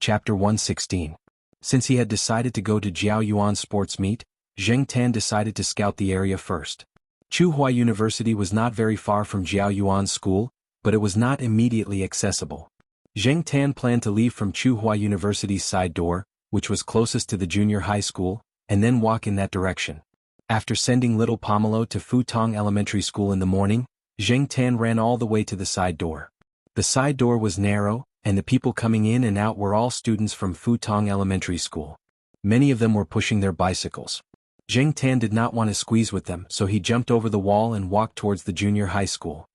Chapter 116. Since he had decided to go to Jiaoyuan sports meet, Zheng Tan decided to scout the area first. Tsinghua University was not very far from Jiaoyuan's school, but it was not immediately accessible. Zheng Tan planned to leave from Tsinghua University's side door, which was closest to the junior high school, and then walk in that direction. After sending little Pomelo to Futong Elementary School in the morning, Zheng Tan ran all the way to the side door. The side door was narrow, and the people coming in and out were all students from Futong Elementary School. Many of them were pushing their bicycles. Zheng Tan did not want to squeeze with them, so he jumped over the wall and walked towards the junior high school.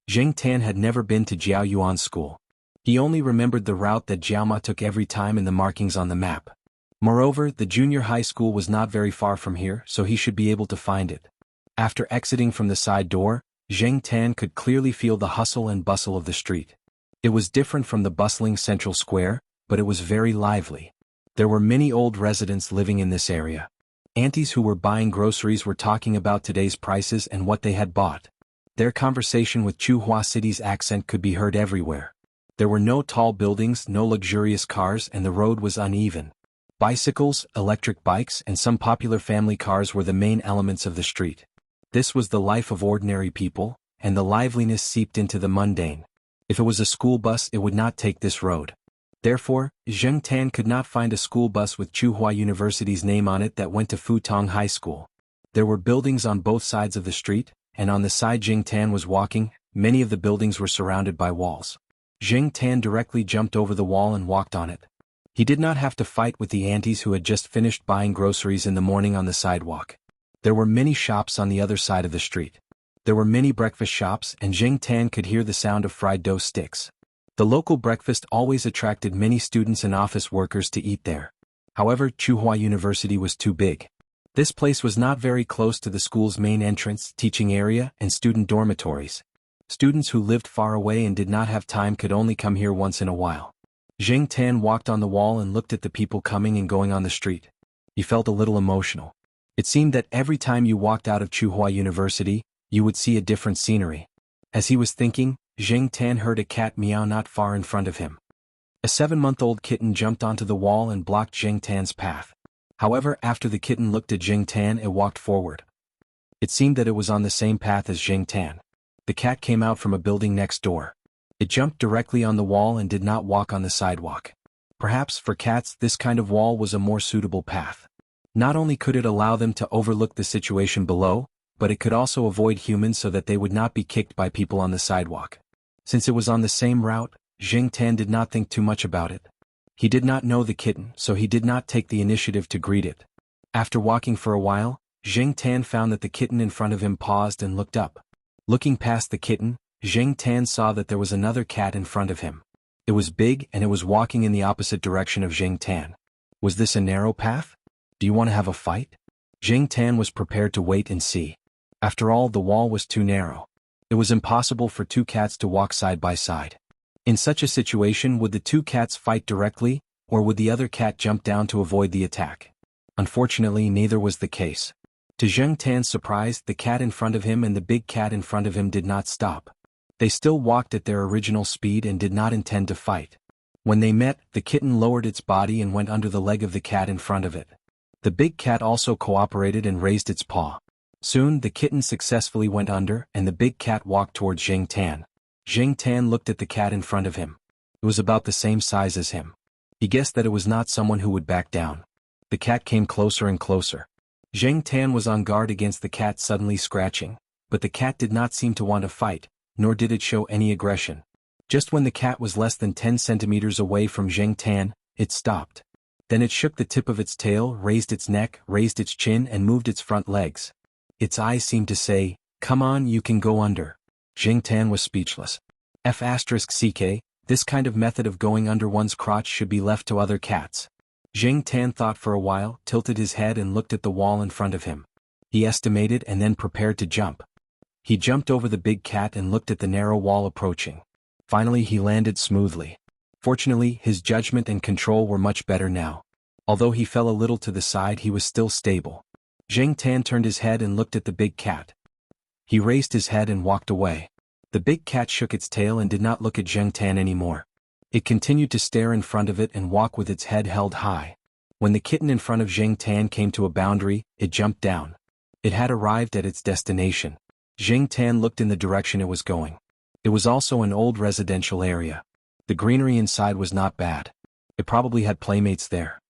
Zheng Tan had never been to Jiaoyuan school. He only remembered the route that Jiaoma took every time in the markings on the map. Moreover, the junior high school was not very far from here, so he should be able to find it. After exiting from the side door, Zheng Tan could clearly feel the hustle and bustle of the street. It was different from the bustling central square, but it was very lively. There were many old residents living in this area. Aunties who were buying groceries were talking about today's prices and what they had bought. Their conversation with Tsinghua City's accent could be heard everywhere. There were no tall buildings, no luxurious cars, and the road was uneven. Bicycles, electric bikes, and some popular family cars were the main elements of the street. This was the life of ordinary people, and the liveliness seeped into the mundane. If it was a school bus, it would not take this road. Therefore, Zheng Tan could not find a school bus with Tsinghua University's name on it that went to Futong High School. There were buildings on both sides of the street, and on the side Zheng Tan was walking, many of the buildings were surrounded by walls. Zheng Tan directly jumped over the wall and walked on it. He did not have to fight with the aunties who had just finished buying groceries in the morning on the sidewalk. There were many shops on the other side of the street. There were many breakfast shops, and Zheng Tan could hear the sound of fried dough sticks. The local breakfast always attracted many students and office workers to eat there. However, Tsinghua University was too big. This place was not very close to the school's main entrance, teaching area, and student dormitories. Students who lived far away and did not have time could only come here once in a while. Zheng Tan walked on the wall and looked at the people coming and going on the street. He felt a little emotional. It seemed that every time you walked out of Tsinghua University, you would see a different scenery. As he was thinking, Zheng Tan heard a cat meow not far in front of him. A 7-month-old kitten jumped onto the wall and blocked Zheng Tan's path. However, after the kitten looked at Zheng Tan, it walked forward. It seemed that it was on the same path as Zheng Tan. The cat came out from a building next door. It jumped directly on the wall and did not walk on the sidewalk. Perhaps for cats this kind of wall was a more suitable path. Not only could it allow them to overlook the situation below, but it could also avoid humans so that they would not be kicked by people on the sidewalk. Since it was on the same route, Zheng Tan did not think too much about it. He did not know the kitten, so he did not take the initiative to greet it. After walking for a while, Zheng Tan found that the kitten in front of him paused and looked up. Looking past the kitten, Zheng Tan saw that there was another cat in front of him. It was big and it was walking in the opposite direction of Zheng Tan. Was this a narrow path? Do you want to have a fight? Zheng Tan was prepared to wait and see. After all, the wall was too narrow. It was impossible for two cats to walk side by side. In such a situation, would the two cats fight directly, or would the other cat jump down to avoid the attack? Unfortunately, neither was the case. To Zheng Tan's surprise, the cat in front of him and the big cat in front of him did not stop. They still walked at their original speed and did not intend to fight. When they met, the kitten lowered its body and went under the leg of the cat in front of it. The big cat also cooperated and raised its paw. Soon, the kitten successfully went under, and the big cat walked towards Zheng Tan. Zheng Tan looked at the cat in front of him. It was about the same size as him. He guessed that it was not someone who would back down. The cat came closer and closer. Zheng Tan was on guard against the cat suddenly scratching, but the cat did not seem to want to fight, nor did it show any aggression. Just when the cat was less than 10 centimeters away from Zheng Tan, it stopped. Then it shook the tip of its tail, raised its neck, raised its chin, and moved its front legs. Its eyes seemed to say, "Come on, you can go under." Zheng Tan was speechless. F***ck, this kind of method of going under one's crotch should be left to other cats. Zheng Tan thought for a while, tilted his head and looked at the wall in front of him. He estimated and then prepared to jump. He jumped over the big cat and looked at the narrow wall approaching. Finally he landed smoothly. Fortunately, his judgment and control were much better now. Although he fell a little to the side, he was still stable. Zheng Tan turned his head and looked at the big cat. He raised his head and walked away. The big cat shook its tail and did not look at Zheng Tan anymore. It continued to stare in front of it and walk with its head held high. When the kitten in front of Zheng Tan came to a boundary, it jumped down. It had arrived at its destination. Zheng Tan looked in the direction it was going. It was also an old residential area. The greenery inside was not bad. It probably had playmates there.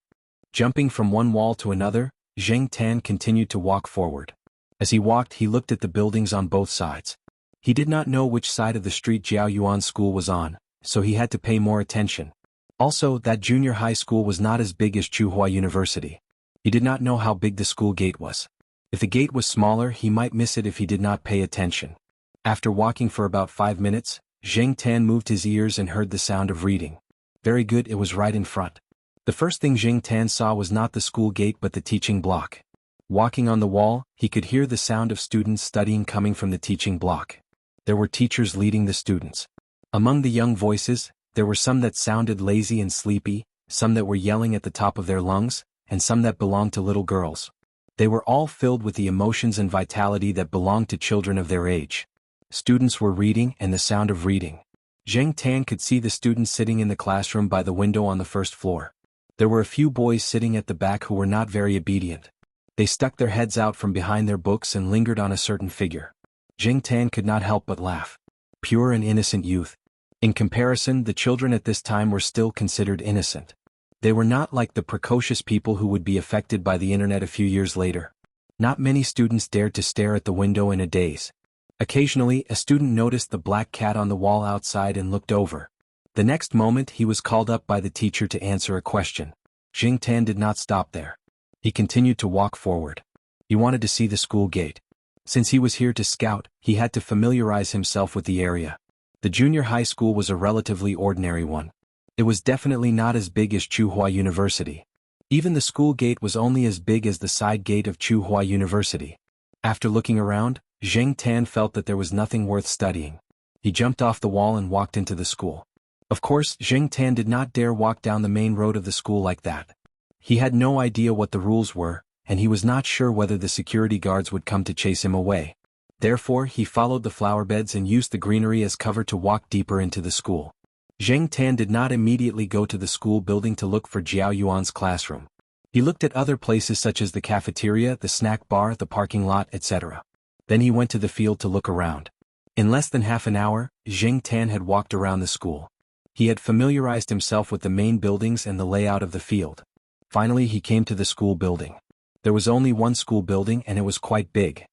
Jumping from one wall to another, Zheng Tan continued to walk forward. As he walked, he looked at the buildings on both sides. He did not know which side of the street Jiao Yuan School was on, so he had to pay more attention. Also, that junior high school was not as big as Tsinghua University. He did not know how big the school gate was. If the gate was smaller, he might miss it if he did not pay attention. After walking for about 5 minutes, Zheng Tan moved his ears and heard the sound of reading. Very good, it was right in front. The first thing Zheng Tan saw was not the school gate but the teaching block. Walking on the wall, he could hear the sound of students studying coming from the teaching block. There were teachers leading the students. Among the young voices, there were some that sounded lazy and sleepy, some that were yelling at the top of their lungs, and some that belonged to little girls. They were all filled with the emotions and vitality that belonged to children of their age. Students were reading and the sound of reading. Zheng Tan could see the students sitting in the classroom by the window on the first floor. There were a few boys sitting at the back who were not very obedient. They stuck their heads out from behind their books and lingered on a certain figure. Zheng Tan could not help but laugh. Pure and innocent youth. In comparison, the children at this time were still considered innocent. They were not like the precocious people who would be affected by the internet a few years later. Not many students dared to stare at the window in a daze. Occasionally, a student noticed the black cat on the wall outside and looked over. The next moment, he was called up by the teacher to answer a question. Zheng Tan did not stop there. He continued to walk forward. He wanted to see the school gate. Since he was here to scout, he had to familiarize himself with the area. The junior high school was a relatively ordinary one. It was definitely not as big as Tsinghua University. Even the school gate was only as big as the side gate of Tsinghua University. After looking around, Zheng Tan felt that there was nothing worth studying. He jumped off the wall and walked into the school. Of course, Zheng Tan did not dare walk down the main road of the school like that. He had no idea what the rules were, and he was not sure whether the security guards would come to chase him away. Therefore, he followed the flower beds and used the greenery as cover to walk deeper into the school. Zheng Tan did not immediately go to the school building to look for Jiao Yuan's classroom. He looked at other places such as the cafeteria, the snack bar, the parking lot, etc. Then he went to the field to look around. In less than half an hour, Zheng Tan had walked around the school. He had familiarized himself with the main buildings and the layout of the field. Finally, he came to the school building. There was only one school building and it was quite big.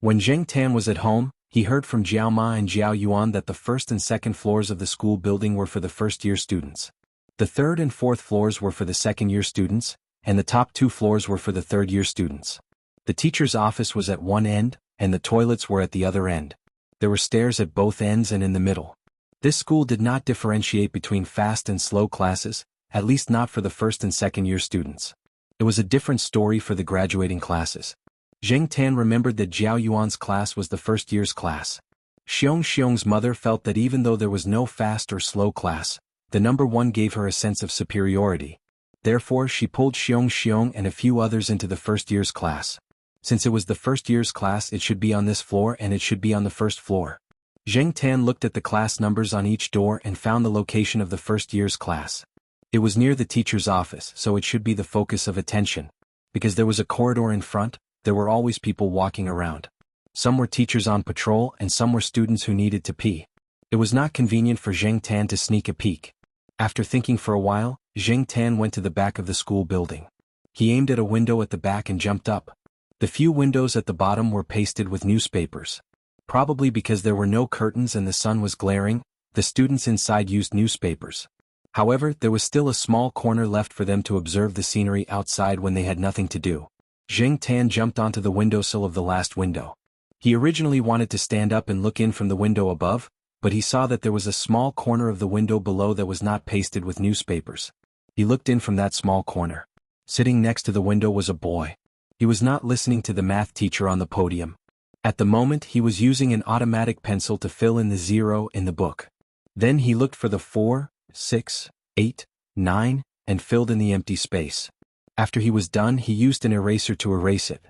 When Zheng Tan was at home, he heard from Jiao Ma and Jiao Yuan that the first and second floors of the school building were for the first-year students. The third and fourth floors were for the second-year students, and the top 2 floors were for the third-year students. The teacher's office was at one end, and the toilets were at the other end. There were stairs at both ends and in the middle. This school did not differentiate between fast and slow classes, at least not for the first and second-year students. It was a different story for the graduating classes. Zheng Tan remembered that Jiao Yuan's class was the first year's class. Xiong's mother felt that even though there was no fast or slow class, the number 1 gave her a sense of superiority. Therefore, she pulled Xiong and a few others into the first year's class. Since it was the first year's class, it should be on this floor and it should be on the first floor. Zheng Tan looked at the class numbers on each door and found the location of the first year's class. It was near the teacher's office, so it should be the focus of attention. Because there was a corridor in front, there were always people walking around. Some were teachers on patrol and some were students who needed to pee. It was not convenient for Zheng Tan to sneak a peek. After thinking for a while, Zheng Tan went to the back of the school building. He aimed at a window at the back and jumped up. The few windows at the bottom were pasted with newspapers. Probably because there were no curtains and the sun was glaring, the students inside used newspapers. However, there was still a small corner left for them to observe the scenery outside when they had nothing to do. Zheng Tan jumped onto the windowsill of the last window. He originally wanted to stand up and look in from the window above, but he saw that there was a small corner of the window below that was not pasted with newspapers. He looked in from that small corner. Sitting next to the window was a boy. He was not listening to the math teacher on the podium. At the moment, he was using an automatic pencil to fill in the 0 in the book. Then he looked for the 4, 6, 8, 9, and filled in the empty space. After he was done, he used an eraser to erase it.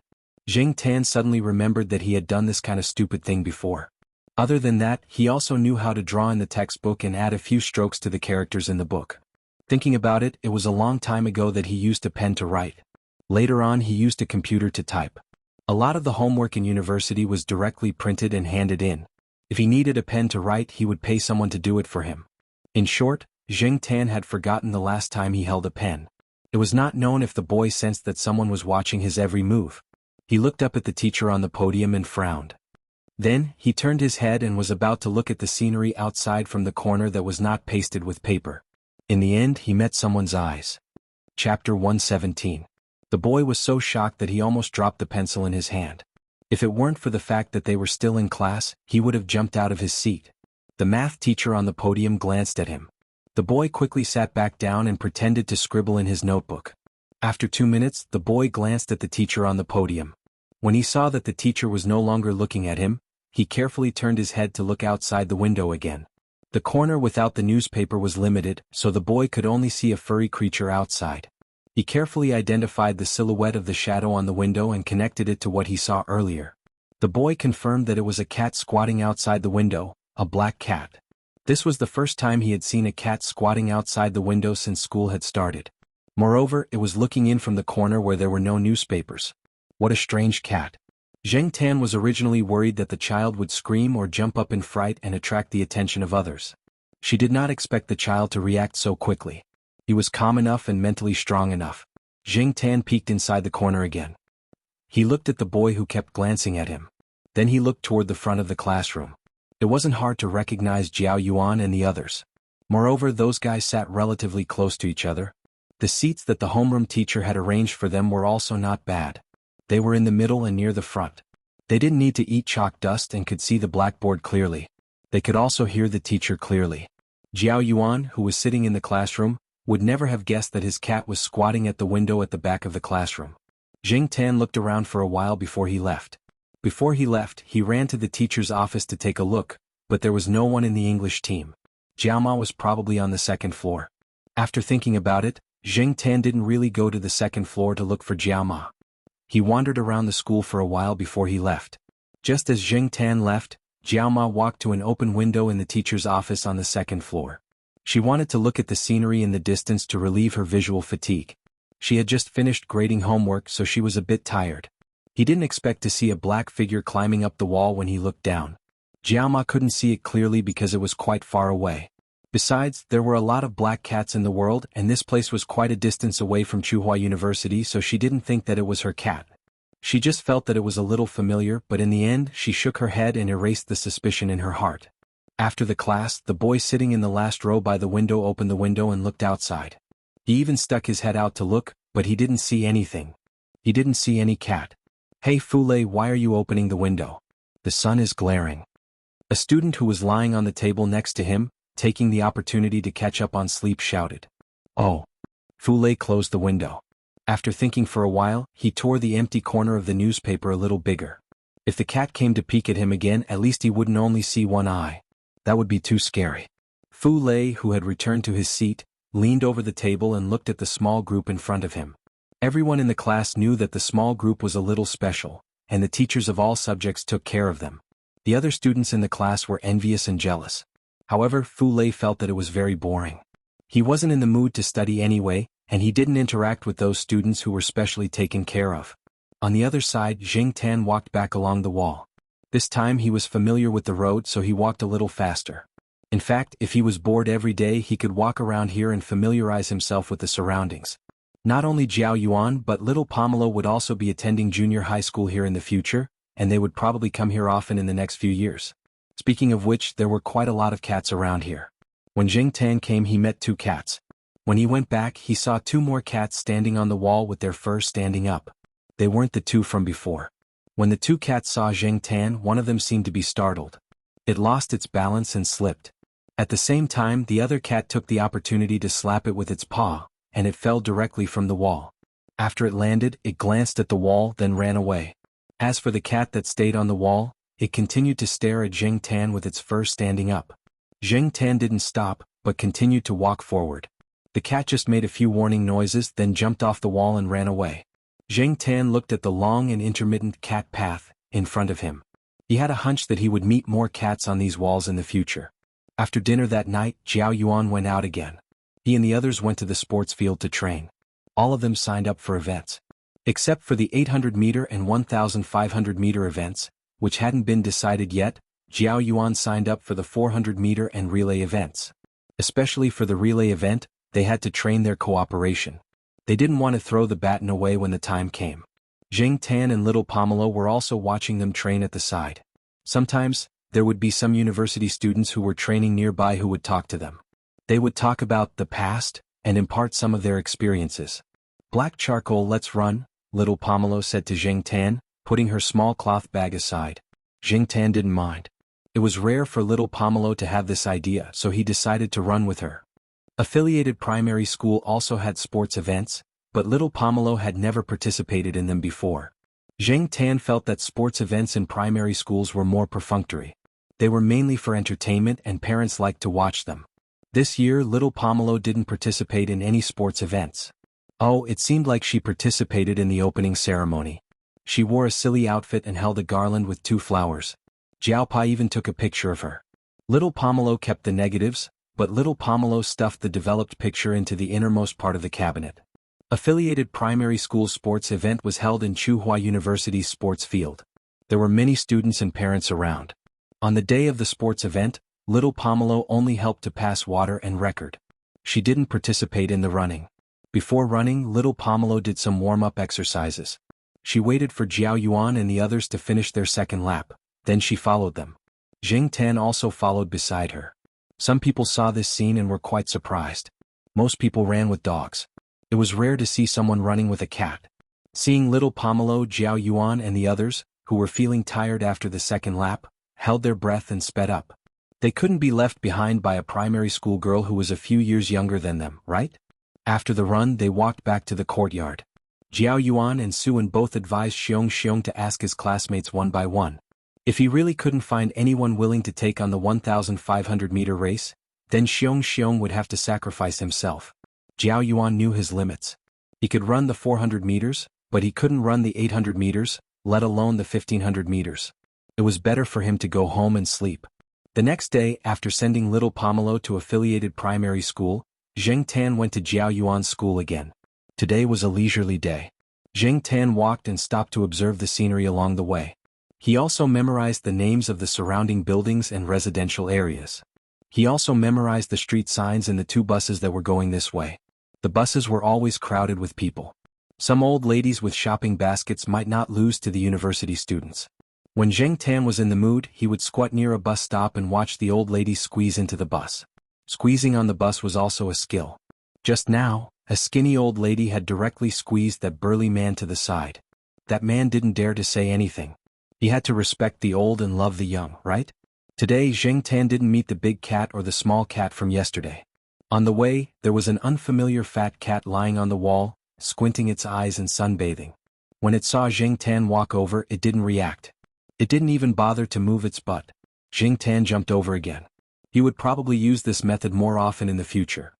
Zheng Tan suddenly remembered that he had done this kind of stupid thing before. Other than that, he also knew how to draw in the textbook and add a few strokes to the characters in the book. Thinking about it, it was a long time ago that he used a pen to write. Later on he used a computer to type. A lot of the homework in university was directly printed and handed in. If he needed a pen to write, he would pay someone to do it for him. In short, Zheng Tan had forgotten the last time he held a pen. It was not known if the boy sensed that someone was watching his every move. He looked up at the teacher on the podium and frowned. Then, he turned his head and was about to look at the scenery outside from the corner that was not pasted with paper. In the end, he met someone's eyes. Chapter 117. The boy was so shocked that he almost dropped the pencil in his hand. If it weren't for the fact that they were still in class, he would have jumped out of his seat. The math teacher on the podium glanced at him. The boy quickly sat back down and pretended to scribble in his notebook. After 2 minutes, the boy glanced at the teacher on the podium. When he saw that the teacher was no longer looking at him, he carefully turned his head to look outside the window again. The corner without the newspaper was limited, so the boy could only see a furry creature outside. He carefully identified the silhouette of the shadow on the window and connected it to what he saw earlier. The boy confirmed that it was a cat squatting outside the window, a black cat. This was the first time he had seen a cat squatting outside the window since school had started. Moreover, it was looking in from the corner where there were no newspapers. What a strange cat. Zheng Tan was originally worried that the child would scream or jump up in fright and attract the attention of others. She did not expect the child to react so quickly. He was calm enough and mentally strong enough. Zheng Tan peeked inside the corner again. He looked at the boy who kept glancing at him. Then he looked toward the front of the classroom. It wasn't hard to recognize Jiao Yuan and the others. Moreover, those guys sat relatively close to each other. The seats that the homeroom teacher had arranged for them were also not bad. They were in the middle and near the front. They didn't need to eat chalk dust and could see the blackboard clearly. They could also hear the teacher clearly. Jiao Yuan, who was sitting in the classroom, would never have guessed that his cat was squatting at the window at the back of the classroom. Zheng Tan looked around for a while before he left. Before he left, he ran to the teacher's office to take a look, but there was no one in the English team. Jiaoma was probably on the second floor. After thinking about it, Zheng Tan didn't really go to the second floor to look for Jiaoma. He wandered around the school for a while before he left. Just as Zheng Tan left, Jiaoma walked to an open window in the teacher's office on the second floor. She wanted to look at the scenery in the distance to relieve her visual fatigue. She had just finished grading homework, so she was a bit tired. He didn't expect to see a black figure climbing up the wall when he looked down. Jiaoma couldn't see it clearly because it was quite far away. Besides, there were a lot of black cats in the world, and this place was quite a distance away from Tsinghua University, so she didn't think that it was her cat. She just felt that it was a little familiar, but in the end, she shook her head and erased the suspicion in her heart. After the class, the boy sitting in the last row by the window opened the window and looked outside. He even stuck his head out to look, but he didn't see anything. He didn't see any cat. "Hey Fule, why are you opening the window? The sun is glaring." A student who was lying on the table next to him, taking the opportunity to catch up on sleep, shouted. "Oh." Fule closed the window. After thinking for a while, he tore the empty corner of the newspaper a little bigger. If the cat came to peek at him again, at least he wouldn't only see one eye. That would be too scary. Fule, who had returned to his seat, leaned over the table and looked at the small group in front of him. Everyone in the class knew that the small group was a little special, and the teachers of all subjects took care of them. The other students in the class were envious and jealous. However, Fule felt that it was very boring. He wasn't in the mood to study anyway, and he didn't interact with those students who were specially taken care of. On the other side, Zheng Tan walked back along the wall. This time he was familiar with the road, so he walked a little faster. In fact, if he was bored every day, he could walk around here and familiarize himself with the surroundings. Not only Jiao Yuan but little Pamela would also be attending junior high school here in the future, and they would probably come here often in the next few years. Speaking of which, there were quite a lot of cats around here. When Zheng Tan came, he met 2 cats. When he went back, he saw 2 more cats standing on the wall with their fur standing up. They weren't the 2 from before. When the 2 cats saw Zheng Tan, one of them seemed to be startled. It lost its balance and slipped. At the same time, the other cat took the opportunity to slap it with its paw, and it fell directly from the wall. After it landed, it glanced at the wall, then ran away. As for the cat that stayed on the wall, it continued to stare at Zheng Tan with its fur standing up. Zheng Tan didn't stop, but continued to walk forward. The cat just made a few warning noises, then jumped off the wall and ran away. Zheng Tan looked at the long and intermittent cat path in front of him. He had a hunch that he would meet more cats on these walls in the future. After dinner that night, Zhao Yuan went out again. He and the others went to the sports field to train. All of them signed up for events. Except for the 800-meter and 1,500-meter events, which hadn't been decided yet, Zhao Yuan signed up for the 400-meter and relay events. Especially for the relay event, they had to train their cooperation. They didn't want to throw the baton away when the time came. Zheng Tan and little Pomelo were also watching them train at the side. Sometimes, there would be some university students who were training nearby who would talk to them. They would talk about the past, and impart some of their experiences. Black charcoal, let's run, little Pomelo said to Zheng Tan, putting her small cloth bag aside. Zheng Tan didn't mind. It was rare for little Pomelo to have this idea, so he decided to run with her. Affiliated primary school also had sports events, but little Pomelo had never participated in them before. Zheng Tan felt that sports events in primary schools were more perfunctory. They were mainly for entertainment and parents liked to watch them. This year little Pomelo didn't participate in any sports events. Oh, it seemed like she participated in the opening ceremony. She wore a silly outfit and held a garland with 2 flowers. Jiao Pai even took a picture of her. Little Pomelo kept the negatives, but little Pomelo stuffed the developed picture into the innermost part of the cabinet. Affiliated primary school sports event was held in Tsinghua University's sports field. There were many students and parents around. On the day of the sports event, little Pomelo only helped to pass water and record. She didn't participate in the running. Before running, little Pomelo did some warm-up exercises. She waited for Zhao Yuan and the others to finish their second lap, then she followed them. Zheng Tan also followed beside her. Some people saw this scene and were quite surprised. Most people ran with dogs. It was rare to see someone running with a cat. Seeing little Pomelo, Zhao Yuan and the others, who were feeling tired after the second lap, held their breath and sped up. They couldn't be left behind by a primary school girl who was a few years younger than them, right? After the run they walked back to the courtyard. Zhao Yuan and Suan both advised Xiong to ask his classmates one by one. If he really couldn't find anyone willing to take on the 1,500-meter race, then Xiong would have to sacrifice himself. Zhao Yuan knew his limits. He could run the 400 meters, but he couldn't run the 800 meters, let alone the 1,500 meters. It was better for him to go home and sleep. The next day, after sending little Pomelo to affiliated primary school, Zheng Tan went to Zhao Yuan's school again. Today was a leisurely day. Zheng Tan walked and stopped to observe the scenery along the way. He also memorized the names of the surrounding buildings and residential areas. He also memorized the street signs and the 2 buses that were going this way. The buses were always crowded with people. Some old ladies with shopping baskets might not lose to the university students. When Zheng Tan was in the mood, he would squat near a bus stop and watch the old ladies squeeze into the bus. Squeezing on the bus was also a skill. Just now, a skinny old lady had directly squeezed that burly man to the side. That man didn't dare to say anything. He had to respect the old and love the young, right? Today Zheng Tan didn't meet the big cat or the small cat from yesterday. On the way, there was an unfamiliar fat cat lying on the wall, squinting its eyes and sunbathing. When it saw Zheng Tan walk over, it didn't react. It didn't even bother to move its butt. Zheng Tan jumped over again. He would probably use this method more often in the future.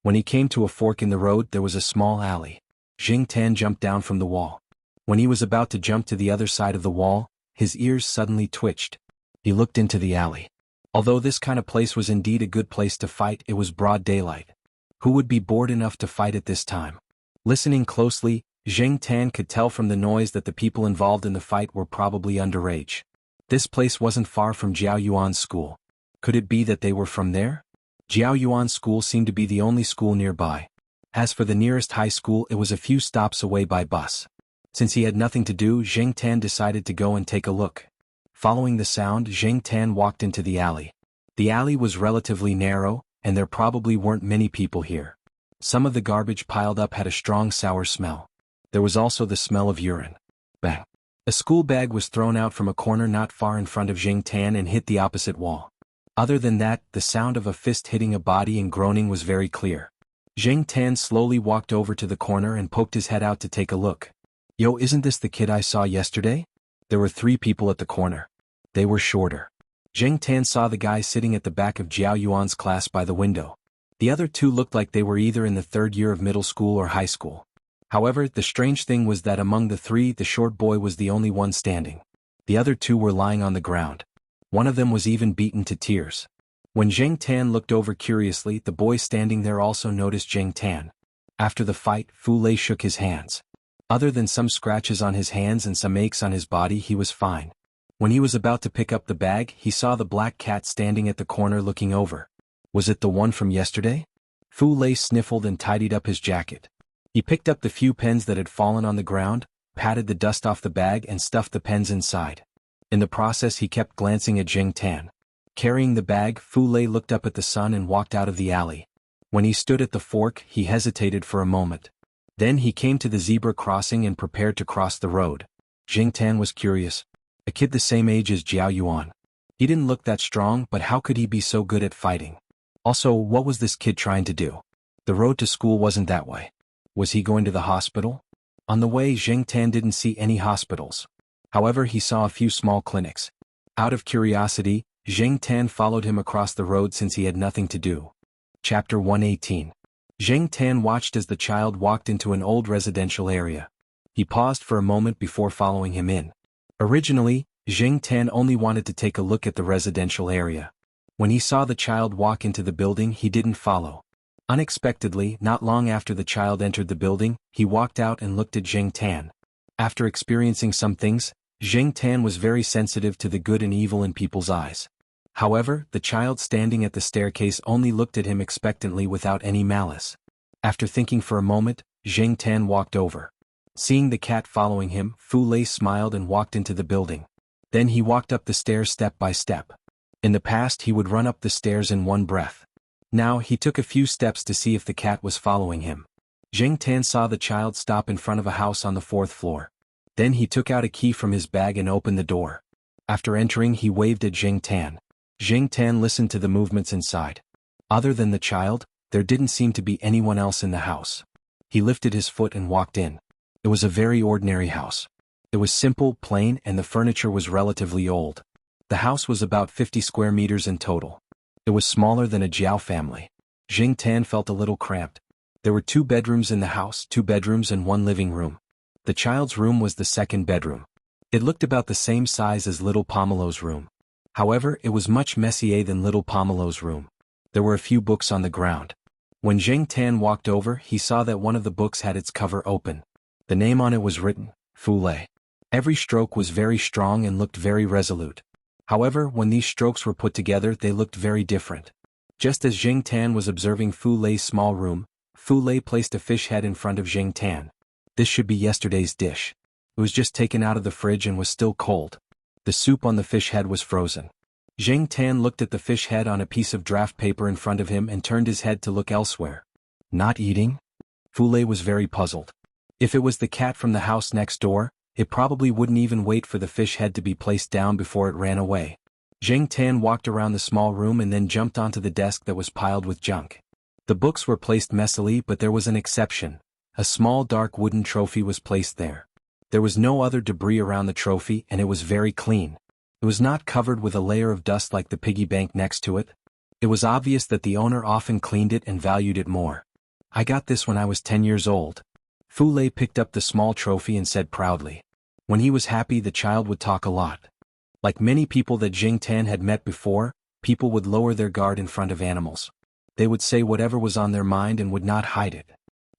When he came to a fork in the road, there was a small alley. Zheng Tan jumped down from the wall. When he was about to jump to the other side of the wall, his ears suddenly twitched. He looked into the alley. Although this kind of place was indeed a good place to fight, it was broad daylight. Who would be bored enough to fight at this time? Listening closely, Zheng Tan could tell from the noise that the people involved in the fight were probably underage. This place wasn't far from Zhao Yuan's school. Could it be that they were from there? Zhao Yuan's school seemed to be the only school nearby. As for the nearest high school, it was a few stops away by bus. Since he had nothing to do, Zheng Tan decided to go and take a look. Following the sound, Zheng Tan walked into the alley. The alley was relatively narrow, and there probably weren't many people here. Some of the garbage piled up had a strong sour smell. There was also the smell of urine. Bang! A school bag was thrown out from a corner not far in front of Zheng Tan and hit the opposite wall. Other than that, the sound of a fist hitting a body and groaning was very clear. Zheng Tan slowly walked over to the corner and poked his head out to take a look. Yo, isn't this the kid I saw yesterday? There were 3 people at the corner. They were shorter. Zheng Tan saw the guy sitting at the back of Zhao Yuan's class by the window. The other 2 looked like they were either in the 3rd year of middle school or high school. However, the strange thing was that among the 3, the short boy was the only one standing. The other two were lying on the ground. One of them was even beaten to tears. When Zheng Tan looked over curiously, the boy standing there also noticed Zheng Tan. After the fight, Fu Lei shook his hands. Other than some scratches on his hands and some aches on his body, he was fine. When he was about to pick up the bag, he saw the black cat standing at the corner looking over. Was it the one from yesterday? Fu Lei sniffled and tidied up his jacket. He picked up the few pens that had fallen on the ground, patted the dust off the bag and stuffed the pens inside. In the process he kept glancing at Zheng Tan. Carrying the bag, Fu Lei looked up at the sun and walked out of the alley. When he stood at the fork, he hesitated for a moment. Then he came to the zebra crossing and prepared to cross the road. Zheng Tan was curious. A kid the same age as Jiao Yuan. He didn't look that strong, but how could he be so good at fighting? Also, what was this kid trying to do? The road to school wasn't that way. Was he going to the hospital? On the way, Zheng Tan didn't see any hospitals. However, he saw a few small clinics. Out of curiosity, Zheng Tan followed him across the road since he had nothing to do. Chapter 118. Zheng Tan watched as the child walked into an old residential area. He paused for a moment before following him in. Originally, Zheng Tan only wanted to take a look at the residential area. When he saw the child walk into the building, he didn't follow. Unexpectedly, not long after the child entered the building, he walked out and looked at Zheng Tan. After experiencing some things, Zheng Tan was very sensitive to the good and evil in people's eyes. However, the child standing at the staircase only looked at him expectantly without any malice. After thinking for a moment, Zheng Tan walked over. Seeing the cat following him, Fu Lei smiled and walked into the building. Then he walked up the stairs step by step. In the past he would run up the stairs in one breath. Now he took a few steps to see if the cat was following him. Zheng Tan saw the child stop in front of a house on the 4th floor. Then he took out a key from his bag and opened the door. After entering, he waved at Zheng Tan. Zheng Tan listened to the movements inside. Other than the child, there didn't seem to be anyone else in the house. He lifted his foot and walked in. It was a very ordinary house. It was simple, plain, and the furniture was relatively old. The house was about 50 square meters in total. It was smaller than a Jiao family. Zheng Tan felt a little cramped. There were 2 bedrooms in the house, 2 bedrooms and 1 living room. The child's room was the 2nd bedroom. It looked about the same size as little Pomelo's room. However, it was much messier than little Pomelo's room. There were a few books on the ground. When Zheng Tan walked over, he saw that one of the books had its cover open. The name on it was written, Fu Lei. Every stroke was very strong and looked very resolute. However, when these strokes were put together, they looked very different. Just as Zheng Tan was observing Fu Lei's small room, Fu Lei placed a fish head in front of Zheng Tan. This should be yesterday's dish. It was just taken out of the fridge and was still cold. The soup on the fish head was frozen. Zheng Tan looked at the fish head on a piece of draft paper in front of him and turned his head to look elsewhere. Not eating? Fu Lei was very puzzled. If it was the cat from the house next door, it probably wouldn't even wait for the fish head to be placed down before it ran away. Zheng Tan walked around the small room and then jumped onto the desk that was piled with junk. The books were placed messily, but there was an exception. A small dark wooden trophy was placed there. There was no other debris around the trophy and it was very clean. It was not covered with a layer of dust like the piggy bank next to it. It was obvious that the owner often cleaned it and valued it more. I got this when I was 10 years old. Fu Lei picked up the small trophy and said proudly. When he was happy, the child would talk a lot. Like many people that Zheng Tan had met before, people would lower their guard in front of animals. They would say whatever was on their mind and would not hide it.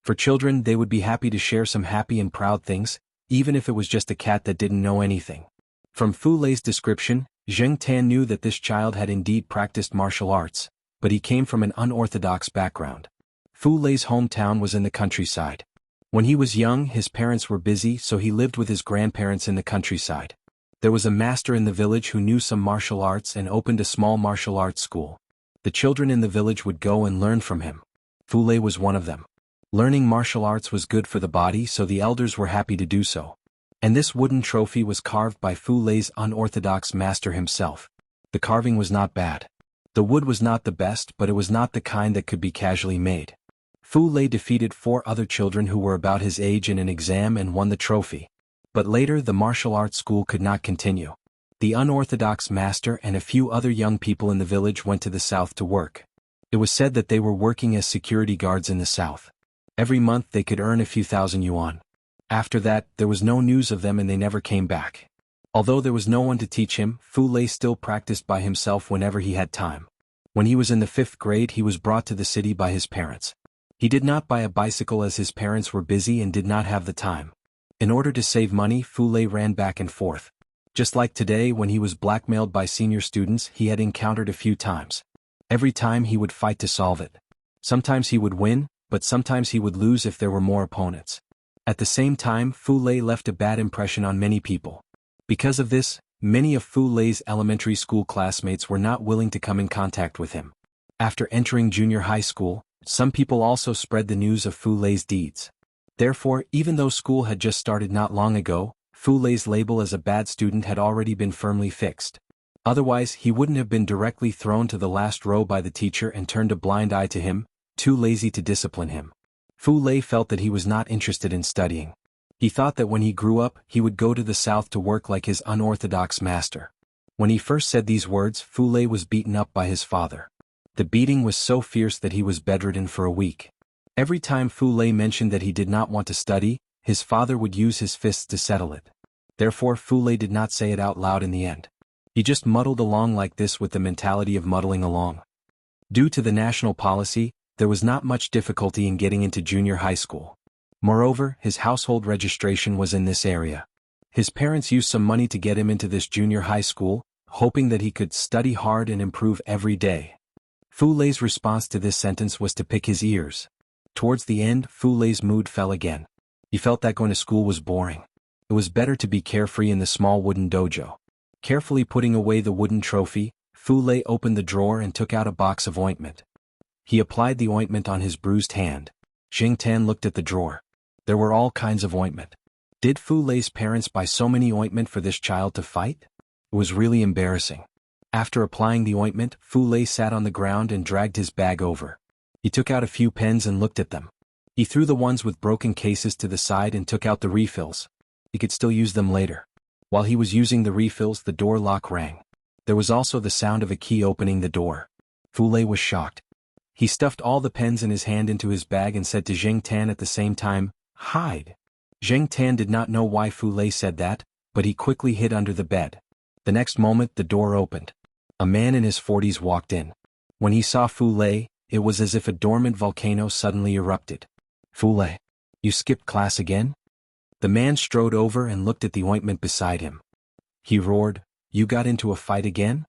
For children, they would be happy to share some happy and proud things, even if it was just a cat that didn't know anything. From Fu Lei's description, Zheng Tan knew that this child had indeed practiced martial arts, but he came from an unorthodox background. Fu Lei's hometown was in the countryside. When he was young, his parents were busy, so he lived with his grandparents in the countryside. There was a master in the village who knew some martial arts and opened a small martial arts school. The children in the village would go and learn from him. Fu Lei was one of them. Learning martial arts was good for the body, so the elders were happy to do so. And this wooden trophy was carved by Fu Lei's unorthodox master himself. The carving was not bad. The wood was not the best, but it was not the kind that could be casually made. Fu Lei defeated 4 other children who were about his age in an exam and won the trophy. But later the martial arts school could not continue. The unorthodox master and a few other young people in the village went to the south to work. It was said that they were working as security guards in the south. Every month they could earn a few thousand yuan. After that, there was no news of them and they never came back. Although there was no one to teach him, Fu Lei still practiced by himself whenever he had time. When he was in the 5th grade, he was brought to the city by his parents. He did not buy a bicycle as his parents were busy and did not have the time. In order to save money, Fu Lei ran back and forth. Just like today when he was blackmailed by senior students he had encountered a few times. Every time he would fight to solve it. Sometimes he would win, but sometimes he would lose if there were more opponents. At the same time, Fu Lei left a bad impression on many people. Because of this, many of Fu Lei's elementary school classmates were not willing to come in contact with him. After entering junior high school, some people also spread the news of Fu Lei's deeds. Therefore, even though school had just started not long ago, Fu Lei's label as a bad student had already been firmly fixed. Otherwise, he wouldn't have been directly thrown to the last row by the teacher and turned a blind eye to him, too lazy to discipline him. Fu Lei felt that he was not interested in studying. He thought that when he grew up, he would go to the south to work like his unorthodox master. When he first said these words, Fu Lei was beaten up by his father. The beating was so fierce that he was bedridden for a week. Every time Fu Lei mentioned that he did not want to study, his father would use his fists to settle it. Therefore, Fu Lei did not say it out loud in the end. He just muddled along like this with the mentality of muddling along. Due to the national policy, there was not much difficulty in getting into junior high school. Moreover, his household registration was in this area. His parents used some money to get him into this junior high school, hoping that he could study hard and improve every day. Fu Lei's response to this sentence was to pick his ears. Towards the end, Fu Lei's mood fell again. He felt that going to school was boring. It was better to be carefree in the small wooden dojo. Carefully putting away the wooden trophy, Fu Lei opened the drawer and took out a box of ointment. He applied the ointment on his bruised hand. Jing Tan looked at the drawer. There were all kinds of ointment. Did Fu Lei's parents buy so many ointment for this child to fight? It was really embarrassing. After applying the ointment, Fu Lei sat on the ground and dragged his bag over. He took out a few pens and looked at them. He threw the ones with broken cases to the side and took out the refills. He could still use them later. While he was using the refills, the door lock rang. There was also the sound of a key opening the door. Fu Lei was shocked. He stuffed all the pens in his hand into his bag and said to Zheng Tan at the same time, "Hide." Zheng Tan did not know why Fu Lei said that, but he quickly hid under the bed. The next moment the door opened. A man in his 40s walked in. When he saw Fu Lei, it was as if a dormant volcano suddenly erupted. "Fu Lei, you skipped class again?" The man strode over and looked at the ointment beside him. He roared, "You got into a fight again?"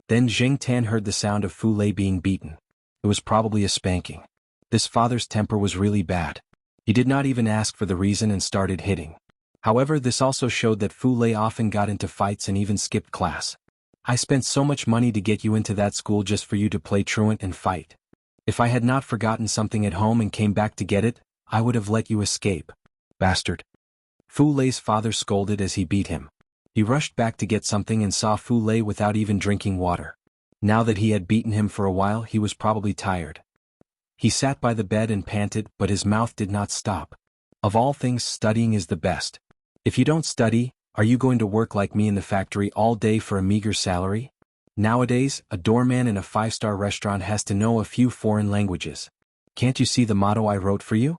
Then Zheng Tan heard the sound of Fu Lei being beaten. It was probably a spanking. This father's temper was really bad. He did not even ask for the reason and started hitting. However, this also showed that Fu Lei often got into fights and even skipped class. "I spent so much money to get you into that school just for you to play truant and fight. If I had not forgotten something at home and came back to get it, I would have let you escape. Bastard." Fu Lei's father scolded as he beat him. He rushed back to get something and saw Fu Lei without even drinking water. Now that he had beaten him for a while, he was probably tired. He sat by the bed and panted, but his mouth did not stop. Of all things, studying is the best. If you don't study, are you going to work like me in the factory all day for a meager salary? Nowadays, a doorman in a 5-star restaurant has to know a few foreign languages. Can't you see the motto I wrote for you?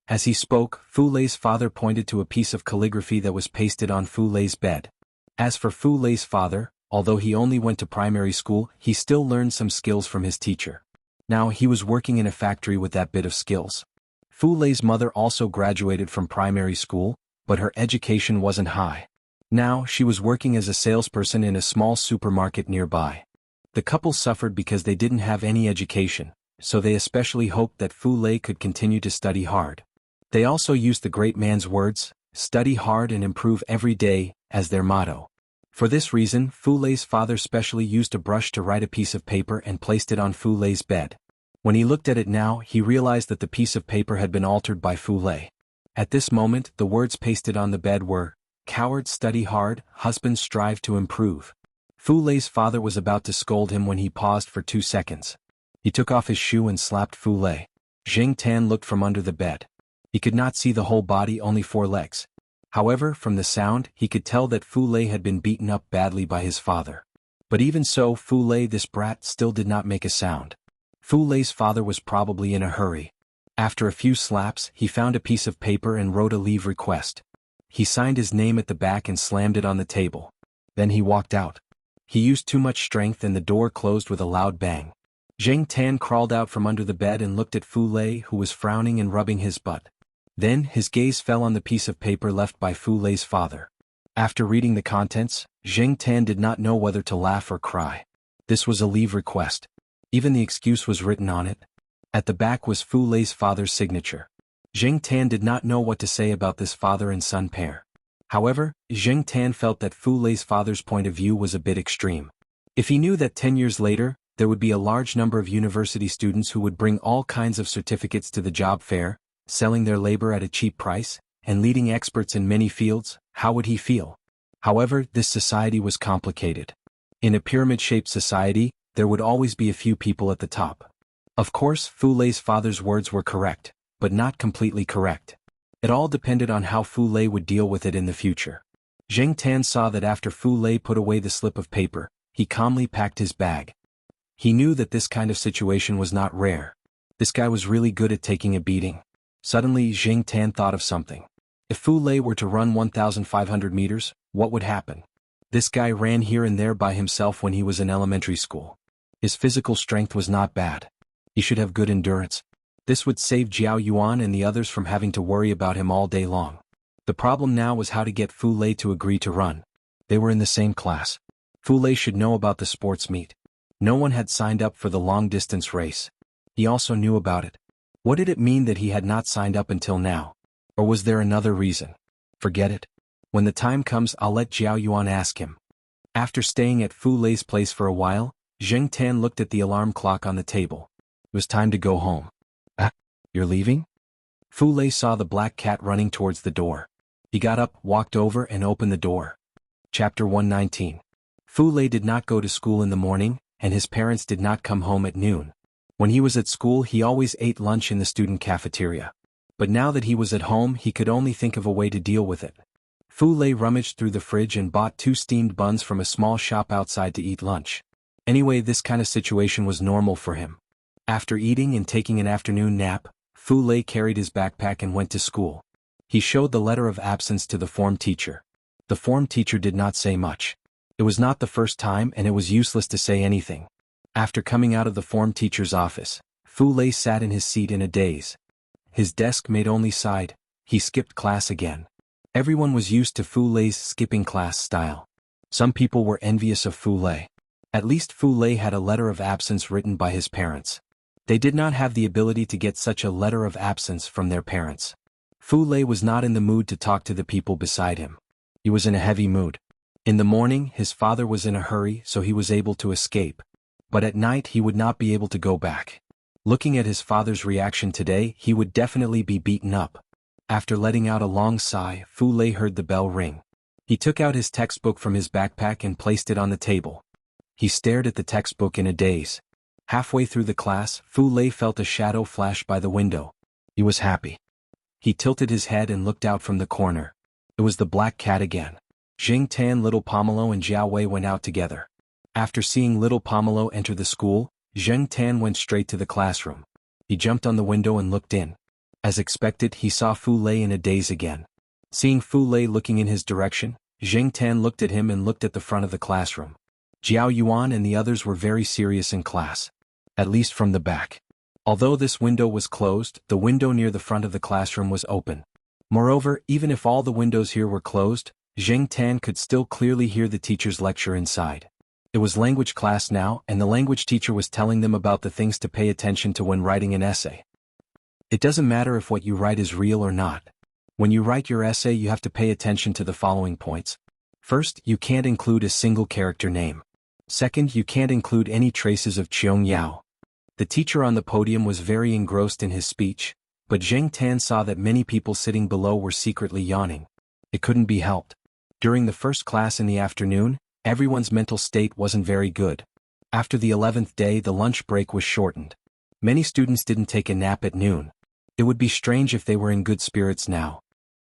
As he spoke, Fu Lei's father pointed to a piece of calligraphy that was pasted on Fu Lei's bed. As for Fu Lei's father, although he only went to primary school, he still learned some skills from his teacher. Now he was working in a factory with that bit of skills. Fu Lei's mother also graduated from primary school, but her education wasn't high. Now she was working as a salesperson in a small supermarket nearby. The couple suffered because they didn't have any education, so they especially hoped that Fu Lei could continue to study hard. They also used the great man's words, "Study hard and improve every day," as their motto. For this reason, Fu Lei's father specially used a brush to write a piece of paper and placed it on Fu Lei's bed. When he looked at it now, he realized that the piece of paper had been altered by Fu Lei. At this moment, the words pasted on the bed were, "Cowards study hard, husbands strive to improve." Fu Lei's father was about to scold him when he paused for 2 seconds. He took off his shoe and slapped Fu Lei. Jing Tan looked from under the bed. He could not see the whole body, only 4 legs. However, from the sound, he could tell that Fu Lei had been beaten up badly by his father. But even so, Fu Lei, this brat, still did not make a sound. Fu Lei's father was probably in a hurry. After a few slaps, he found a piece of paper and wrote a leave request. He signed his name at the back and slammed it on the table. Then he walked out. He used too much strength and the door closed with a loud bang. Zheng Tan crawled out from under the bed and looked at Fu Lei, who was frowning and rubbing his butt. Then his gaze fell on the piece of paper left by Fu Lei's father. After reading the contents, Zheng Tan did not know whether to laugh or cry. This was a leave request. Even the excuse was written on it. At the back was Fu Lei's father's signature. Zheng Tan did not know what to say about this father and son pair. However, Zheng Tan felt that Fu Lei's father's point of view was a bit extreme. If he knew that 10 years later, there would be a large number of university students who would bring all kinds of certificates to the job fair, selling their labor at a cheap price, and leading experts in many fields, how would he feel? However, this society was complicated. In a pyramid-shaped society, there would always be a few people at the top. Of course, Fu Lei's father's words were correct, but not completely correct. It all depended on how Fu Lei would deal with it in the future. Zheng Tan saw that after Fu Lei put away the slip of paper, he calmly packed his bag. He knew that this kind of situation was not rare. This guy was really good at taking a beating. Suddenly Zheng Tan thought of something. If Fu Lei were to run 1,500 meters, what would happen? This guy ran here and there by himself when he was in elementary school. His physical strength was not bad. He should have good endurance. This would save Jiao Yuan and the others from having to worry about him all day long. The problem now was how to get Fu Lei to agree to run. They were in the same class. Fu Lei should know about the sports meet. No one had signed up for the long-distance race. He also knew about it. What did it mean that he had not signed up until now? Or was there another reason? Forget it. When the time comes, I'll let Jiao Yuan ask him. After staying at Fu Lei's place for a while, Zheng Tan looked at the alarm clock on the table. It was time to go home. You're leaving? Fu Lei saw the black cat running towards the door. He got up, walked over and opened the door. Chapter 119. Fu Lei did not go to school in the morning, and his parents did not come home at noon. When he was at school he always ate lunch in the student cafeteria. But now that he was at home he could only think of a way to deal with it. Fu Lei rummaged through the fridge and bought 2 steamed buns from a small shop outside to eat lunch. Anyway, this kind of situation was normal for him. After eating and taking an afternoon nap, Fu Lei carried his backpack and went to school. He showed the letter of absence to the form teacher. The form teacher did not say much. It was not the first time and it was useless to say anything. After coming out of the form teacher's office, Fu Lei sat in his seat in a daze. His desk mate only sighed. He skipped class again. Everyone was used to Fu Lei's skipping class style. Some people were envious of Fu Lei. At least Fu Lei had a letter of absence written by his parents. They did not have the ability to get such a letter of absence from their parents. Fu Lei was not in the mood to talk to the people beside him. He was in a heavy mood. In the morning his father was in a hurry so he was able to escape. But at night he would not be able to go back. Looking at his father's reaction today, he would definitely be beaten up. After letting out a long sigh, Fu Lei heard the bell ring. He took out his textbook from his backpack and placed it on the table. He stared at the textbook in a daze. Halfway through the class, Fu Lei felt a shadow flash by the window. He was happy. He tilted his head and looked out from the corner. It was the black cat again. Zheng Tan, Little Pomelo and Jiao Wei went out together. After seeing Little Pomelo enter the school, Zheng Tan went straight to the classroom. He jumped on the window and looked in. As expected, he saw Fu Lei in a daze again. Seeing Fu Lei looking in his direction, Zheng Tan looked at him and looked at the front of the classroom. Jiao Yuan and the others were very serious in class. At least from the back. Although this window was closed, the window near the front of the classroom was open. Moreover, even if all the windows here were closed, Zheng Tan could still clearly hear the teacher's lecture inside. It was language class now, and the language teacher was telling them about the things to pay attention to when writing an essay. It doesn't matter if what you write is real or not. When you write your essay you have to pay attention to the following points. First, you can't include a single character name. Second, you can't include any traces of Qiong Yao. The teacher on the podium was very engrossed in his speech, but Zheng Tan saw that many people sitting below were secretly yawning. It couldn't be helped. During the first class in the afternoon, everyone's mental state wasn't very good. After the 11th day the lunch break was shortened. Many students didn't take a nap at noon. It would be strange if they were in good spirits now.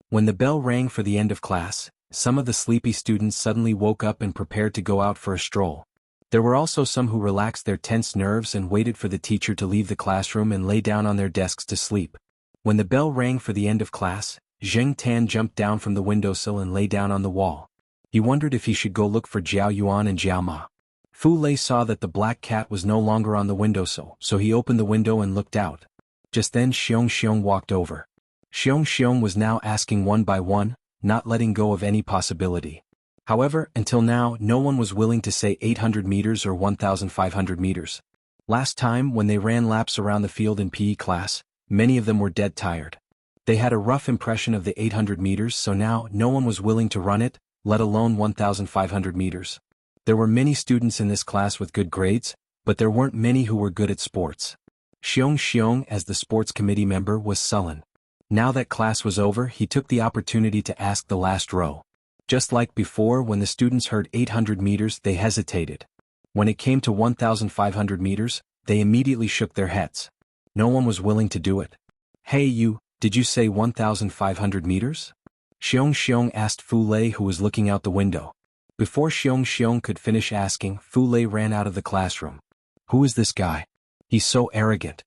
When the bell rang for the end of class, some of the sleepy students suddenly woke up and prepared to go out for a stroll. There were also some who relaxed their tense nerves and waited for the teacher to leave the classroom and lay down on their desks to sleep. When the bell rang for the end of class, Zheng Tan jumped down from the windowsill and lay down on the wall. He wondered if he should go look for Jiao Yuan and Jiao Ma. Fu Lei saw that the black cat was no longer on the windowsill, so he opened the window and looked out. Just then Xiong Xiong walked over. Xiong Xiong was now asking one by one, not letting go of any possibility. However, until now no one was willing to say 800 meters or 1,500 meters. Last time when they ran laps around the field in PE class, many of them were dead tired. They had a rough impression of the 800 meters, so now no one was willing to run it, let alone 1,500 meters. There were many students in this class with good grades, but there weren't many who were good at sports. Xiong Xiong, as the sports committee member, was sullen. Now that class was over, he took the opportunity to ask the last row. Just like before, when the students heard 800 meters, they hesitated. When it came to 1,500 meters, they immediately shook their heads. No one was willing to do it. Hey you, did you say 1,500 meters? Xiong Xiong asked Fu Lei, who was looking out the window. Before Xiong Xiong could finish asking, Fu Lei ran out of the classroom. Who is this guy? He's so arrogant.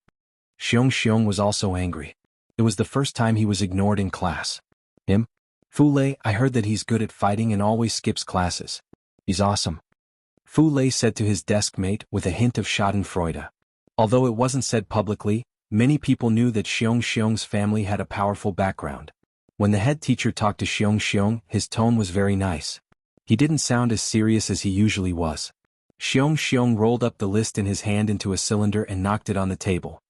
Xiong Xiong was also angry. It was the first time he was ignored in class. Him? Fu Lei, I heard that he's good at fighting and always skips classes. He's awesome. Fu Lei said to his desk mate with a hint of schadenfreude. Although it wasn't said publicly, many people knew that Xiong Xiong's family had a powerful background. When the head teacher talked to Xiong Xiong, his tone was very nice. He didn't sound as serious as he usually was. Xiong Xiong rolled up the list in his hand into a cylinder and knocked it on the table.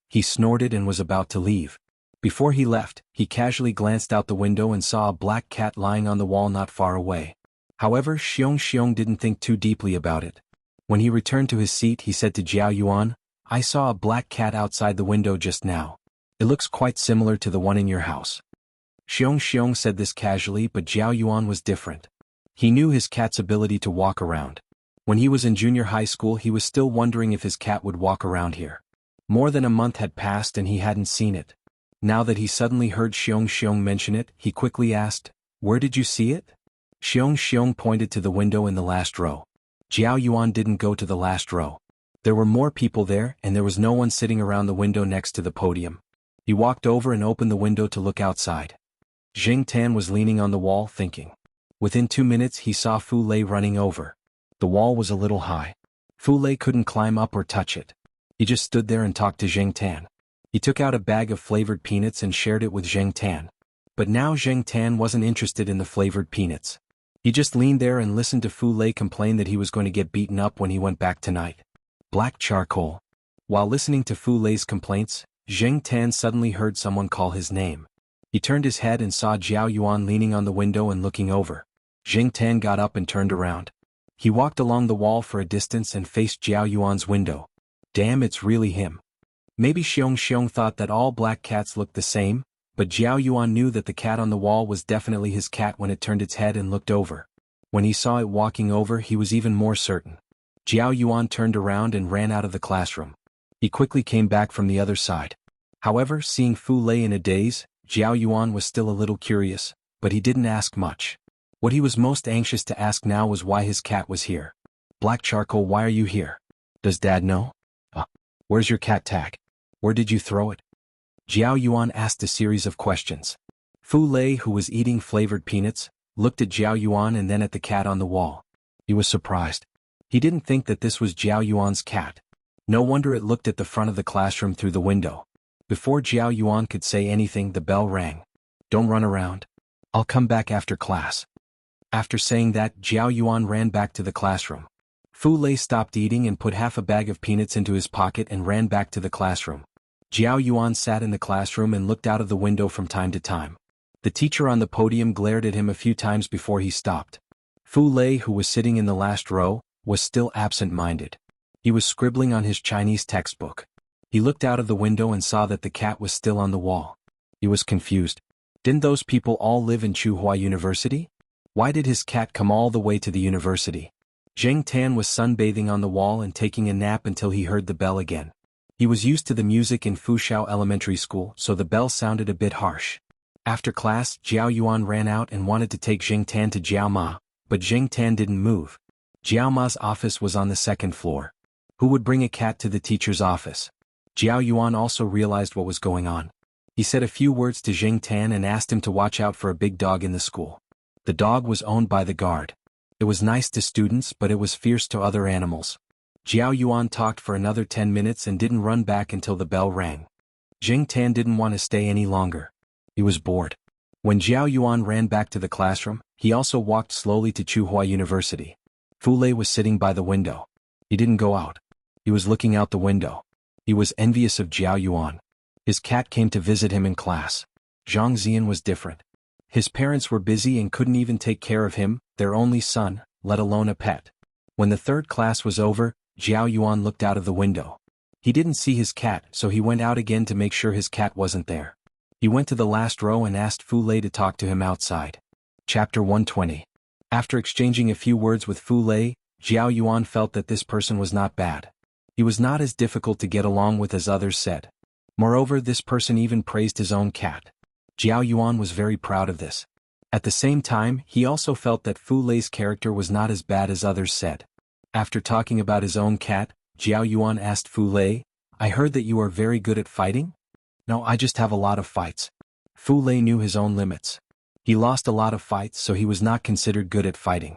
He snorted and was about to leave. Before he left, he casually glanced out the window and saw a black cat lying on the wall not far away. However, Xiong Xiong didn't think too deeply about it. When he returned to his seat, he said to Jiao Yuan, I saw a black cat outside the window just now. It looks quite similar to the one in your house. Xiong Xiong said this casually, but Jiao Yuan was different. He knew his cat's ability to walk around. When he was in junior high school, he was still wondering if his cat would walk around here. More than a month had passed and he hadn't seen it. Now that he suddenly heard Xiong Xiong mention it, he quickly asked, Where did you see it? Xiong Xiong pointed to the window in the last row. Jiao Yuan didn't go to the last row. There were more people there, and there was no one sitting around the window next to the podium. He walked over and opened the window to look outside. Zheng Tan was leaning on the wall thinking. Within 2 minutes he saw Fu Lei running over. The wall was a little high. Fu Lei couldn't climb up or touch it. He just stood there and talked to Zheng Tan. He took out a bag of flavored peanuts and shared it with Zheng Tan. But now Zheng Tan wasn't interested in the flavored peanuts. He just leaned there and listened to Fu Lei complain that he was going to get beaten up when he went back tonight. Black charcoal. While listening to Fu Lei's complaints, Zheng Tan suddenly heard someone call his name. He turned his head and saw Jiao Yuan leaning on the window and looking over. Zheng Tan got up and turned around. He walked along the wall for a distance and faced Jiao Yuan's window. Damn, it's really him. Maybe Xiong Xiong thought that all black cats looked the same, but Jiao Yuan knew that the cat on the wall was definitely his cat when it turned its head and looked over. When he saw it walking over, he was even more certain. Jiao Yuan turned around and ran out of the classroom. He quickly came back from the other side. However, seeing Fu Lei in a daze, Jiao Yuan was still a little curious, but he didn't ask much. What he was most anxious to ask now was why his cat was here. Black charcoal, why are you here? Does Dad know? Where's your cat tag? Where did you throw it? Jiao Yuan asked a series of questions. Fu Lei, who was eating flavored peanuts, looked at Jiao Yuan and then at the cat on the wall. He was surprised. He didn't think that this was Jiao Yuan's cat. No wonder it looked at the front of the classroom through the window. Before Jiao Yuan could say anything, the bell rang. Don't run around. I'll come back after class. After saying that, Jiao Yuan ran back to the classroom. Fu Lei stopped eating and put half a bag of peanuts into his pocket and ran back to the classroom. Jiao Yuan sat in the classroom and looked out of the window from time to time. The teacher on the podium glared at him a few times before he stopped. Fu Lei, who was sitting in the last row, was still absent-minded. He was scribbling on his Chinese textbook. He looked out of the window and saw that the cat was still on the wall. He was confused. Didn't those people all live in Tsinghua University? Why did his cat come all the way to the university? Zheng Tan was sunbathing on the wall and taking a nap until he heard the bell again. He was used to the music in Fushao Elementary School, so the bell sounded a bit harsh. After class, Jiao Yuan ran out and wanted to take Zheng Tan to Jiao Ma, but Zheng Tan didn't move. Jiao Ma's office was on the second floor. Who would bring a cat to the teacher's office? Jiao Yuan also realized what was going on. He said a few words to Jing Tan and asked him to watch out for a big dog in the school. The dog was owned by the guard. It was nice to students but it was fierce to other animals. Jiao Yuan talked for another 10 minutes and didn't run back until the bell rang. Jing Tan didn't want to stay any longer. He was bored. When Jiao Yuan ran back to the classroom, he also walked slowly to Tsinghua University. Fu Lei was sitting by the window. He didn't go out. He was looking out the window. He was envious of Jiao Yuan. His cat came to visit him in class. Zhang Zian was different. His parents were busy and couldn't even take care of him, their only son, let alone a pet. When the third class was over, Jiao Yuan looked out of the window. He didn't see his cat, so he went out again to make sure his cat wasn't there. He went to the last row and asked Fu Lei to talk to him outside. Chapter 120. After exchanging a few words with Fu Lei, Jiao Yuan felt that this person was not bad. He was not as difficult to get along with as others said. Moreover, this person even praised his own cat. Jiao Yuan was very proud of this. At the same time, he also felt that Fu Lei's character was not as bad as others said. After talking about his own cat, Jiao Yuan asked Fu Lei, "I heard that you are very good at fighting?" "No, I just have a lot of fights." Fu Lei knew his own limits. He lost a lot of fights, so he was not considered good at fighting.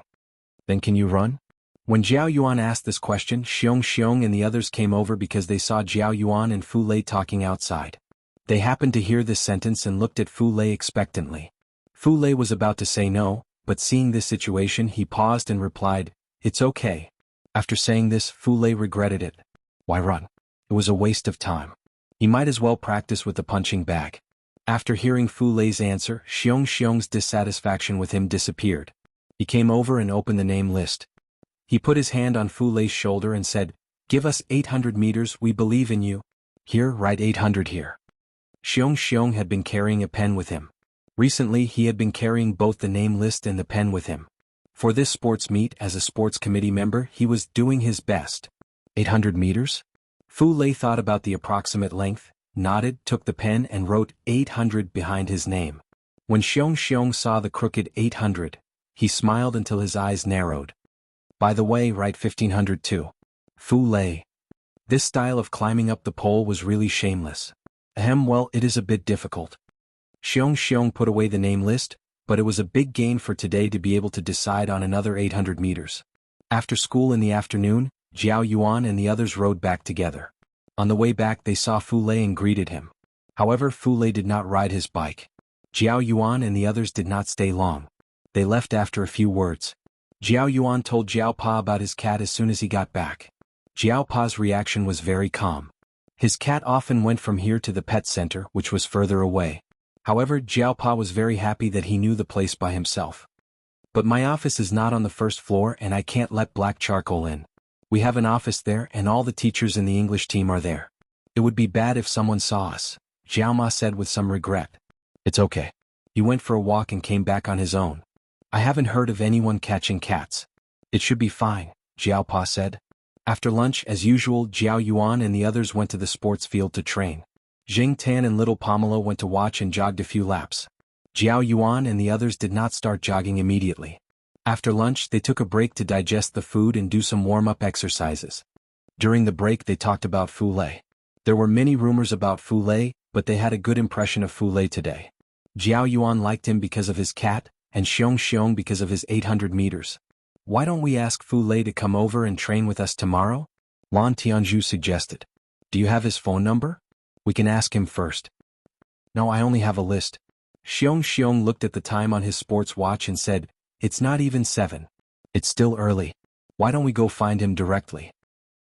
"Then can you run?" When Jiao Yuan asked this question, Xiong and the others came over because they saw Jiao Yuan and Fu Lei talking outside. They happened to hear this sentence and looked at Fu Lei expectantly. Fu Lei was about to say no, but seeing this situation he paused and replied, "It's okay." After saying this, Fu Lei regretted it. Why run? It was a waste of time. He might as well practice with the punching bag. After hearing Fu Lei's answer, Xiong's dissatisfaction with him disappeared. He came over and opened the name list. He put his hand on Fu Lei's shoulder and said, "Give us 800 meters, we believe in you. Here, write 800 here." Xiong had been carrying a pen with him. Recently he had been carrying both the name list and the pen with him. For this sports meet as a sports committee member he was doing his best. 800 meters? Fu Lei thought about the approximate length, nodded, took the pen and wrote 800 behind his name. When Xiong saw the crooked 800, he smiled until his eyes narrowed. "By the way, write 1500 too." Fu Lei. This style of climbing up the pole was really shameless. Well, it is a bit difficult. Xiong put away the name list, but it was a big gain for today to be able to decide on another 800 meters. After school in the afternoon, Jiao Yuan and the others rode back together. On the way back they saw Fu Lei and greeted him. However, Fu Lei did not ride his bike. Jiao Yuan and the others did not stay long. They left after a few words. Jiao Yuan told Jiao Pa about his cat as soon as he got back. Jiao Pa's reaction was very calm. His cat often went from here to the pet center, which was further away. However, Jiao Pa was very happy that he knew the place by himself. "But my office is not on the first floor and I can't let Black Charcoal in. We have an office there and all the teachers in the English team are there. It would be bad if someone saw us," Jiao Ma said with some regret. "It's okay." He went for a walk and came back on his own. "I haven't heard of anyone catching cats. It should be fine," Jiao Pa said. After lunch, as usual, Jiao Yuan and the others went to the sports field to train. Jing Tan and little Pomelo went to watch and jogged a few laps. Jiao Yuan and the others did not start jogging immediately. After lunch they took a break to digest the food and do some warm-up exercises. During the break they talked about Fu Lei. There were many rumors about Fu Lei, but they had a good impression of Fu Lei today. Jiao Yuan liked him because of his cat, and Xiong because of his 800 meters. "Why don't we ask Fu Lei to come over and train with us tomorrow?" Lan Tianzhu suggested. "Do you have his phone number? We can ask him first." "No, I only have a list." Xiong looked at the time on his sports watch and said, "It's not even 7. It's still early. Why don't we go find him directly?"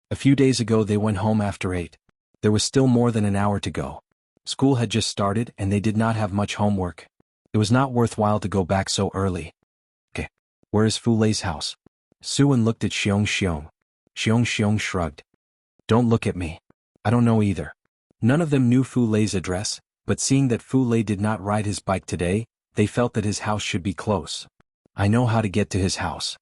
A few days ago they went home after 8. There was still more than an hour to go. School had just started and they did not have much homework. It was not worthwhile to go back so early. "Okay. Where is Fu Lei's house?" Suan looked at Xiong. Xiong shrugged. "Don't look at me. I don't know either." None of them knew Fu Lei's address, but seeing that Fu Lei did not ride his bike today, they felt that his house should be close. "I know how to get to his house."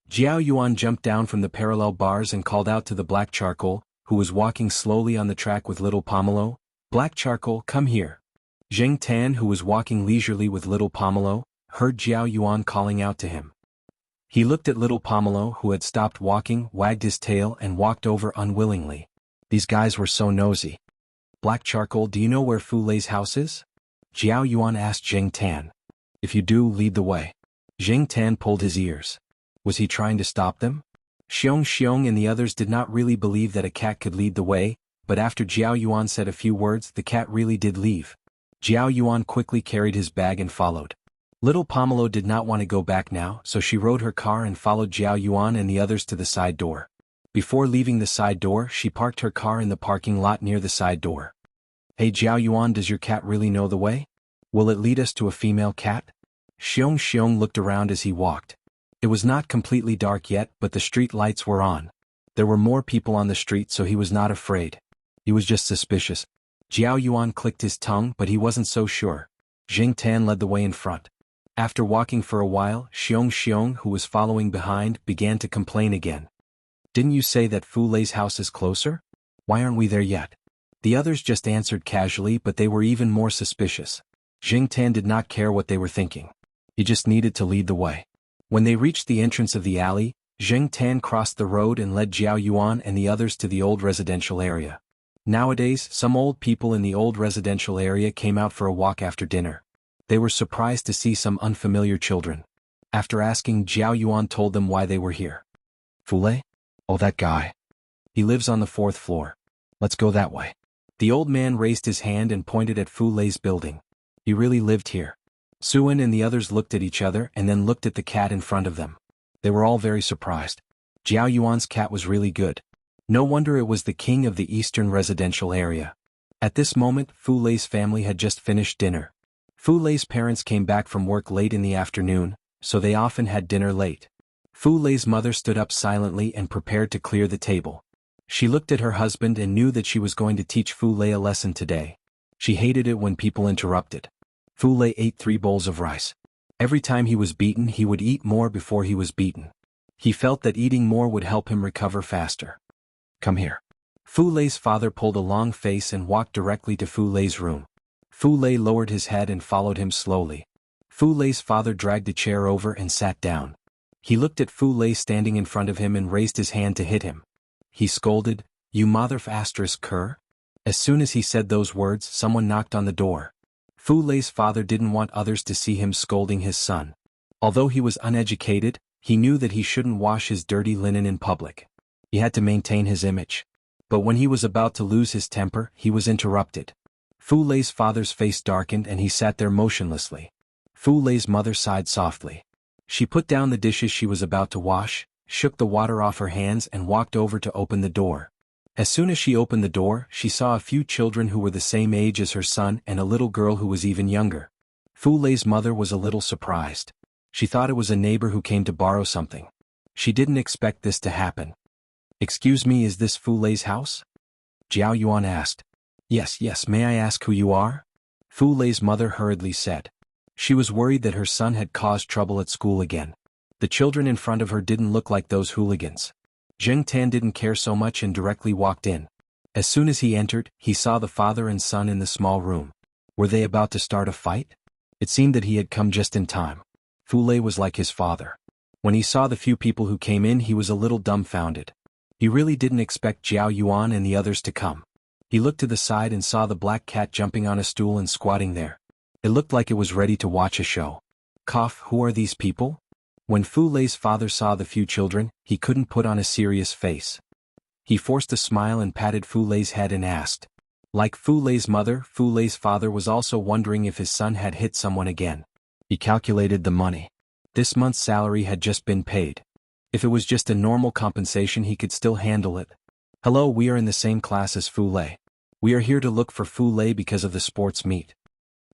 Jiao Yuan jumped down from the parallel bars and called out to the Black Charcoal, who was walking slowly on the track with little Pomelo, "Black Charcoal, come here." Jing Tan, who was walking leisurely with little Pomelo, heard Jiao Yuan calling out to him. He looked at little Pomelo, who had stopped walking, wagged his tail and walked over unwillingly. These guys were so nosy. "Black Charcoal, do you know where Fu Lei's house is?" Jiao Yuan asked Zheng Tan. If you do, lead the way. Zheng Tan pulled his ears. Was he trying to stop them? Xiong and the others did not really believe that a cat could lead the way, but after Jiao Yuan said a few words, the cat really did leave. Jiao Yuan quickly carried his bag and followed. Little Pomelo did not want to go back now, so she rode her car and followed Jiao Yuan and the others to the side door. Before leaving the side door, she parked her car in the parking lot near the side door. Hey Jiao Yuan, does your cat really know the way? Will it lead us to a female cat? Xiong looked around as he walked. It was not completely dark yet, but the street lights were on. There were more people on the street, so he was not afraid. He was just suspicious. Jiao Yuan clicked his tongue, but he wasn't so sure. Zheng Tan led the way in front. After walking for a while, Xiong, who was following behind, began to complain again. Didn't you say that Fu Lei's house is closer? Why aren't we there yet? The others just answered casually, but they were even more suspicious. Zheng Tan did not care what they were thinking. He just needed to lead the way. When they reached the entrance of the alley, Zheng Tan crossed the road and led Jiao Yuan and the others to the old residential area. Nowadays, some old people in the old residential area came out for a walk after dinner. They were surprised to see some unfamiliar children. After asking, Jiao Yuan told them why they were here. Fu Lei? Oh, that guy. He lives on the 4th floor. Let's go that way. The old man raised his hand and pointed at Fu Lei's building. He really lived here. Suan and the others looked at each other and then looked at the cat in front of them. They were all very surprised. Jiao Yuan's cat was really good. No wonder it was the king of the eastern residential area. At this moment, Fu Lei's family had just finished dinner. Fu Lei's parents came back from work late in the afternoon, so they often had dinner late. Fu Lei's mother stood up silently and prepared to clear the table. She looked at her husband and knew that she was going to teach Fu Lei a lesson today. She hated it when people interrupted. Fu Lei ate 3 bowls of rice. Every time he was beaten, he would eat more before he was beaten. He felt that eating more would help him recover faster. Come here. Fu Lei's father pulled a long face and walked directly to Fu Lei's room. Fu Lei lowered his head and followed him slowly. Fu Lei's father dragged a chair over and sat down. He looked at Fu Lei standing in front of him and raised his hand to hit him. He scolded, "You mother f*** cur." As soon as he said those words, someone knocked on the door. Fu Lei's father didn't want others to see him scolding his son. Although he was uneducated, he knew that he shouldn't wash his dirty linen in public. He had to maintain his image. But when he was about to lose his temper, he was interrupted. Fu Lei's father's face darkened and he sat there motionlessly. Fu Lei's mother sighed softly. She put down the dishes she was about to wash, shook the water off her hands and walked over to open the door. As soon as she opened the door, she saw a few children who were the same age as her son and a little girl who was even younger. Fu Lei's mother was a little surprised. She thought it was a neighbor who came to borrow something. She didn't expect this to happen. "Excuse me, is this Fu Lei's house?" Jiao Yuan asked. Yes, may I ask who you are?" Fu Lei's mother hurriedly said. She was worried that her son had caused trouble at school again. The children in front of her didn't look like those hooligans. Zheng Tan didn't care so much and directly walked in. As soon as he entered, he saw the father and son in the small room. Were they about to start a fight? It seemed that he had come just in time. Fu Lei was like his father. When he saw the few people who came in, he was a little dumbfounded. He really didn't expect Jiao Yuan and the others to come. He looked to the side and saw the black cat jumping on a stool and squatting there. It looked like it was ready to watch a show. Who are these people? When Fu Lei's father saw the few children, he couldn't put on a serious face. He forced a smile and patted Fu Lei's head and asked. Like Fu Lei's mother, Fu Lei's father was also wondering if his son had hit someone again. He calculated the money. This month's salary had just been paid. If it was just a normal compensation, he could still handle it. "Hello, we are in the same class as Fu Lei. We are here to look for Fu Lei because of the sports meet."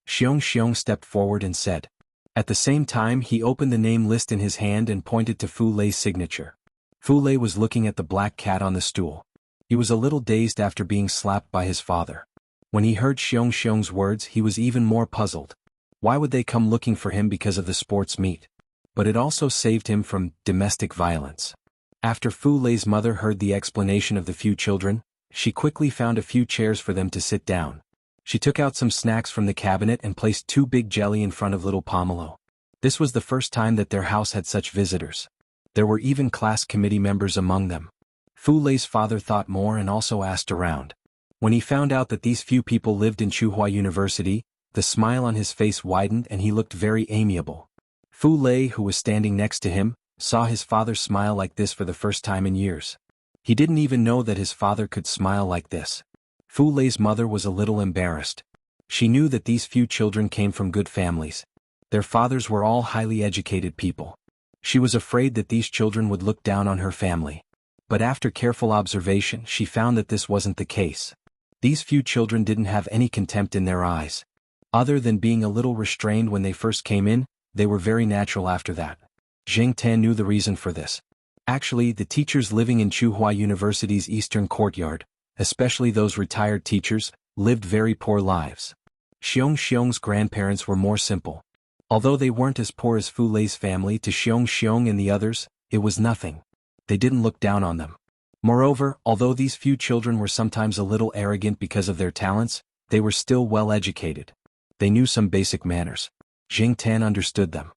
Xiong stepped forward and said. At the same time, he opened the name list in his hand and pointed to Fu Lei's signature. Fu Lei was looking at the black cat on the stool. He was a little dazed after being slapped by his father. When he heard Xiong's words, he was even more puzzled. Why would they come looking for him because of the sports meet? But it also saved him from domestic violence. After Fu Lei's mother heard the explanation of the few children, she quickly found a few chairs for them to sit down. She took out some snacks from the cabinet and placed 2 big jelly in front of little Pomelo. This was the first time that their house had such visitors. There were even class committee members among them. Fu Lei's father thought more and also asked around. When he found out that these few people lived in Tsinghua University, The smile on his face widened and he looked very amiable. Fu Lei, who was standing next to him, saw his father smile like this for the first time in years. He didn't even know that his father could smile like this. Fu Lei's mother was a little embarrassed. She knew that these few children came from good families. Their fathers were all highly educated people. She was afraid that these children would look down on her family. But after careful observation, she found that this wasn't the case. These few children didn't have any contempt in their eyes. Other than being a little restrained when they first came in, they were very natural after that. Zheng Tan knew the reason for this. Actually, the teachers living in Tsinghua University's eastern courtyard, especially those retired teachers, lived very poor lives. Xiong Xiong's grandparents were more simple. Although they weren't as poor as Fu Lei's family, to Xiong Xiong and the others, it was nothing. They didn't look down on them. Moreover, although these few children were sometimes a little arrogant because of their talents, they were still well educated. They knew some basic manners. Zheng Tan understood them.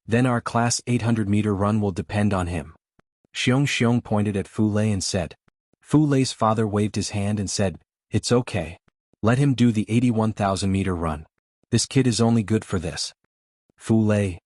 Then our class 800-meter run will depend on him. Xiong Xiong pointed at Fu Lei and said. Fu Lei's father waved his hand and said, "It's okay. Let him do the 81,000-meter run. This kid is only good for this." Fu Lei.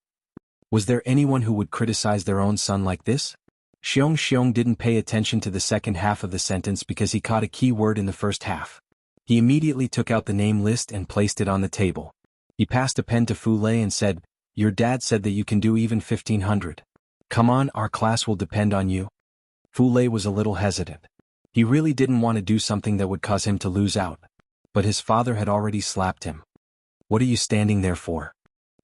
Was there anyone who would criticize their own son like this? Xiong Xiong didn't pay attention to the second half of the sentence because he caught a key word in the first half. He immediately took out the name list and placed it on the table. He passed a pen to Fu Lei and said, "Your dad said that you can do even 1500. Come on, our class will depend on you." Fu Lei was a little hesitant. He really didn't want to do something that would cause him to lose out. But his father had already slapped him. "What are you standing there for?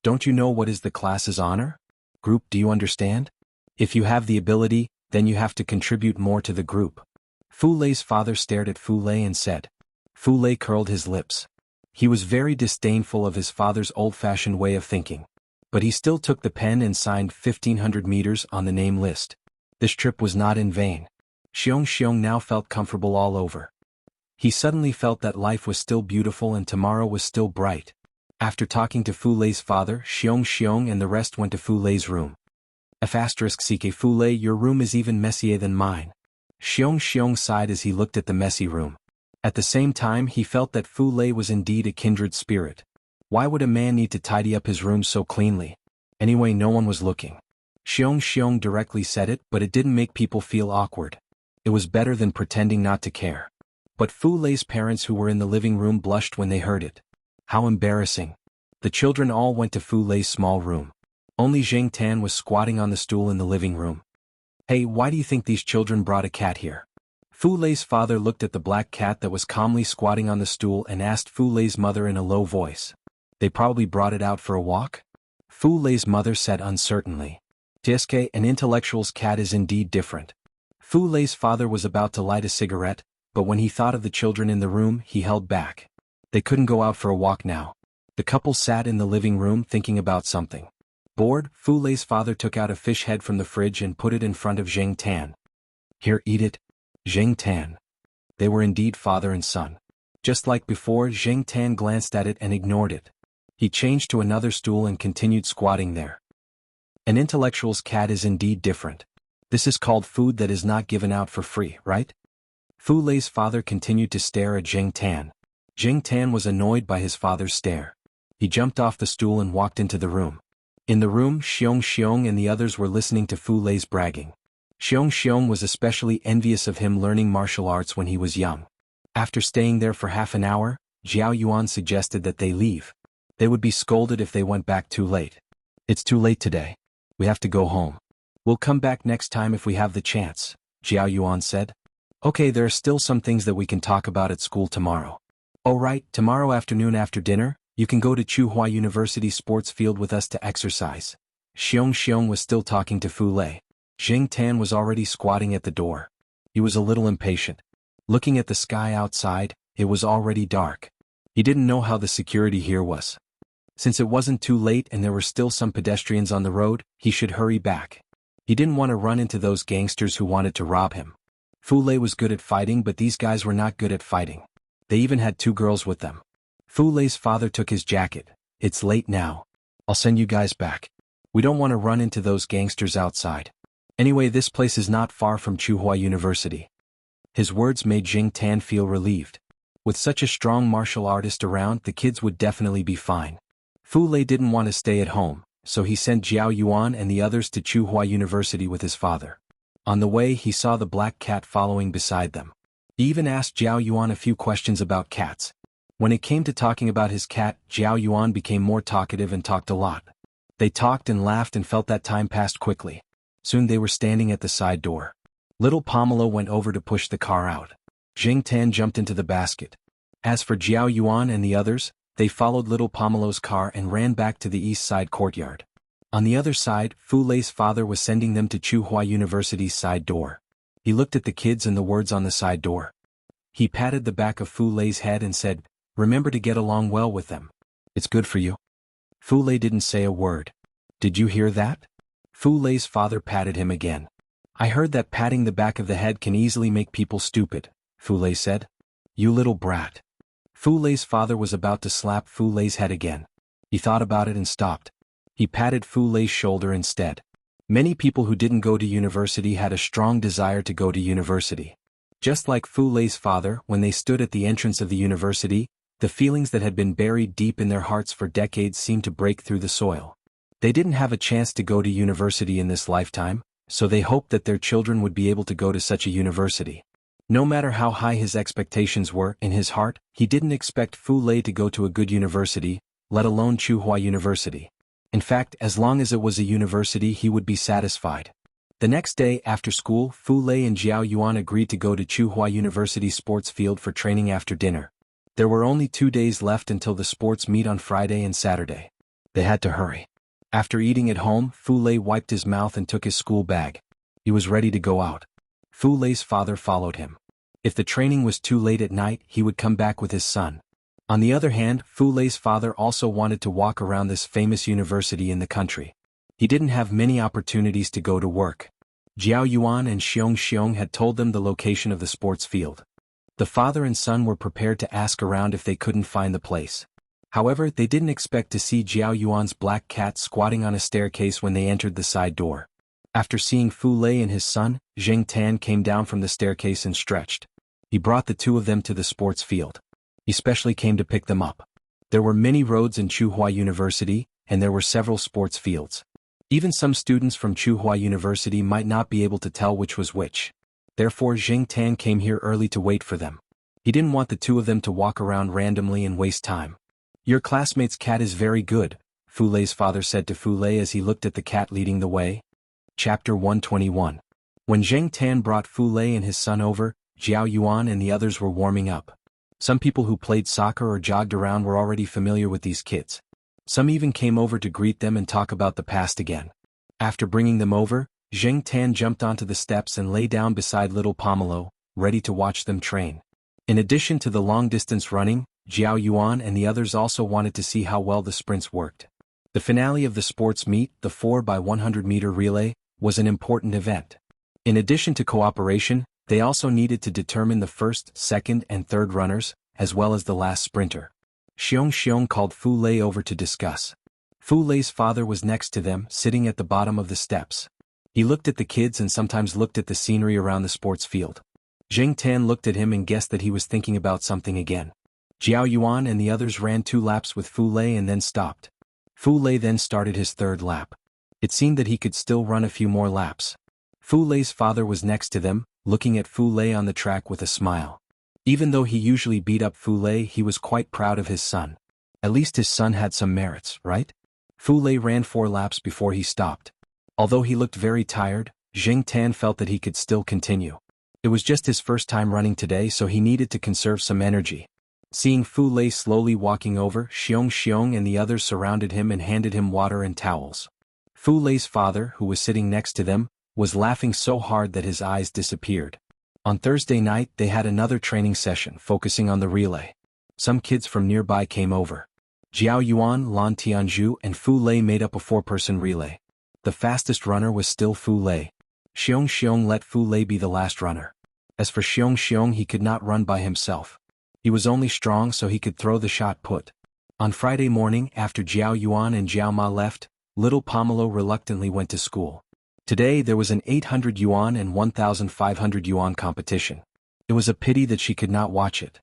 Don't you know what is the class's honor? Group, do you understand? If you have the ability, then you have to contribute more to the group." Fu Lei's father stared at Fu Lei and said. Fu Lei curled his lips. He was very disdainful of his father's old-fashioned way of thinking. But he still took the pen and signed 1500 meters on the name list. This trip was not in vain. Xiong Xiong now felt comfortable all over. He suddenly felt that life was still beautiful and tomorrow was still bright. After talking to Fu Lei's father, Xiong Xiong and the rest went to Fu Lei's room. *CK Fu Lei, your room is even messier than mine. Xiong Xiong sighed as he looked at the messy room. At the same time, he felt that Fu Lei was indeed a kindred spirit. Why would a man need to tidy up his room so cleanly? Anyway, no one was looking. Xiong Xiong directly said it, but it didn't make people feel awkward. It was better than pretending not to care. But Fu Lei's parents who were in the living room blushed when they heard it. How embarrassing. The children all went to Fu Lei's small room. Only Zheng Tan was squatting on the stool in the living room. "Hey, why do you think these children brought a cat here?" Fu Lei's father looked at the black cat that was calmly squatting on the stool and asked Fu Lei's mother in a low voice. "They probably brought it out for a walk?" Fu Lei's mother said uncertainly. "TSK, an intellectual's cat is indeed different." Fu Lei's father was about to light a cigarette, but when he thought of the children in the room, he held back. They couldn't go out for a walk now. The couple sat in the living room thinking about something. Bored, Fu Lei's father took out a fish head from the fridge and put it in front of Zheng Tan. "Here, eat it." Zheng Tan. They were indeed father and son. Just like before, Zheng Tan glanced at it and ignored it. He changed to another stool and continued squatting there. An intellectual's cat is indeed different. This is called food that is not given out for free, right? Fu Lei's father continued to stare at Zheng Tan. Zheng Tan was annoyed by his father's stare. He jumped off the stool and walked into the room. In the room, Xiong Xiong and the others were listening to Fu Lei's bragging. Xiong Xiong was especially envious of him learning martial arts when he was young. After staying there for half an hour, Jiao Yuan suggested that they leave. They would be scolded if they went back too late. "It's too late today. We have to go home. We'll come back next time if we have the chance," Jiao Yuan said. "Okay, there are still some things that we can talk about at school tomorrow." "Oh right, tomorrow afternoon after dinner, you can go to Tsinghua University sports field with us to exercise." Xiong Xiong was still talking to Fu Lei. Zheng Tan was already squatting at the door. He was a little impatient. Looking at the sky outside, it was already dark. He didn't know how the security here was. Since it wasn't too late and there were still some pedestrians on the road, he should hurry back. He didn't want to run into those gangsters who wanted to rob him. Fu Lei was good at fighting, but these guys were not good at fighting. They even had 2 girls with them. Fu Lei's father took his jacket. "It's late now. I'll send you guys back. We don't want to run into those gangsters outside. Anyway, this place is not far from Tsinghua University." His words made Zheng Tan feel relieved. With such a strong martial artist around, the kids would definitely be fine. Fu Lei didn't want to stay at home, so he sent Jiao Yuan and the others to Tsinghua University with his father. On the way, he saw the black cat following beside them. He even asked Jiao Yuan a few questions about cats. When it came to talking about his cat, Jiao Yuan became more talkative and talked a lot. They talked and laughed and felt that time passed quickly. Soon they were standing at the side door. Little Pomelo went over to push the car out. Jing Tan jumped into the basket. As for Jiao Yuan and the others, they followed little Pomelo's car and ran back to the east side courtyard. On the other side, Fu Lei's father was sending them to Tsinghua University's side door. He looked at the kids and the words on the side door. He patted the back of Fu Lei's head and said, "Remember to get along well with them. It's good for you." Fu Lei didn't say a word. "Did you hear that?" Fu Lei's father patted him again. "I heard that patting the back of the head can easily make people stupid," Fu Lei said. "You little brat." Fu Lei's father was about to slap Fu Lei's head again. He thought about it and stopped. He patted Fu Lei's shoulder instead. Many people who didn't go to university had a strong desire to go to university. Just like Fu Lei's father, when they stood at the entrance of the university, the feelings that had been buried deep in their hearts for decades seemed to break through the soil. They didn't have a chance to go to university in this lifetime, so they hoped that their children would be able to go to such a university. No matter how high his expectations were, in his heart, he didn't expect Fu Lei to go to a good university, let alone Tsinghua University. In fact, as long as it was a university, he would be satisfied. The next day after school, Fu Lei and Jiao Yuan agreed to go to Tsinghua University sports field for training after dinner. There were only 2 days left until the sports meet on Friday and Saturday. They had to hurry. After eating at home, Fu Lei wiped his mouth and took his school bag. He was ready to go out. Fu Lei's father followed him. If the training was too late at night, he would come back with his son. On the other hand, Fu Lei's father also wanted to walk around this famous university in the country. He didn't have many opportunities to go to work. Jiao Yuan and Xiong had told them the location of the sports field. The father and son were prepared to ask around if they couldn't find the place. However, they didn't expect to see Jiao Yuan's black cat squatting on a staircase when they entered the side door. After seeing Fu Lei and his son, Jing Tan came down from the staircase and stretched. He brought the two of them to the sports field. He specially came to pick them up. There were many roads in Tsinghua University, and there were several sports fields. Even some students from Tsinghua University might not be able to tell which was which. Therefore, Jing Tan came here early to wait for them. He didn't want the two of them to walk around randomly and waste time. "Your classmate's cat is very good," Fu Lei's father said to Fu Lei as he looked at the cat leading the way. Chapter 121. When Jing Tan brought Fu Lei and his son over, Jiao Yuan and the others were warming up. Some people who played soccer or jogged around were already familiar with these kids. Some even came over to greet them and talk about the past again. After bringing them over, Jing Tan jumped onto the steps and lay down beside little Pomelo, ready to watch them train. In addition to the long-distance running, Jiao Yuan and the others also wanted to see how well the sprints worked. The finale of the sports meet, the 4x100-meter relay, was an important event. In addition to cooperation, they also needed to determine the first, second, and third runners, as well as the last sprinter. Xiong called Fu Lei over to discuss. Fu Lei's father was next to them, sitting at the bottom of the steps. He looked at the kids and sometimes looked at the scenery around the sports field. Jing Tan looked at him and guessed that he was thinking about something again. Jiao Yuan and the others ran 2 laps with Fu Lei and then stopped. Fu Lei then started his 3rd lap. It seemed that he could still run a few more laps. Fu Lei's father was next to them, looking at Fu Lei on the track with a smile. Even though he usually beat up Fu Lei, he was quite proud of his son. At least his son had some merits, right? Fu Lei ran 4 laps before he stopped. Although he looked very tired, Jing Tan felt that he could still continue. It was just his first time running today, so he needed to conserve some energy. Seeing Fu Lei slowly walking over, Xiong and the others surrounded him and handed him water and towels. Fu Lei's father, who was sitting next to them, was laughing so hard that his eyes disappeared. On Thursday night, they had another training session focusing on the relay. Some kids from nearby came over. Jiao Yuan, Lan Tianzhu, and Fu Lei made up a 4-person relay. The fastest runner was still Fu Lei. Xiong let Fu Lei be the last runner. As for Xiong, he could not run by himself. He was only strong so he could throw the shot put. On Friday morning, after Jiao Yuan and Jiao Ma left, little Pomelo reluctantly went to school. Today there was an 800 yuan and 1,500 yuan competition. It was a pity that she could not watch it.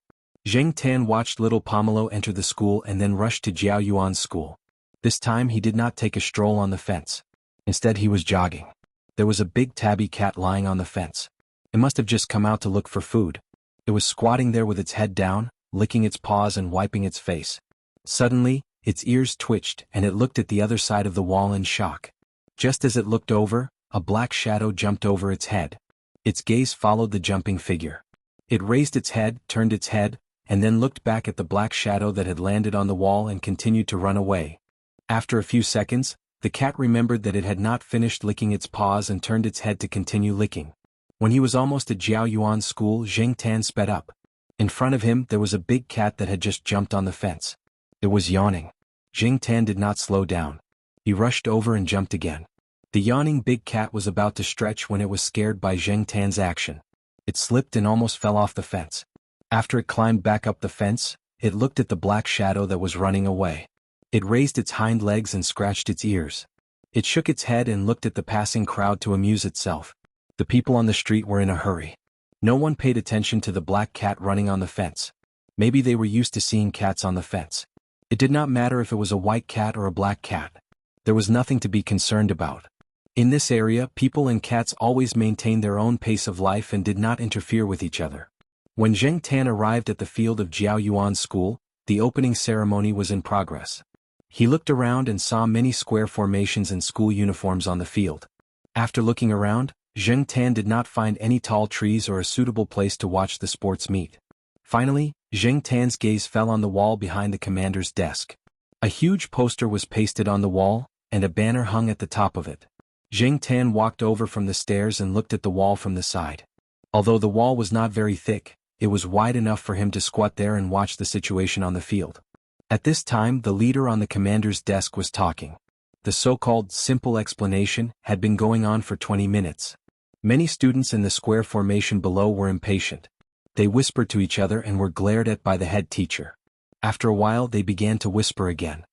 Zheng Tan watched little Pomelo enter the school and then rushed to Jiao Yuan's school. This time he did not take a stroll on the fence. Instead he was jogging. There was a big tabby cat lying on the fence. It must have just come out to look for food. It was squatting there with its head down, licking its paws and wiping its face. Suddenly, its ears twitched and it looked at the other side of the wall in shock. Just as it looked over, a black shadow jumped over its head. Its gaze followed the jumping figure. It raised its head, turned its head, and then looked back at the black shadow that had landed on the wall and continued to run away. After a few seconds, the cat remembered that it had not finished licking its paws and turned its head to continue licking. When he was almost at Jiao Yuan's school, Zheng Tan sped up. In front of him there was a big cat that had just jumped on the fence. It was yawning. Zheng Tan did not slow down. He rushed over and jumped again. The yawning big cat was about to stretch when it was scared by Zheng Tan's action. It slipped and almost fell off the fence. After it climbed back up the fence, it looked at the black shadow that was running away. It raised its hind legs and scratched its ears. It shook its head and looked at the passing crowd to amuse itself. The people on the street were in a hurry. No one paid attention to the black cat running on the fence. Maybe they were used to seeing cats on the fence. It did not matter if it was a white cat or a black cat. There was nothing to be concerned about. In this area, people and cats always maintained their own pace of life and did not interfere with each other. When Zheng Tan arrived at the field of Jiao Yuan's school, the opening ceremony was in progress. He looked around and saw many square formations and school uniforms on the field. After looking around, Zheng Tan did not find any tall trees or a suitable place to watch the sports meet. Finally, Zheng Tan's gaze fell on the wall behind the commander's desk. A huge poster was pasted on the wall, and a banner hung at the top of it. Zheng Tan walked over from the stairs and looked at the wall from the side. Although the wall was not very thick, it was wide enough for him to squat there and watch the situation on the field. At this time, the leader on the commander's desk was talking. The so-called simple explanation had been going on for 20 minutes. Many students in the square formation below were impatient. They whispered to each other and were glared at by the head teacher. After a while they began to whisper again.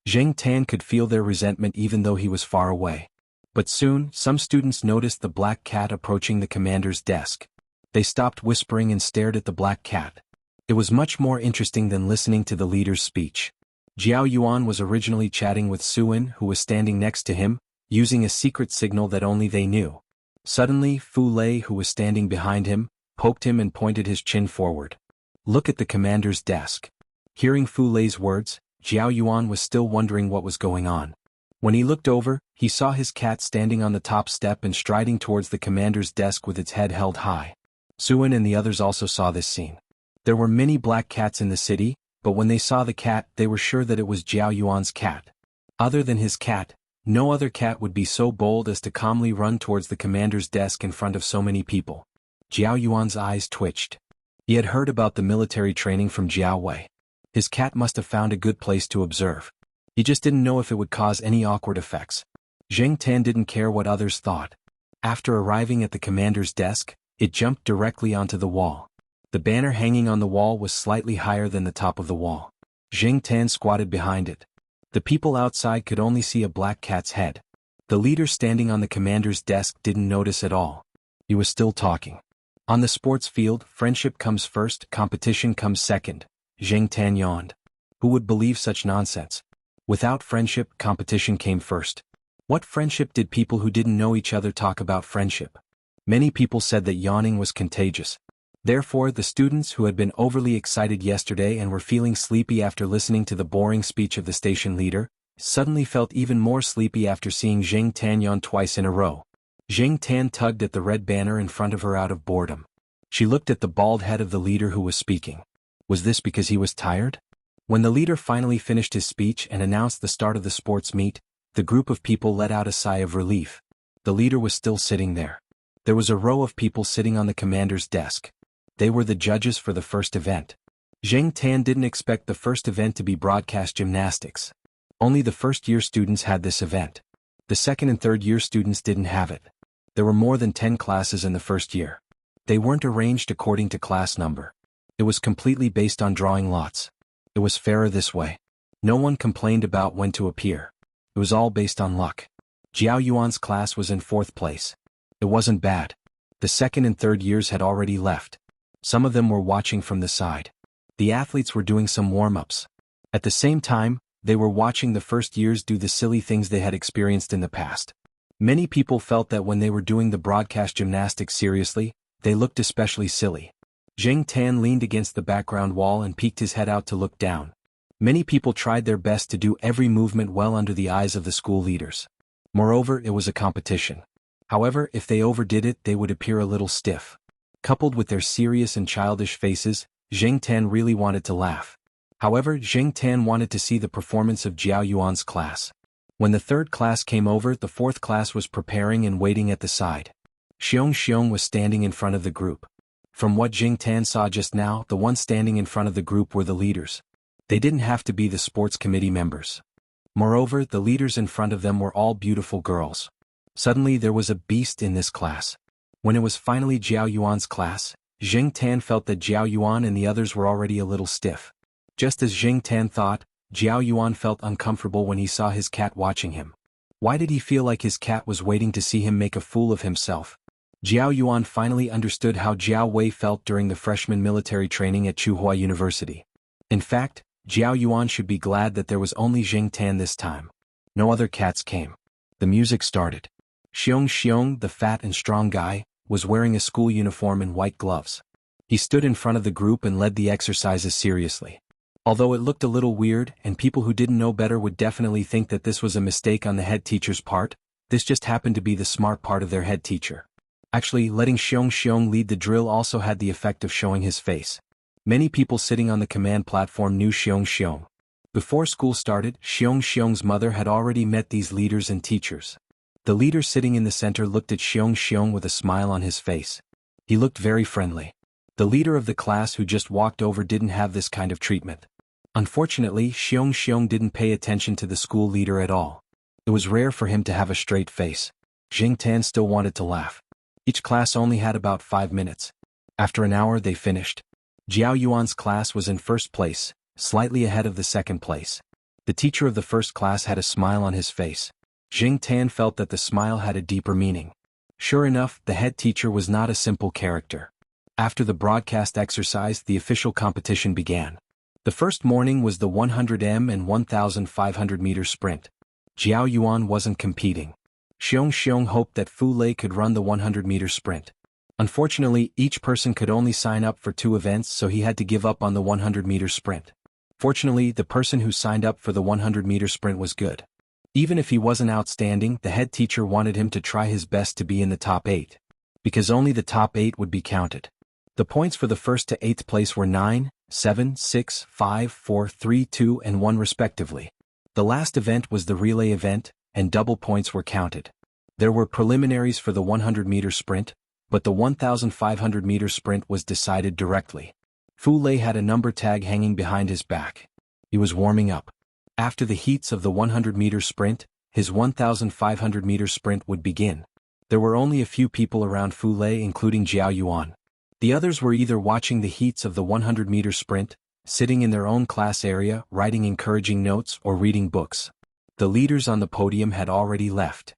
Zheng Tan could feel their resentment even though he was far away. But soon, some students noticed the black cat approaching the commander's desk. They stopped whispering and stared at the black cat. It was much more interesting than listening to the leader's speech. Jiao Yuan was originally chatting with Suin, who was standing next to him, using a secret signal that only they knew. Suddenly, Fu Lei, who was standing behind him, poked him and pointed his chin forward. "Look at the commander's desk." Hearing Fu Lei's words, Jiao Yuan was still wondering what was going on. When he looked over, he saw his cat standing on the top step and striding towards the commander's desk with its head held high. Suin and the others also saw this scene. There were many black cats in the city, but when they saw the cat, they were sure that it was Jiao Yuan's cat. Other than his cat, no other cat would be so bold as to calmly run towards the commander's desk in front of so many people. Jiao Yuan's eyes twitched. He had heard about the military training from Jiao Wei. His cat must have found a good place to observe. He just didn't know if it would cause any awkward effects. Zheng Tan didn't care what others thought. After arriving at the commander's desk, it jumped directly onto the wall. The banner hanging on the wall was slightly higher than the top of the wall. Zheng Tan squatted behind it. The people outside could only see a black cat's head. The leader standing on the commander's desk didn't notice at all. He was still talking. On the sports field, friendship comes first, competition comes second. Zheng Tan yawned. Who would believe such nonsense? Without friendship, competition came first. What friendship did people who didn't know each other talk about friendship? Many people said that yawning was contagious. Therefore, the students who had been overly excited yesterday and were feeling sleepy after listening to the boring speech of the station leader, suddenly felt even more sleepy after seeing Zheng Tan yawn twice in a row. Zheng Tan tugged at the red banner in front of her out of boredom. She looked at the bald head of the leader who was speaking. Was this because he was tired? When the leader finally finished his speech and announced the start of the sports meet, the group of people let out a sigh of relief. The leader was still sitting there. There was a row of people sitting on the commander's desk. They were the judges for the first event. Zheng Tan didn't expect the first event to be broadcast gymnastics. Only the first-year students had this event. The second and third-year students didn't have it. There were more than 10 classes in the first year. They weren't arranged according to class number. It was completely based on drawing lots. It was fairer this way. No one complained about when to appear. It was all based on luck. Jiao Yuan's class was in 4th place. It wasn't bad. The second and third years had already left. Some of them were watching from the side. The athletes were doing some warm-ups. At the same time, they were watching the first years do the silly things they had experienced in the past. Many people felt that when they were doing the broadcast gymnastics seriously, they looked especially silly. Zheng Tan leaned against the background wall and peeked his head out to look down. Many people tried their best to do every movement well under the eyes of the school leaders. Moreover, it was a competition. However, if they overdid it, they would appear a little stiff. Coupled with their serious and childish faces, Zheng Tan really wanted to laugh. However, Zheng Tan wanted to see the performance of Jiao Yuan's class. When the third class came over, the fourth class was preparing and waiting at the side. Xiong was standing in front of the group. From what Zheng Tan saw just now, the ones standing in front of the group were the leaders. They didn't have to be the sports committee members. Moreover, the leaders in front of them were all beautiful girls. Suddenly there was a beast in this class. When it was finally Jiao Yuan's class, Zheng Tan felt that Jiao Yuan and the others were already a little stiff. Just as Zheng Tan thought, Jiao Yuan felt uncomfortable when he saw his cat watching him. Why did he feel like his cat was waiting to see him make a fool of himself? Jiao Yuan finally understood how Jiao Wei felt during the freshman military training at Tsinghua University. In fact, Jiao Yuan should be glad that there was only Zheng Tan this time. No other cats came. The music started. Xiong, the fat and strong guy, was wearing a school uniform and white gloves. He stood in front of the group and led the exercises seriously. Although it looked a little weird and people who didn't know better would definitely think that this was a mistake on the head teacher's part, this just happened to be the smart part of their head teacher. Actually, letting Xiong lead the drill also had the effect of showing his face. Many people sitting on the command platform knew Xiong. Before school started, Xiong's mother had already met these leaders and teachers. The leader sitting in the center looked at Xiong with a smile on his face. He looked very friendly. The leader of the class who just walked over didn't have this kind of treatment. Unfortunately, Xiong didn't pay attention to the school leader at all. It was rare for him to have a straight face. Zheng Tan still wanted to laugh. Each class only had about 5 minutes. After an hour they finished. Jiao Yuan's class was in first place, slightly ahead of the second place. The teacher of the first class had a smile on his face. Zheng Tan felt that the smile had a deeper meaning. Sure enough, the head teacher was not a simple character. After the broadcast exercise, the official competition began. The first morning was the 100m and 1,500 meter sprint. Jiao Yuan wasn't competing. Xiong hoped that Fu Lei could run the 100 meter sprint. Unfortunately, each person could only sign up for 2 events, so he had to give up on the 100 meter sprint. Fortunately, the person who signed up for the 100 meter sprint was good. Even if he wasn't outstanding, the head teacher wanted him to try his best to be in the top 8. Because only the top 8 would be counted. The points for the first to 8th place were 9, 7, 6, 5, 4, 3, 2 and 1 respectively. The last event was the relay event, and double points were counted. There were preliminaries for the 100 meter sprint, but the 1,500 meter sprint was decided directly. Fu Lei had a number tag hanging behind his back. He was warming up. After the heats of the 100 meter sprint, his 1,500 meter sprint would begin. There were only a few people around Fu Lei, including Jiao Yuan. The others were either watching the heats of the 100 meter sprint, sitting in their own class area, writing encouraging notes, or reading books. The leaders on the podium had already left.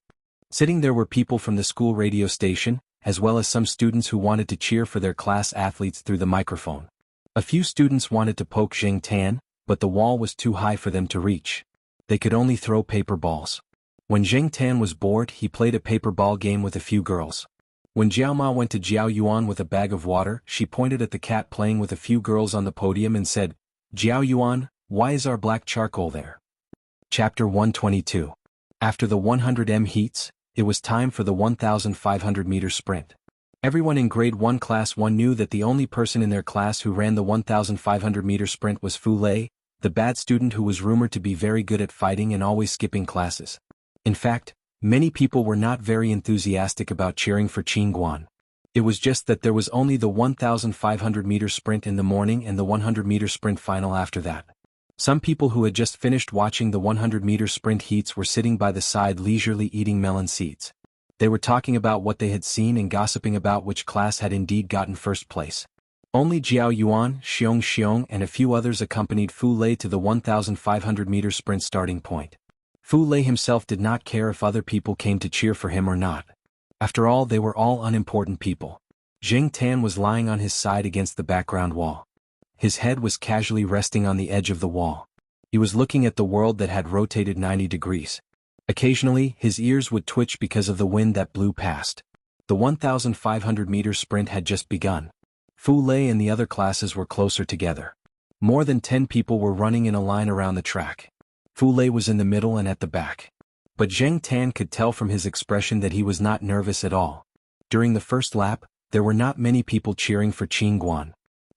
Sitting there were people from the school radio station, as well as some students who wanted to cheer for their class athletes through the microphone. A few students wanted to poke Zheng Tan, but the wall was too high for them to reach. They could only throw paper balls. When Zheng Tan was bored, he played a paper ball game with a few girls. When Jiao Ma went to Jiao Yuan with a bag of water, she pointed at the cat playing with a few girls on the podium and said, "Jiao Yuan, why is our black charcoal there?" Chapter 122. After the 100m heats, it was time for the 1,500 meter sprint. Everyone in grade 1 class 1 knew that the only person in their class who ran the 1,500 meter sprint was Fu Lei, the bad student who was rumored to be very good at fighting and always skipping classes. In fact, many people were not very enthusiastic about cheering for Qingguan. It was just that there was only the 1,500 meter sprint in the morning and the 100 meter sprint final after that. Some people who had just finished watching the 100 meter sprint heats were sitting by the side leisurely eating melon seeds. They were talking about what they had seen and gossiping about which class had indeed gotten first place. Only Jiao Yuan, Xiong, and a few others accompanied Fu Lei to the 1,500 meter sprint starting point. Fu Lei himself did not care if other people came to cheer for him or not. After all, they were all unimportant people. Zheng Tan was lying on his side against the background wall. His head was casually resting on the edge of the wall. He was looking at the world that had rotated 90 degrees. Occasionally, his ears would twitch because of the wind that blew past. The 1,500-meter sprint had just begun. Fu Lei and the other classes were closer together. More than 10 people were running in a line around the track. Fu Lei was in the middle and at the back. But Zheng Tan could tell from his expression that he was not nervous at all. During the first lap, there were not many people cheering for Qin Guan.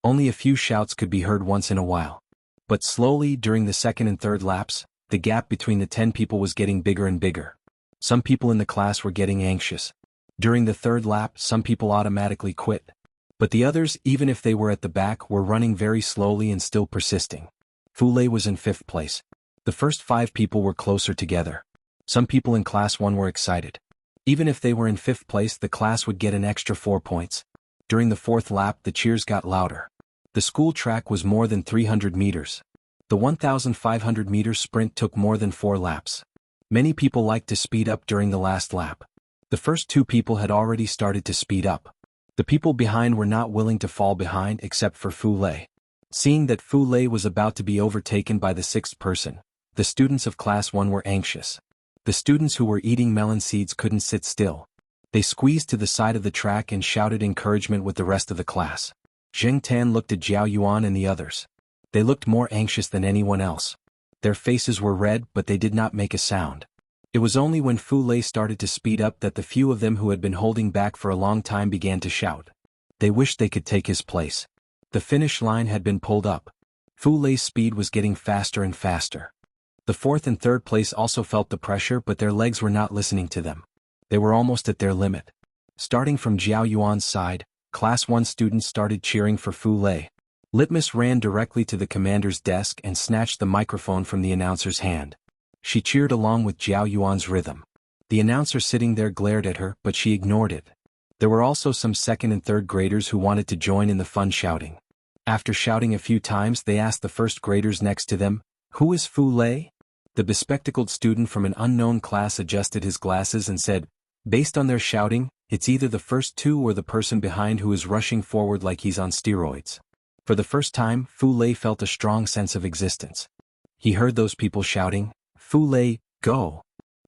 Only a few shouts could be heard once in a while. But slowly, during the second and third laps, the gap between the 10 people was getting bigger and bigger. Some people in the class were getting anxious. During the third lap, some people automatically quit. But the others, even if they were at the back, were running very slowly and still persisting. Fu Lei was in 5th place. The first 5 people were closer together. Some people in Class 1 were excited. Even if they were in 5th place, the class would get an extra 4 points. During the 4th lap, the cheers got louder. The school track was more than 300 meters. The 1,500-meter sprint took more than 4 laps. Many people liked to speed up during the last lap. The first 2 people had already started to speed up. The people behind were not willing to fall behind except for Fu Lei. Seeing that Fu Lei was about to be overtaken by the 6th person, the students of Class 1 were anxious. The students who were eating melon seeds couldn't sit still. They squeezed to the side of the track and shouted encouragement with the rest of the class. Zheng Tan looked at Jiao Yuan and the others. They looked more anxious than anyone else. Their faces were red, but they did not make a sound. It was only when Fu Lei started to speed up that the few of them who had been holding back for a long time began to shout. They wished they could take his place. The finish line had been pulled up. Fu Lei's speed was getting faster and faster. The 4th and 3rd place also felt the pressure, but their legs were not listening to them. They were almost at their limit. Starting from Jiao Yuan's side, Class 1 students started cheering for Fu Lei. Litmus ran directly to the commander's desk and snatched the microphone from the announcer's hand. She cheered along with Jiao Yuan's rhythm. The announcer sitting there glared at her, but she ignored it. There were also some 2nd and 3rd graders who wanted to join in the fun shouting. After shouting a few times, they asked the 1st graders next to them, "Who is Fu Lei?" The bespectacled student from an unknown class adjusted his glasses and said, "Based on their shouting, it's either the first 2 or the person behind who is rushing forward like he's on steroids." For the first time, Fu Lei felt a strong sense of existence. He heard those people shouting, "Fu Lei, go!"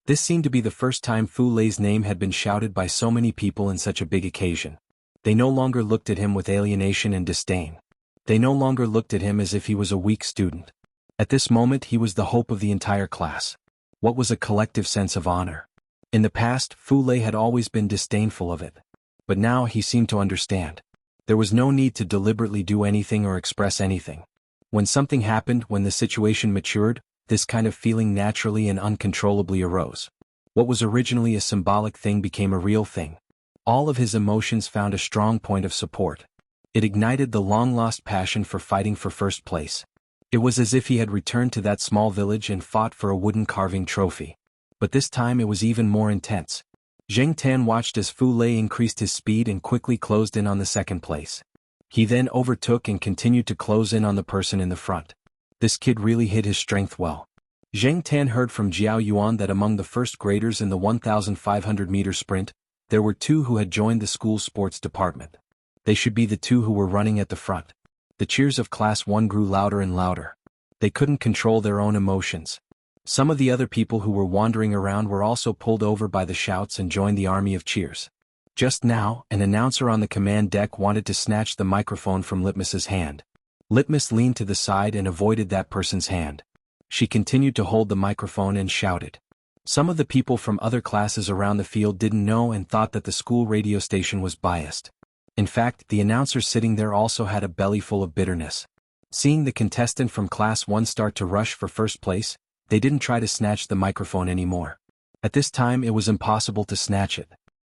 This seemed to be the first time Fu Lei's name had been shouted by so many people in such a big occasion. They no longer looked at him with alienation and disdain. They no longer looked at him as if he was a weak student. At this moment he was the hope of the entire class. What was a collective sense of honor? In the past, Fu Lei had always been disdainful of it. But now he seemed to understand. There was no need to deliberately do anything or express anything. When something happened, when the situation matured, this kind of feeling naturally and uncontrollably arose. What was originally a symbolic thing became a real thing. All of his emotions found a strong point of support. It ignited the long-lost passion for fighting for first place. It was as if he had returned to that small village and fought for a wooden carving trophy. But this time it was even more intense. Zheng Tan watched as Fu Lei increased his speed and quickly closed in on the 2nd place. He then overtook and continued to close in on the person in the front. This kid really hid his strength well. Zheng Tan heard from Jiao Yuan that among the 1st graders in the 1,500-meter sprint, there were 2 who had joined the school sports department. They should be the 2 who were running at the front. The cheers of Class 1 grew louder and louder. They couldn't control their own emotions. Some of the other people who were wandering around were also pulled over by the shouts and joined the army of cheers. Just now, an announcer on the command deck wanted to snatch the microphone from Litmus's hand. Litmus leaned to the side and avoided that person's hand. She continued to hold the microphone and shouted. Some of the people from other classes around the field didn't know and thought that the school radio station was biased. In fact, the announcer sitting there also had a belly full of bitterness. Seeing the contestant from Class 1 start to rush for first place, they didn't try to snatch the microphone anymore. At this time it was impossible to snatch it.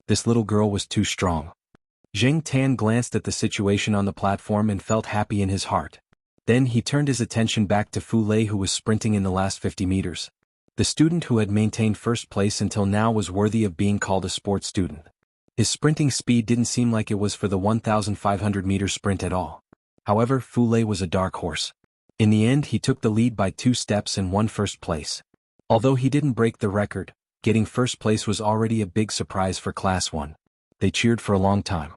This little girl was too strong. Zheng Tan glanced at the situation on the platform and felt happy in his heart. Then he turned his attention back to Fu Lei, who was sprinting in the last 50 meters. The student who had maintained first place until now was worthy of being called a sports student. His sprinting speed didn't seem like it was for the 1,500-meter sprint at all. However, Fu Lei was a dark horse. In the end he took the lead by 2 steps and won first place. Although he didn't break the record, getting first place was already a big surprise for Class 1. They cheered for a long time.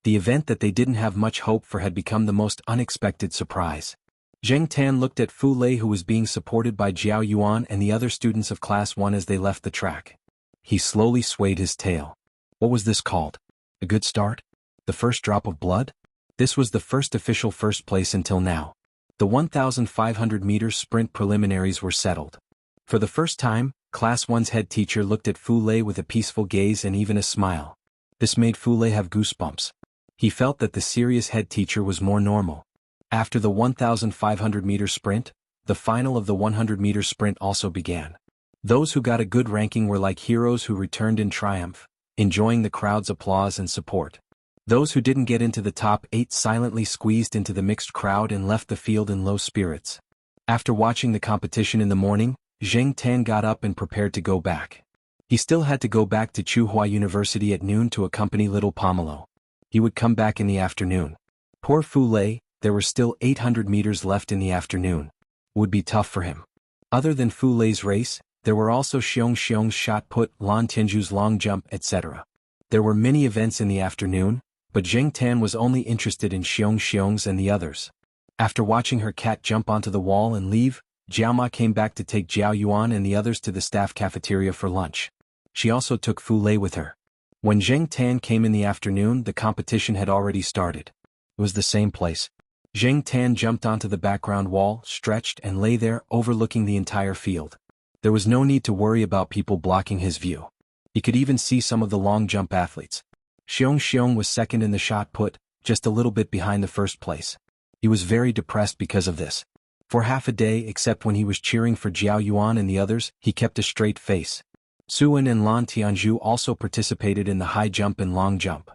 The event that they didn't have much hope for had become the most unexpected surprise. Zheng Tan looked at Fu Lei, who was being supported by Jiao Yuan and the other students of Class 1 as they left the track. He slowly swayed his tail. What was this called? A good start? The first drop of blood? This was the first official first place until now. The 1,500 meters sprint preliminaries were settled. For the first time, Class 1's head teacher looked at Fu Lei with a peaceful gaze and even a smile. This made Fu Lei have goosebumps. He felt that the serious head teacher was more normal. After the 1,500 meter sprint, the final of the 100 meter sprint also began. Those who got a good ranking were like heroes who returned in triumph, enjoying the crowd's applause and support. Those who didn't get into the top 8 silently squeezed into the mixed crowd and left the field in low spirits. After watching the competition in the morning, Zheng Tan got up and prepared to go back. He still had to go back to Tsinghua University at noon to accompany little Pomelo. He would come back in the afternoon. Poor Fu Lei, there were still 800 meters left in the afternoon. Would be tough for him. Other than Fu Lei's race, there were also Xiong Xiong's shot put, Lan Tianju's long jump, etc. There were many events in the afternoon, but Zheng Tan was only interested in Xiong Xiong's and the others. After watching her cat jump onto the wall and leave, Jiao Ma came back to take Jiao Yuan and the others to the staff cafeteria for lunch. She also took Fu Lei with her. When Zheng Tan came in the afternoon, the competition had already started. It was the same place. Zheng Tan jumped onto the background wall, stretched, and lay there, overlooking the entire field. There was no need to worry about people blocking his view. He could even see some of the long jump athletes. Xiong Xiong was second in the shot put, just a little bit behind the first place. He was very depressed because of this. For half a day, except when he was cheering for Jiao Yuan and the others, he kept a straight face. Suan and Lan Tianju also participated in the high jump and long jump.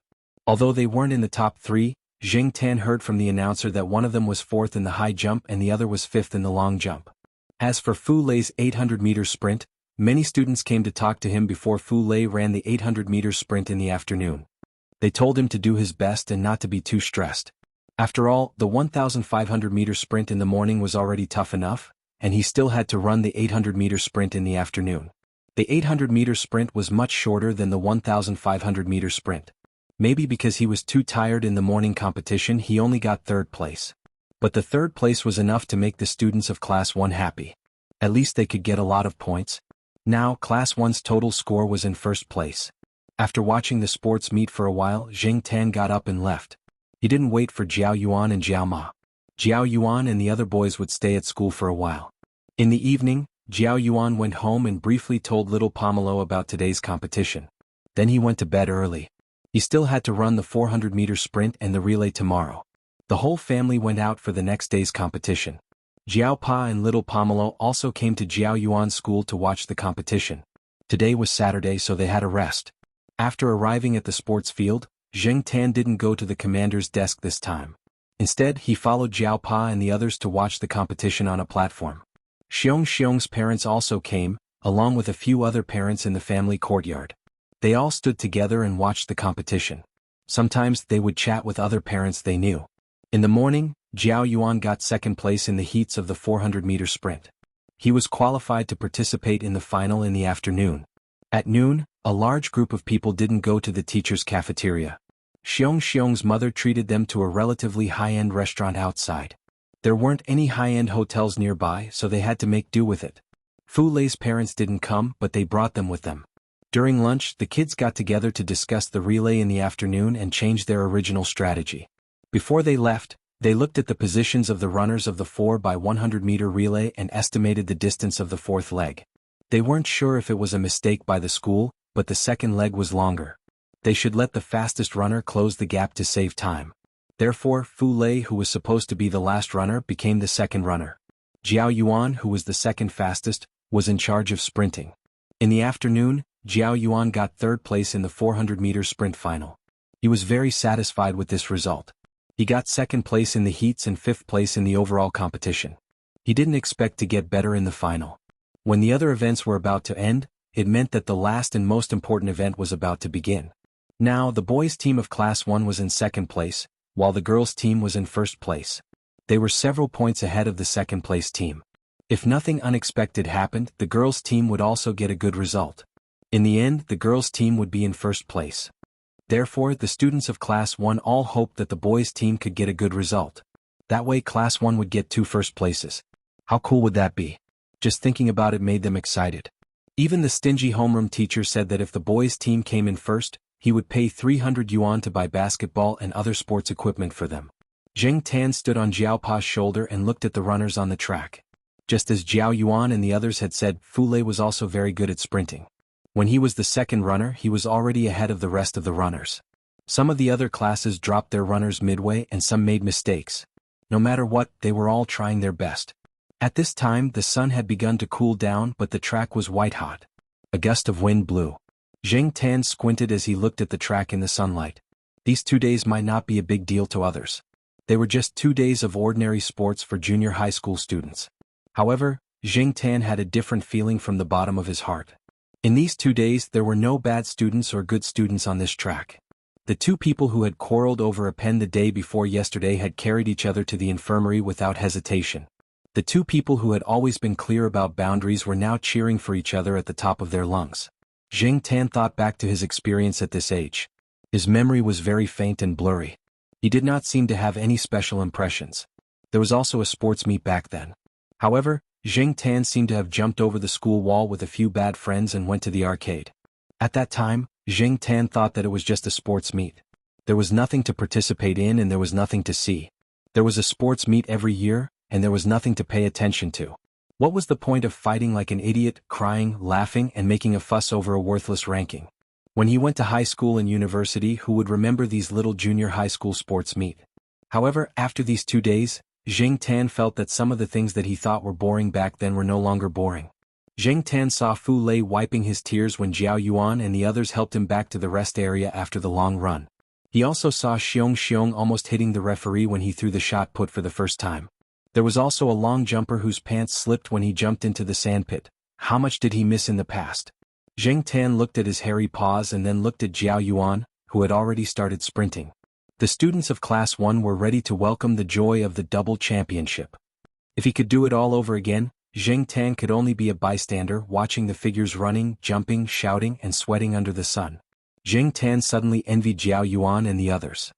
Although they weren't in the top 3, Zheng Tan heard from the announcer that one of them was 4th in the high jump and the other was 5th in the long jump. As for Fu Lei's 800-meter sprint, many students came to talk to him before Fu Lei ran the 800-meter sprint in the afternoon. They told him to do his best and not to be too stressed. After all, the 1,500-meter sprint in the morning was already tough enough, and he still had to run the 800-meter sprint in the afternoon. The 800-meter sprint was much shorter than the 1,500-meter sprint. Maybe because he was too tired in the morning competition, he only got 3rd place. But the 3rd place was enough to make the students of Class 1 happy. At least they could get a lot of points. Now, Class 1's total score was in 1st place. After watching the sports meet for a while, Zheng Tan got up and left. He didn't wait for Jiao Yuan and Jiao Ma. Jiao Yuan and the other boys would stay at school for a while. In the evening, Jiao Yuan went home and briefly told little Pomelo about today's competition. Then he went to bed early. He still had to run the 400-meter sprint and the relay tomorrow. The whole family went out for the next day's competition. Jiao Pa and little Pomelo also came to Jiao Yuan's school to watch the competition. Today was Saturday, so they had a rest. After arriving at the sports field, Zheng Tan didn't go to the commander's desk this time. Instead, he followed Jiao Pa and the others to watch the competition on a platform. Xiong Xiong's parents also came, along with a few other parents in the family courtyard. They all stood together and watched the competition. Sometimes they would chat with other parents they knew. In the morning, Jiao Yuan got 2nd place in the heats of the 400-meter sprint. He was qualified to participate in the final in the afternoon. At noon, a large group of people didn't go to the teacher's cafeteria. Xiong Xiong's mother treated them to a relatively high-end restaurant outside. There weren't any high-end hotels nearby, so they had to make do with it. Fu Lei's parents didn't come, but they brought them with them. During lunch, the kids got together to discuss the relay in the afternoon and change their original strategy. Before they left, they looked at the positions of the runners of the 4x100-meter relay and estimated the distance of the 4th leg. They weren't sure if it was a mistake by the school, but the 2nd leg was longer. They should let the fastest runner close the gap to save time. Therefore, Fu Lei, who was supposed to be the last runner, became the 2nd runner. Jiao Yuan, who was the 2nd fastest, was in charge of sprinting. In the afternoon, Jiao Yuan got 3rd place in the 400-meter sprint final. He was very satisfied with this result. He got 2nd place in the heats and 5th place in the overall competition. He didn't expect to get better in the final. When the other events were about to end, it meant that the last and most important event was about to begin. Now, the boys' team of Class 1 was in 2nd place, while the girls' team was in 1st place. They were several points ahead of the 2nd place team. If nothing unexpected happened, the girls' team would also get a good result. In the end, the girls' team would be in 1st place. Therefore, the students of Class 1 all hoped that the boys' team could get a good result. That way Class 1 would get 2 first places. How cool would that be? Just thinking about it made them excited. Even the stingy homeroom teacher said that if the boys' team came in first, he would pay 300 yuan to buy basketball and other sports equipment for them. Zheng Tan stood on Jiao Pa's shoulder and looked at the runners on the track. Just as Jiao Yuan and the others had said, Feline was also very good at sprinting. When he was the second runner, he was already ahead of the rest of the runners. Some of the other classes dropped their runners midway and some made mistakes. No matter what, they were all trying their best. At this time, the sun had begun to cool down, but the track was white hot. A gust of wind blew. Zheng Tan squinted as he looked at the track in the sunlight. These 2 days might not be a big deal to others. They were just 2 days of ordinary sports for junior high school students. However, Zheng Tan had a different feeling from the bottom of his heart. In these 2 days there were no bad students or good students on this track. The 2 people who had quarreled over a pen the day before yesterday had carried each other to the infirmary without hesitation. The 2 people who had always been clear about boundaries were now cheering for each other at the top of their lungs. Zheng Tan thought back to his experience at this age. His memory was very faint and blurry. He did not seem to have any special impressions. There was also a sports meet back then. However, Zheng Tan seemed to have jumped over the school wall with a few bad friends and went to the arcade. At that time, Zheng Tan thought that it was just a sports meet. There was nothing to participate in and there was nothing to see. There was a sports meet every year, and there was nothing to pay attention to. What was the point of fighting like an idiot, crying, laughing, and making a fuss over a worthless ranking? When he went to high school and university, who would remember these little junior high school sports meet? However, after these 2 days, Zheng Tan felt that some of the things that he thought were boring back then were no longer boring. Zheng Tan saw Feline wiping his tears when Jiao Yuan and the others helped him back to the rest area after the long run. He also saw Xiong almost hitting the referee when he threw the shot put for the first time. There was also a long jumper whose pants slipped when he jumped into the sandpit. How much did he miss in the past? Zheng Tan looked at his hairy paws and then looked at Jiao Yuan, who had already started sprinting. The students of Class 1 were ready to welcome the joy of the double championship. If he could do it all over again, Zheng Tan could only be a bystander watching the figures running, jumping, shouting, and sweating under the sun. Zheng Tan suddenly envied Jiao Yuan and the others.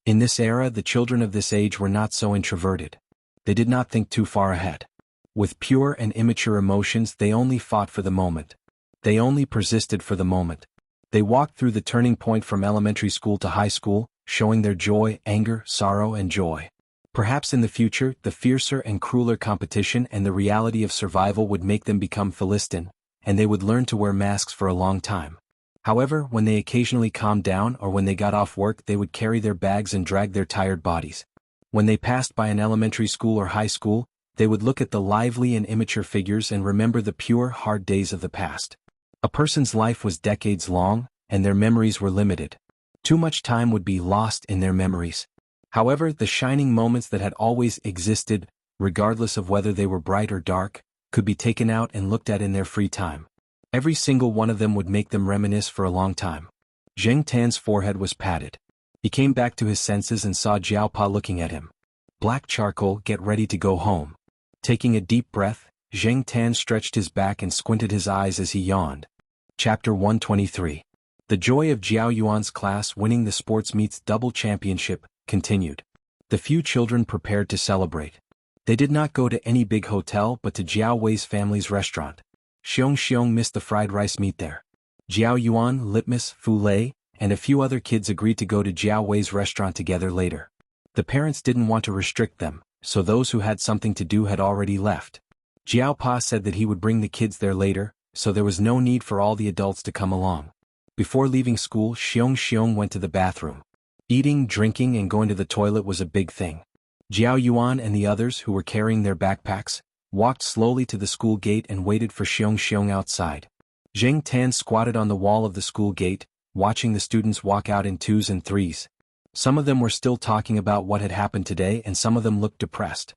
In this era, the children of this age were not so introverted. They did not think too far ahead. With pure and immature emotions, they only fought for the moment. They only persisted for the moment. They walked through the turning point from elementary school to high school, showing their joy, anger, sorrow, and joy. Perhaps in the future, the fiercer and crueler competition and the reality of survival would make them become Feline, and they would learn to wear masks for a long time. However, when they occasionally calmed down or when they got off work, they would carry their bags and drag their tired bodies. When they passed by an elementary school or high school, they would look at the lively and immature figures and remember the pure, hard days of the past. A person's life was decades long, and their memories were limited. Too much time would be lost in their memories. However, the shining moments that had always existed, regardless of whether they were bright or dark, could be taken out and looked at in their free time. Every single one of them would make them reminisce for a long time. Zheng Tan's forehead was patted. He came back to his senses and saw Jiao Pa looking at him. Black charcoal, get ready to go home. Taking a deep breath, Zheng Tan stretched his back and squinted his eyes as he yawned. Chapter 123. The joy of Jiao Yuan's class winning the sports meets double championship continued. The few children prepared to celebrate. They did not go to any big hotel but to Jiao Wei's family's restaurant. Xiong missed the fried rice meat there. Jiao Yuan, Litmus, Feline, and a few other kids agreed to go to Jiao Wei's restaurant together later. The parents didn't want to restrict them, so those who had something to do had already left. Jiao Pa said that he would bring the kids there later, so there was no need for all the adults to come along. Before leaving school, Xiong went to the bathroom. Eating, drinking, and going to the toilet was a big thing. Jiao Yuan and the others, who were carrying their backpacks, walked slowly to the school gate and waited for Xiong outside. Zheng Tan squatted on the wall of the school gate, watching the students walk out in 2s and 3s. Some of them were still talking about what had happened today and some of them looked depressed.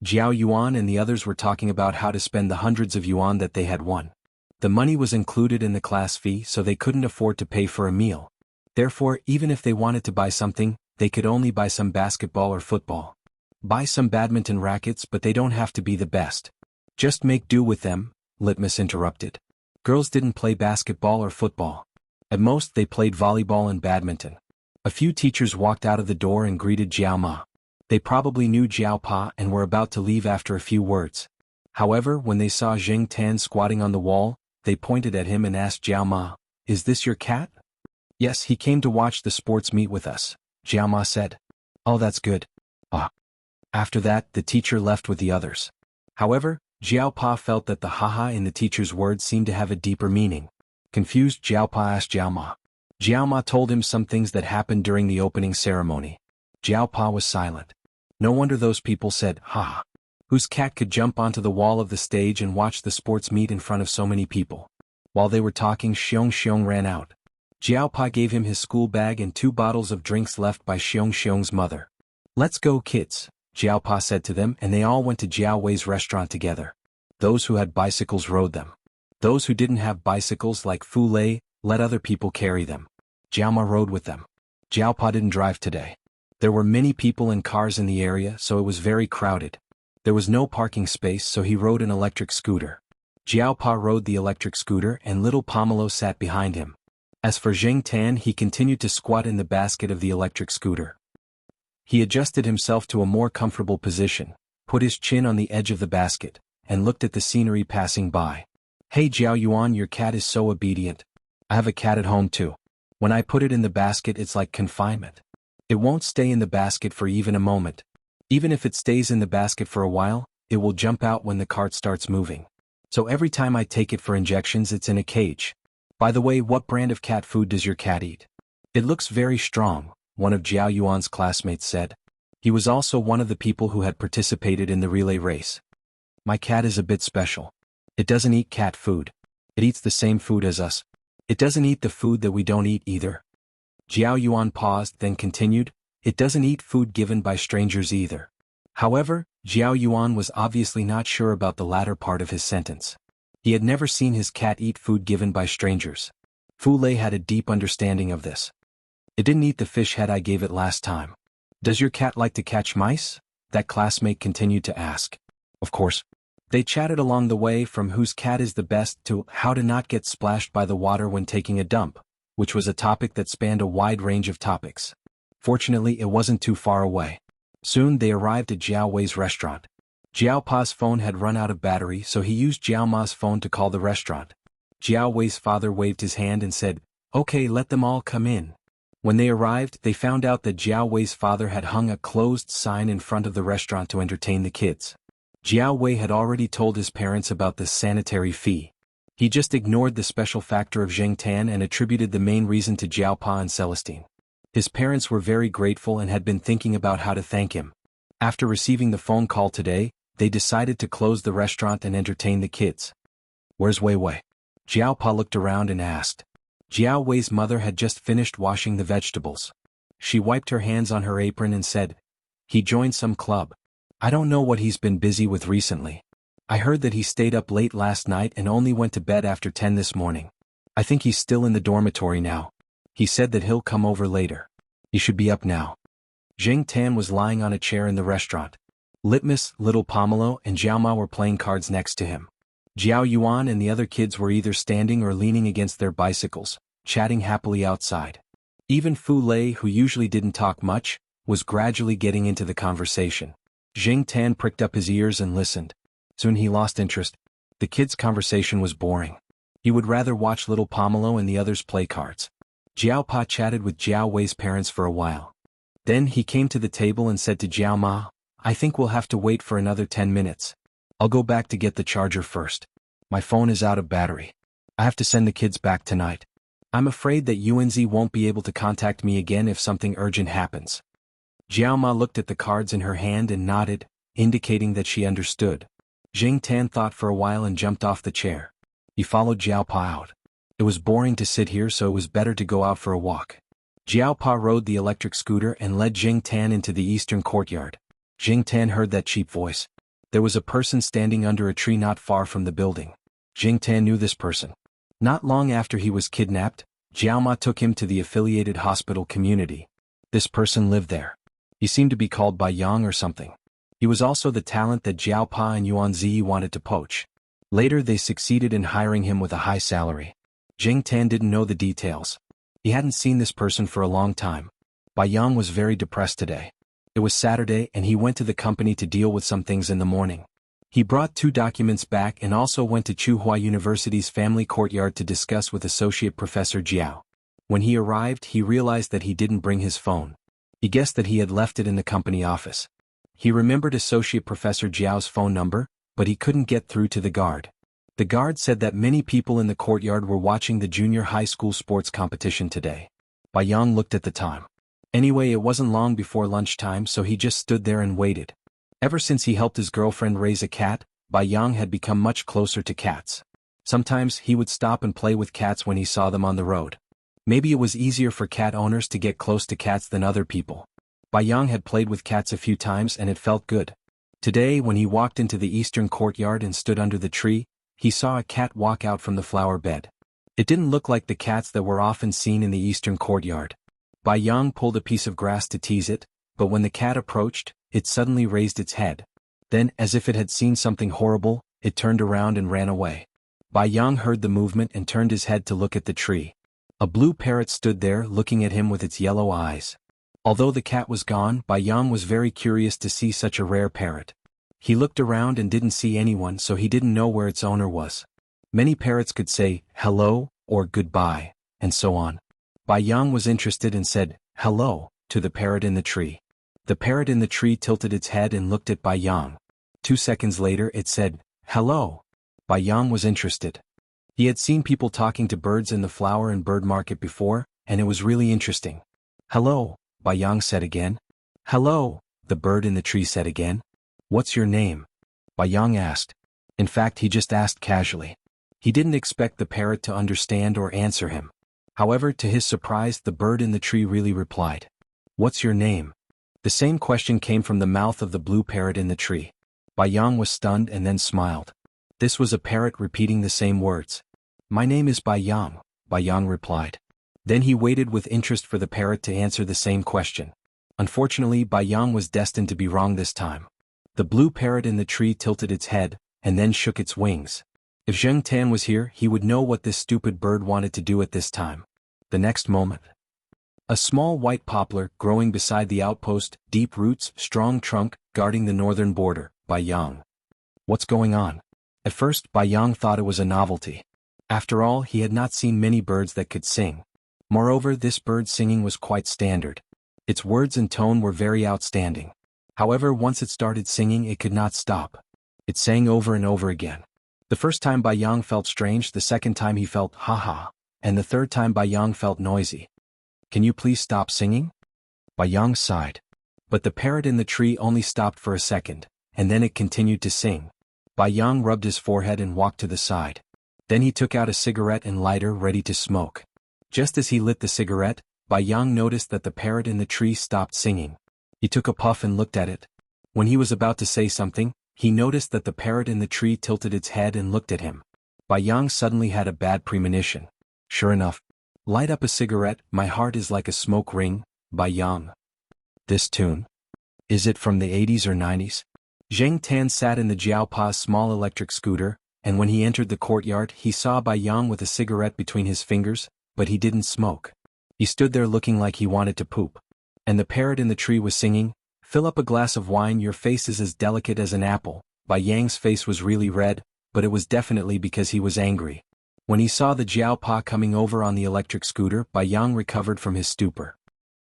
Jiao Yuan and the others were talking about how to spend the hundreds of yuan that they had won. The money was included in the class fee, so they couldn't afford to pay for a meal. Therefore, even if they wanted to buy something, they could only buy some basketball or football. Buy some badminton rackets, but they don't have to be the best. Just make do with them, Litmus interrupted. Girls didn't play basketball or football. At most they played volleyball and badminton. A few teachers walked out of the door and greeted Jiao Ma. They probably knew Jiao Pa and were about to leave after a few words. However, when they saw Zheng Tan squatting on the wall, they pointed at him and asked Jiao Ma, "Is this your cat?" "Yes, he came to watch the sports meet with us," Jiao Ma said. "Oh, that's good." Ah. After that, the teacher left with the others. However, Jiao Pa felt that the haha in the teacher's words seemed to have a deeper meaning. Confused, Jiao Pa asked Jiao Ma. Jiao Ma told him some things that happened during the opening ceremony. Jiao Pa was silent. No wonder those people said, "Ha." Whose cat could jump onto the wall of the stage and watch the sports meet in front of so many people? While they were talking, Xiong ran out. Jiao Pa gave him his school bag and 2 bottles of drinks left by Xiong's mother. "Let's go, kids," Jiao Pa said to them, and they all went to Jiao Wei's restaurant together. Those who had bicycles rode them. Those who didn't have bicycles like Fu Lei let other people carry them. Jiao Ma rode with them. Jiao Pa didn't drive today. There were many people and cars in the area, so it was very crowded. There was no parking space, so he rode an electric scooter. Jiao Pa rode the electric scooter and little Pomelo sat behind him. As for Zheng Tan, he continued to squat in the basket of the electric scooter. He adjusted himself to a more comfortable position, put his chin on the edge of the basket, and looked at the scenery passing by. "Hey Jiao Yuan, your cat is so obedient. I have a cat at home too. When I put it in the basket, it's like confinement. It won't stay in the basket for even a moment. Even if it stays in the basket for a while, it will jump out when the cart starts moving. So every time I take it for injections, it's in a cage. By the way, what brand of cat food does your cat eat?" "It looks very strong," one of Jiao Yuan's classmates said. He was also one of the people who had participated in the relay race. "My cat is a bit special. It doesn't eat cat food. It eats the same food as us. It doesn't eat the food that we don't eat either." Jiao Yuan paused, then continued, "It doesn't eat food given by strangers either." However, Jiao Yuan was obviously not sure about the latter part of his sentence. He had never seen his cat eat food given by strangers. Fu Lei had a deep understanding of this. "It didn't eat the fish head I gave it last time." "Does your cat like to catch mice?" that classmate continued to ask. Of course. They chatted along the way, from whose cat is the best to how to not get splashed by the water when taking a dump, which was a topic that spanned a wide range of topics. Fortunately, it wasn't too far away. Soon they arrived at Jiao Wei's restaurant. Jiao Pa's phone had run out of battery, so he used Jiao Ma's phone to call the restaurant. Jiao Wei's father waved his hand and said, "Okay, let them all come in." When they arrived, they found out that Jiao Wei's father had hung a closed sign in front of the restaurant to entertain the kids. Jiao Wei had already told his parents about the sanitary fee. He just ignored the special factor of Zheng Tan and attributed the main reason to Jiao Pa and Celestine. His parents were very grateful and had been thinking about how to thank him. After receiving the phone call today, they decided to close the restaurant and entertain the kids. "Where's Wei Wei?" Jiao Pa looked around and asked. Jiao Wei's mother had just finished washing the vegetables. She wiped her hands on her apron and said, "He joined some club. I don't know what he's been busy with recently. I heard that he stayed up late last night and only went to bed after 10 this morning. I think he's still in the dormitory now. He said that he'll come over later. He should be up now." Zheng Tan was lying on a chair in the restaurant. Litmus, little Pomelo, and Jiao Ma were playing cards next to him. Jiao Yuan and the other kids were either standing or leaning against their bicycles, chatting happily outside. Even Fu Lei, who usually didn't talk much, was gradually getting into the conversation. Zheng Tan pricked up his ears and listened. Soon he lost interest. The kids' conversation was boring. He would rather watch little Pomelo and the others play cards. Jiao Pa chatted with Jiao Wei's parents for a while. Then he came to the table and said to Jiao Ma, "I think we'll have to wait for another 10 minutes. I'll go back to get the charger first. My phone is out of battery. I have to send the kids back tonight. I'm afraid that UNZ won't be able to contact me again if something urgent happens." Jiao Ma looked at the cards in her hand and nodded, indicating that she understood. Zheng Tan thought for a while and jumped off the chair. He followed Jiao Pa out. It was boring to sit here, so it was better to go out for a walk. Jiao Pa rode the electric scooter and led Zheng Tan into the eastern courtyard. Zheng Tan heard that cheap voice. There was a person standing under a tree not far from the building. Zheng Tan knew this person. Not long after he was kidnapped, Jiao Ma took him to the affiliated hospital community. This person lived there. He seemed to be called by Yang or something. He was also the talent that Jiao Pa and Yuan Zi wanted to poach. Later they succeeded in hiring him with a high salary. Zheng Tan didn't know the details. He hadn't seen this person for a long time. Bai Yang was very depressed today. It was Saturday and he went to the company to deal with some things in the morning. He brought 2 documents back and also went to Tsinghua University's family courtyard to discuss with Associate Professor Jiao. When he arrived, he realized that he didn't bring his phone. He guessed that he had left it in the company office. He remembered Associate Professor Jiao's phone number, but he couldn't get through to the guard. The guard said that many people in the courtyard were watching the junior high school sports competition today. Bai Yang looked at the time. Anyway, it wasn't long before lunchtime, so he just stood there and waited. Ever since he helped his girlfriend raise a cat, Bai Yang had become much closer to cats. Sometimes he would stop and play with cats when he saw them on the road. Maybe it was easier for cat owners to get close to cats than other people. Bai Yang had played with cats a few times and it felt good. Today, when he walked into the eastern courtyard and stood under the tree, he saw a cat walk out from the flower bed. It didn't look like the cats that were often seen in the eastern courtyard. Bai Yang pulled a piece of grass to tease it, but when the cat approached, it suddenly raised its head. Then, as if it had seen something horrible, it turned around and ran away. Bai Yang heard the movement and turned his head to look at the tree. A blue parrot stood there looking at him with its yellow eyes. Although the cat was gone, Bai Yang was very curious to see such a rare parrot. He looked around and didn't see anyone, so he didn't know where its owner was. Many parrots could say, hello, or goodbye, and so on. Bai Yang was interested and said, hello, to the parrot in the tree. The parrot in the tree tilted its head and looked at Bai Yang. 2 seconds later it said, hello. Bai Yang was interested. He had seen people talking to birds in the flower and bird market before, and it was really interesting. Hello, Bai Yang said again. Hello, the bird in the tree said again. What's your name? Bai Yang asked. In fact, he just asked casually. He didn't expect the parrot to understand or answer him. However, to his surprise, the bird in the tree really replied. What's your name? The same question came from the mouth of the blue parrot in the tree. Bai Yang was stunned and then smiled. This was a parrot repeating the same words. My name is Bai Yang, Bai Yang replied. Then he waited with interest for the parrot to answer the same question. Unfortunately, Bai Yang was destined to be wrong this time. The blue parrot in the tree tilted its head, and then shook its wings. If Zheng Tan was here, he would know what this stupid bird wanted to do at this time. The next moment. A small white poplar growing beside the outpost, deep roots, strong trunk, guarding the northern border, Bai Yang. What's going on? At first, Bai Yang thought it was a novelty. After all, he had not seen many birds that could sing. Moreover, this bird's singing was quite standard. Its words and tone were very outstanding. However, once it started singing, it could not stop. It sang over and over again. The first time Bai Yang felt strange, the second time he felt ha-ha, and the third time Bai Yang felt noisy. Can you please stop singing? Bai Yang sighed. But the parrot in the tree only stopped for a second, and then it continued to sing. Bai Yang rubbed his forehead and walked to the side. Then he took out a cigarette and lighter ready to smoke. Just as he lit the cigarette, Bai Yang noticed that the parrot in the tree stopped singing. He took a puff and looked at it. When he was about to say something, he noticed that the parrot in the tree tilted its head and looked at him. Bai Yang suddenly had a bad premonition. Sure enough. Light up a cigarette, my heart is like a smoke ring, Bai Yang. This tune? Is it from the 80s or 90s? Zheng Tan sat in the Jiaopa's small electric scooter, and when he entered the courtyard he saw Bai Yang with a cigarette between his fingers, but he didn't smoke. He stood there looking like he wanted to poop. And the parrot in the tree was singing, fill up a glass of wine, your face is as delicate as an apple. Bai Yang's face was really red, but it was definitely because he was angry. When he saw the Jiaopa coming over on the electric scooter, Bai Yang recovered from his stupor.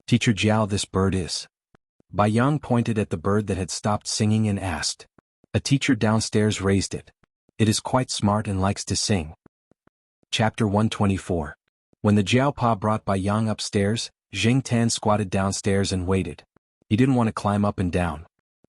Teacher Jiao, this bird is. Bai Yang pointed at the bird that had stopped singing and asked. A teacher downstairs raised it. It is quite smart and likes to sing. Chapter 124. When the Jiaopa brought Bai Yang upstairs, Zheng Tan squatted downstairs and waited. He didn't want to climb up and down.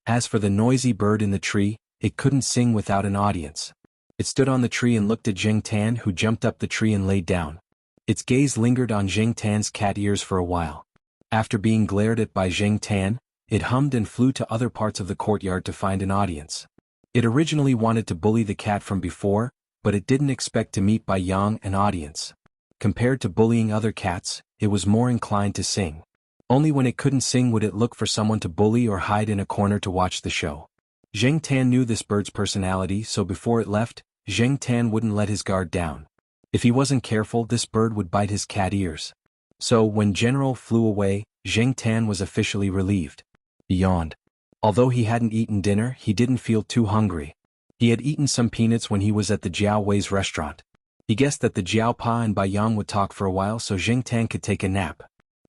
As for the noisy bird in the tree, it couldn't sing without an audience. It stood on the tree and looked at Zheng Tan, who jumped up the tree and laid down. Its gaze lingered on Zheng Tan's cat ears for a while. After being glared at by Zheng Tan, it hummed and flew to other parts of the courtyard to find an audience. It originally wanted to bully the cat from before, but it didn't expect to meet Bai Yang, an audience. Compared to bullying other cats, it was more inclined to sing. Only when it couldn't sing would it look for someone to bully or hide in a corner to watch the show. Zheng Tan knew this bird's personality, so before it left, Zheng Tan wouldn't let his guard down. If he wasn't careful, this bird would bite his cat ears. So, when General flew away, Zheng Tan was officially relieved. He yawned. Although he hadn't eaten dinner, he didn't feel too hungry. He had eaten some peanuts when he was at the Jiao Wei's restaurant. He guessed that the Jiao Pa and Bai Yang would talk for a while so Zheng Tan could take a nap.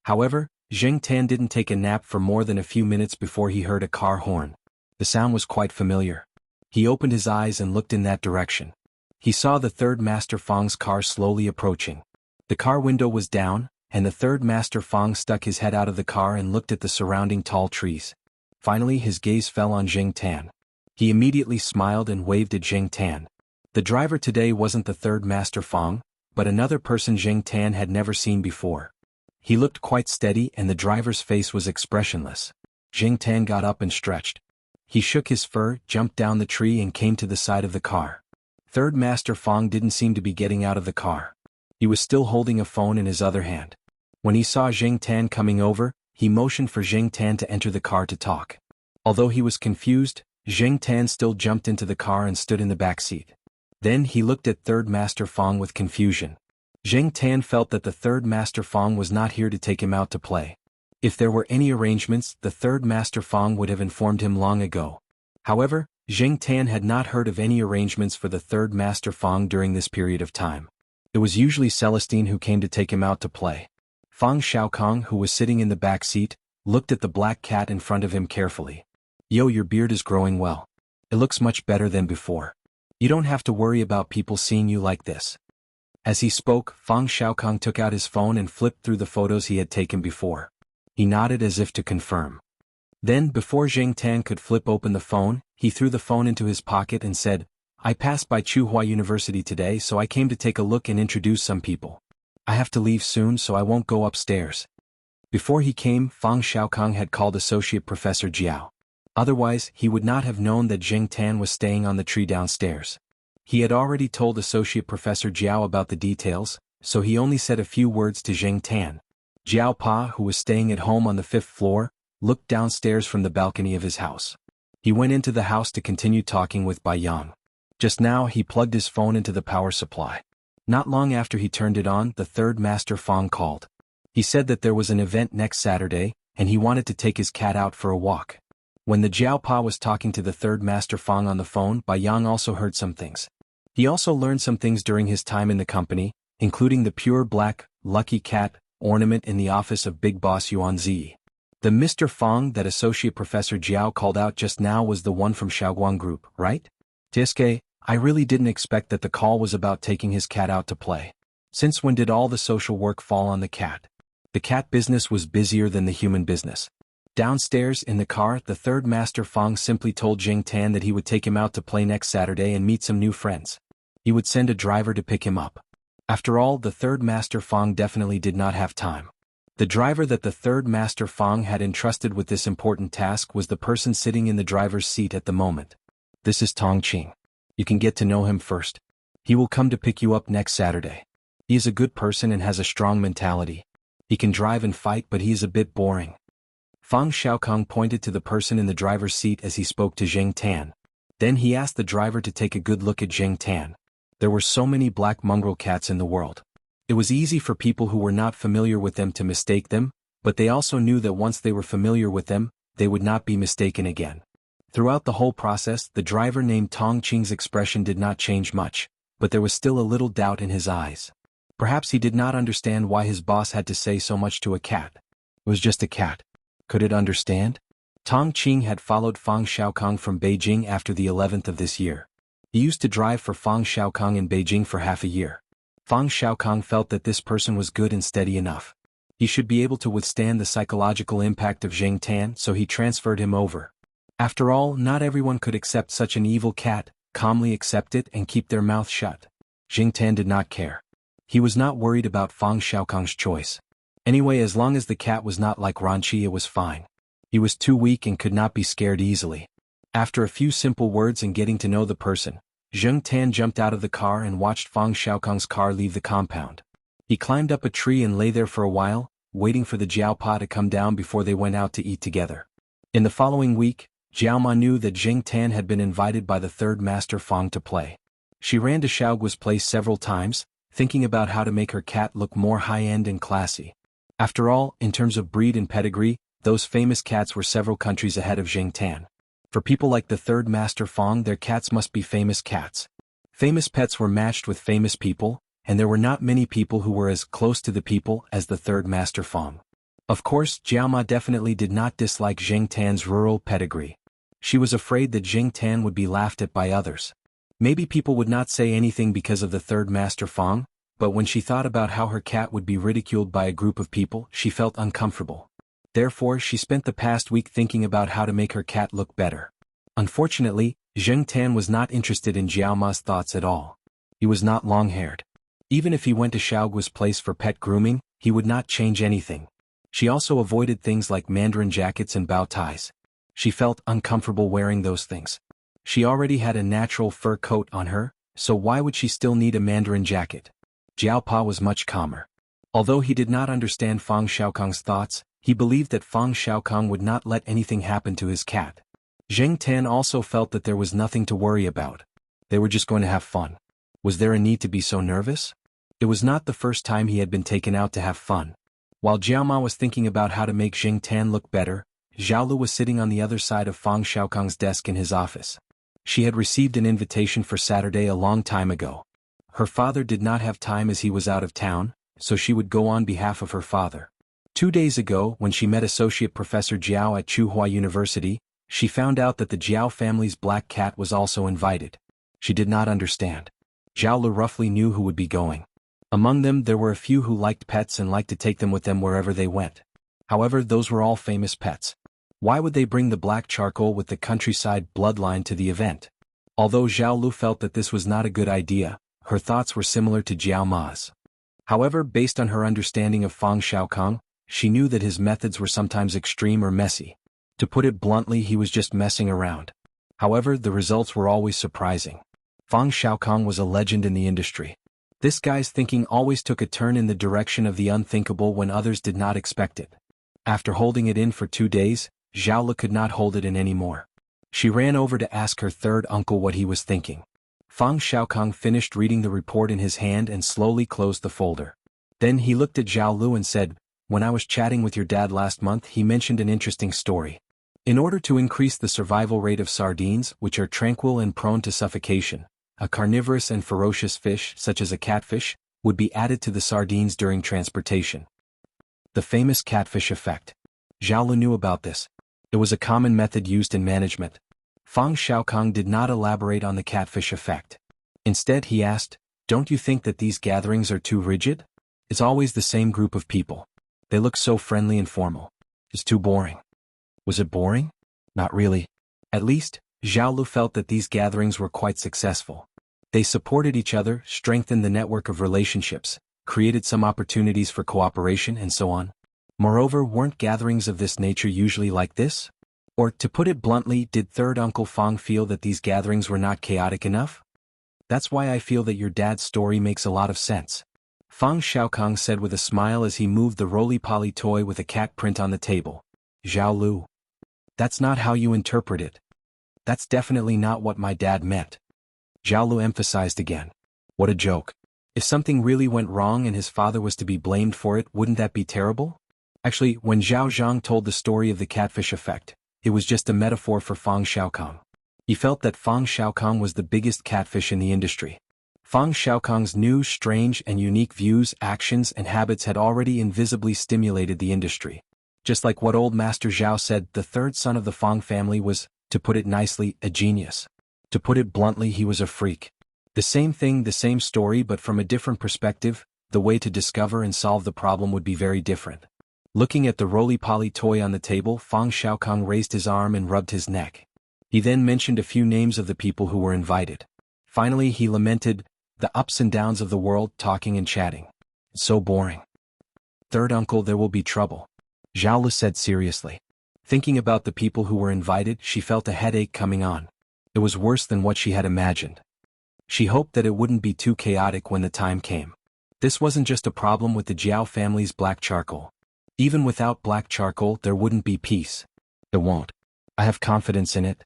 However, Zheng Tan didn't take a nap for more than a few minutes before he heard a car horn. The sound was quite familiar. He opened his eyes and looked in that direction. He saw the third Master Fang's car slowly approaching. The car window was down, and the third Master Fang stuck his head out of the car and looked at the surrounding tall trees. Finally, his gaze fell on Zheng Tan. He immediately smiled and waved at Zheng Tan. The driver today wasn't the third Master Fang, but another person Zheng Tan had never seen before. He looked quite steady and the driver's face was expressionless. Zheng Tan got up and stretched. He shook his fur, jumped down the tree and came to the side of the car. Third Master Fang didn't seem to be getting out of the car. He was still holding a phone in his other hand. When he saw Zheng Tan coming over, he motioned for Zheng Tan to enter the car to talk. Although he was confused, Zheng Tan still jumped into the car and stood in the back seat. Then he looked at Third Master Fang with confusion. Zheng Tan felt that the Third Master Fang was not here to take him out to play. If there were any arrangements, the Third Master Fang would have informed him long ago. However, Zheng Tan had not heard of any arrangements for the Third Master Fang during this period of time. It was usually Celestine who came to take him out to play. Fang Xiaokong, who was sitting in the back seat, looked at the black cat in front of him carefully. "Yo, your beard is growing well. It looks much better than before. You don't have to worry about people seeing you like this." As he spoke, Fang Xiaokong took out his phone and flipped through the photos he had taken before. He nodded as if to confirm. Then, before Zheng Tan could flip open the phone, he threw the phone into his pocket and said, "I passed by Tsinghua University today, so I came to take a look and introduce some people. I have to leave soon, so I won't go upstairs." Before he came, Fang Xiaokong had called Associate Professor Jiao. Otherwise, he would not have known that Zheng Tan was staying on the tree downstairs. He had already told Associate Professor Jiao about the details, so he only said a few words to Zheng Tan. Jiao Pa, who was staying at home on the 5th floor, looked downstairs from the balcony of his house. He went into the house to continue talking with Bai Yang. Just now he plugged his phone into the power supply. Not long after he turned it on, the Third Master Fang called. He said that there was an event next Saturday, and he wanted to take his cat out for a walk. When the Jiao Pa was talking to the Third Master Fang on the phone, Bai Yang also heard some things. He also learned some things during his time in the company, including the pure black, lucky cat ornament in the office of Big Boss Yuan Zi. The Mr. Fang that Associate Professor Jiao called out just now was the one from Xiaoguang Group, right? Tiske, I really didn't expect that the call was about taking his cat out to play. Since when did all the social work fall on the cat? The cat business was busier than the human business. Downstairs in the car, the Third Master Fang simply told Zheng Tan that he would take him out to play next Saturday and meet some new friends. He would send a driver to pick him up. After all, the Third Master Fang definitely did not have time. The driver that the Third Master Fang had entrusted with this important task was the person sitting in the driver's seat at the moment. This is Tong Qing. You can get to know him first. He will come to pick you up next Saturday. He is a good person and has a strong mentality. He can drive and fight, but he is a bit boring. Fang Xiaokong pointed to the person in the driver's seat as he spoke to Zheng Tan. Then he asked the driver to take a good look at Zheng Tan. There were so many black mongrel cats in the world. It was easy for people who were not familiar with them to mistake them, but they also knew that once they were familiar with them, they would not be mistaken again. Throughout the whole process, the driver named Tong Qing's expression did not change much, but there was still a little doubt in his eyes. Perhaps he did not understand why his boss had to say so much to a cat. It was just a cat. Could it understand? Tong Qing had followed Fang Xiaokong from Beijing after the 11th of this year. He used to drive for Fang Xiaokong in Beijing for half a year. Fang Xiaokong felt that this person was good and steady enough. He should be able to withstand the psychological impact of Zheng Tan, so he transferred him over. After all, not everyone could accept such an evil cat, calmly accept it and keep their mouth shut. Zheng Tan did not care. He was not worried about Fang Xiaokong's choice. Anyway, as long as the cat was not like Ranchi, it was fine. He was too weak and could not be scared easily. After a few simple words and getting to know the person, Zheng Tan jumped out of the car and watched Fang Xiaokong's car leave the compound. He climbed up a tree and lay there for a while, waiting for the Jiao Pa to come down before they went out to eat together. In the following week, Jiao Ma knew that Zheng Tan had been invited by the Third Master Fang to play. She ran to Xiaogua's place several times, thinking about how to make her cat look more high-end and classy. After all, in terms of breed and pedigree, those famous cats were several countries ahead of Jing Tan. For people like the third Master Fong, their cats must be famous cats. Famous pets were matched with famous people, and there were not many people who were as close to the people as the third Master Fong. Of course, Jiaoma definitely did not dislike Jing Tan's rural pedigree. She was afraid that Jing Tan would be laughed at by others. Maybe people would not say anything because of the third Master Fong, but when she thought about how her cat would be ridiculed by a group of people, she felt uncomfortable. Therefore, she spent the past week thinking about how to make her cat look better. Unfortunately, Jing Tan was not interested in Jiaoma's thoughts at all. He was not long-haired. Even if he went to Xiaoguo's place for pet grooming, he would not change anything. She also avoided things like mandarin jackets and bow ties. She felt uncomfortable wearing those things. She already had a natural fur coat on her, so why would she still need a mandarin jacket? Jiao Pa was much calmer. Although he did not understand Fang Xiaokong's thoughts, he believed that Fang Xiaokong would not let anything happen to his cat. Jing Tan also felt that there was nothing to worry about. They were just going to have fun. Was there a need to be so nervous? It was not the first time he had been taken out to have fun. While Jiaoma was thinking about how to make Jing Tan look better, Xiaolu was sitting on the other side of Fang Xiaokong's desk in his office. She had received an invitation for Saturday a long time ago. Her father did not have time as he was out of town, so she would go on behalf of her father. 2 days ago, when she met Associate Professor Jiao at Tsinghua University, she found out that the Jiao family's black cat was also invited. She did not understand. Xiaolu roughly knew who would be going. Among them there were a few who liked pets and liked to take them with them wherever they went. However, those were all famous pets. Why would they bring the black charcoal with the countryside bloodline to the event? Although Xiaolu felt that this was not a good idea, her thoughts were similar to Jiao Ma's. However, based on her understanding of Fang Xiaokong, she knew that his methods were sometimes extreme or messy. To put it bluntly, he was just messing around. However, the results were always surprising. Fang Xiaokong was a legend in the industry. This guy's thinking always took a turn in the direction of the unthinkable when others did not expect it. After holding it in for 2 days, Xiaolu could not hold it in anymore. She ran over to ask her third uncle what he was thinking. Fang Xiaokong finished reading the report in his hand and slowly closed the folder. Then he looked at Xiaolu and said, "When I was chatting with your dad last month, he mentioned an interesting story. In order to increase the survival rate of sardines, which are tranquil and prone to suffocation, a carnivorous and ferocious fish, such as a catfish, would be added to the sardines during transportation. The famous catfish effect." Xiaolu knew about this. It was a common method used in management. Fang Xiaokong did not elaborate on the catfish effect. Instead he asked, "Don't you think that these gatherings are too rigid? It's always the same group of people. They look so friendly and formal. It's too boring." Was it boring? Not really. At least, Xiaolu felt that these gatherings were quite successful. They supported each other, strengthened the network of relationships, created some opportunities for cooperation and so on. Moreover, weren't gatherings of this nature usually like this? Or, to put it bluntly, did third Uncle Fang feel that these gatherings were not chaotic enough? That's why I feel that your dad's story makes a lot of sense. Fang Xiaokong said with a smile as he moved the roly-poly toy with a cat print on the table. Xiaolu. That's not how you interpret it. That's definitely not what my dad meant. Xiaolu emphasized again. What a joke. If something really went wrong and his father was to be blamed for it, wouldn't that be terrible? Actually, when Zhao Zhang told the story of the catfish effect, it was just a metaphor for Fang Xiaokong. He felt that Fang Xiaokong was the biggest catfish in the industry. Fang Xiaokong's new, strange and unique views, actions and habits had already invisibly stimulated the industry. Just like what old Master Zhao said, the third son of the Fang family was, to put it nicely, a genius. To put it bluntly, he was a freak. The same thing, the same story, but from a different perspective, the way to discover and solve the problem would be very different. Looking at the roly-poly toy on the table, Fang Xiaokong raised his arm and rubbed his neck. He then mentioned a few names of the people who were invited. Finally he lamented, the ups and downs of the world, talking and chatting. It's so boring. Third uncle, there will be trouble. Xiaolu said seriously. Thinking about the people who were invited, she felt a headache coming on. It was worse than what she had imagined. She hoped that it wouldn't be too chaotic when the time came. This wasn't just a problem with the Jiao family's black charcoal. Even without black charcoal, there wouldn't be peace. It won't. I have confidence in it.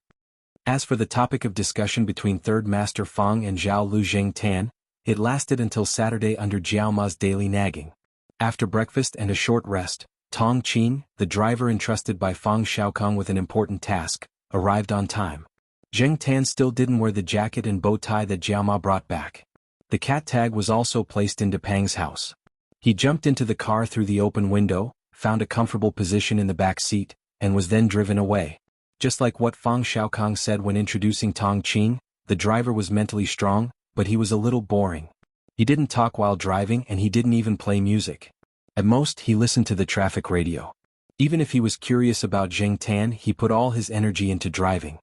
As for the topic of discussion between Third Master Fang and Zhao Lu Jing Tan, It lasted until Saturday under Jiao Ma's daily nagging. After breakfast and a short rest, Tong Qing, the driver entrusted by Fang Xiaokong with an important task, arrived on time. Zheng Tan still didn't wear the jacket and bow tie that Jiao Ma brought back. The cat tag was also placed into Pang's house. He jumped into the car through the open window, found a comfortable position in the back seat, and was then driven away. Just like what Fang Xiaokong said when introducing Tong Qing, the driver was mentally strong, but he was a little boring. He didn't talk while driving and he didn't even play music. At most, he listened to the traffic radio. Even if he was curious about Zheng Tan, he put all his energy into driving.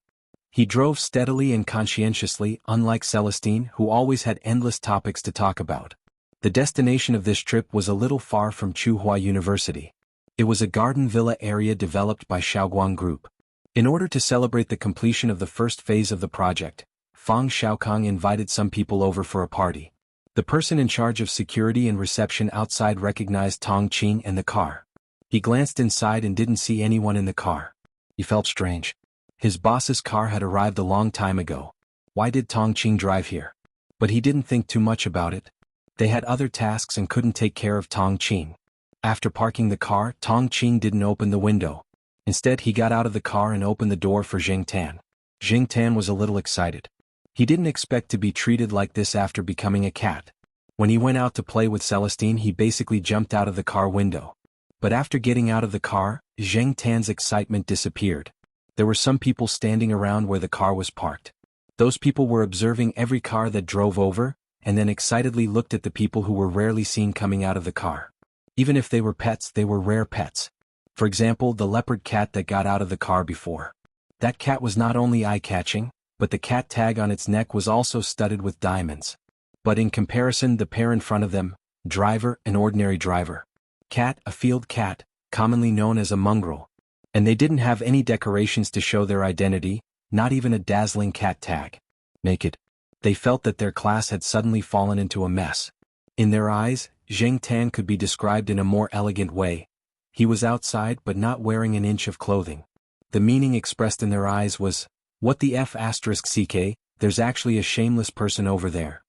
He drove steadily and conscientiously, unlike Celestine, who always had endless topics to talk about. The destination of this trip was a little far from Wuxia University. It was a garden villa area developed by Shaoguang Group. In order to celebrate the completion of the first phase of the project, Fang Xiaokong invited some people over for a party. The person in charge of security and reception outside recognized Tong Qing and the car. He glanced inside and didn't see anyone in the car. He felt strange. His boss's car had arrived a long time ago. Why did Tong Qing drive here? But he didn't think too much about it. They had other tasks and couldn't take care of Tong Qing. After parking the car, Tong Qing didn't open the window. Instead, he got out of the car and opened the door for Zheng Tan. Zheng Tan was a little excited. He didn't expect to be treated like this after becoming a cat. When he went out to play with Celestine, he basically jumped out of the car window. But after getting out of the car, Zheng Tan's excitement disappeared. There were some people standing around where the car was parked. Those people were observing every car that drove over, and then excitedly looked at the people who were rarely seen coming out of the car. Even if they were pets, they were rare pets. For example, the leopard cat that got out of the car before. That cat was not only eye-catching, but the cat tag on its neck was also studded with diamonds. But in comparison, the pair in front of them, driver, an ordinary driver. Cat, a field cat, commonly known as a mongrel. And they didn't have any decorations to show their identity, not even a dazzling cat tag. Naked. They felt that their class had suddenly fallen into a mess. In their eyes, Zheng Tan could be described in a more elegant way. He was outside but not wearing an inch of clothing. The meaning expressed in their eyes was, "What the f***ck, there's actually a shameless person over there."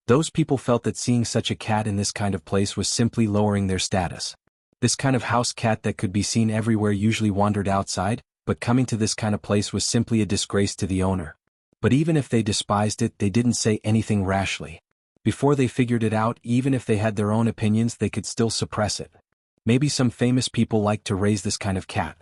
Those people felt that seeing such a cat in this kind of place was simply lowering their status. This kind of house cat that could be seen everywhere usually wandered outside, but coming to this kind of place was simply a disgrace to the owner. But even if they despised it, they didn't say anything rashly. Before they figured it out, even if they had their own opinions, they could still suppress it. Maybe some famous people like to raise this kind of cat.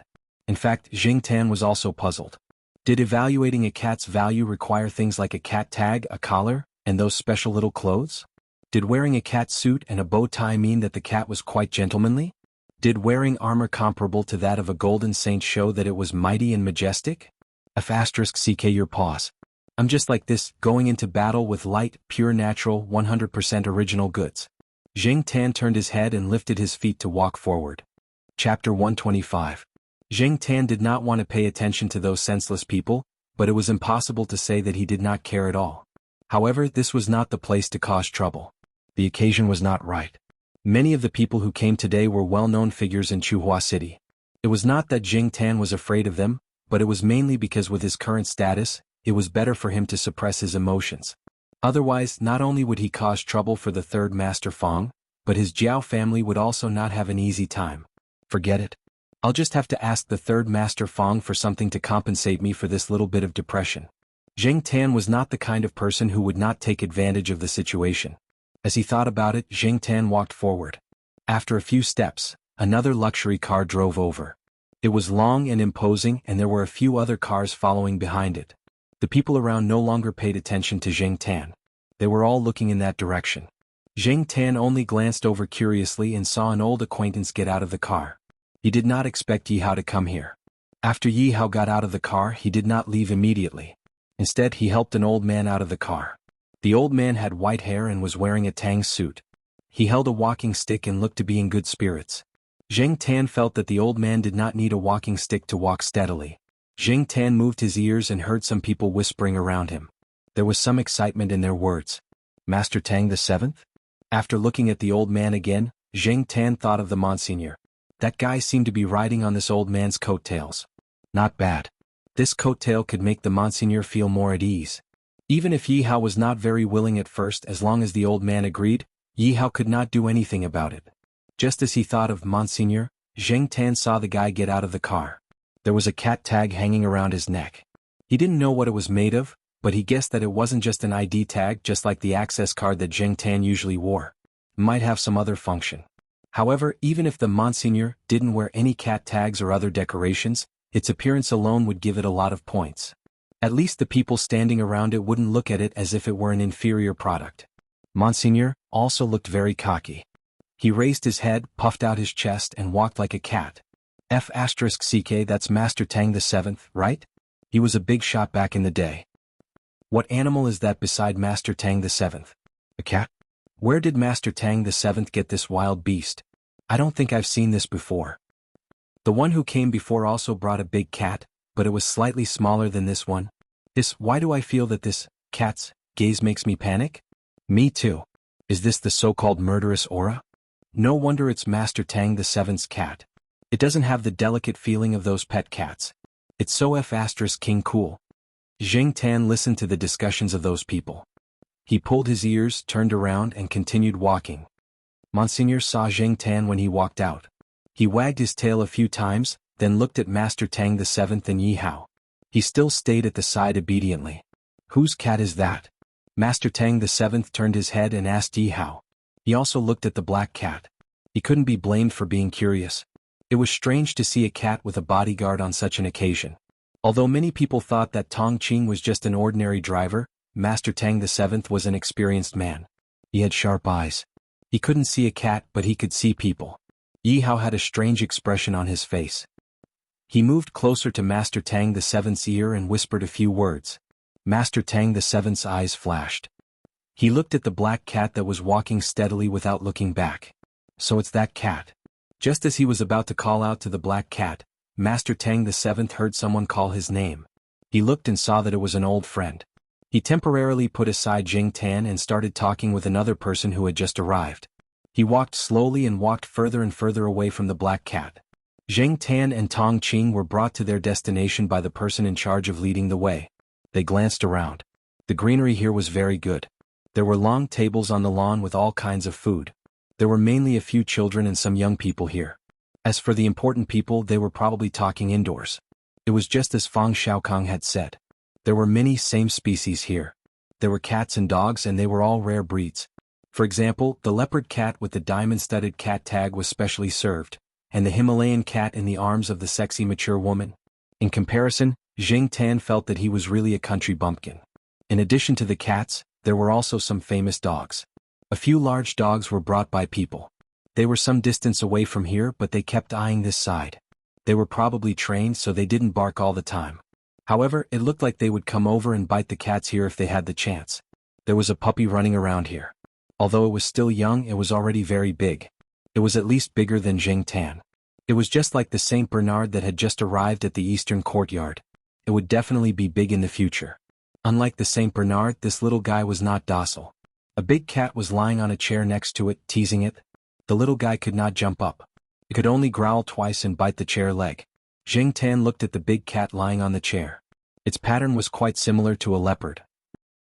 In fact, Zheng Tan was also puzzled. Did evaluating a cat's value require things like a cat tag, a collar, and those special little clothes? Did wearing a cat suit and a bow tie mean that the cat was quite gentlemanly? Did wearing armor comparable to that of a golden saint show that it was mighty and majestic? **ck your paws. I'm just like this, going into battle with light, pure natural, 100% original goods. Zheng Tan turned his head and lifted his feet to walk forward. Chapter 125. Zheng Tan did not want to pay attention to those senseless people, but it was impossible to say that he did not care at all. However, this was not the place to cause trouble. The occasion was not right. Many of the people who came today were well-known figures in Wuxia City. It was not that Zheng Tan was afraid of them, but it was mainly because with his current status, it was better for him to suppress his emotions. Otherwise, not only would he cause trouble for the third Master Fang, but his Jiao family would also not have an easy time. Forget it. I'll just have to ask the third Master Fang for something to compensate me for this little bit of depression. Zheng Tan was not the kind of person who would not take advantage of the situation. As he thought about it, Zheng Tan walked forward. After a few steps, another luxury car drove over. It was long and imposing, and there were a few other cars following behind it. The people around no longer paid attention to Zheng Tan. They were all looking in that direction. Zheng Tan only glanced over curiously and saw an old acquaintance get out of the car. He did not expect Yi Hao to come here. After Yi Hao got out of the car, he did not leave immediately. Instead, he helped an old man out of the car. The old man had white hair and was wearing a tang suit. He held a walking stick and looked to be in good spirits. Zheng Tan felt that the old man did not need a walking stick to walk steadily. Zheng Tan moved his ears and heard some people whispering around him. There was some excitement in their words. Master Tang the Seventh? After looking at the old man again, Zheng Tan thought of the Monsignor. That guy seemed to be riding on this old man's coattails. Not bad. This coattail could make the Monsignor feel more at ease. Even if Yi Hao was not very willing at first, as long as the old man agreed, Yi Hao could not do anything about it. Just as he thought of Monseigneur, Zheng Tan saw the guy get out of the car. There was a cat tag hanging around his neck. He didn't know what it was made of, but he guessed that it wasn't just an ID tag, just like the access card that Zheng Tan usually wore. It might have some other function. However, even if the Monseigneur didn't wear any cat tags or other decorations, its appearance alone would give it a lot of points. At least the people standing around it wouldn't look at it as if it were an inferior product. Monseigneur also looked very cocky. He raised his head, puffed out his chest, and walked like a cat. F***ck, that's Master Tang the Seventh, right? He was a big shot back in the day. What animal is that beside Master Tang the Seventh? A cat? Where did Master Tang the Seventh get this wild beast? I don't think I've seen this before. The one who came before also brought a big cat, but it was slightly smaller than this one. Why do I feel that this cat's gaze makes me panic? Me too. Is this the so-called murderous aura? No wonder it's Master Tang the Seventh's cat. It doesn't have the delicate feeling of those pet cats. It's so F***king cool. Zheng Tan listened to the discussions of those people. He pulled his ears, turned around, and continued walking. Monseigneur saw Zheng Tan when he walked out. He wagged his tail a few times, then looked at Master Tang the Seventh and Yi Hao. He still stayed at the side obediently. Whose cat is that? Master Tang the Seventh turned his head and asked Yi Hao. He also looked at the black cat. He couldn't be blamed for being curious. It was strange to see a cat with a bodyguard on such an occasion. Although many people thought that Tong Qing was just an ordinary driver, Master Tang the Seventh was an experienced man. He had sharp eyes. He couldn't see a cat, but he could see people. Yi Hao had a strange expression on his face. He moved closer to Master Tang the Seventh's ear and whispered a few words. Master Tang the Seventh's eyes flashed. He looked at the black cat that was walking steadily without looking back. So it's that cat. Just as he was about to call out to the black cat, Master Tang the Seventh heard someone call his name. He looked and saw that it was an old friend. He temporarily put aside Zheng Tan and started talking with another person who had just arrived. He walked slowly and walked further and further away from the black cat. Zheng Tan and Tong Qing were brought to their destination by the person in charge of leading the way. They glanced around. The greenery here was very good. There were long tables on the lawn with all kinds of food. There were mainly a few children and some young people here. As for the important people, they were probably talking indoors. It was just as Fang Xiaokong had said. There were many same species here. There were cats and dogs, and they were all rare breeds. For example, the leopard cat with the diamond-studded cat tag was specially served, and the Himalayan cat in the arms of the sexy mature woman. In comparison, Zheng Tan felt that he was really a country bumpkin. In addition to the cats, there were also some famous dogs. A few large dogs were brought by people. They were some distance away from here, but they kept eyeing this side. They were probably trained, so they didn't bark all the time. However, it looked like they would come over and bite the cats here if they had the chance. There was a puppy running around here. Although it was still young, it was already very big. It was at least bigger than Zheng Tan. It was just like the Saint Bernard that had just arrived at the eastern courtyard. It would definitely be big in the future. Unlike the Saint Bernard, this little guy was not docile. A big cat was lying on a chair next to it, teasing it. The little guy could not jump up. It could only growl twice and bite the chair leg. Zheng Tan looked at the big cat lying on the chair. Its pattern was quite similar to a leopard.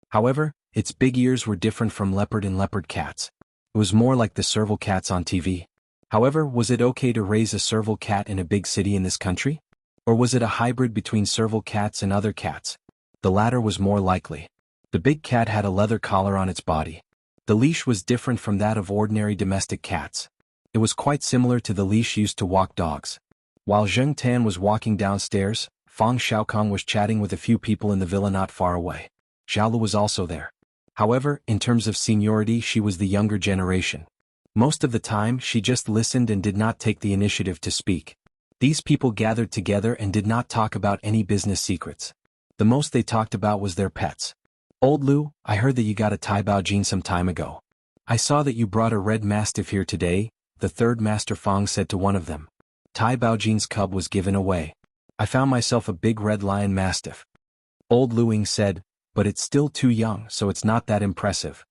However, its big ears were different from leopard and leopard cats. It was more like the serval cats on TV. However, was it okay to raise a serval cat in a big city in this country? Or was it a hybrid between serval cats and other cats? The latter was more likely. The big cat had a leather collar on its body. The leash was different from that of ordinary domestic cats. It was quite similar to the leash used to walk dogs. While Zheng Tan was walking downstairs, Fang Xiaokong was chatting with a few people in the villa not far away. Xiaolu was also there. However, in terms of seniority, she was the younger generation. Most of the time, she just listened and did not take the initiative to speak. These people gathered together and did not talk about any business secrets. The most they talked about was their pets. Old Lu, I heard that you got a Tai Bao Jin some time ago. I saw that you brought a red mastiff here today, the third Master Fang said to one of them. Tai Bao Jin's cub was given away. I found myself a big red lion mastiff. Old Luing said, but it's still too young, so it's not that impressive.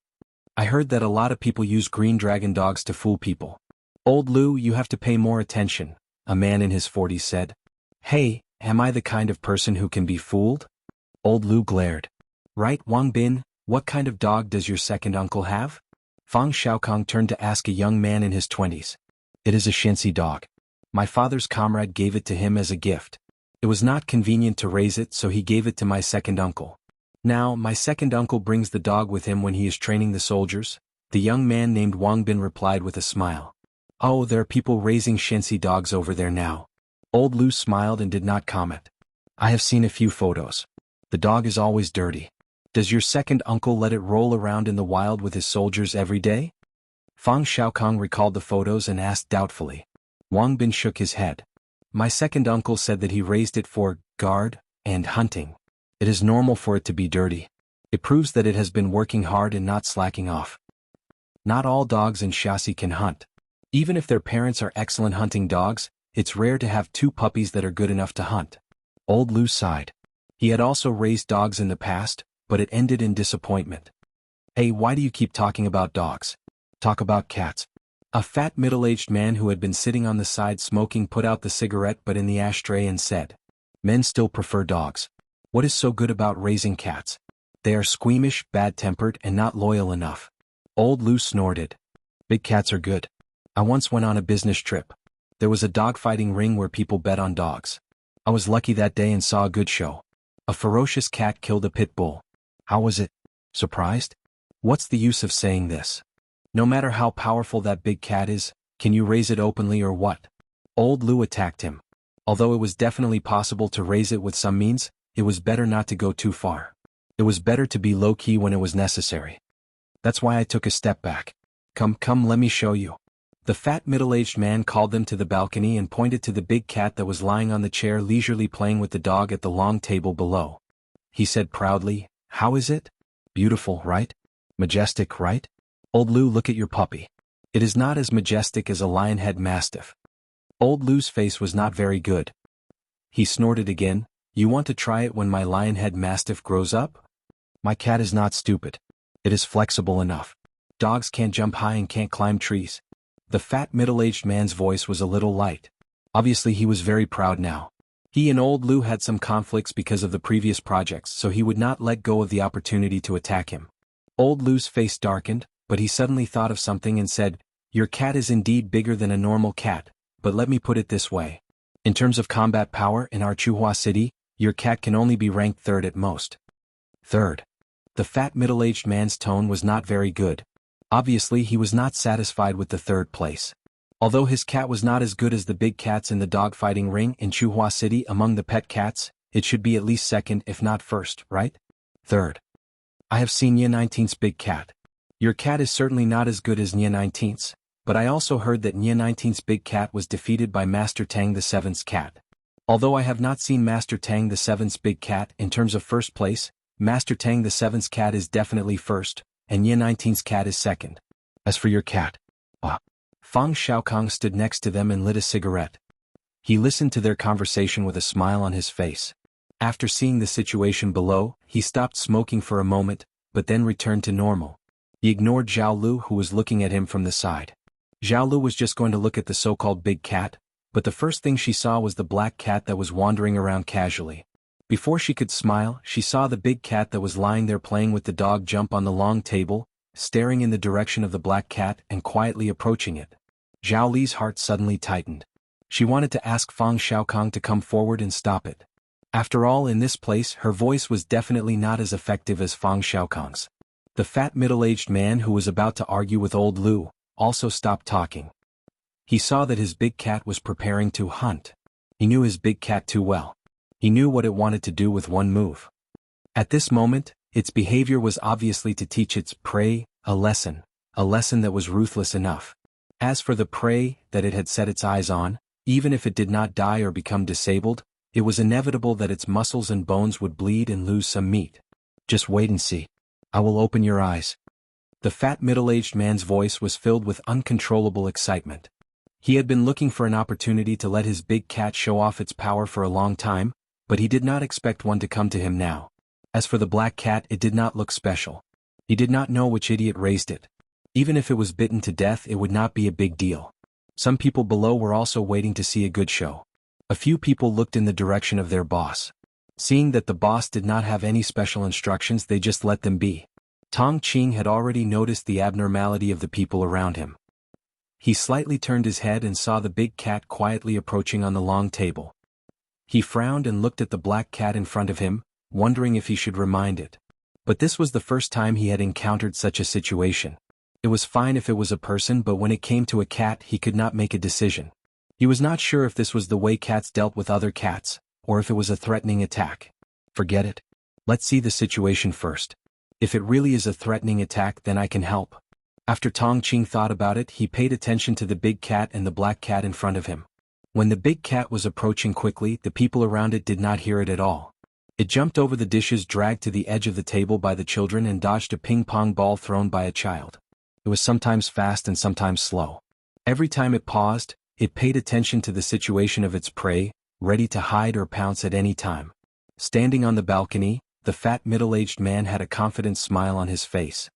I heard that a lot of people use green dragon dogs to fool people. Old Lu, you have to pay more attention, a man in his 40s said. Hey, am I the kind of person who can be fooled? Old Lu glared. Right, Wang Bin, what kind of dog does your second uncle have? Fang Xiaokong turned to ask a young man in his 20s. It is a Shensi dog. My father's comrade gave it to him as a gift. It was not convenient to raise it, so he gave it to my second uncle. Now, my second uncle brings the dog with him when he is training the soldiers, the young man named Wang Bin replied with a smile. Oh, there are people raising Shensi dogs over there now. Old Lu smiled and did not comment. I have seen a few photos. The dog is always dirty. Does your second uncle let it roll around in the wild with his soldiers every day? Fang Xiaokong recalled the photos and asked doubtfully. Wang Bin shook his head. My second uncle said that he raised it for guard and hunting. It is normal for it to be dirty. It proves that it has been working hard and not slacking off. Not all dogs in Shaxi can hunt. Even if their parents are excellent hunting dogs, it's rare to have two puppies that are good enough to hunt. Old Lu sighed. He had also raised dogs in the past, but it ended in disappointment. Hey, why do you keep talking about dogs? Talk about cats. A fat middle-aged man who had been sitting on the side smoking put out the cigarette butt in the ashtray and said, Men still prefer dogs. What is so good about raising cats? They are squeamish, bad-tempered, and not loyal enough. Old Lu snorted. Big cats are good. I once went on a business trip. There was a dogfighting ring where people bet on dogs. I was lucky that day and saw a good show. A ferocious cat killed a pit bull. How was it? Surprised? What's the use of saying this? No matter how powerful that big cat is, can you raise it openly or what? Old Lu attacked him. Although it was definitely possible to raise it with some means, it was better not to go too far. It was better to be low-key when it was necessary. That's why I took a step back. Come, let me show you. The fat middle-aged man called them to the balcony and pointed to the big cat that was lying on the chair leisurely playing with the dog at the long table below. He said proudly, How is it? Beautiful, right? Majestic, right? Old Lu, look at your puppy. It is not as majestic as a lion-head mastiff. Old Lu's face was not very good. He snorted again. You want to try it when my lion-head mastiff grows up? My cat is not stupid. It is flexible enough. Dogs can't jump high and can't climb trees. The fat middle-aged man's voice was a little light. Obviously he was very proud now. He and Old Lu had some conflicts because of the previous projects, so he would not let go of the opportunity to attack him. Old Lu's face darkened, but he suddenly thought of something and said, Your cat is indeed bigger than a normal cat, but let me put it this way. In terms of combat power in our Chuhua city, your cat can only be ranked third at most. Third. The fat middle-aged man's tone was not very good. Obviously he was not satisfied with the third place. Although his cat was not as good as the big cats in the dogfighting ring in Chuhua City among the pet cats, it should be at least second if not first, right? Third. I have seen Nye 19's big cat. Your cat is certainly not as good as Nye 19's, but I also heard that Nye 19's big cat was defeated by Master Tang the Seventh's cat. Although I have not seen Master Tang the Seventh's big cat in terms of first place, Master Tang the Seventh's cat is definitely first, and Nye 19's cat is second. As for your cat, Fang Xiaokong stood next to them and lit a cigarette. He listened to their conversation with a smile on his face. After seeing the situation below, he stopped smoking for a moment, but then returned to normal. He ignored Zhao Lu who was looking at him from the side. Zhao Lu was just going to look at the so-called big cat, but the first thing she saw was the black cat that was wandering around casually. Before she could smile, she saw the big cat that was lying there playing with the dog jump on the long table, staring in the direction of the black cat and quietly approaching it. Zhao Li's heart suddenly tightened. She wanted to ask Fang Xiaokong to come forward and stop it. After all, in this place, her voice was definitely not as effective as Fang Xiaokong's. The fat middle-aged man who was about to argue with Old Lu also stopped talking. He saw that his big cat was preparing to hunt. He knew his big cat too well. He knew what it wanted to do with one move. At this moment, its behavior was obviously to teach its prey a lesson that was ruthless enough. As for the prey that it had set its eyes on, even if it did not die or become disabled, it was inevitable that its muscles and bones would bleed and lose some meat. Just wait and see. I will open your eyes. The fat middle-aged man's voice was filled with uncontrollable excitement. He had been looking for an opportunity to let his big cat show off its power for a long time, but he did not expect one to come to him now. As for the black cat, it did not look special. He did not know which idiot raised it. Even if it was bitten to death, it would not be a big deal. Some people below were also waiting to see a good show. A few people looked in the direction of their boss. Seeing that the boss did not have any special instructions, they just let them be. Tong Qing had already noticed the abnormality of the people around him. He slightly turned his head and saw the big cat quietly approaching on the long table. He frowned and looked at the black cat in front of him, wondering if he should remind it. But this was the first time he had encountered such a situation. It was fine if it was a person, but when it came to a cat, he could not make a decision. He was not sure if this was the way cats dealt with other cats, or if it was a threatening attack. Forget it. Let's see the situation first. If it really is a threatening attack, then I can help. After Tong Qing thought about it, he paid attention to the big cat and the black cat in front of him. When the big cat was approaching quickly, the people around it did not hear it at all. It jumped over the dishes dragged to the edge of the table by the children and dodged a ping-pong ball thrown by a child. It was sometimes fast and sometimes slow. Every time it paused, it paid attention to the situation of its prey, ready to hide or pounce at any time. Standing on the balcony, the fat middle-aged man had a confident smile on his face.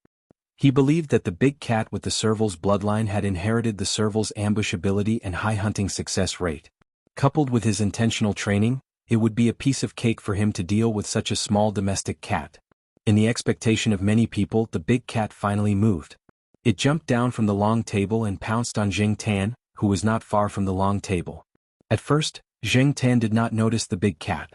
He believed that the big cat with the serval's bloodline had inherited the serval's ambush ability and high hunting success rate. Coupled with his intentional training, it would be a piece of cake for him to deal with such a small domestic cat. In the expectation of many people, the big cat finally moved. It jumped down from the long table and pounced on Jing Tan, who was not far from the long table. At first, Jing Tan did not notice the big cat.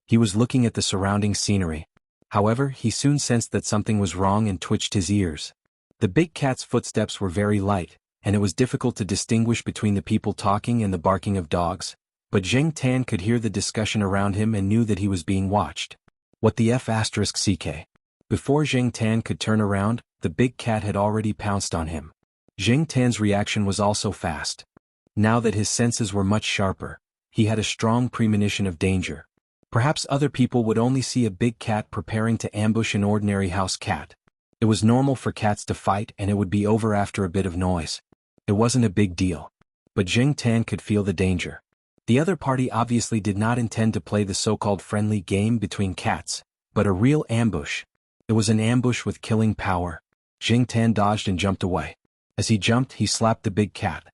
He was looking at the surrounding scenery. However, he soon sensed that something was wrong and twitched his ears. The big cat's footsteps were very light, and it was difficult to distinguish between the people talking and the barking of dogs, but Jing Tan could hear the discussion around him and knew that he was being watched. What the F***ck? Before Jing Tan could turn around, the big cat had already pounced on him. Jing Tan's reaction was also fast. Now that his senses were much sharper, he had a strong premonition of danger. Perhaps other people would only see a big cat preparing to ambush an ordinary house cat. It was normal for cats to fight and it would be over after a bit of noise. It wasn't a big deal. But Jing Tan could feel the danger. The other party obviously did not intend to play the so-called friendly game between cats, but a real ambush. It was an ambush with killing power. Jing Tan dodged and jumped away. As he jumped, he slapped the big cat.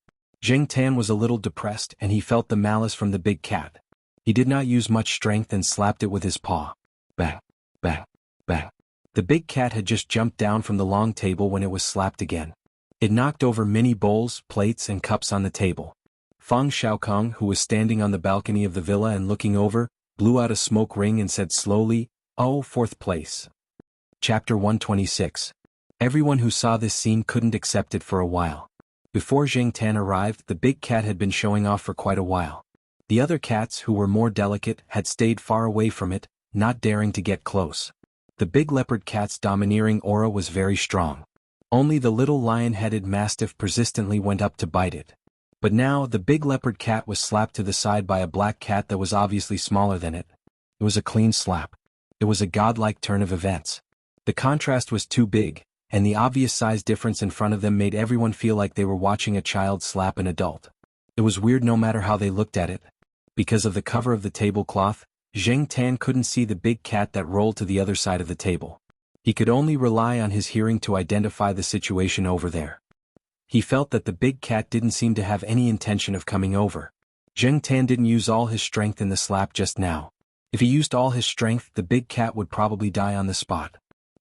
Jing Tan was a little depressed and he felt the malice from the big cat. He did not use much strength and slapped it with his paw. Bang, bang, bang. The big cat had just jumped down from the long table when it was slapped again. It knocked over many bowls, plates, and cups on the table. Fang Xiaokong, who was standing on the balcony of the villa and looking over, blew out a smoke ring and said slowly, "Oh, fourth place." Chapter 126. Everyone who saw this scene couldn't accept it for a while. Before Jing Tan arrived, the big cat had been showing off for quite a while. The other cats, who were more delicate, had stayed far away from it, not daring to get close. The big leopard cat's domineering aura was very strong. Only the little lion-headed mastiff persistently went up to bite it. But now, the big leopard cat was slapped to the side by a black cat that was obviously smaller than it. It was a clean slap. It was a godlike turn of events. The contrast was too big, and the obvious size difference in front of them made everyone feel like they were watching a child slap an adult. It was weird no matter how they looked at it. Because of the cover of the tablecloth, Jing Tan couldn't see the big cat that rolled to the other side of the table. He could only rely on his hearing to identify the situation over there. He felt that the big cat didn't seem to have any intention of coming over. Jing Tan didn't use all his strength in the slap just now. If he used all his strength, the big cat would probably die on the spot.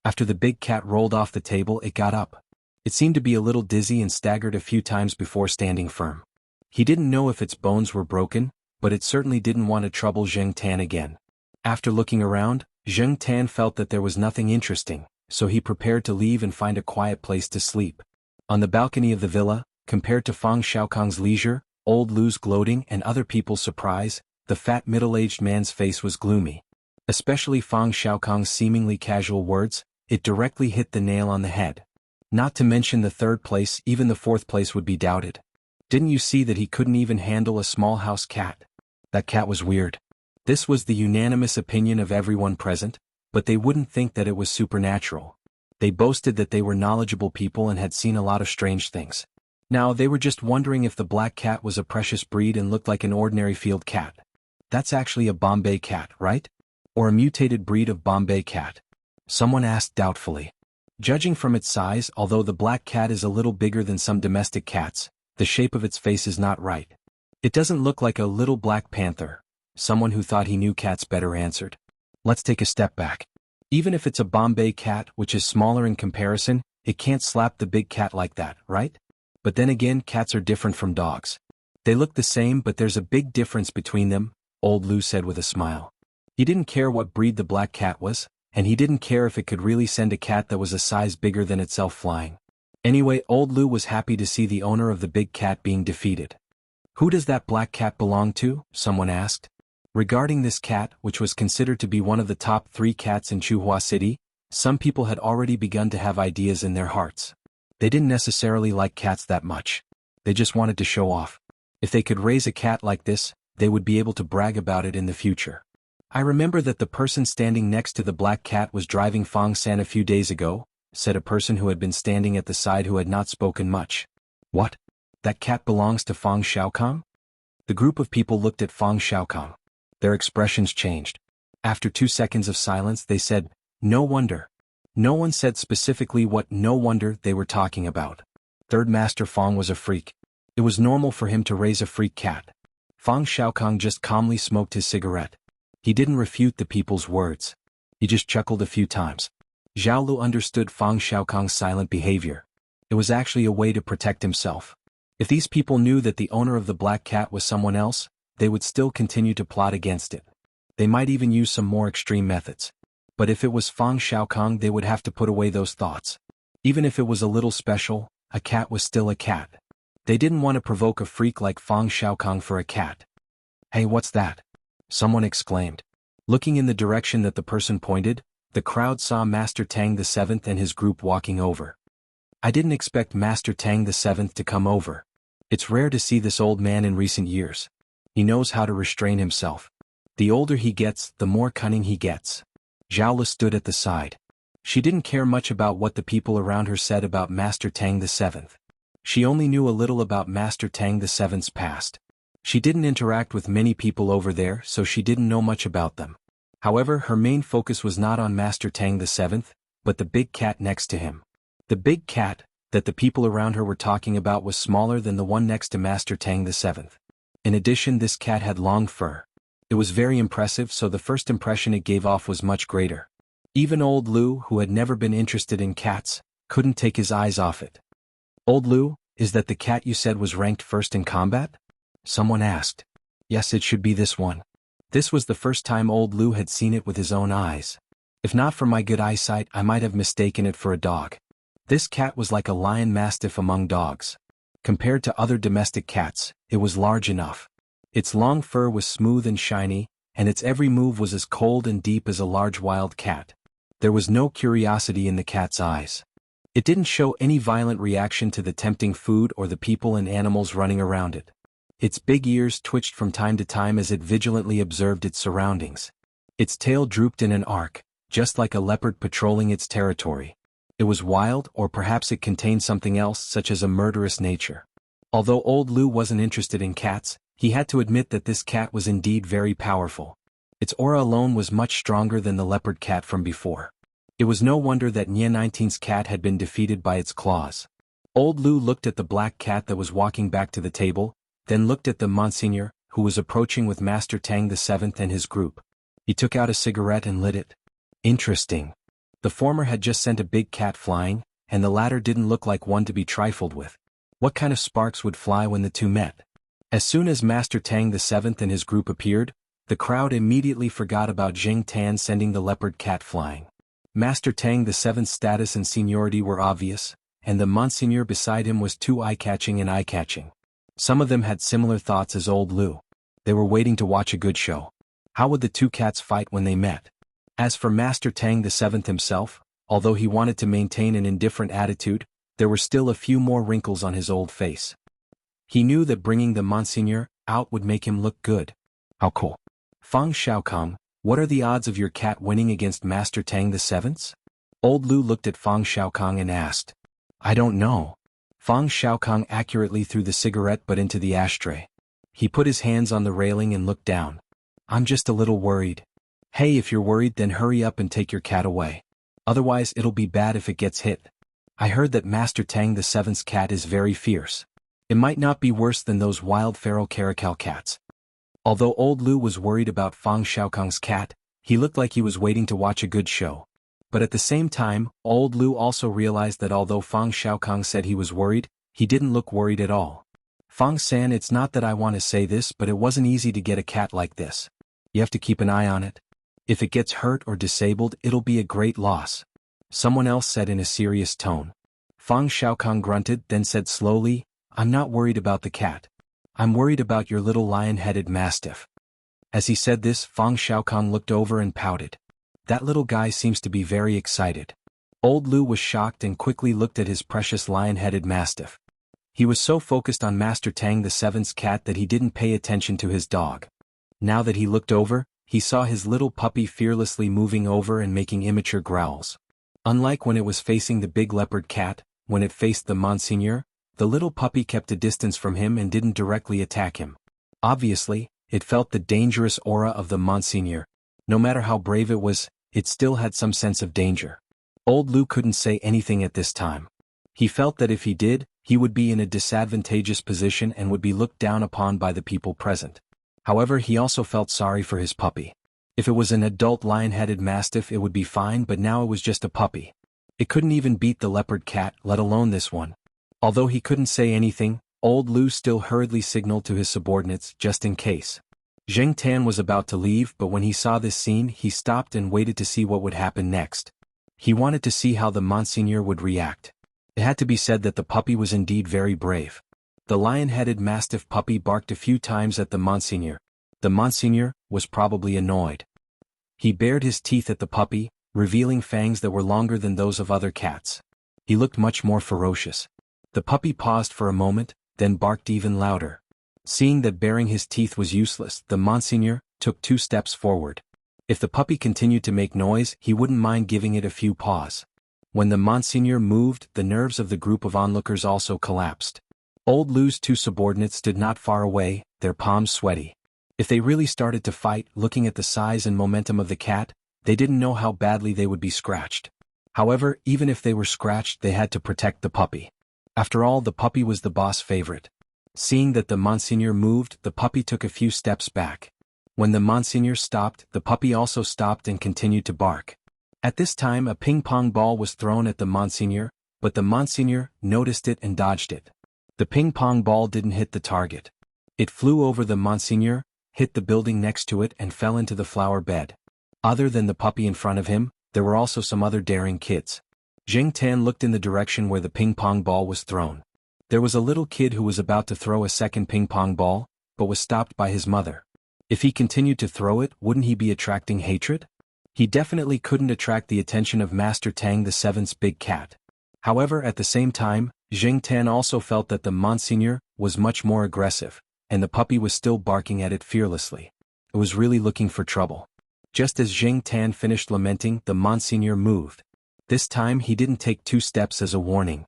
After the big cat rolled off the table, it got up. It seemed to be a little dizzy and staggered a few times before standing firm. He didn't know if its bones were broken, but it certainly didn't want to trouble Jing Tan again. After looking around, Jing Tan felt that there was nothing interesting, so he prepared to leave and find a quiet place to sleep. On the balcony of the villa, compared to Fang Xiaokong's leisure, old Lu's gloating and other people's surprise, the fat middle-aged man's face was gloomy. Especially Fang Xiaokong's seemingly casual words, it directly hit the nail on the head. Not to mention the third place, even the fourth place would be doubted. Didn't you see that he couldn't even handle a small house cat? That cat was weird. This was the unanimous opinion of everyone present, but they wouldn't think that it was supernatural. They boasted that they were knowledgeable people and had seen a lot of strange things. Now they were just wondering if the black cat was a precious breed and looked like an ordinary field cat. That's actually a Bombay cat, right? Or a mutated breed of Bombay cat? Someone asked doubtfully. Judging from its size, although the black cat is a little bigger than some domestic cats, the shape of its face is not right. It doesn't look like a little black panther. Someone who thought he knew cats better answered. Let's take a step back. Even if it's a Bombay cat, which is smaller in comparison, it can't slap the big cat like that, right? But then again, cats are different from dogs. They look the same, but there's a big difference between them, old Lou said with a smile. He didn't care what breed the black cat was, and he didn't care if it could really send a cat that was a size bigger than itself flying. Anyway, old Lou was happy to see the owner of the big cat being defeated. Who does that black cat belong to? Someone asked. Regarding this cat, which was considered to be one of the top 3 cats in Chuhua City, some people had already begun to have ideas in their hearts. They didn't necessarily like cats that much. They just wanted to show off. If they could raise a cat like this, they would be able to brag about it in the future. I remember that the person standing next to the black cat was driving Fong San a few days ago, said a person who had been standing at the side who had not spoken much. What? That cat belongs to Fong Xiaokang? The group of people looked at Fong Xiaokang. Their expressions changed. After 2 seconds of silence, they said, "No wonder." No one said specifically what "no wonder" they were talking about. Third Master Fong was a freak. It was normal for him to raise a freak cat. Fong Xiaokang just calmly smoked his cigarette. He didn't refute the people's words. He just chuckled a few times. Zhao Lu understood Fong Xiaokang's silent behavior. It was actually a way to protect himself. If these people knew that the owner of the black cat was someone else, they would still continue to plot against it. They might even use some more extreme methods. But if it was Fong Xiaokang, they would have to put away those thoughts. Even if it was a little special, a cat was still a cat. They didn't want to provoke a freak like Fong Xiaokang for a cat. "Hey, what's that?" someone exclaimed. Looking in the direction that the person pointed, the crowd saw Master Tang the Seventh and his group walking over. I didn't expect Master Tang the Seventh to come over. It's rare to see this old man in recent years. He knows how to restrain himself. The older he gets, the more cunning he gets. Zhao Lu stood at the side. She didn't care much about what the people around her said about Master Tang the Seventh. She only knew a little about Master Tang the Seventh's past. She didn't interact with many people over there, so she didn't know much about them. However, her main focus was not on Master Tang the Seventh, but the big cat next to him. The big cat that the people around her were talking about was smaller than the one next to Master Tang the Seventh. In addition, this cat had long fur. It was very impressive, so the first impression it gave off was much greater. Even old Lou, who had never been interested in cats, couldn't take his eyes off it. "Old Lou, is that the cat you said was ranked first in combat?" someone asked. "Yes, it should be this one." This was the first time old Lou had seen it with his own eyes. If not for my good eyesight, I might have mistaken it for a dog. This cat was like a lion mastiff among dogs. Compared to other domestic cats, it was large enough. Its long fur was smooth and shiny, and its every move was as cold and deep as a large wild cat. There was no curiosity in the cat's eyes. It didn't show any violent reaction to the tempting food or the people and animals running around it. Its big ears twitched from time to time as it vigilantly observed its surroundings. Its tail drooped in an arc, just like a leopard patrolling its territory. It was wild, or perhaps it contained something else, such as a murderous nature. Although old Lou wasn't interested in cats, he had to admit that this cat was indeed very powerful. Its aura alone was much stronger than the leopard cat from before. It was no wonder that Nye 19's cat had been defeated by its claws. Old Lou looked at the black cat that was walking back to the table, then looked at the Monsignor, who was approaching with Master Tang the Seventh and his group. He took out a cigarette and lit it. Interesting. The former had just sent a big cat flying, and the latter didn't look like one to be trifled with. What kind of sparks would fly when the two met? As soon as Master Tang the Seventh and his group appeared, the crowd immediately forgot about Jing Tan sending the leopard cat flying. Master Tang the Seventh's status and seniority were obvious, and the Monsignor beside him was too eye-catching and eye-catching. Some of them had similar thoughts as old Lou. They were waiting to watch a good show. How would the two cats fight when they met? As for Master Tang the Seventh himself, although he wanted to maintain an indifferent attitude, there were still a few more wrinkles on his old face. He knew that bringing the Monsignor out would make him look good. How cool. Fong Xiaokang, what are the odds of your cat winning against Master Tang the Seventh? Old Lou looked at Fong Xiaokang and asked. I don't know. Fong Xiaokang accurately threw the cigarette butt into the ashtray. He put his hands on the railing and looked down. I'm just a little worried. Hey, if you're worried, then hurry up and take your cat away. Otherwise it'll be bad if it gets hit. I heard that Master Tang the Seventh's cat is very fierce. It might not be worse than those wild feral caracal cats. Although old Lou was worried about Fong Xiaokang's cat, He looked like he was waiting to watch a good show. But at the same time, old Lu also realized that although Fang Xiaokang said he was worried, he didn't look worried at all. Fang-san, it's not that I want to say this, but it wasn't easy to get a cat like this. You have to keep an eye on it. If it gets hurt or disabled, it'll be a great loss. Someone else said in a serious tone. Fang Xiaokang grunted, then said slowly, I'm not worried about the cat. I'm worried about your little lion-headed mastiff. As he said this, Fang Xiaokang looked over and pouted. That little guy seems to be very excited. Old Lu was shocked and quickly looked at his precious lion-headed mastiff. He was so focused on Master Tang the Seventh's cat that he didn't pay attention to his dog. Now that he looked over, he saw his little puppy fearlessly moving over and making immature growls. Unlike when it was facing the big leopard cat, when it faced the Monseigneur, the little puppy kept a distance from him and didn't directly attack him. Obviously, it felt the dangerous aura of the Monseigneur. No matter how brave it was, it still had some sense of danger. Old Lu couldn't say anything at this time. He felt that if he did, he would be in a disadvantageous position and would be looked down upon by the people present. However, he also felt sorry for his puppy. If it was an adult lion-headed mastiff, it would be fine, but now it was just a puppy. It couldn't even beat the leopard cat, let alone this one. Although he couldn't say anything, old Lu still hurriedly signaled to his subordinates just in case. Zheng Tan was about to leave, but when he saw this scene, he stopped and waited to see what would happen next. He wanted to see how the Monseigneur would react. It had to be said that the puppy was indeed very brave. The lion-headed mastiff puppy barked a few times at the Monseigneur. The Monseigneur was probably annoyed. He bared his teeth at the puppy, revealing fangs that were longer than those of other cats. He looked much more ferocious. The puppy paused for a moment, then barked even louder. Seeing that baring his teeth was useless, the Monseigneur took 2 steps forward. If the puppy continued to make noise, he wouldn't mind giving it a few paws. When the Monseigneur moved, the nerves of the group of onlookers also collapsed. Old Lu's 2 subordinates stood not far away, their palms sweaty. If they really started to fight, looking at the size and momentum of the cat, they didn't know how badly they would be scratched. However, even if they were scratched, they had to protect the puppy. After all, the puppy was the boss favorite. Seeing that the Monseigneur moved, the puppy took a few steps back. When the Monseigneur stopped, the puppy also stopped and continued to bark. At this time, a ping-pong ball was thrown at the Monseigneur, but the Monseigneur noticed it and dodged it. The ping-pong ball didn't hit the target. It flew over the Monseigneur, hit the building next to it and fell into the flower bed. Other than the puppy in front of him, there were also some other daring kids. Zheng Tan looked in the direction where the ping-pong ball was thrown. There was a little kid who was about to throw a second ping-pong ball, but was stopped by his mother. If he continued to throw it, wouldn't he be attracting hatred? He definitely couldn't attract the attention of Master Tang the Seventh's big cat. However, at the same time, Zheng Tan also felt that the Monseigneur was much more aggressive, and the puppy was still barking at it fearlessly. It was really looking for trouble. Just as Zheng Tan finished lamenting, the Monseigneur moved. This time he didn't take 2 steps as a warning.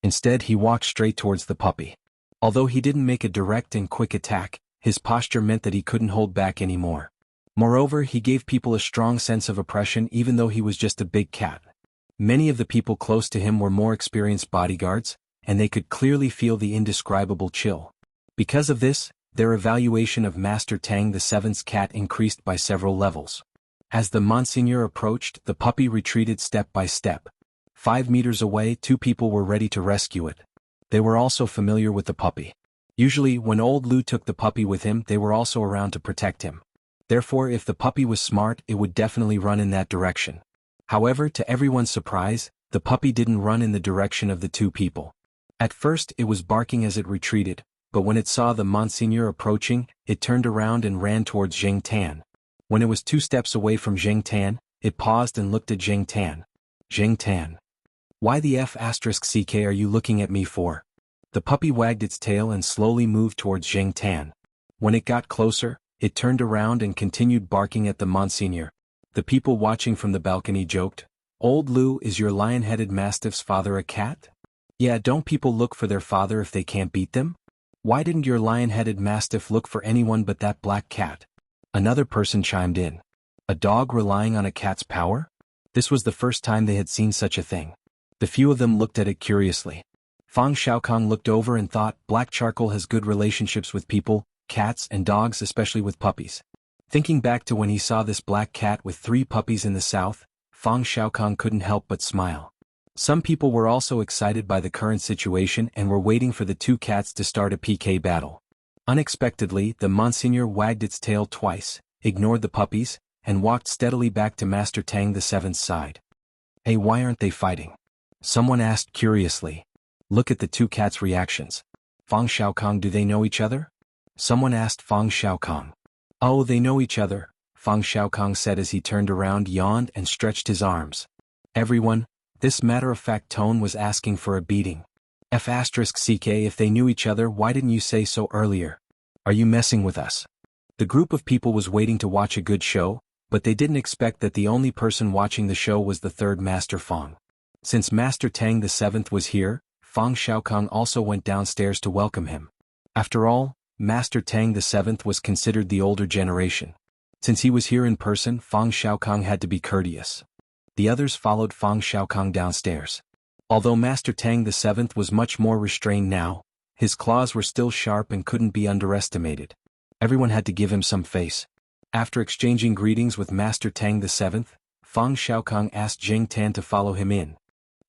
Instead, he walked straight towards the puppy. Although he didn't make a direct and quick attack, his posture meant that he couldn't hold back anymore. Moreover, he gave people a strong sense of oppression even though he was just a big cat. Many of the people close to him were more experienced bodyguards, and they could clearly feel the indescribable chill. Because of this, their evaluation of Master Tang the Seventh's cat increased by several levels. As the Monseigneur approached, the puppy retreated step by step. 5 meters away, 2 people were ready to rescue it. They were also familiar with the puppy. Usually, when old Lu took the puppy with him, they were also around to protect him. Therefore, if the puppy was smart, it would definitely run in that direction. However, to everyone's surprise, the puppy didn't run in the direction of the 2 people. At first, it was barking as it retreated, but when it saw the Monseigneur approaching, it turned around and ran towards Zheng Tan. When it was 2 steps away from Zheng Tan, it paused and looked at Zheng Tan. Zheng Tan. Why the F***ck are you looking at me for? The puppy wagged its tail and slowly moved towards Zheng Tan. When it got closer, it turned around and continued barking at the Monseigneur. The people watching from the balcony joked, "Old Lu, is your lion-headed mastiff's father a cat? Yeah, don't people look for their father if they can't beat them? Why didn't your lion-headed mastiff look for anyone but that black cat?" Another person chimed in. A dog relying on a cat's power? This was the first time they had seen such a thing. The few of them looked at it curiously. Fang Xiaokang looked over and thought, black charcoal has good relationships with people, cats and dogs, especially with puppies. Thinking back to when he saw this black cat with 3 puppies in the south, Fang Xiaokong couldn't help but smile. Some people were also excited by the current situation and were waiting for the 2 cats to start a PK battle. Unexpectedly, the Monsignor wagged its tail twice, ignored the puppies, and walked steadily back to Master Tang VII's side. "Hey, why aren't they fighting?" someone asked curiously. "Look at the 2 cats' reactions. Fang Xiaokong, do they know each other?" someone asked Fang Xiaokong. "Oh, they know each other," Fang Xiaokong said as he turned around, yawned, and stretched his arms. Everyone, this matter-of-fact tone was asking for a beating. F***ck, if they knew each other, why didn't you say so earlier? Are you messing with us? The group of people was waiting to watch a good show, but they didn't expect that the only person watching the show was the 3rd Master Fang. Since Master Tang VII was here, Fang Xiaokong also went downstairs to welcome him. After all, Master Tang VII was considered the older generation. Since he was here in person, Fang Xiaokong had to be courteous. The others followed Fang Xiaokong downstairs. Although Master Tang VII was much more restrained now, his claws were still sharp and couldn't be underestimated. Everyone had to give him some face. After exchanging greetings with Master Tang VII, Fang Xiaokong asked Jing Tan to follow him in.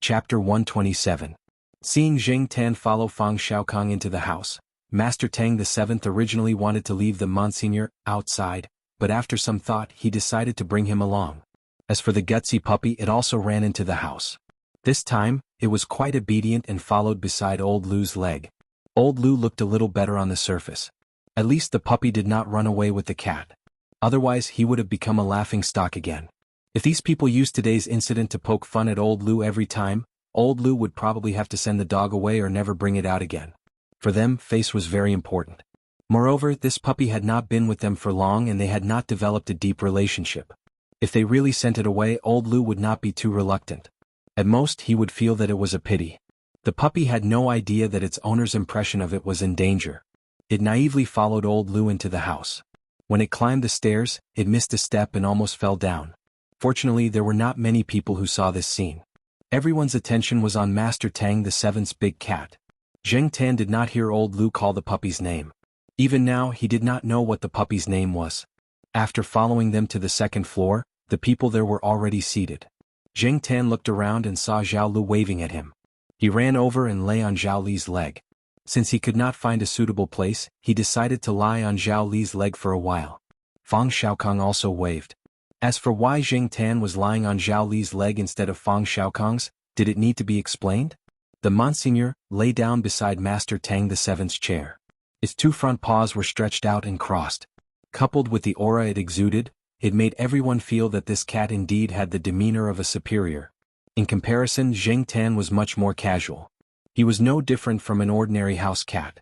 Chapter 127. Seeing Jing Tan follow Fang Xiaokong into the house, Master Tang VII originally wanted to leave the Monsignor outside, but after some thought he decided to bring him along. As for the gutsy puppy, it also ran into the house. This time, it was quite obedient and followed beside Old Lu's leg. Old Lu looked a little better on the surface. At least the puppy did not run away with the cat. Otherwise he would have become a laughingstock again. If these people used today's incident to poke fun at Old Lu every time, Old Lu would probably have to send the dog away or never bring it out again. For them, face was very important. Moreover, this puppy had not been with them for long and they had not developed a deep relationship. If they really sent it away, Old Lu would not be too reluctant. At most, he would feel that it was a pity. The puppy had no idea that its owner's impression of it was in danger. It naively followed Old Lu into the house. When it climbed the stairs, it missed a step and almost fell down. Fortunately, there were not many people who saw this scene. Everyone's attention was on Master Tang VII's big cat. Jing Tan did not hear Old Lu call the puppy's name. Even now, he did not know what the puppy's name was. After following them to the 2nd floor, the people there were already seated. Jing Tan looked around and saw Zhao Lu waving at him. He ran over and lay on Zhao Li's leg. Since he could not find a suitable place, he decided to lie on Zhao Li's leg for a while. Fang Xiaokong also waved. As for why Jing Tan was lying on Zhao Li's leg instead of Fang Xiaokong's, did it need to be explained? The Monsignor lay down beside Master Tang VII's chair. Its 2 front paws were stretched out and crossed. Coupled with the aura it exuded, it made everyone feel that this cat indeed had the demeanor of a superior. In comparison, Jing Tan was much more casual. He was no different from an ordinary house cat.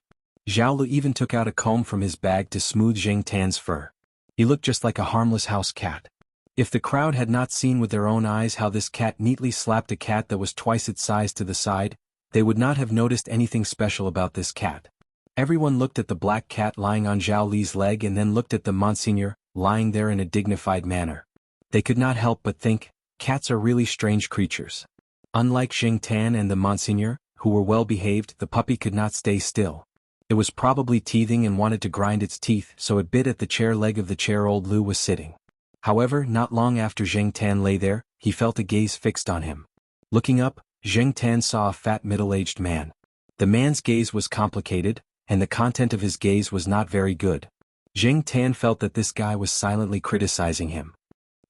Zhao Lu even took out a comb from his bag to smooth Jing Tan's fur. He looked just like a harmless house cat. If the crowd had not seen with their own eyes how this cat neatly slapped a cat that was twice its size to the side, they would not have noticed anything special about this cat. Everyone looked at the black cat lying on Zhao Li's leg and then looked at the Monsignor, lying there in a dignified manner. They could not help but think, cats are really strange creatures. Unlike Jing Tan and the Monsignor, who were well behaved, the puppy could not stay still. It was probably teething and wanted to grind its teeth, so it bit at the chair leg of the chair Old Lu was sitting. However, not long after Jing Tan lay there, he felt a gaze fixed on him. Looking up, Jing Tan saw a fat middle-aged man. The man's gaze was complicated, and the content of his gaze was not very good. Jing Tan felt that this guy was silently criticizing him.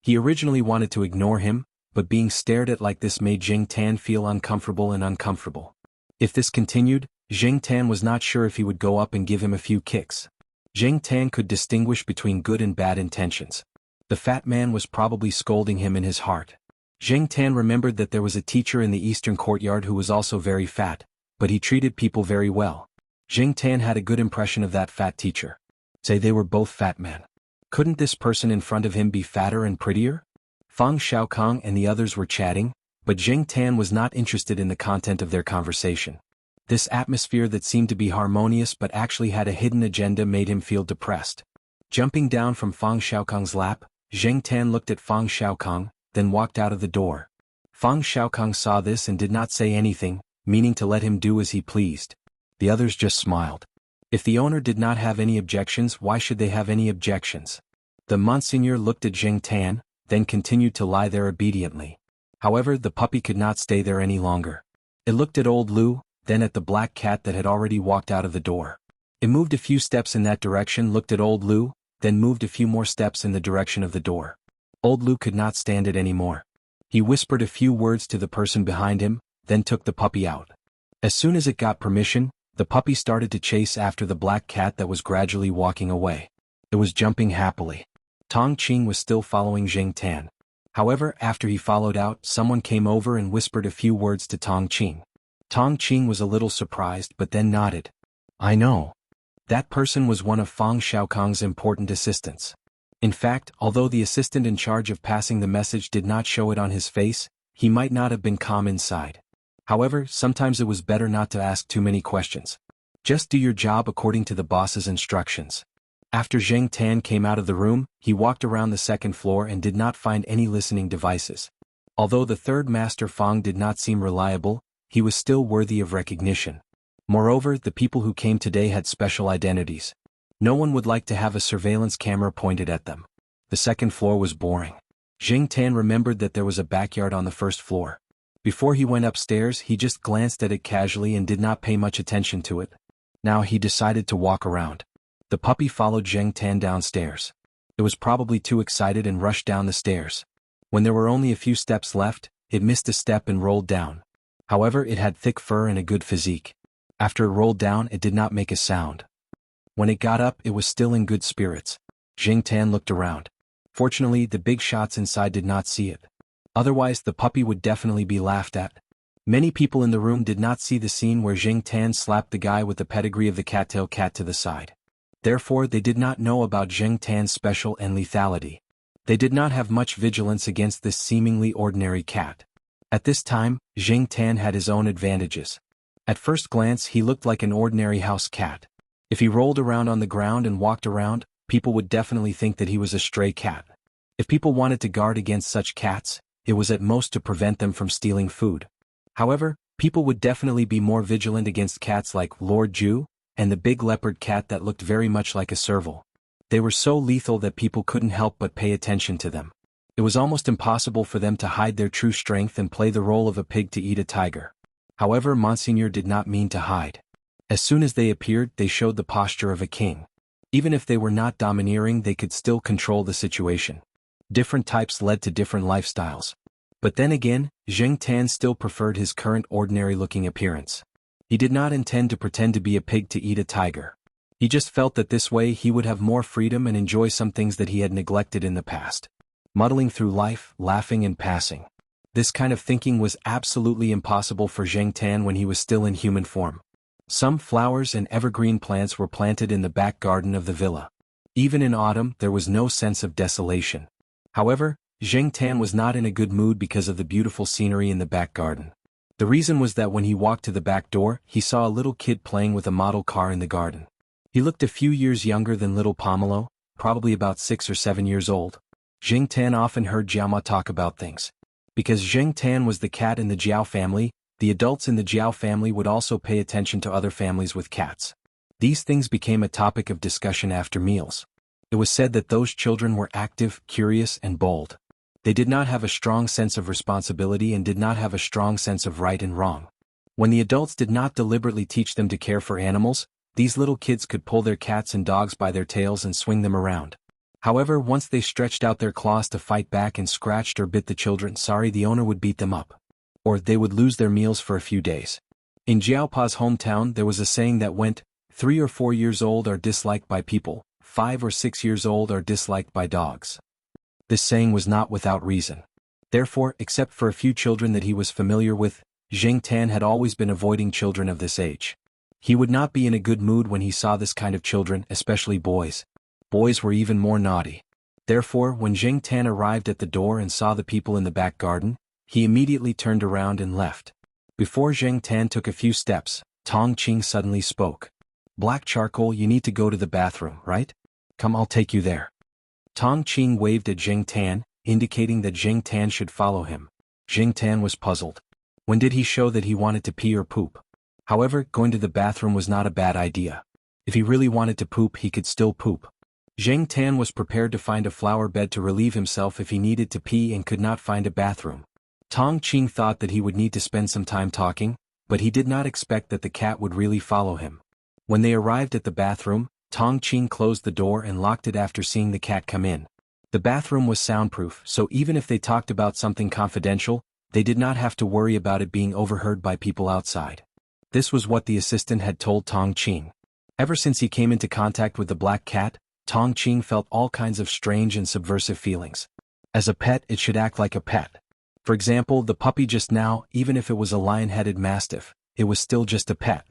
He originally wanted to ignore him, but being stared at like this made Jing Tan feel uncomfortable and uncomfortable. If this continued, Jing Tan was not sure if he would go up and give him a few kicks. Jing Tan could distinguish between good and bad intentions. The fat man was probably scolding him in his heart. Jing Tan remembered that there was a teacher in the eastern courtyard who was also very fat, but he treated people very well. Jing Tan had a good impression of that fat teacher. Say they were both fat men. Couldn't this person in front of him be fatter and prettier? Fang Xiaokong and the others were chatting, but Jing Tan was not interested in the content of their conversation. This atmosphere that seemed to be harmonious but actually had a hidden agenda made him feel depressed. Jumping down from Fang Xiaokong's lap, Jing Tan looked at Fang Xiaokong, then walked out of the door. Fang Xiaokong saw this and did not say anything, meaning to let him do as he pleased. The others just smiled. If the owner did not have any objections, why should they have any objections? The Monsignor looked at Zheng Tan, then continued to lie there obediently. However, the puppy could not stay there any longer. It looked at old Lu, then at the black cat that had already walked out of the door. It moved a few steps in that direction, looked at old Lu, then moved a few more steps in the direction of the door. Old Lu could not stand it anymore. He whispered a few words to the person behind him, then took the puppy out. As soon as it got permission, the puppy started to chase after the black cat that was gradually walking away. It was jumping happily. Tong Qing was still following Zheng Tan. However, after he followed out, someone came over and whispered a few words to Tong Qing. Tong Qing was a little surprised but then nodded. I know. That person was one of Fang Xiaokong's important assistants. In fact, although the assistant in charge of passing the message did not show it on his face, he might not have been calm inside. However, sometimes it was better not to ask too many questions. Just do your job according to the boss's instructions. After Zheng Tan came out of the room, he walked around the second floor and did not find any listening devices. Although the third master Fang did not seem reliable, he was still worthy of recognition. Moreover, the people who came today had special identities. No one would like to have a surveillance camera pointed at them. The second floor was boring. Zheng Tan remembered that there was a backyard on the first floor. Before he went upstairs, he just glanced at it casually and did not pay much attention to it. Now he decided to walk around. The puppy followed Zheng Tan downstairs. It was probably too excited and rushed down the stairs. When there were only a few steps left, it missed a step and rolled down. However, it had thick fur and a good physique. After it rolled down, it did not make a sound. When it got up, it was still in good spirits. Zheng Tan looked around. Fortunately, the big shots inside did not see it. Otherwise, the puppy would definitely be laughed at. Many people in the room did not see the scene where Zheng Tan slapped the guy with the pedigree of the cattail cat to the side. Therefore, they did not know about Zheng Tan's special and lethality. They did not have much vigilance against this seemingly ordinary cat. At this time, Zheng Tan had his own advantages. At first glance, he looked like an ordinary house cat. If he rolled around on the ground and walked around, people would definitely think that he was a stray cat. If people wanted to guard against such cats, it was at most to prevent them from stealing food. However, people would definitely be more vigilant against cats like Lord Ju, and the big leopard cat that looked very much like a serval. They were so lethal that people couldn't help but pay attention to them. It was almost impossible for them to hide their true strength and play the role of a pig to eat a tiger. However, Monsignor did not mean to hide. As soon as they appeared, they showed the posture of a king. Even if they were not domineering, they could still control the situation. Different types led to different lifestyles. But then again, Zheng Tan still preferred his current ordinary-looking appearance. He did not intend to pretend to be a pig to eat a tiger. He just felt that this way he would have more freedom and enjoy some things that he had neglected in the past. Muddling through life, laughing and passing. This kind of thinking was absolutely impossible for Zheng Tan when he was still in human form. Some flowers and evergreen plants were planted in the back garden of the villa. Even in autumn, there was no sense of desolation. However, Zheng Tan was not in a good mood because of the beautiful scenery in the back garden. The reason was that when he walked to the back door, he saw a little kid playing with a model car in the garden. He looked a few years younger than little Pomelo, probably about 6 or 7 years old. Zheng Tan often heard Jiaoma talk about things. Because Zheng Tan was the cat in the Jiao family, the adults in the Jiao family would also pay attention to other families with cats. These things became a topic of discussion after meals. It was said that those children were active, curious, and bold. They did not have a strong sense of responsibility and did not have a strong sense of right and wrong. When the adults did not deliberately teach them to care for animals, these little kids could pull their cats and dogs by their tails and swing them around. However, once they stretched out their claws to fight back and scratched or bit the children, the owner would beat them up. Or they would lose their meals for a few days. In Jiaopa's hometown there was a saying that went, 3 or 4 years old are disliked by people, 5 or 6 years old are disliked by dogs. This saying was not without reason. Therefore, except for a few children that he was familiar with, Zheng Tan had always been avoiding children of this age. He would not be in a good mood when he saw this kind of children, especially boys. Boys were even more naughty. Therefore, when Zheng Tan arrived at the door and saw the people in the back garden, he immediately turned around and left. Before Zheng Tan took a few steps, Tong Qing suddenly spoke. Black Charcoal, you need to go to the bathroom, right? Come, I'll take you there. Tong Qing waved at Zheng Tan, indicating that Zheng Tan should follow him. Zheng Tan was puzzled. When did he show that he wanted to pee or poop? However, going to the bathroom was not a bad idea. If he really wanted to poop, he could still poop. Zheng Tan was prepared to find a flower bed to relieve himself if he needed to pee and could not find a bathroom. Tong Qing thought that he would need to spend some time talking, but he did not expect that the cat would really follow him. When they arrived at the bathroom, Tong Qing closed the door and locked it after seeing the cat come in. The bathroom was soundproof, so even if they talked about something confidential, they did not have to worry about it being overheard by people outside. This was what the assistant had told Tong Qing. Ever since he came into contact with the black cat, Tong Qing felt all kinds of strange and subversive feelings. As a pet, it should act like a pet. For example, the puppy just now, even if it was a lion-headed mastiff, it was still just a pet.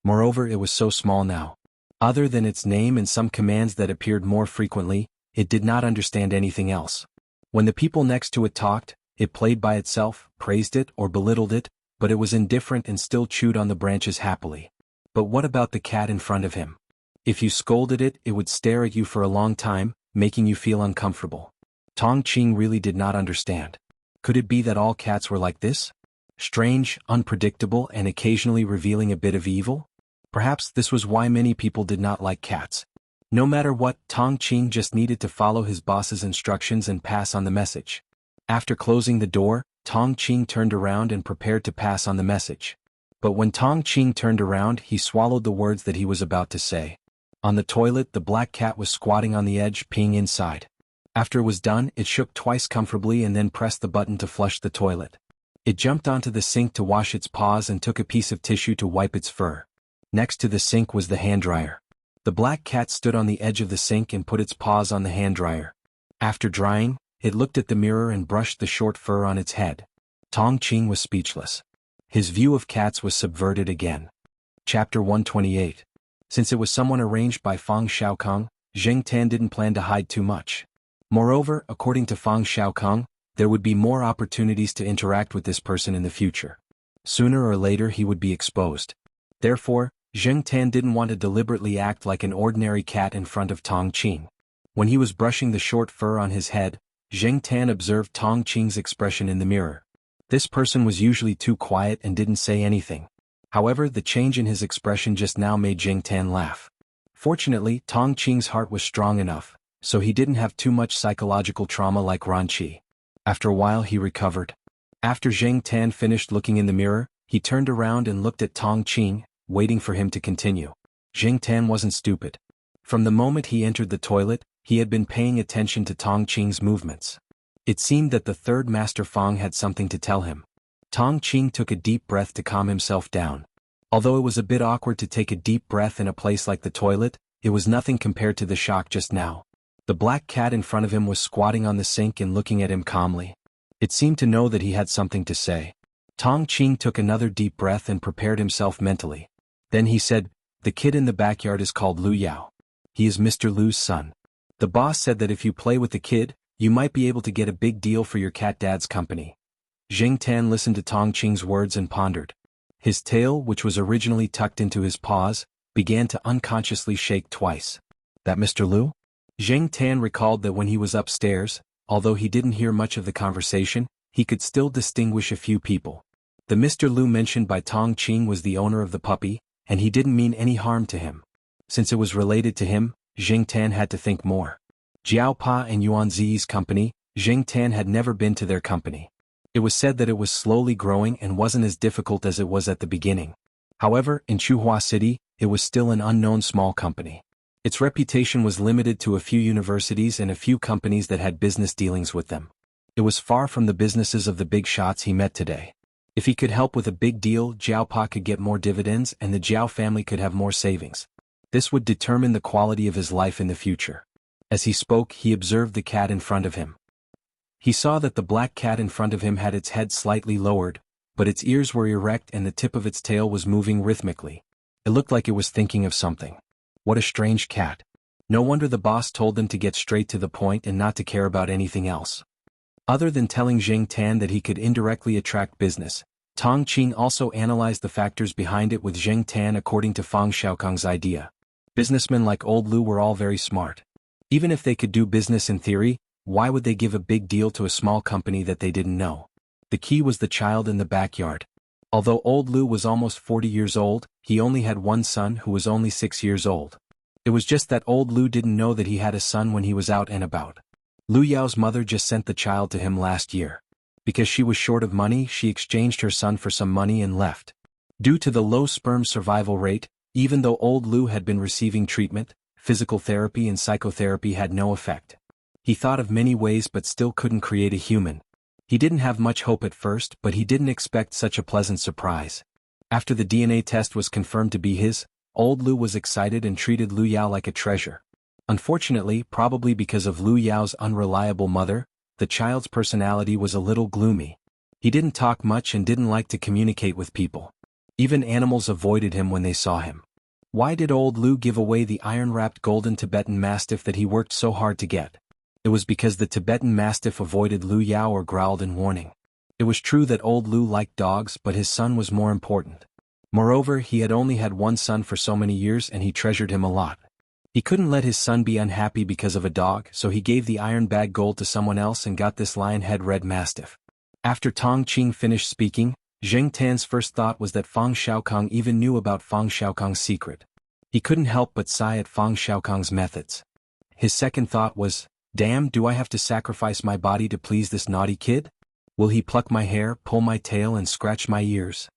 Moreover, it was so small now. Other than its name and some commands that appeared more frequently, it did not understand anything else. When the people next to it talked, it played by itself, praised it or belittled it, but it was indifferent and still chewed on the branches happily. But what about the cat in front of him? If you scolded it, it would stare at you for a long time, making you feel uncomfortable. Tong Qing really did not understand. Could it be that all cats were like this? Strange, unpredictable, and occasionally revealing a bit of evil? Perhaps this was why many people did not like cats. No matter what, Tong Qing just needed to follow his boss's instructions and pass on the message. After closing the door, Tong Qing turned around and prepared to pass on the message. But when Tong Qing turned around, he swallowed the words that he was about to say. On the toilet, the black cat was squatting on the edge, peeing inside. After it was done, it shook twice comfortably and then pressed the button to flush the toilet. It jumped onto the sink to wash its paws and took a piece of tissue to wipe its fur. Next to the sink was the hand dryer. The black cat stood on the edge of the sink and put its paws on the hand dryer. After drying, it looked at the mirror and brushed the short fur on its head. Tong Qing was speechless. His view of cats was subverted again. Chapter 128. Since it was someone arranged by Fang Xiaokong, Zheng Tan didn't plan to hide too much. Moreover, according to Fang Xiaokong, there would be more opportunities to interact with this person in the future. Sooner or later he would be exposed. Therefore, Zheng Tan didn't want to deliberately act like an ordinary cat in front of Tong Qing. When he was brushing the short fur on his head, Zheng Tan observed Tong Qing's expression in the mirror. This person was usually too quiet and didn't say anything. However, the change in his expression just now made Zheng Tan laugh. Fortunately, Tong Qing's heart was strong enough, so he didn't have too much psychological trauma like Ran Qi. After a while he recovered. After Zheng Tan finished looking in the mirror, he turned around and looked at Tong Qing, waiting for him to continue. Zheng Tan wasn't stupid. From the moment he entered the toilet, he had been paying attention to Tong Qing's movements. It seemed that the third Master Fang had something to tell him. Tong Qing took a deep breath to calm himself down. Although it was a bit awkward to take a deep breath in a place like the toilet, it was nothing compared to the shock just now. The black cat in front of him was squatting on the sink and looking at him calmly. It seemed to know that he had something to say. Tong Qing took another deep breath and prepared himself mentally. Then he said, "The kid in the backyard is called Lu Yao. He is Mr. Lu's son. The boss said that if you play with the kid, you might be able to get a big deal for your cat dad's company." Zheng Tan listened to Tong Qing's words and pondered. His tail, which was originally tucked into his paws, began to unconsciously shake twice. "That Mr. Lu?" Zheng Tan recalled that when he was upstairs, although he didn't hear much of the conversation, he could still distinguish a few people. The Mr. Lu mentioned by Tong Qing was the owner of the puppy, and he didn't mean any harm to him. Since it was related to him, Zheng Tan had to think more. Jiao Pa and Yuan Zi's company, Zheng Tan had never been to their company. It was said that it was slowly growing and wasn't as difficult as it was at the beginning. However, in Chuhua City, it was still an unknown small company. Its reputation was limited to a few universities and a few companies that had business dealings with them. It was far from the businesses of the big shots he met today. If he could help with a big deal, Jiao Pa could get more dividends and the Jiao family could have more savings. This would determine the quality of his life in the future. As he spoke, he observed the cat in front of him. He saw that the black cat in front of him had its head slightly lowered, but its ears were erect and the tip of its tail was moving rhythmically. It looked like it was thinking of something. What a strange cat. No wonder the boss told them to get straight to the point and not to care about anything else. Other than telling Zheng Tan that he could indirectly attract business, Tong Qing also analyzed the factors behind it with Zheng Tan according to Fang Xiaokong's idea. Businessmen like Old Lu were all very smart. Even if they could do business in theory, why would they give a big deal to a small company that they didn't know? The key was the child in the backyard. Although Old Lu was almost 40 years old, he only had one son who was only 6 years old. It was just that old Lu didn't know that he had a son when he was out and about. Lu Yao's mother just sent the child to him last year. Because she was short of money, she exchanged her son for some money and left. Due to the low sperm survival rate, even though old Lu had been receiving treatment, physical therapy and psychotherapy had no effect. He thought of many ways but still couldn't create a human. He didn't have much hope at first, but he didn't expect such a pleasant surprise. After the DNA test was confirmed to be his, old Lu was excited and treated Lu Yao like a treasure. Unfortunately, probably because of Lu Yao's unreliable mother, the child's personality was a little gloomy. He didn't talk much and didn't like to communicate with people. Even animals avoided him when they saw him. Why did old Lu give away the iron-wrapped golden Tibetan Mastiff that he worked so hard to get? It was because the Tibetan Mastiff avoided Lu Yao or growled in warning. It was true that old Lu liked dogs, but his son was more important. Moreover, he had only had one son for so many years and he treasured him a lot. He couldn't let his son be unhappy because of a dog, so he gave the iron bag gold to someone else and got this lion-head red mastiff. After Tong Qing finished speaking, Zheng Tan's first thought was that Fang Xiaokong even knew about Fang Xiaokong's secret. He couldn't help but sigh at Fang Xiaokong's methods. His second thought was, damn, do I have to sacrifice my body to please this naughty kid? Will he pluck my hair, pull my tail and scratch my ears?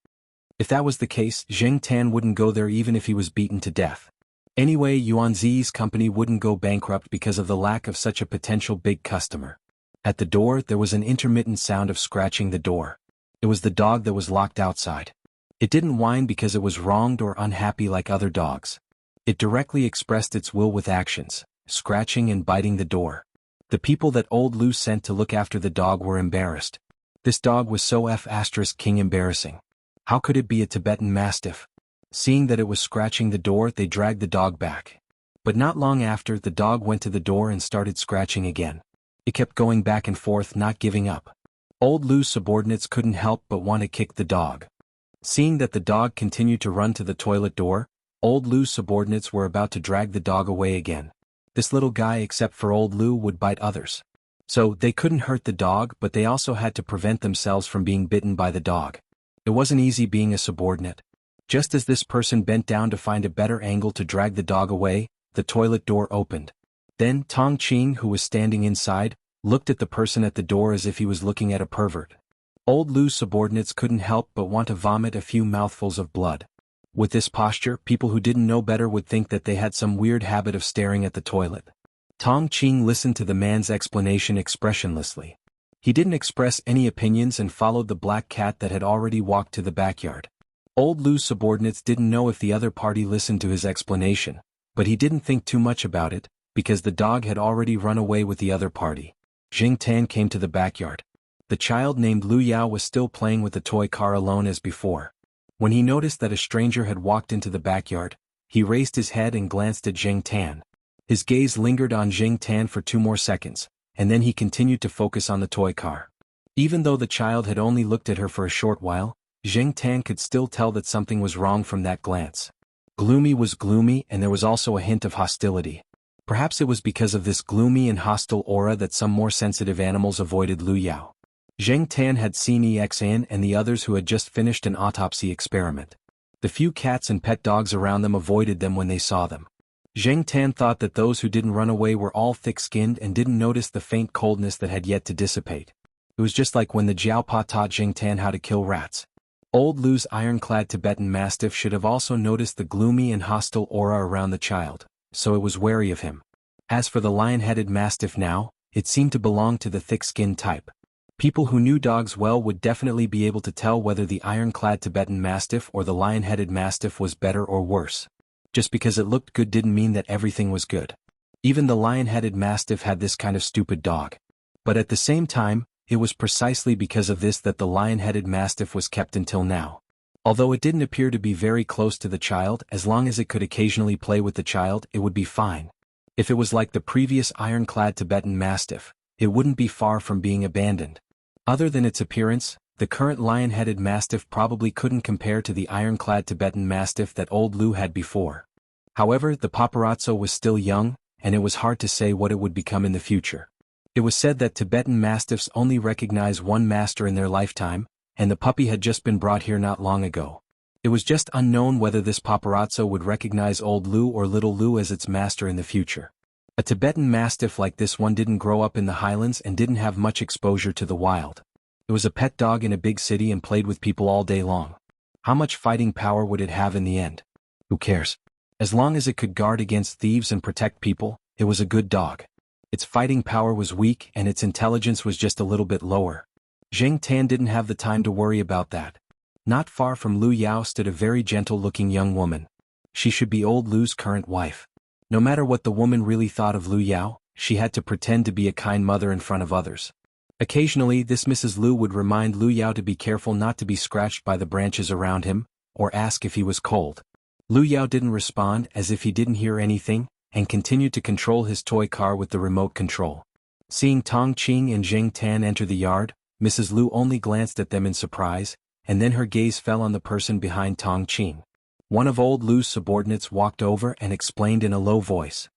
If that was the case, Zheng Tan wouldn't go there even if he was beaten to death. Anyway, Yuan Zi's company wouldn't go bankrupt because of the lack of such a potential big customer. At the door, there was an intermittent sound of scratching the door. It was the dog that was locked outside. It didn't whine because it was wronged or unhappy like other dogs. It directly expressed its will with actions, scratching and biting the door. The people that old Lu sent to look after the dog were embarrassed. This dog was so King embarrassing. How could it be a Tibetan Mastiff? Seeing that it was scratching the door, they dragged the dog back. But not long after, the dog went to the door and started scratching again. It kept going back and forth, not giving up. Old Lu's subordinates couldn't help but want to kick the dog. Seeing that the dog continued to run to the toilet door, old Lu's subordinates were about to drag the dog away again. This little guy, except for old Lu, would bite others. So, they couldn't hurt the dog, but they also had to prevent themselves from being bitten by the dog. It wasn't easy being a subordinate. Just as this person bent down to find a better angle to drag the dog away, the toilet door opened. Then Tong Qing, who was standing inside, looked at the person at the door as if he was looking at a pervert. Old Lu's subordinates couldn't help but want to vomit a few mouthfuls of blood. With this posture, people who didn't know better would think that they had some weird habit of staring at the toilet. Tong Qing listened to the man's explanation expressionlessly. He didn't express any opinions and followed the black cat that had already walked to the backyard. Old Lu's subordinates didn't know if the other party listened to his explanation, but he didn't think too much about it, because the dog had already run away with the other party. Zheng Tan came to the backyard. The child named Lu Yao was still playing with the toy car alone as before. When he noticed that a stranger had walked into the backyard, he raised his head and glanced at Zheng Tan. His gaze lingered on Zheng Tan for 2 more seconds, and then he continued to focus on the toy car. Even though the child had only looked at her for a short while, Zheng Tan could still tell that something was wrong from that glance. Gloomy was gloomy, and there was also a hint of hostility. Perhaps it was because of this gloomy and hostile aura that some more sensitive animals avoided Lu Yao. Zheng Tan had seen Exan and the others who had just finished an autopsy experiment. The few cats and pet dogs around them avoided them when they saw them. Zheng Tan thought that those who didn't run away were all thick-skinned and didn't notice the faint coldness that had yet to dissipate. It was just like when the Jiaopa taught Zheng Tan how to kill rats. Old Lu's ironclad Tibetan Mastiff should have also noticed the gloomy and hostile aura around the child, so it was wary of him. As for the lion-headed Mastiff now, it seemed to belong to the thick-skinned type. People who knew dogs well would definitely be able to tell whether the ironclad Tibetan Mastiff or the lion-headed Mastiff was better or worse. Just because it looked good didn't mean that everything was good. Even the lion-headed Mastiff had this kind of stupid dog. But at the same time, it was precisely because of this that the lion-headed Mastiff was kept until now. Although it didn't appear to be very close to the child, as long as it could occasionally play with the child, it would be fine. If it was like the previous ironclad Tibetan Mastiff, it wouldn't be far from being abandoned. Other than its appearance, the current lion-headed Mastiff probably couldn't compare to the ironclad Tibetan Mastiff that old Lu had before. However, the paparazzo was still young, and it was hard to say what it would become in the future. It was said that Tibetan Mastiffs only recognize one master in their lifetime, and the puppy had just been brought here not long ago. It was just unknown whether this paparazzo would recognize old Lu or little Lu as its master in the future. A Tibetan Mastiff like this one didn't grow up in the highlands and didn't have much exposure to the wild. It was a pet dog in a big city and played with people all day long. How much fighting power would it have in the end? Who cares? As long as it could guard against thieves and protect people, it was a good dog. Its fighting power was weak and its intelligence was just a little bit lower. Zheng Tan didn't have the time to worry about that. Not far from Lu Yao stood a very gentle-looking young woman. She should be old Lu's current wife. No matter what the woman really thought of Lu Yao, she had to pretend to be a kind mother in front of others. Occasionally, this Mrs. Lu would remind Lu Yao to be careful not to be scratched by the branches around him, or ask if he was cold. Lu Yao didn't respond as if he didn't hear anything, and continued to control his toy car with the remote control. Seeing Tong Qing and Zheng Tan enter the yard, Mrs. Lu only glanced at them in surprise, and then her gaze fell on the person behind Tong Qing. One of old Lu's subordinates walked over and explained in a low voice.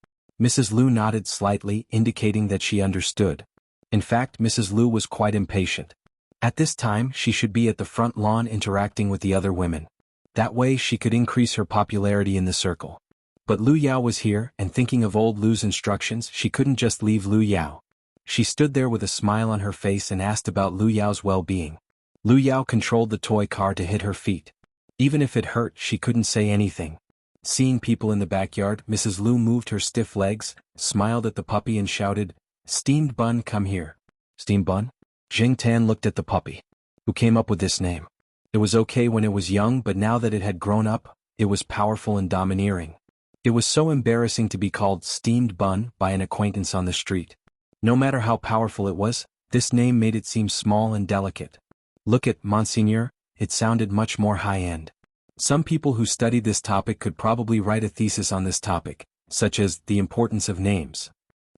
Mrs. Lu nodded slightly, indicating that she understood. In fact, Mrs. Lu was quite impatient. At this time, she should be at the front lawn interacting with the other women. That way she could increase her popularity in the circle. But Lu Yao was here, and thinking of old Lu's instructions, she couldn't just leave Lu Yao. She stood there with a smile on her face and asked about Lu Yao's well-being. Lu Yao controlled the toy car to hit her feet. Even if it hurt, she couldn't say anything. Seeing people in the backyard, Mrs. Lu moved her stiff legs, smiled at the puppy and shouted, "Steamed Bun, come here." Steamed Bun? Zheng Tan looked at the puppy. Who came up with this name? It was okay when it was young, but now that it had grown up, it was powerful and domineering. It was so embarrassing to be called Steamed Bun by an acquaintance on the street. No matter how powerful it was, this name made it seem small and delicate. Look at Monseigneur, it sounded much more high-end. Some people who studied this topic could probably write a thesis on this topic, such as the importance of names.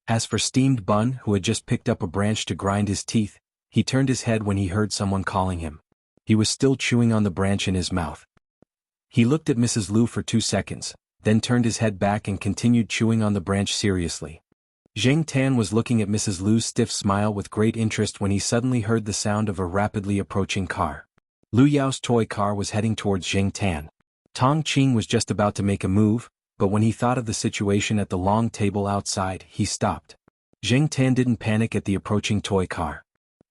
As for Steamed Bun, who had just picked up a branch to grind his teeth, he turned his head when he heard someone calling him. He was still chewing on the branch in his mouth. He looked at Mrs. Lu for 2 seconds, then turned his head back and continued chewing on the branch seriously. Zheng Tan was looking at Mrs. Lu's stiff smile with great interest when he suddenly heard the sound of a rapidly approaching car. Lu Yao's toy car was heading towards Zheng Tan. Tong Qing was just about to make a move, but when he thought of the situation at the long table outside, he stopped. Zheng Tan didn't panic at the approaching toy car.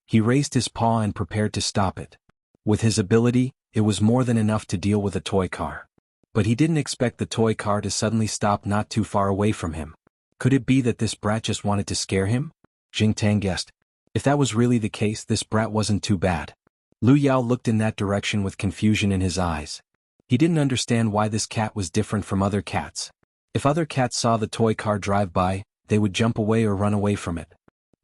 He raised his paw and prepared to stop it. With his ability, it was more than enough to deal with a toy car. But he didn't expect the toy car to suddenly stop not too far away from him. Could it be that this brat just wanted to scare him? Zheng Tan guessed. If that was really the case, this brat wasn't too bad. Lu Yao looked in that direction with confusion in his eyes. He didn't understand why this cat was different from other cats. If other cats saw the toy car drive by, they would jump away or run away from it.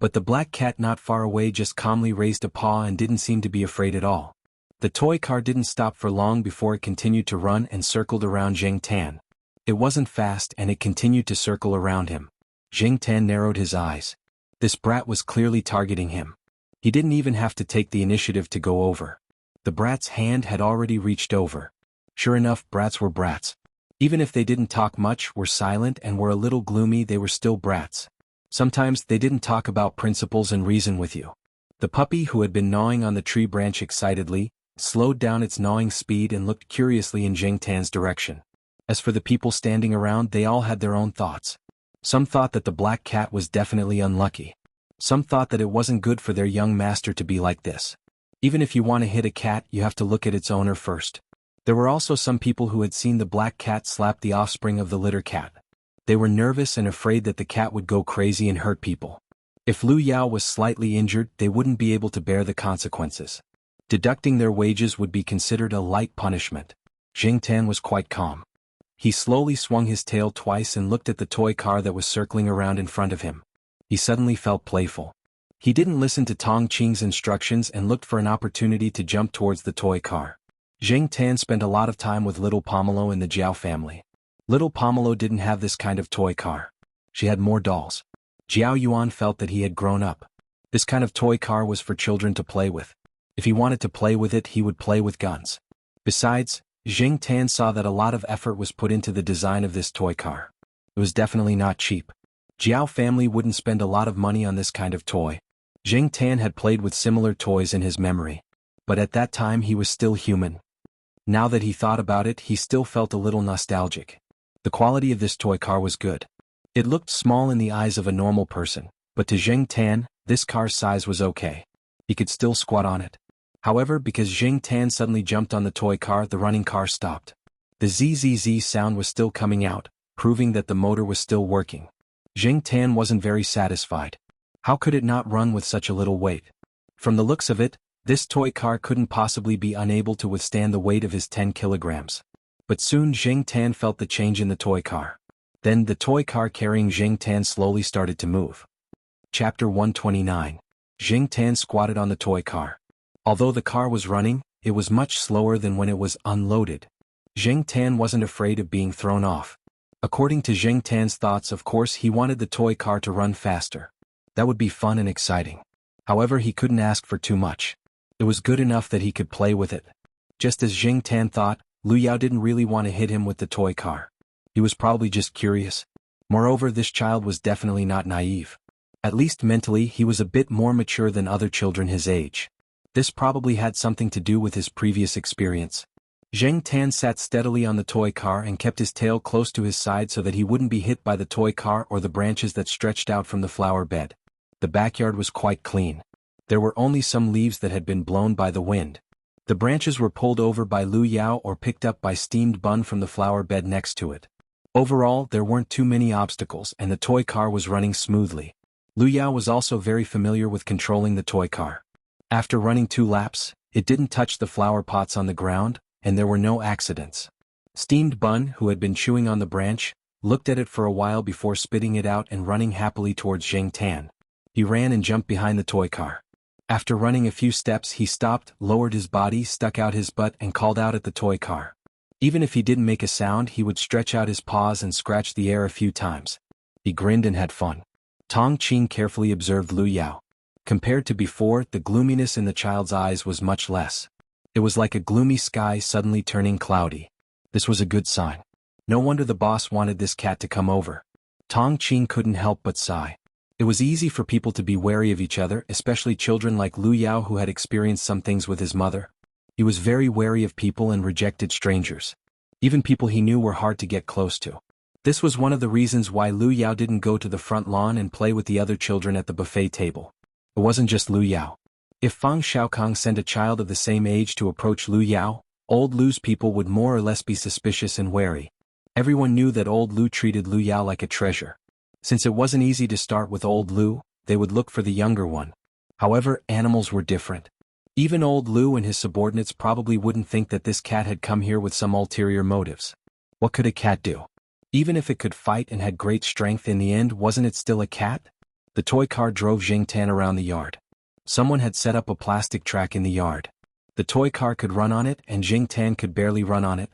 But the black cat not far away just calmly raised a paw and didn't seem to be afraid at all. The toy car didn't stop for long before it continued to run and circled around Zheng Tan. It wasn't fast and it continued to circle around him. Zheng Tan narrowed his eyes. This brat was clearly targeting him. He didn't even have to take the initiative to go over. The brat's hand had already reached over. Sure enough, brats were brats. Even if they didn't talk much, were silent and were a little gloomy, they were still brats. Sometimes they didn't talk about principles and reason with you. The puppy, who had been gnawing on the tree branch excitedly, slowed down its gnawing speed and looked curiously in Zheng Tan's direction. As for the people standing around, they all had their own thoughts. Some thought that the black cat was definitely unlucky. Some thought that it wasn't good for their young master to be like this. Even if you want to hit a cat, you have to look at its owner first. There were also some people who had seen the black cat slap the offspring of the litter cat. They were nervous and afraid that the cat would go crazy and hurt people. If Lu Yao was slightly injured, they wouldn't be able to bear the consequences. Deducting their wages would be considered a light punishment. Zheng Tan was quite calm. He slowly swung his tail twice and looked at the toy car that was circling around in front of him. He suddenly felt playful. He didn't listen to Tong Qing's instructions and looked for an opportunity to jump towards the toy car. Zheng Tan spent a lot of time with little Pomelo in the Jiao family. Little Pomelo didn't have this kind of toy car. She had more dolls. Jiao Yuan felt that he had grown up. This kind of toy car was for children to play with. If he wanted to play with it, he would play with guns. Besides, Zheng Tan saw that a lot of effort was put into the design of this toy car. It was definitely not cheap. Jiao family wouldn't spend a lot of money on this kind of toy. Zheng Tan had played with similar toys in his memory. But at that time he was still human. Now that he thought about it, he still felt a little nostalgic. The quality of this toy car was good. It looked small in the eyes of a normal person, but to Zheng Tan, this car's size was okay. He could still squat on it. However, because Zheng Tan suddenly jumped on the toy car, the running car stopped. The zzz sound was still coming out, proving that the motor was still working. Zheng Tan wasn't very satisfied. How could it not run with such a little weight? From the looks of it, this toy car couldn't possibly be unable to withstand the weight of his 10 kilograms. But soon Zheng Tan felt the change in the toy car. Then the toy car carrying Zheng Tan slowly started to move. Chapter 129. Zheng Tan squatted on the toy car. Although the car was running, it was much slower than when it was unloaded. Zheng Tan wasn't afraid of being thrown off. According to Zheng Tan's thoughts, of course, he wanted the toy car to run faster. That would be fun and exciting. However, he couldn't ask for too much. It was good enough that he could play with it. Just as Zheng Tan thought, Lu Yao didn't really want to hit him with the toy car. He was probably just curious. Moreover, this child was definitely not naive. At least mentally, he was a bit more mature than other children his age. This probably had something to do with his previous experience. Zheng Tan sat steadily on the toy car and kept his tail close to his side so that he wouldn't be hit by the toy car or the branches that stretched out from the flower bed. The backyard was quite clean. There were only some leaves that had been blown by the wind. The branches were pulled over by Lu Yao or picked up by steamed bun from the flower bed next to it. Overall, there weren't too many obstacles and the toy car was running smoothly. Lu Yao was also very familiar with controlling the toy car. After running 2 laps, it didn't touch the flower pots on the ground, and there were no accidents. Steamed Bun, who had been chewing on the branch, looked at it for a while before spitting it out and running happily towards Zheng Tan. He ran and jumped behind the toy car. After running a few steps, he stopped, lowered his body, stuck out his butt and called out at the toy car. Even if he didn't make a sound, he would stretch out his paws and scratch the air a few times. He grinned and had fun. Tong Qing carefully observed Lu Yao. Compared to before, the gloominess in the child's eyes was much less. It was like a gloomy sky suddenly turning cloudy. This was a good sign. No wonder the boss wanted this cat to come over. Tong Qing couldn't help but sigh. It was easy for people to be wary of each other, especially children like Lu Yao who had experienced some things with his mother. He was very wary of people and rejected strangers. Even people he knew were hard to get close to. This was one of the reasons why Lu Yao didn't go to the front lawn and play with the other children at the buffet table. It wasn't just Lu Yao. If Fang Xiaokang sent a child of the same age to approach Lu Yao, old Lu's people would more or less be suspicious and wary. Everyone knew that old Lu treated Lu Yao like a treasure. Since it wasn't easy to start with old Lu, they would look for the younger one. However, animals were different. Even old Lu and his subordinates probably wouldn't think that this cat had come here with some ulterior motives. What could a cat do? Even if it could fight and had great strength, in the end, wasn't it still a cat? The toy car drove Zheng Tan around the yard. Someone had set up a plastic track in the yard. The toy car could run on it and Zheng Tan could barely run on it.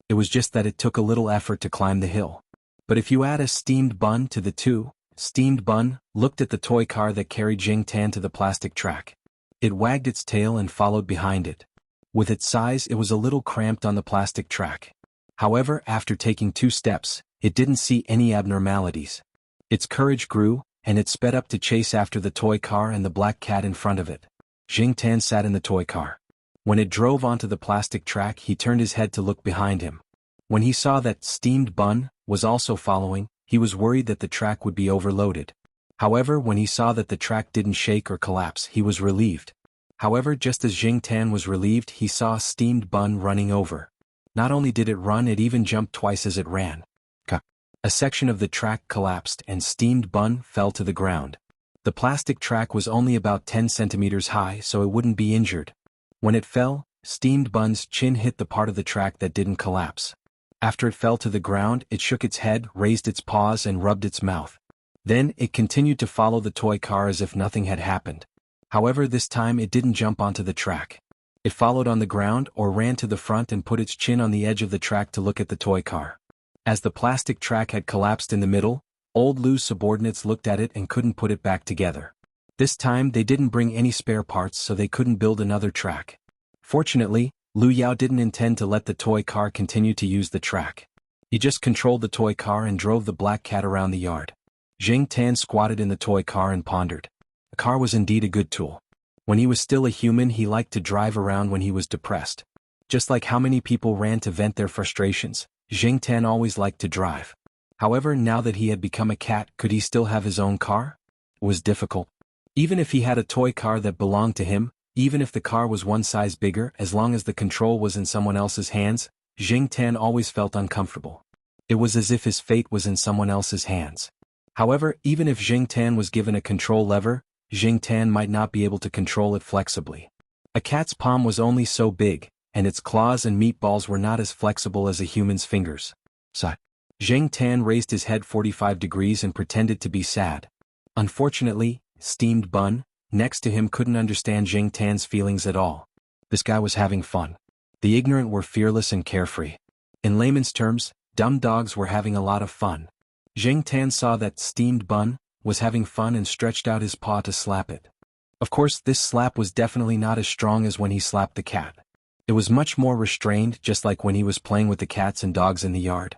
It was just that it took a little effort to climb the hill. But if you add a steamed bun to the two, steamed bun looked at the toy car that carried Zheng Tan to the plastic track. It wagged its tail and followed behind it. With its size, it was a little cramped on the plastic track. However, after taking 2 steps, it didn't see any abnormalities. Its courage grew, and it sped up to chase after the toy car and the black cat in front of it. Zheng Tan sat in the toy car. When it drove onto the plastic track, he turned his head to look behind him. When he saw that steamed bun was also following, he was worried that the track would be overloaded. However, when he saw that the track didn't shake or collapse, he was relieved. However, just as Zheng Tan was relieved, he saw steamed bun running over. Not only did it run, it even jumped twice as it ran. A section of the track collapsed and steamed bun fell to the ground. The plastic track was only about 10 centimeters high, so it wouldn't be injured. When it fell, steamed bun's chin hit the part of the track that didn't collapse. After it fell to the ground, it shook its head, raised its paws and rubbed its mouth. Then, it continued to follow the toy car as if nothing had happened. However, this time it didn't jump onto the track. It followed on the ground or ran to the front and put its chin on the edge of the track to look at the toy car. As the plastic track had collapsed in the middle, old Lu's subordinates looked at it and couldn't put it back together. This time they didn't bring any spare parts, so they couldn't build another track. Fortunately, Lu Yao didn't intend to let the toy car continue to use the track. He just controlled the toy car and drove the black cat around the yard. Zheng Tan squatted in the toy car and pondered. The car was indeed a good tool. When he was still a human, he liked to drive around when he was depressed. Just like how many people ran to vent their frustrations, Jingtan always liked to drive. However, now that he had become a cat, could he still have his own car? It was difficult. Even if he had a toy car that belonged to him, even if the car was one size bigger, as long as the control was in someone else's hands, Jingtan always felt uncomfortable. It was as if his fate was in someone else's hands. However, even if Jingtan was given a control lever, Jingtan might not be able to control it flexibly. A cat's palm was only so big, and its claws and meatballs were not as flexible as a human's fingers. So, Jingtan raised his head 45 degrees and pretended to be sad. Unfortunately, Steamed Bun, next to him, couldn't understand Jingtan's feelings at all. This guy was having fun. The ignorant were fearless and carefree. In layman's terms, dumb dogs were having a lot of fun. Jingtan saw that Steamed Bun was having fun and stretched out his paw to slap it. Of course, this slap was definitely not as strong as when he slapped the cat. It was much more restrained, just like when he was playing with the cats and dogs in the yard.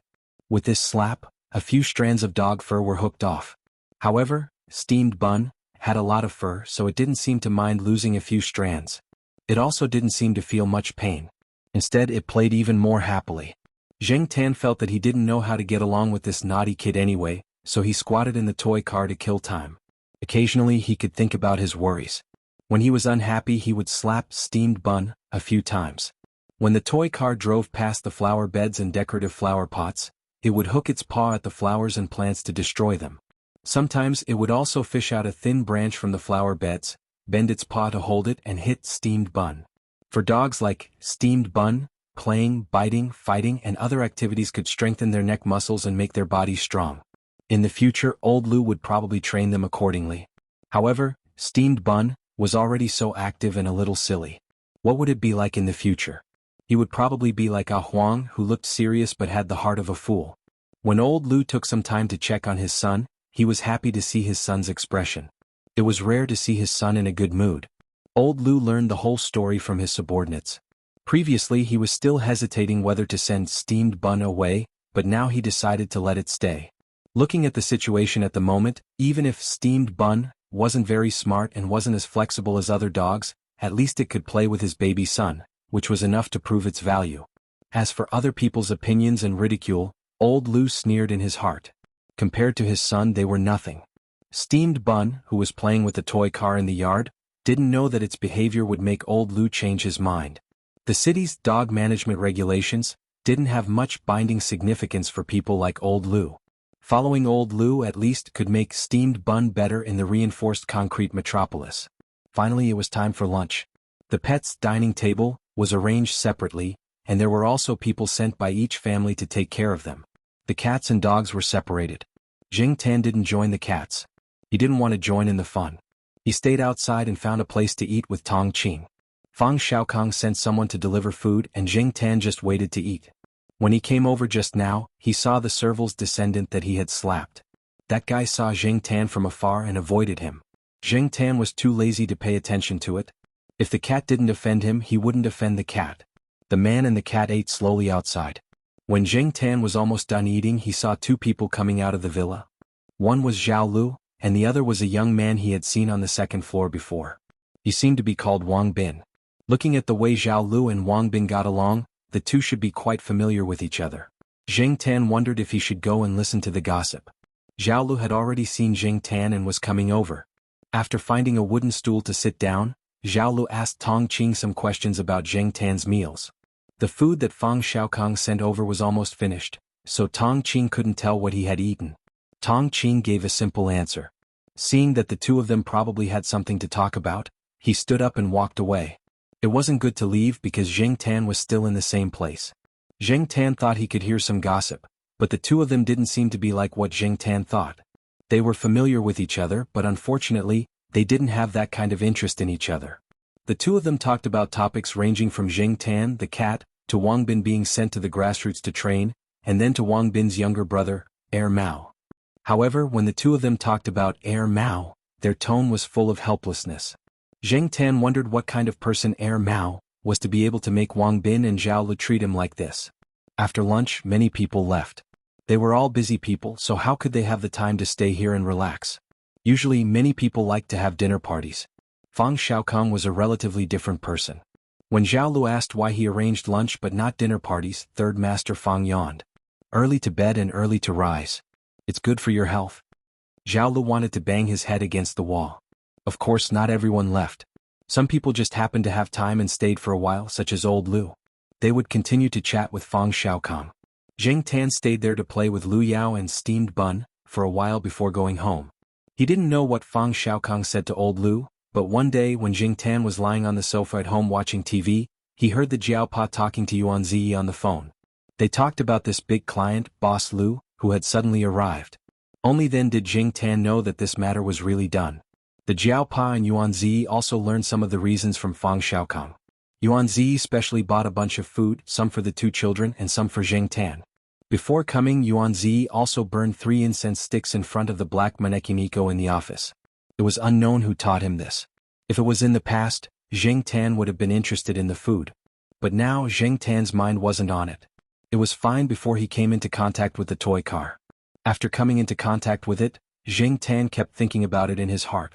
With this slap, a few strands of dog fur were hooked off. However, Steamed Bun had a lot of fur, so it didn't seem to mind losing a few strands. It also didn't seem to feel much pain. Instead, it played even more happily. Jingtan felt that he didn't know how to get along with this naughty kid anyway, so he squatted in the toy car to kill time. Occasionally, he could think about his worries. When he was unhappy, he would slap Steamed Bun a few times. When the toy car drove past the flower beds and decorative flower pots, it would hook its paw at the flowers and plants to destroy them. Sometimes it would also fish out a thin branch from the flower beds, bend its paw to hold it, and hit Steamed Bun. For dogs like Steamed Bun, playing, biting, fighting, and other activities could strengthen their neck muscles and make their bodies strong. In the future, Old Lou would probably train them accordingly. However, Steamed Bun was already so active and a little silly. What would it be like in the future? He would probably be like Ah Huang, who looked serious but had the heart of a fool. When Old Lou took some time to check on his son, he was happy to see his son's expression. It was rare to see his son in a good mood. Old Lou learned the whole story from his subordinates. Previously, he was still hesitating whether to send Steamed Bun away, but now he decided to let it stay. Looking at the situation at the moment, even if Steamed Bun wasn't very smart and wasn't as flexible as other dogs, at least it could play with his baby son, which was enough to prove its value. As for other people's opinions and ridicule, Old Lou sneered in his heart. Compared to his son, they were nothing. Steamed Bun, who was playing with the toy car in the yard, didn't know that its behavior would make Old Lou change his mind. The city's dog management regulations didn't have much binding significance for people like Old Lou. Following Old Lou at least could make Steamed Bun better in the reinforced concrete metropolis. Finally, it was time for lunch. The pets' dining table was arranged separately, and there were also people sent by each family to take care of them. The cats and dogs were separated. Jingtan didn't join the cats. He didn't want to join in the fun. He stayed outside and found a place to eat with Tong Qing. Fang Xiaokong sent someone to deliver food, and Jingtan just waited to eat. When he came over just now, he saw the serval's descendant that he had slapped. That guy saw Jingtan from afar and avoided him. Jingtan was too lazy to pay attention to it. If the cat didn't offend him, he wouldn't offend the cat. The man and the cat ate slowly outside. When Jingtan was almost done eating, he saw two people coming out of the villa. One was Zhao Lu, and the other was a young man he had seen on the second floor before. He seemed to be called Wang Bin. Looking at the way Zhao Lu and Wang Bin got along, the two should be quite familiar with each other. Jingtan wondered if he should go and listen to the gossip. Zhao Lu had already seen Jingtan and was coming over. After finding a wooden stool to sit down, Zhao Lu asked Tong Qing some questions about Jingtan's meals. The food that Fang Xiaokong sent over was almost finished, so Tong Qing couldn't tell what he had eaten. Tong Qing gave a simple answer. Seeing that the two of them probably had something to talk about, he stood up and walked away. It wasn't good to leave because Jingtan was still in the same place. Jingtan thought he could hear some gossip, but the two of them didn't seem to be like what Jingtan thought. They were familiar with each other, but unfortunately, they didn't have that kind of interest in each other. The two of them talked about topics ranging from Jingtan, the cat, to Wang Bin being sent to the grassroots to train, and then to Wang Bin's younger brother, Mao. However, when the two of them talked about Mao, their tone was full of helplessness. Jingtan wondered what kind of person Mao was to be able to make Wang Bin and Zhao Lu treat him like this. After lunch, many people left. They were all busy people, so how could they have the time to stay here and relax? Usually, many people like to have dinner parties. Fang Xiaokong was a relatively different person. When Zhao Lu asked why he arranged lunch but not dinner parties, third master Fang yawned. Early to bed and early to rise. It's good for your health. Zhao Lu wanted to bang his head against the wall. Of course not everyone left. Some people just happened to have time and stayed for a while, such as old Lu. They would continue to chat with Fang Xiaokang. Zheng Tan stayed there to play with Lu Yao and steamed bun for a while before going home. He didn't know what Fang Xiaokang said to old Lu, but one day when Zheng Tan was lying on the sofa at home watching TV, he heard the Jiaopa talking to Yuan Ziyi on the phone. They talked about this big client, Boss Lu, who had suddenly arrived. Only then did Zheng Tan know that this matter was really done. The Jiaopa and Yuan Ziyi also learned some of the reasons from Fang Xiaokang. Yuan Ziyi specially bought a bunch of food, some for the two children and some for Zheng Tan. Before coming, Yuan Ziyi also burned 3 incense sticks in front of the black manekimiko in the office. It was unknown who taught him this. If it was in the past, Zheng Tan would have been interested in the food. But now Zheng Tan's mind wasn't on it. It was fine before he came into contact with the toy car. After coming into contact with it, Zheng Tan kept thinking about it in his heart.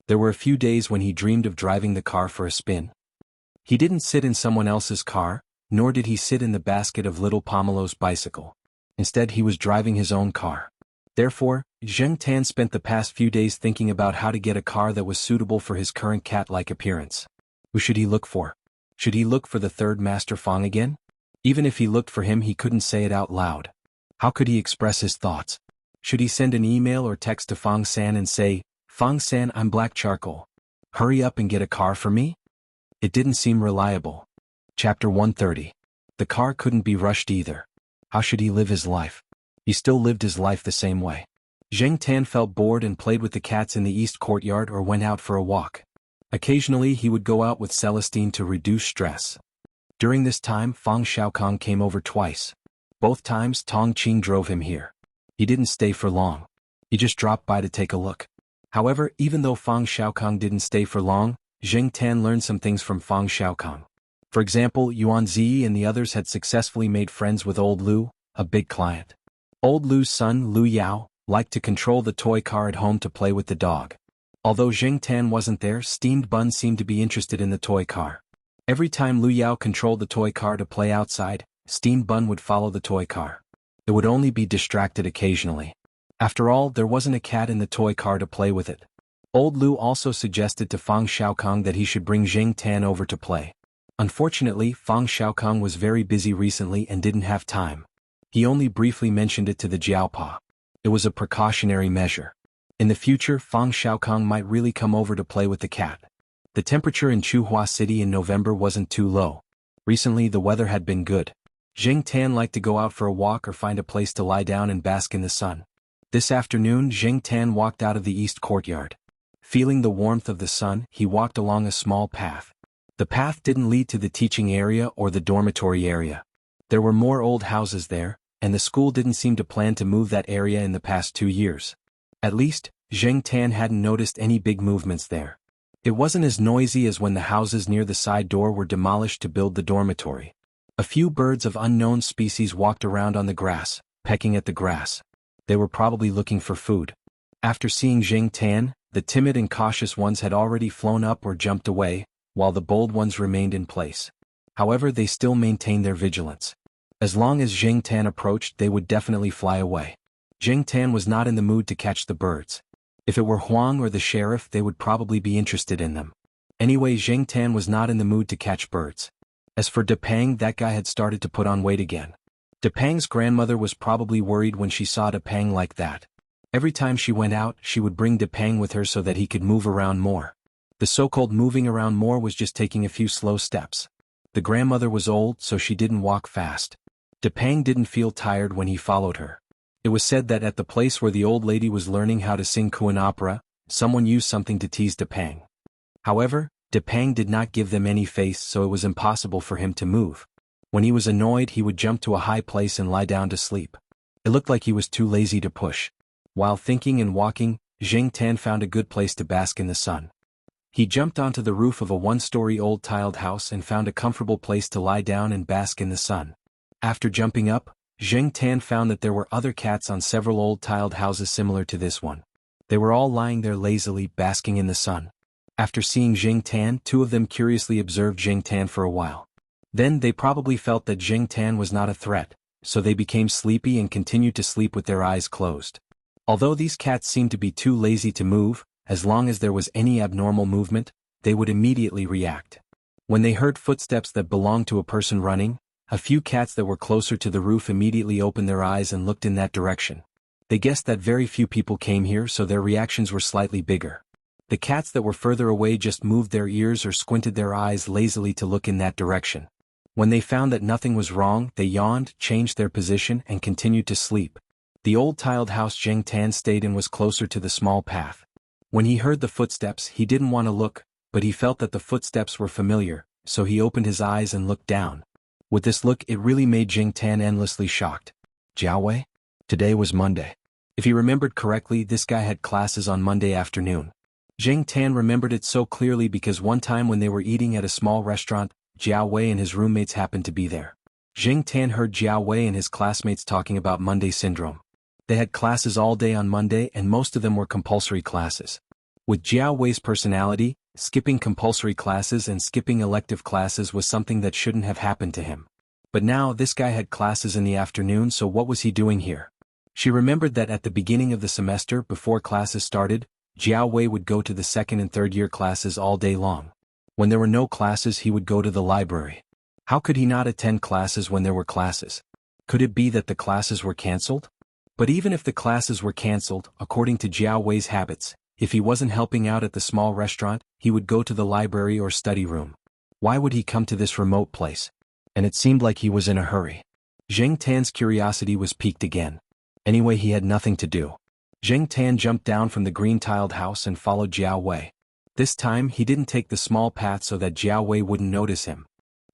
There were a few days when he dreamed of driving the car for a spin. He didn't sit in someone else's car, nor did he sit in the basket of little Pomelo's bicycle. Instead he was driving his own car. Therefore, Zheng Tan spent the past few days thinking about how to get a car that was suitable for his current cat-like appearance. Who should he look for? Should he look for the third Master Fang again? Even if he looked for him, he couldn't say it out loud. How could he express his thoughts? Should he send an email or text to Fang San and say, "Fang San, I'm Black Charcoal. Hurry up and get a car for me?" It didn't seem reliable. Chapter 130. The car couldn't be rushed either. How should he live his life? He still lived his life the same way. Zheng Tan felt bored and played with the cats in the east courtyard or went out for a walk. Occasionally he would go out with Celestine to reduce stress. During this time Fang Xiaokang came over twice. Both times Tong Qing drove him here. He didn't stay for long. He just dropped by to take a look. However, even though Fang Xiaokang didn't stay for long, Zheng Tan learned some things from Fang Xiaokang. For example, Yuan Ziyi and the others had successfully made friends with old Lu, a big client. Old Lu's son, Lu Yao, liked to control the toy car at home to play with the dog. Although Zheng Tan wasn't there, steamed bun seemed to be interested in the toy car. Every time Lu Yao controlled the toy car to play outside, steamed bun would follow the toy car. It would only be distracted occasionally. After all, there wasn't a cat in the toy car to play with it. Old Lu also suggested to Fang Xiaokang that he should bring Zheng Tan over to play. Unfortunately, Fang Xiaokang was very busy recently and didn't have time. He only briefly mentioned it to the Jiaopa. It was a precautionary measure. In the future, Fang Xiaokang might really come over to play with the cat. The temperature in Chuhua City in November wasn't too low. Recently the weather had been good. Zheng Tan liked to go out for a walk or find a place to lie down and bask in the sun. This afternoon Zheng Tan walked out of the east courtyard. Feeling the warmth of the sun, he walked along a small path. The path didn't lead to the teaching area or the dormitory area. There were more old houses there, and the school didn't seem to plan to move that area in the past 2 years. At least, Zheng Tan hadn't noticed any big movements there. It wasn't as noisy as when the houses near the side door were demolished to build the dormitory. A few birds of unknown species walked around on the grass, pecking at the grass. They were probably looking for food. After seeing Zheng Tan, the timid and cautious ones had already flown up or jumped away, while the bold ones remained in place. However, they still maintained their vigilance. As long as Zheng Tan approached, they would definitely fly away. Zheng Tan was not in the mood to catch the birds. If it were Huang or the sheriff, they would probably be interested in them. Anyway, Zheng Tan was not in the mood to catch birds. As for Depang, that guy had started to put on weight again. Depang's grandmother was probably worried when she saw Depang like that. Every time she went out, she would bring Depang with her so that he could move around more. The so-called moving around more was just taking a few slow steps. The grandmother was old, so she didn't walk fast. Depang didn't feel tired when he followed her. It was said that at the place where the old lady was learning how to sing Kuan opera, someone used something to tease Depang. However, Depang did not give them any face, so it was impossible for him to move. When he was annoyed, he would jump to a high place and lie down to sleep. It looked like he was too lazy to push. While thinking and walking, Zheng Tan found a good place to bask in the sun. He jumped onto the roof of a one-story old tiled house and found a comfortable place to lie down and bask in the sun. After jumping up, Zheng Tan found that there were other cats on several old tiled houses similar to this one. They were all lying there lazily, basking in the sun. After seeing Jing Tan, two of them curiously observed Jing Tan for a while. Then they probably felt that Jing Tan was not a threat, so they became sleepy and continued to sleep with their eyes closed. Although these cats seemed to be too lazy to move, as long as there was any abnormal movement, they would immediately react. When they heard footsteps that belonged to a person running, a few cats that were closer to the roof immediately opened their eyes and looked in that direction. They guessed that very few people came here, so their reactions were slightly bigger. The cats that were further away just moved their ears or squinted their eyes lazily to look in that direction. When they found that nothing was wrong, they yawned, changed their position, and continued to sleep. The old tiled house Jing Tan stayed in was closer to the small path. When he heard the footsteps, he didn't want to look, but he felt that the footsteps were familiar, so he opened his eyes and looked down. With this look, it really made Jing Tan endlessly shocked. Jiaowei? Today was Monday. If he remembered correctly, this guy had classes on Monday afternoon. Jing Tan remembered it so clearly because one time when they were eating at a small restaurant, Jiaowei and his roommates happened to be there. Jing Tan heard Jiaowei and his classmates talking about Monday syndrome. They had classes all day on Monday and most of them were compulsory classes. With Jiaowei's personality, skipping compulsory classes and skipping elective classes was something that shouldn't have happened to him. But now this guy had classes in the afternoon, so what was he doing here? She remembered that at the beginning of the semester, before classes started, Jiaowei would go to the second and third year classes all day long. When there were no classes, he would go to the library. How could he not attend classes when there were classes? Could it be that the classes were cancelled? But even if the classes were cancelled, according to Jiaowei's habits, if he wasn't helping out at the small restaurant, he would go to the library or study room. Why would he come to this remote place? And it seemed like he was in a hurry. Jing Tan's curiosity was piqued again. Anyway, he had nothing to do. Jing Tan jumped down from the green-tiled house and followed Jiaowei. This time, he didn't take the small path so that Jiaowei wouldn't notice him.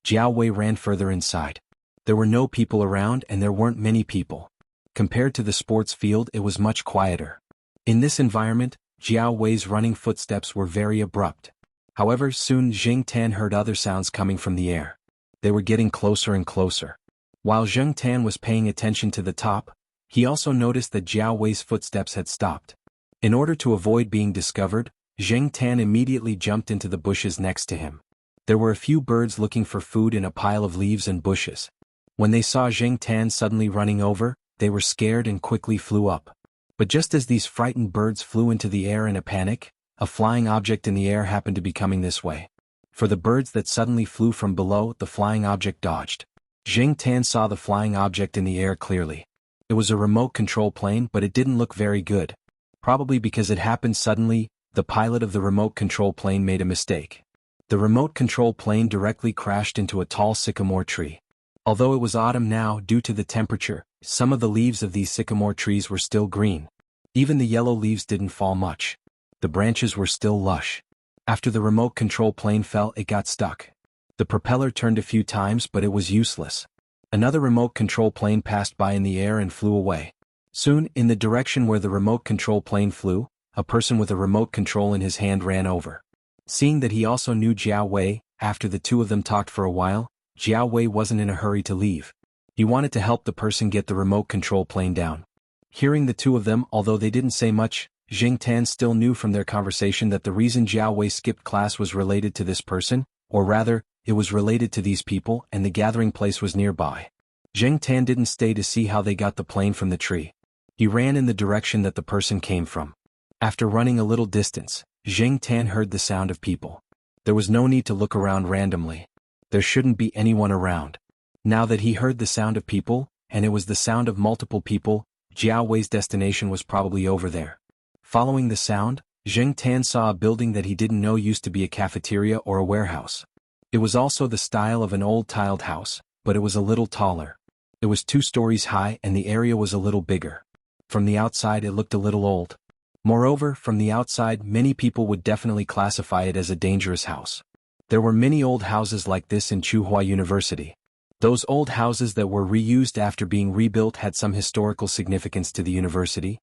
Jiaowei ran further inside. There were no people around and there weren't many people. Compared to the sports field, it was much quieter. In this environment, Jiaowei's running footsteps were very abrupt. However, soon Jing Tan heard other sounds coming from the air. They were getting closer and closer. While Jing Tan was paying attention to the top, he also noticed that Jiaowei's footsteps had stopped. In order to avoid being discovered, Jing Tan immediately jumped into the bushes next to him. There were a few birds looking for food in a pile of leaves and bushes. When they saw Jing Tan suddenly running over, they were scared and quickly flew up. But just as these frightened birds flew into the air in a panic, a flying object in the air happened to be coming this way. For the birds that suddenly flew from below, the flying object dodged. Jing Tan saw the flying object in the air clearly. It was a remote control plane, but it didn't look very good. Probably because it happened suddenly, the pilot of the remote control plane made a mistake. The remote control plane directly crashed into a tall sycamore tree. Although it was autumn now, due to the temperature, some of the leaves of these sycamore trees were still green. Even the yellow leaves didn't fall much. The branches were still lush. After the remote control plane fell, it got stuck. The propeller turned a few times, but it was useless. Another remote control plane passed by in the air and flew away. Soon, in the direction where the remote control plane flew, a person with a remote control in his hand ran over. Seeing that he also knew Jiaowei, after the two of them talked for a while, Jiaowei wasn't in a hurry to leave. He wanted to help the person get the remote control plane down. Hearing the two of them, although they didn't say much, Jing Tan still knew from their conversation that the reason Jiaowei skipped class was related to this person, or rather, it was related to these people and the gathering place was nearby. Jing Tan didn't stay to see how they got the plane from the tree. He ran in the direction that the person came from. After running a little distance, Jing Tan heard the sound of people. There was no need to look around randomly. There shouldn't be anyone around. Now that he heard the sound of people, and it was the sound of multiple people, Jiaowei's destination was probably over there. Following the sound, Jing Tan saw a building that he didn't know used to be a cafeteria or a warehouse. It was also the style of an old tiled house, but it was a little taller. It was 2 stories high and the area was a little bigger. From the outside it looked a little old. Moreover, from the outside many people would definitely classify it as a dangerous house. There were many old houses like this in Wuxia University. Those old houses that were reused after being rebuilt had some historical significance to the university.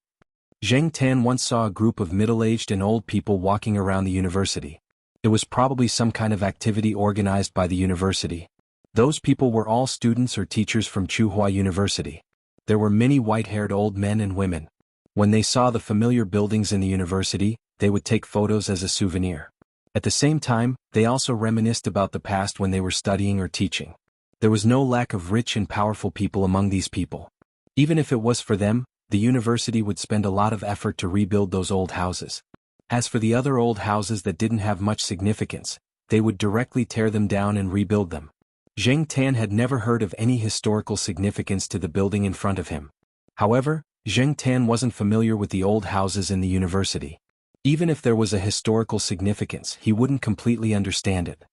Jing Tan once saw a group of middle-aged and old people walking around the university. It was probably some kind of activity organized by the university. Those people were all students or teachers from Wuxia University. There were many white-haired old men and women. When they saw the familiar buildings in the university, they would take photos as a souvenir. At the same time, they also reminisced about the past when they were studying or teaching. There was no lack of rich and powerful people among these people. Even if it was for them, the university would spend a lot of effort to rebuild those old houses. As for the other old houses that didn't have much significance, they would directly tear them down and rebuild them. Zheng Tan had never heard of any historical significance to the building in front of him. However, Zheng Tan wasn't familiar with the old houses in the university. Even if there was a historical significance, he wouldn't completely understand it.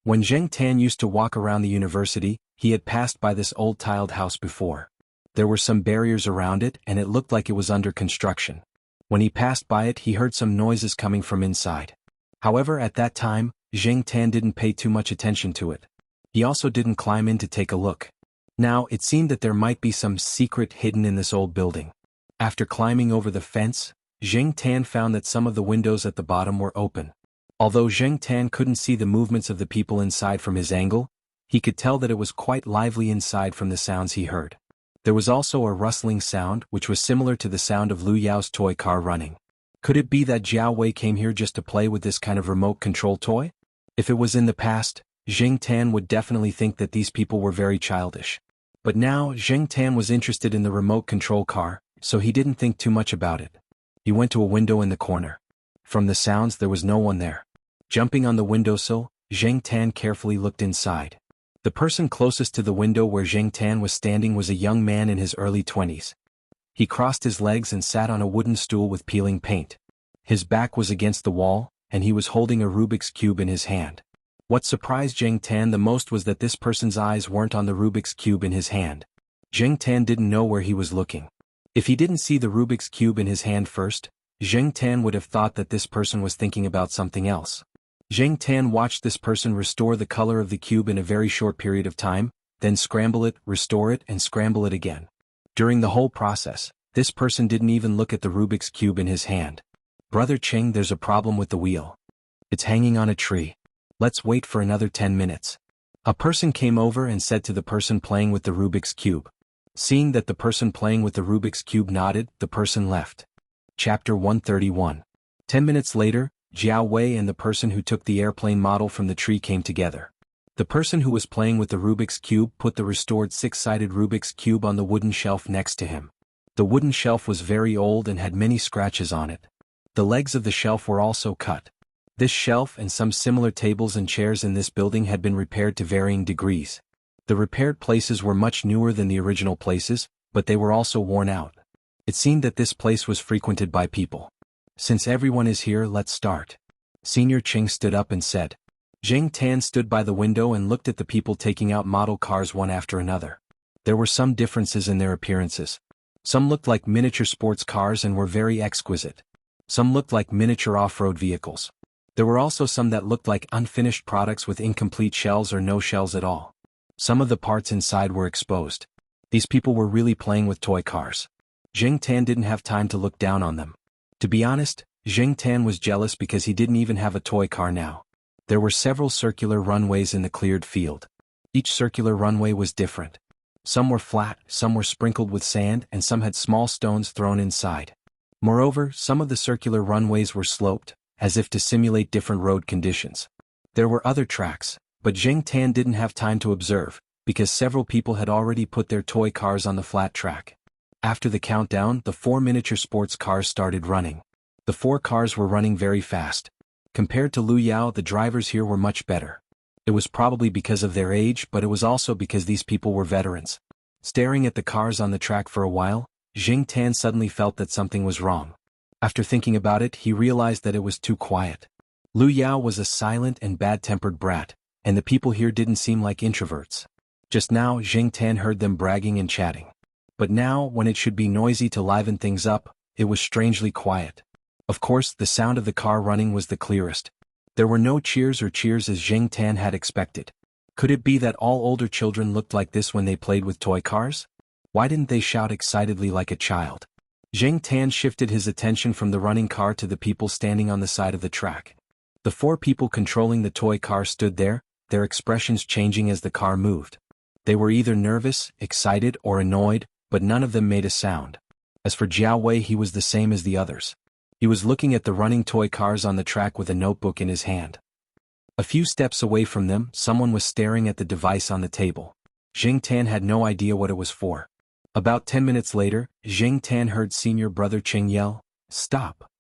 When Zheng Tan used to walk around the university, he had passed by this old tiled house before. There were some barriers around it and it looked like it was under construction. When he passed by it, he heard some noises coming from inside. However, at that time, Zheng Tan didn't pay too much attention to it. He also didn't climb in to take a look. Now, it seemed that there might be some secret hidden in this old building. After climbing over the fence, Zheng Tan found that some of the windows at the bottom were open. Although Zheng Tan couldn't see the movements of the people inside from his angle, he could tell that it was quite lively inside from the sounds he heard. There was also a rustling sound which was similar to the sound of Lu Yao's toy car running. Could it be that Jiao Wei came here just to play with this kind of remote control toy? If it was in the past, Zheng Tan would definitely think that these people were very childish. But now Zheng Tan was interested in the remote control car, so he didn't think too much about it. He went to a window in the corner. From the sounds, there was no one there. Jumping on the windowsill, Zheng Tan carefully looked inside. The person closest to the window where Zheng Tan was standing was a young man in his early 20s. He crossed his legs and sat on a wooden stool with peeling paint. His back was against the wall, and he was holding a Rubik's Cube in his hand. What surprised Zheng Tan the most was that this person's eyes weren't on the Rubik's Cube in his hand. Zheng Tan didn't know where he was looking. If he didn't see the Rubik's Cube in his hand first, Zheng Tan would have thought that this person was thinking about something else. Zheng Tan watched this person restore the color of the cube in a very short period of time, then scramble it, restore it, and scramble it again. During the whole process, this person didn't even look at the Rubik's Cube in his hand. "Brother Cheng, there's a problem with the wheel. It's hanging on a tree. Let's wait for another 10 minutes. A person came over and said to the person playing with the Rubik's Cube. Seeing that the person playing with the Rubik's Cube nodded, the person left. Chapter 131. 10 minutes later, Jiao Wei and the person who took the airplane model from the tree came together. The person who was playing with the Rubik's Cube put the restored six-sided Rubik's Cube on the wooden shelf next to him. The wooden shelf was very old and had many scratches on it. The legs of the shelf were also cut. This shelf and some similar tables and chairs in this building had been repaired to varying degrees. The repaired places were much newer than the original places, but they were also worn out. It seemed that this place was frequented by people. "Since everyone is here, let's start." Senior Cheng stood up and said. Zheng Tan stood by the window and looked at the people taking out model cars one after another. There were some differences in their appearances. Some looked like miniature sports cars and were very exquisite. Some looked like miniature off-road vehicles. There were also some that looked like unfinished products with incomplete shells or no shells at all. Some of the parts inside were exposed. These people were really playing with toy cars. Zheng Tan didn't have time to look down on them. To be honest, Zheng Tan was jealous because he didn't even have a toy car now. There were several circular runways in the cleared field. Each circular runway was different. Some were flat, some were sprinkled with sand, and some had small stones thrown inside. Moreover, some of the circular runways were sloped, as if to simulate different road conditions. There were other tracks, but Zheng Tan didn't have time to observe, because several people had already put their toy cars on the flat track. After the countdown, the 4 miniature sports cars started running. The 4 cars were running very fast. Compared to Lu Yao, the drivers here were much better. It was probably because of their age, but it was also because these people were veterans. Staring at the cars on the track for a while, Zheng Tan suddenly felt that something was wrong. After thinking about it, he realized that it was too quiet. Lu Yao was a silent and bad-tempered brat, and the people here didn't seem like introverts. Just now, Zheng Tan heard them bragging and chatting. But now, when it should be noisy to liven things up, it was strangely quiet. Of course, the sound of the car running was the clearest. There were no cheers as Zheng Tan had expected. Could it be that all older children looked like this when they played with toy cars? Why didn't they shout excitedly like a child? Zheng Tan shifted his attention from the running car to the people standing on the side of the track. The 4 people controlling the toy car stood there, their expressions changing as the car moved. They were either nervous, excited, or annoyed, but none of them made a sound. As for Jiao Wei, he was the same as the others. He was looking at the running toy cars on the track with a notebook in his hand. A few steps away from them, someone was staring at the device on the table. Jing Tan had no idea what it was for. About 10 minutes later, Jing Tan heard senior brother Cheng yell, "Stop!"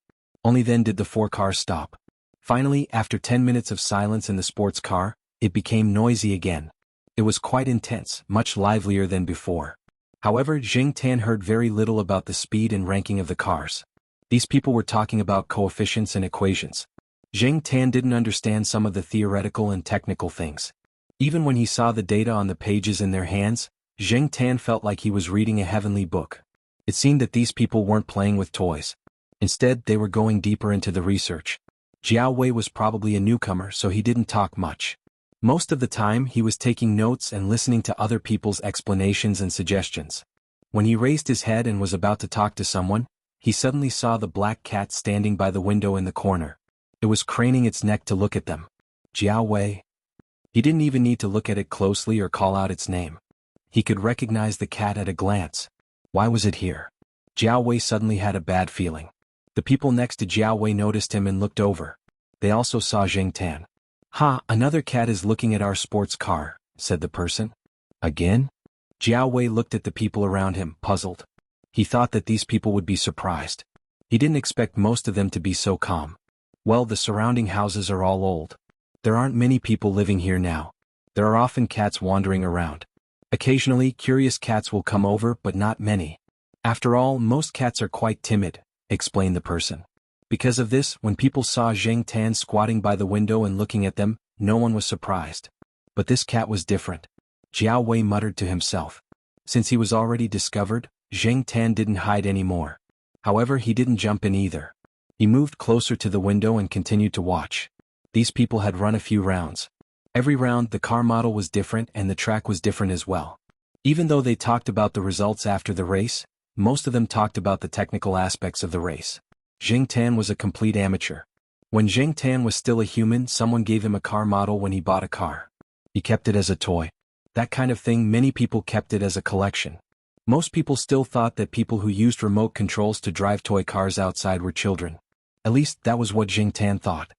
Only then did the 4 cars stop. Finally, after 10 minutes of silence in the sports car, it became noisy again. It was quite intense, much livelier than before. However, Jing Tan heard very little about the speed and ranking of the cars. These people were talking about coefficients and equations. Jing Tan didn't understand some of the theoretical and technical things. Even when he saw the data on the pages in their hands, Jing Tan felt like he was reading a heavenly book. It seemed that these people weren't playing with toys. Instead, they were going deeper into the research. Jiao Wei was probably a newcomer, so he didn't talk much. Most of the time, he was taking notes and listening to other people's explanations and suggestions. When he raised his head and was about to talk to someone, he suddenly saw the black cat standing by the window in the corner. It was craning its neck to look at them. Jiao Wei. He didn't even need to look at it closely or call out its name. He could recognize the cat at a glance. Why was it here? Jiao Wei suddenly had a bad feeling. The people next to Jiao Wei noticed him and looked over. They also saw Jing Tan. "Ha, another cat is looking at our sports car," said the person. "Again?" Jiao Wei looked at the people around him, puzzled. He thought that these people would be surprised. He didn't expect most of them to be so calm. Well, the surrounding houses are all old. There aren't many people living here now. There are often cats wandering around. Occasionally, curious cats will come over, but not many. After all, most cats are quite timid, explained the person. Because of this, when people saw Jing Tan squatting by the window and looking at them, no one was surprised. But this cat was different. Jiao Wei muttered to himself. Since he was already discovered, Jing Tan didn't hide anymore. However, he didn't jump in either. He moved closer to the window and continued to watch. These people had run a few rounds. Every round, the car model was different and the track was different as well. Even though they talked about the results after the race, most of them talked about the technical aspects of the race. Jing Tan was a complete amateur. When Jing Tan was still a human, someone gave him a car model when he bought a car. He kept it as a toy. That kind of thing, many people kept it as a collection. Most people still thought that people who used remote controls to drive toy cars outside were children. At least, that was what Jing Tan thought.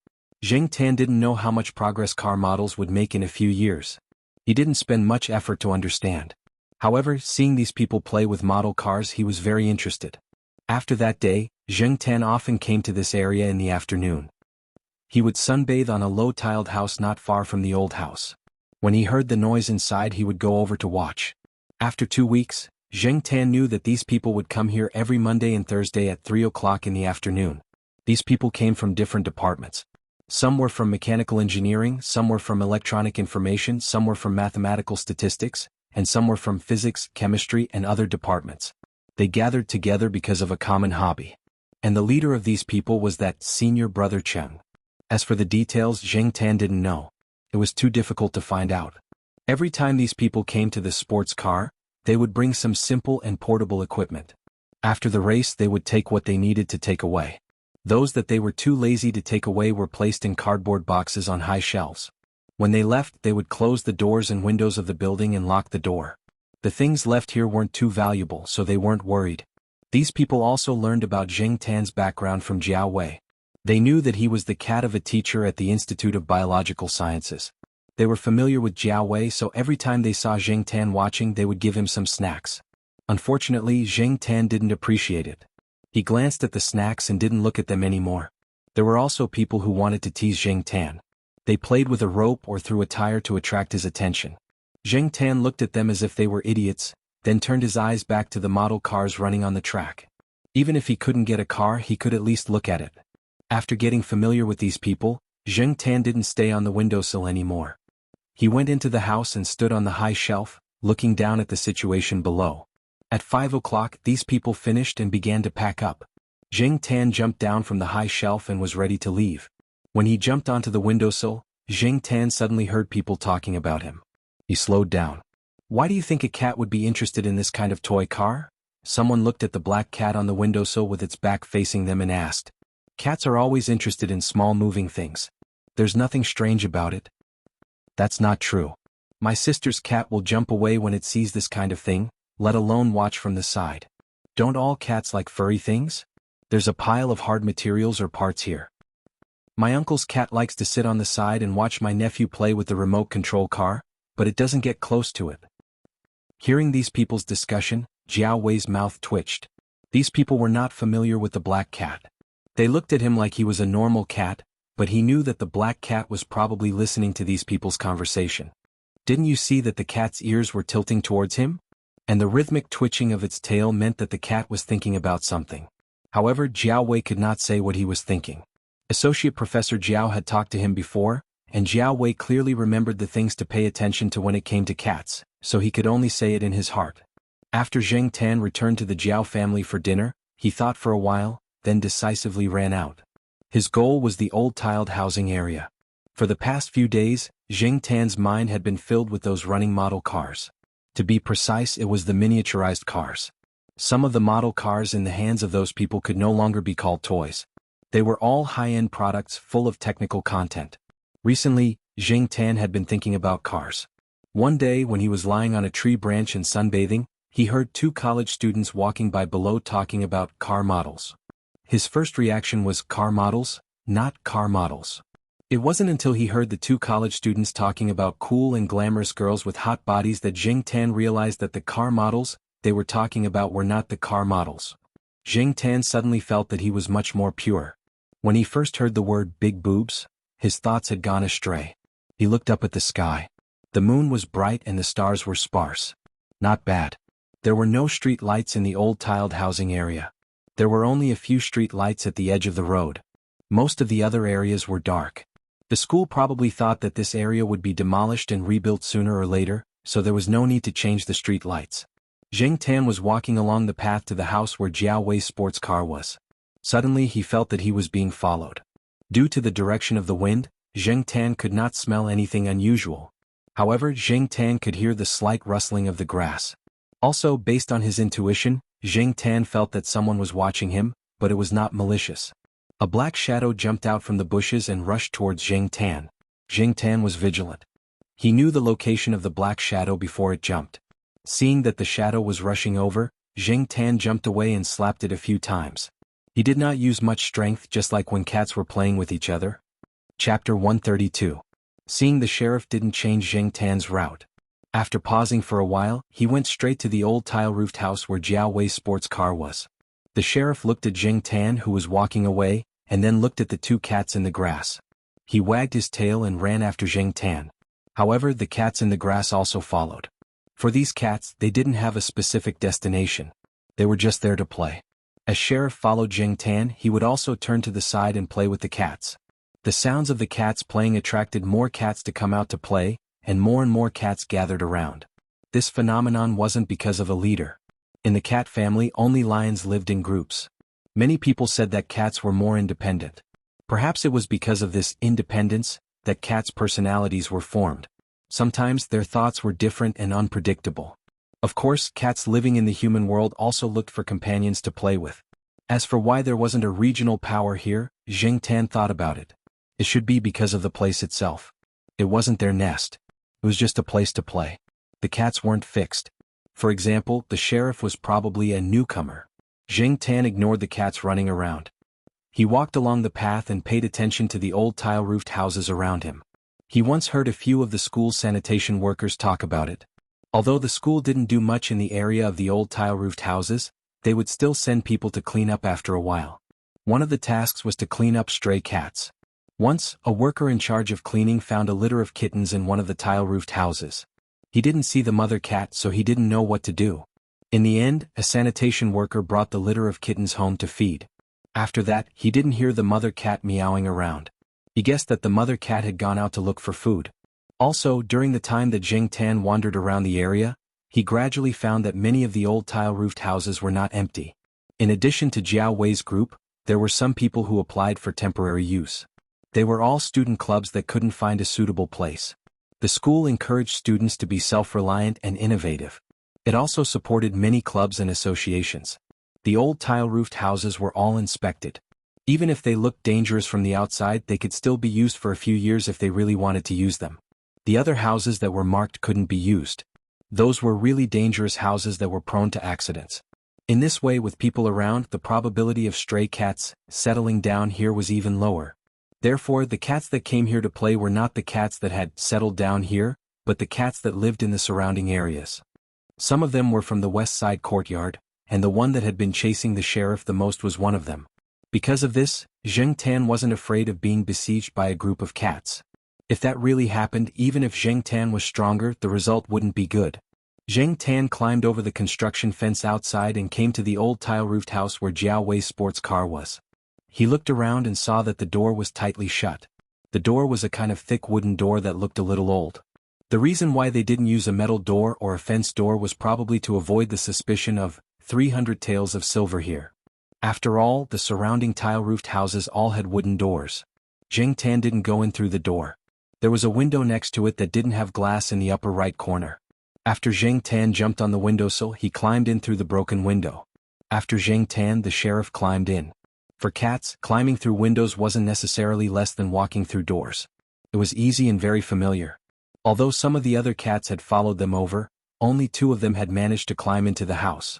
Jing Tan didn't know how much progress car models would make in a few years. He didn't spend much effort to understand. However, seeing these people play with model cars, he was very interested. After that day, Jing Tan often came to this area in the afternoon. He would sunbathe on a low-tiled house not far from the old house. When he heard the noise inside, he would go over to watch. After 2 weeks, Jing Tan knew that these people would come here every Monday and Thursday at 3 o'clock in the afternoon. These people came from different departments. Some were from mechanical engineering, some were from electronic information, some were from mathematical statistics, and some were from physics, chemistry, and other departments. They gathered together because of a common hobby. And the leader of these people was that senior brother Cheng. As for the details, Jing Tan didn't know. It was too difficult to find out. Every time these people came to the sports car, they would bring some simple and portable equipment. After the race, they would take what they needed to take away. Those that they were too lazy to take away were placed in cardboard boxes on high shelves. When they left, they would close the doors and windows of the building and lock the door. The things left here weren't too valuable, so they weren't worried. These people also learned about Jing Tan's background from Jiao Wei. They knew that he was the cat of a teacher at the Institute of Biological Sciences. They were familiar with Jiao Wei, so every time they saw Jing Tan watching, they would give him some snacks. Unfortunately, Jing Tan didn't appreciate it. He glanced at the snacks and didn't look at them anymore. There were also people who wanted to tease Jing Tan. They played with a rope or threw a tire to attract his attention. Jing Tan looked at them as if they were idiots, then turned his eyes back to the model cars running on the track. Even if he couldn't get a car, he could at least look at it. After getting familiar with these people, Jing Tan didn't stay on the windowsill anymore. He went into the house and stood on the high shelf, looking down at the situation below. At 5 o'clock, these people finished and began to pack up. Jing Tan jumped down from the high shelf and was ready to leave. When he jumped onto the windowsill, Jing Tan suddenly heard people talking about him. He slowed down. "Why do you think a cat would be interested in this kind of toy car?" Someone looked at the black cat on the windowsill with its back facing them and asked. "Cats are always interested in small moving things. There's nothing strange about it." "That's not true. My sister's cat will jump away when it sees this kind of thing, let alone watch from the side. Don't all cats like furry things? There's a pile of hard materials or parts here." My uncle's cat likes to sit on the side and watch my nephew play with the remote control car, but it doesn't get close to it. Hearing these people's discussion, Jiao Wei's mouth twitched. These people were not familiar with the black cat. They looked at him like he was a normal cat, but he knew that the black cat was probably listening to these people's conversation. Didn't you see that the cat's ears were tilting towards him? And the rhythmic twitching of its tail meant that the cat was thinking about something. However, Jiao Wei could not say what he was thinking. Associate Professor Jiao had talked to him before, and Jiao Wei clearly remembered the things to pay attention to when it came to cats, so he could only say it in his heart. After Zheng Tan returned to the Jiao family for dinner, he thought for a while, then decisively ran out. His goal was the old tiled housing area. For the past few days, Zheng Tan's mind had been filled with those running model cars. To be precise, it was the miniaturized cars. Some of the model cars in the hands of those people could no longer be called toys. They were all high-end products full of technical content. Recently, Zheng Tan had been thinking about cars. One day when he was lying on a tree branch and sunbathing, he heard two college students walking by below talking about car models. His first reaction was car models, not car models. It wasn't until he heard the two college students talking about cool and glamorous girls with hot bodies that Zheng Tan realized that the car models they were talking about were not the car models. Zheng Tan suddenly felt that he was much more pure. When he first heard the word big boobs, his thoughts had gone astray. He looked up at the sky. The moon was bright and the stars were sparse. Not bad. There were no street lights in the old tiled housing area. There were only a few street lights at the edge of the road. Most of the other areas were dark. The school probably thought that this area would be demolished and rebuilt sooner or later, so there was no need to change the street lights. Zheng Tan was walking along the path to the house where Jiao Wei's sports car was. Suddenly he felt that he was being followed. Due to the direction of the wind, Zheng Tan could not smell anything unusual. However, Zheng Tan could hear the slight rustling of the grass. Also, based on his intuition, Zheng Tan felt that someone was watching him, but it was not malicious. A black shadow jumped out from the bushes and rushed towards Zheng Tan. Zheng Tan was vigilant. He knew the location of the black shadow before it jumped. Seeing that the shadow was rushing over, Zheng Tan jumped away and slapped it a few times. He did not use much strength, just like when cats were playing with each other. Chapter 132. Seeing the sheriff didn't change Zheng Tan's route. After pausing for a while, he went straight to the old tile-roofed house where Jiao Wei's sports car was. The sheriff looked at Zheng Tan, who was walking away, and then looked at the two cats in the grass. He wagged his tail and ran after Zheng Tan. However, the cats in the grass also followed. For these cats, they didn't have a specific destination. They were just there to play. As Sheriff followed Zheng Tan, he would also turn to the side and play with the cats. The sounds of the cats playing attracted more cats to come out to play, and more cats gathered around. This phenomenon wasn't because of a leader. In the cat family, only lions lived in groups. Many people said that cats were more independent. Perhaps it was because of this independence that cats' personalities were formed. Sometimes their thoughts were different and unpredictable. Of course, cats living in the human world also looked for companions to play with. As for why there wasn't a regional power here, Zheng Tan thought about it. It should be because of the place itself. It wasn't their nest. It was just a place to play. The cats weren't fixed. For example, the sheriff was probably a newcomer. Zheng Tan ignored the cats running around. He walked along the path and paid attention to the old tile-roofed houses around him. He once heard a few of the school's sanitation workers talk about it. Although the school didn't do much in the area of the old tile-roofed houses, they would still send people to clean up after a while. One of the tasks was to clean up stray cats. Once, a worker in charge of cleaning found a litter of kittens in one of the tile-roofed houses. He didn't see the mother cat, so he didn't know what to do. In the end, a sanitation worker brought the litter of kittens home to feed. After that, he didn't hear the mother cat meowing around. He guessed that the mother cat had gone out to look for food. Also, during the time that Zheng Tan wandered around the area, he gradually found that many of the old tile-roofed houses were not empty. In addition to Jiao Wei's group, there were some people who applied for temporary use. They were all student clubs that couldn't find a suitable place. The school encouraged students to be self-reliant and innovative. It also supported many clubs and associations. The old tile-roofed houses were all inspected. Even if they looked dangerous from the outside, they could still be used for a few years if they really wanted to use them. The other houses that were marked couldn't be used. Those were really dangerous houses that were prone to accidents. In this way, with people around, the probability of stray cats settling down here was even lower. Therefore, the cats that came here to play were not the cats that had settled down here, but the cats that lived in the surrounding areas. Some of them were from the west side courtyard, and the one that had been chasing the sheriff the most was one of them. Because of this, Zheng Tan wasn't afraid of being besieged by a group of cats. If that really happened, even if Zheng Tan was stronger, the result wouldn't be good. Zheng Tan climbed over the construction fence outside and came to the old tile-roofed house where Jiao Wei's sports car was. He looked around and saw that the door was tightly shut. The door was a kind of thick wooden door that looked a little old. The reason why they didn't use a metal door or a fence door was probably to avoid the suspicion of 300 taels of silver here. After all, the surrounding tile-roofed houses all had wooden doors. Zheng Tan didn't go in through the door. There was a window next to it that didn't have glass in the upper right corner. After Zheng Tan jumped on the windowsill, he climbed in through the broken window. After Zheng Tan, the sheriff climbed in. For cats, climbing through windows wasn't necessarily less than walking through doors. It was easy and very familiar. Although some of the other cats had followed them over, only 2 of them had managed to climb into the house.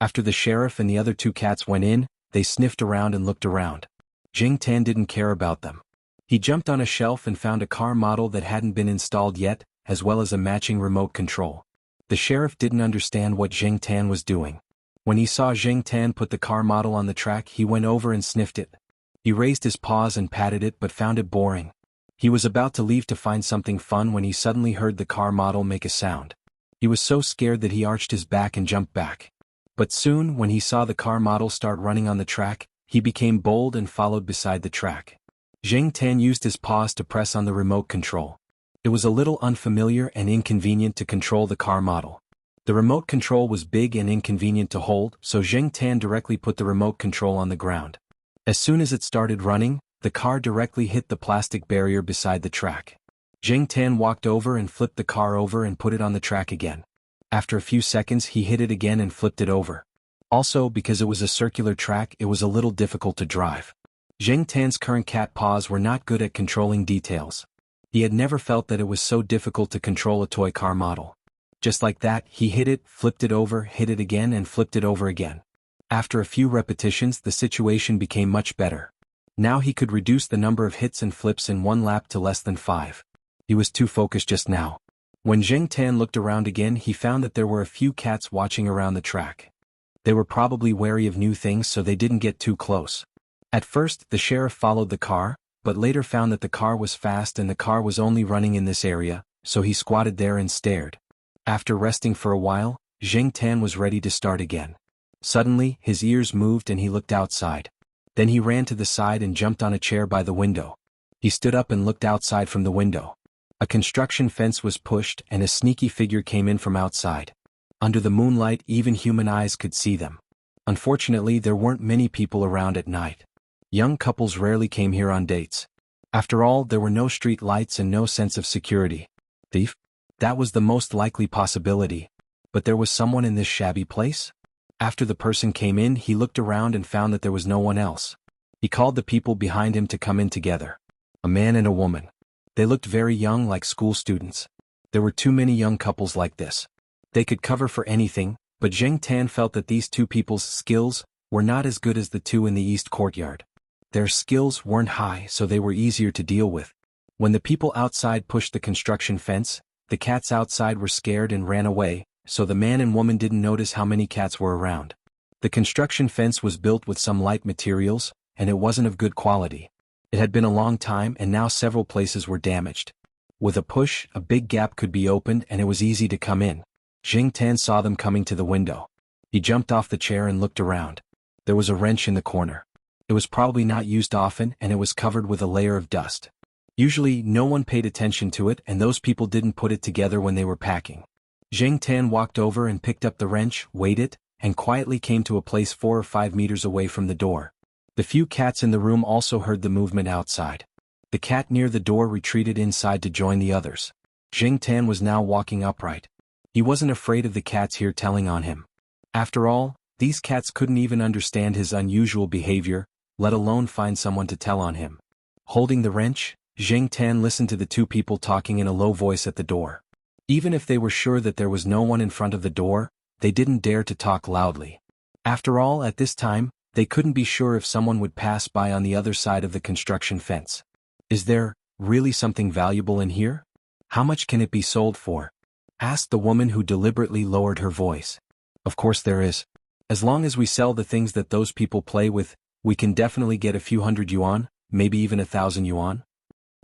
After the sheriff and the other 2 cats went in, they sniffed around and looked around. Zheng Tan didn't care about them. He jumped on a shelf and found a car model that hadn't been installed yet, as well as a matching remote control. The sheriff didn't understand what Zheng Tan was doing. When he saw Zheng Tan put the car model on the track, he went over and sniffed it. He raised his paws and patted it but found it boring. He was about to leave to find something fun when he suddenly heard the car model make a sound. He was so scared that he arched his back and jumped back. But soon, when he saw the car model start running on the track, he became bold and followed beside the track. Zheng Tan used his paws to press on the remote control. It was a little unfamiliar and inconvenient to control the car model. The remote control was big and inconvenient to hold, so Zheng Tan directly put the remote control on the ground. As soon as it started running, the car directly hit the plastic barrier beside the track. Zheng Tan walked over and flipped the car over and put it on the track again. After a few seconds, he hit it again and flipped it over. Also, because it was a circular track, it was a little difficult to drive. Zheng Tan's current cat paws were not good at controlling details. He had never felt that it was so difficult to control a toy car model. Just like that, he hit it, flipped it over, hit it again and flipped it over again. After a few repetitions, the situation became much better. Now he could reduce the number of hits and flips in one lap to less than 5. He was too focused just now. When Zheng Tan looked around again, he found that there were a few cats watching around the track. They were probably wary of new things, so they didn't get too close. At first, the sheriff followed the car, but later found that the car was fast and the car was only running in this area, so he squatted there and stared. After resting for a while, Zheng Tan was ready to start again. Suddenly, his ears moved and he looked outside. Then he ran to the side and jumped on a chair by the window. He stood up and looked outside from the window. A construction fence was pushed and a sneaky figure came in from outside. Under the moonlight, even human eyes could see them. Unfortunately, there weren't many people around at night. Young couples rarely came here on dates. After all, there were no street lights and no sense of security. Thief? That was the most likely possibility. But there was someone in this shabby place? After the person came in, he looked around and found that there was no one else. He called the people behind him to come in together. A man and a woman. They looked very young, like school students. There were too many young couples like this. They could cover for anything, but Zheng Tan felt that these 2 people's skills were not as good as the 2 in the east courtyard. Their skills weren't high, so they were easier to deal with. When the people outside pushed the construction fence, the cats outside were scared and ran away, so the man and woman didn't notice how many cats were around. The construction fence was built with some light materials, and it wasn't of good quality. It had been a long time and now several places were damaged. With a push, a big gap could be opened and it was easy to come in. Zheng Tan saw them coming to the window. He jumped off the chair and looked around. There was a wrench in the corner. It was probably not used often and it was covered with a layer of dust. Usually, no one paid attention to it and those people didn't put it together when they were packing. Zheng Tan walked over and picked up the wrench, weighed it, and quietly came to a place 4 or 5 meters away from the door. The few cats in the room also heard the movement outside. The cat near the door retreated inside to join the others. Zheng Tan was now walking upright. He wasn't afraid of the cats here telling on him. After all, these cats couldn't even understand his unusual behavior, let alone find someone to tell on him. Holding the wrench, Zheng Tan listened to the 2 people talking in a low voice at the door. Even if they were sure that there was no one in front of the door, they didn't dare to talk loudly. After all, at this time, they couldn't be sure if someone would pass by on the other side of the construction fence. Is there really something valuable in here? How much can it be sold for? Asked the woman who deliberately lowered her voice. Of course there is. As long as we sell the things that those people play with, we can definitely get a few hundred yuan, maybe even 1,000 yuan.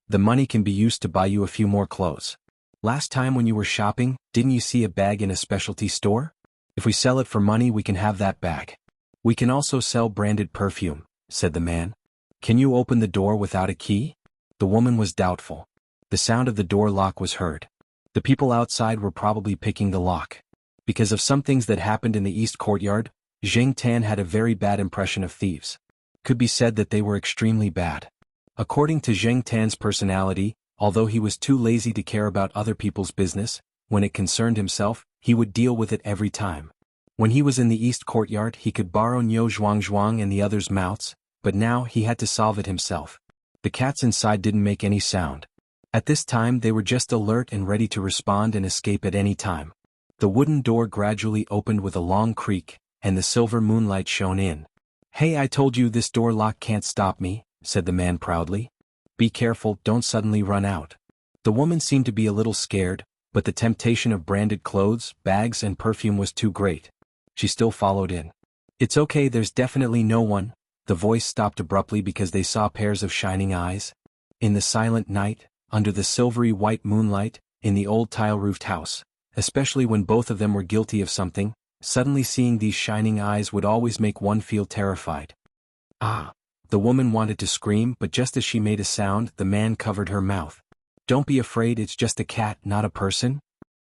The money can be used to buy you a few more clothes. Last time when you were shopping, didn't you see a bag in a specialty store? If we sell it for money, we can have that bag. We can also sell branded perfume, said the man. Can you open the door without a key? The woman was doubtful. The sound of the door lock was heard. The people outside were probably picking the lock. Because of some things that happened in the East Courtyard, Zheng Tan had a very bad impression of thieves. Could be said that they were extremely bad. According to Zheng Tan's personality, although he was too lazy to care about other people's business, when it concerned himself, he would deal with it every time. When he was in the East Courtyard, he could borrow Niu Zhuangzhuang and the others' mouths, but now he had to solve it himself. The cats inside didn't make any sound. At this time they were just alert and ready to respond and escape at any time. The wooden door gradually opened with a long creak, and the silver moonlight shone in. Hey, I told you this door lock can't stop me, said the man proudly. Be careful, don't suddenly run out. The woman seemed to be a little scared, but the temptation of branded clothes, bags and perfume was too great. She still followed in. It's okay, there's definitely no one. The voice stopped abruptly because they saw pairs of shining eyes. In the silent night, under the silvery white moonlight, in the old tile-roofed house, especially when both of them were guilty of something, suddenly seeing these shining eyes would always make one feel terrified. Ah! The woman wanted to scream, but just as she made a sound, the man covered her mouth. Don't be afraid, it's just a cat, not a person.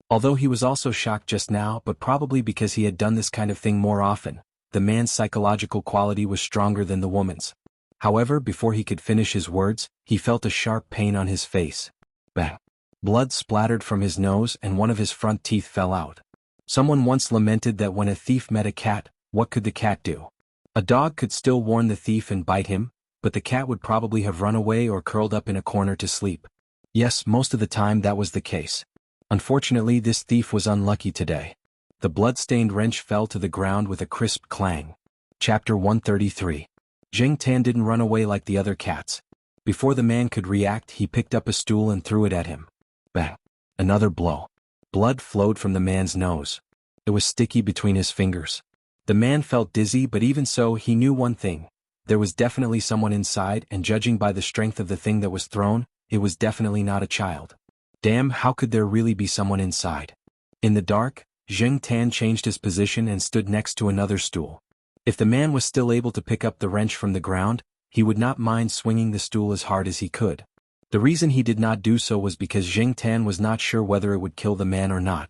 Although he was also shocked just now, but probably because he had done this kind of thing more often, the man's psychological quality was stronger than the woman's. However, before he could finish his words, he felt a sharp pain on his face. Bang! Blood splattered from his nose and one of his front teeth fell out. Someone once lamented that when a thief met a cat, what could the cat do? A dog could still warn the thief and bite him, but the cat would probably have run away or curled up in a corner to sleep. Yes, most of the time that was the case. Unfortunately, this thief was unlucky today. The blood-stained wrench fell to the ground with a crisp clang. Chapter 133. Zheng Tan didn't run away like the other cats. Before the man could react, he picked up a stool and threw it at him. Bang! Another blow. Blood flowed from the man's nose. It was sticky between his fingers. The man felt dizzy, but even so he knew one thing. There was definitely someone inside, and judging by the strength of the thing that was thrown, it was definitely not a child. Damn, how could there really be someone inside? In the dark, Zheng Tan changed his position and stood next to another stool. If the man was still able to pick up the wrench from the ground, he would not mind swinging the stool as hard as he could. The reason he did not do so was because Zheng Tan was not sure whether it would kill the man or not.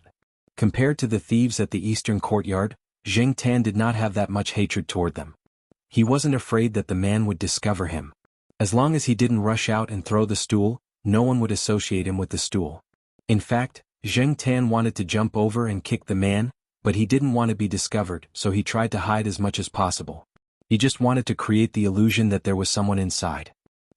Compared to the thieves at the Eastern Courtyard, Zheng Tan did not have that much hatred toward them. He wasn't afraid that the man would discover him. As long as he didn't rush out and throw the stool, no one would associate him with the stool. In fact, Zheng Tan wanted to jump over and kick the man, but he didn't want to be discovered, so he tried to hide as much as possible. He just wanted to create the illusion that there was someone inside.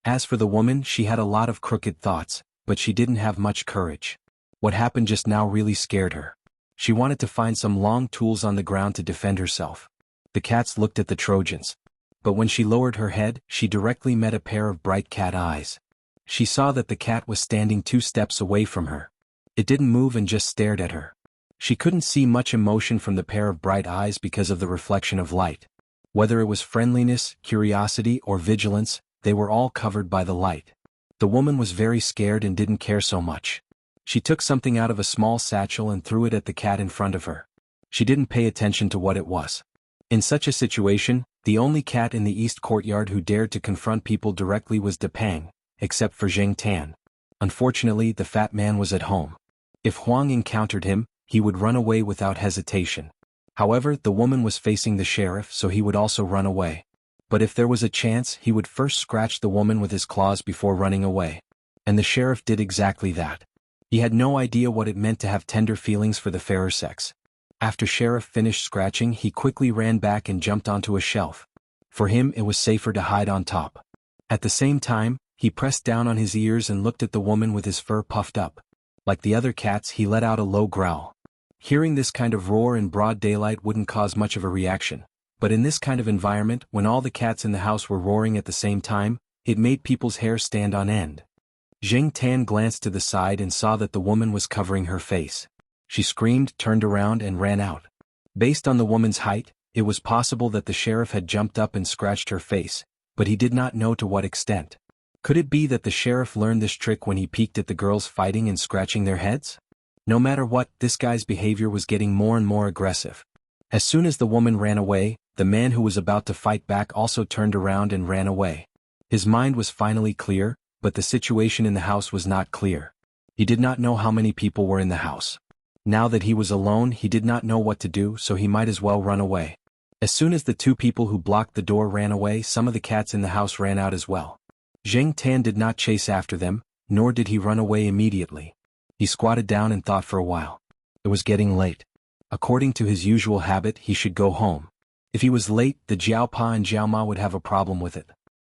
As for the woman, she had a lot of crooked thoughts, but she didn't have much courage. What happened just now really scared her. She wanted to find some long tools on the ground to defend herself. The cats looked at the Trojans. But when she lowered her head, she directly met a pair of bright cat eyes. She saw that the cat was standing 2 steps away from her. It didn't move and just stared at her. She couldn't see much emotion from the pair of bright eyes because of the reflection of light. Whether it was friendliness, curiosity, or vigilance, they were all covered by the light. The woman was very scared and didn't care so much. She took something out of a small satchel and threw it at the cat in front of her. She didn't pay attention to what it was. In such a situation, the only cat in the East Courtyard who dared to confront people directly was De Pang, except for Zheng Tan. Unfortunately, the fat man was at home. If Huang encountered him, he would run away without hesitation. However, the woman was facing the sheriff, so he would also run away. But if there was a chance, he would first scratch the woman with his claws before running away. And the sheriff did exactly that. He had no idea what it meant to have tender feelings for the fairer sex. After Sheriff finished scratching, he quickly ran back and jumped onto a shelf. For him, it was safer to hide on top. At the same time, he pressed down on his ears and looked at the woman with his fur puffed up. Like the other cats, he let out a low growl. Hearing this kind of roar in broad daylight wouldn't cause much of a reaction, but in this kind of environment, when all the cats in the house were roaring at the same time, it made people's hair stand on end. Zheng Tan glanced to the side and saw that the woman was covering her face. She screamed, turned around and ran out. Based on the woman's height, it was possible that the sheriff had jumped up and scratched her face, but he did not know to what extent. Could it be that the sheriff learned this trick when he peeked at the girls fighting and scratching their heads? No matter what, this guy's behavior was getting more and more aggressive. As soon as the woman ran away, the man who was about to fight back also turned around and ran away. His mind was finally clear, but the situation in the house was not clear. He did not know how many people were in the house. Now that he was alone, he did not know what to do, so he might as well run away. As soon as the two people who blocked the door ran away, some of the cats in the house ran out as well. Zheng Tan did not chase after them, nor did he run away immediately. He squatted down and thought for a while. It was getting late. According to his usual habit, he should go home. If he was late, the Jiaopa and Jiaoma would have a problem with it.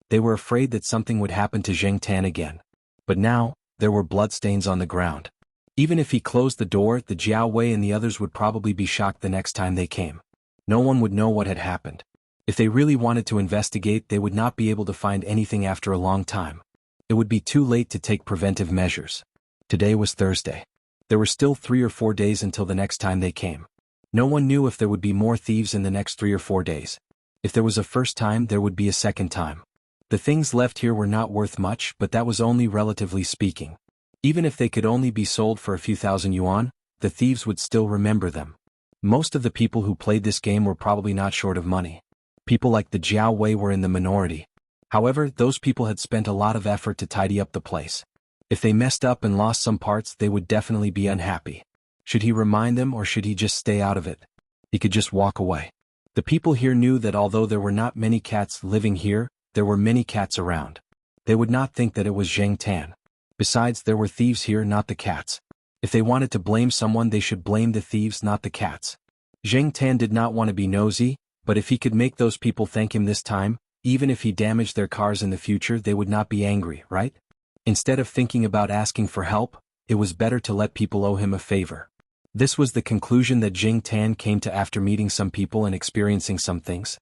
They were afraid that something would happen to Zheng Tan again. But now, there were bloodstains on the ground. Even if he closed the door, the Jiao Wei and the others would probably be shocked the next time they came. No one would know what had happened. If they really wanted to investigate, they would not be able to find anything after a long time. It would be too late to take preventive measures. Today was Thursday. There were still 3 or 4 days until the next time they came. No one knew if there would be more thieves in the next 3 or 4 days. If there was a first time, there would be a second time. The things left here were not worth much, but that was only relatively speaking. Even if they could only be sold for a few thousand yuan, the thieves would still remember them. Most of the people who played this game were probably not short of money. People like the Jiao Wei were in the minority. However, those people had spent a lot of effort to tidy up the place. If they messed up and lost some parts, they would definitely be unhappy. Should he remind them, or should he just stay out of it? He could just walk away. The people here knew that although there were not many cats living here, there were many cats around. They would not think that it was Zheng Tan. Besides, there were thieves here, not the cats. If they wanted to blame someone, they should blame the thieves, not the cats. Zheng Tan did not want to be nosy, but if he could make those people thank him this time, even if he damaged their cars in the future, they would not be angry, right? Instead of thinking about asking for help, it was better to let people owe him a favor. This was the conclusion that Zheng Tan came to after meeting some people and experiencing some things.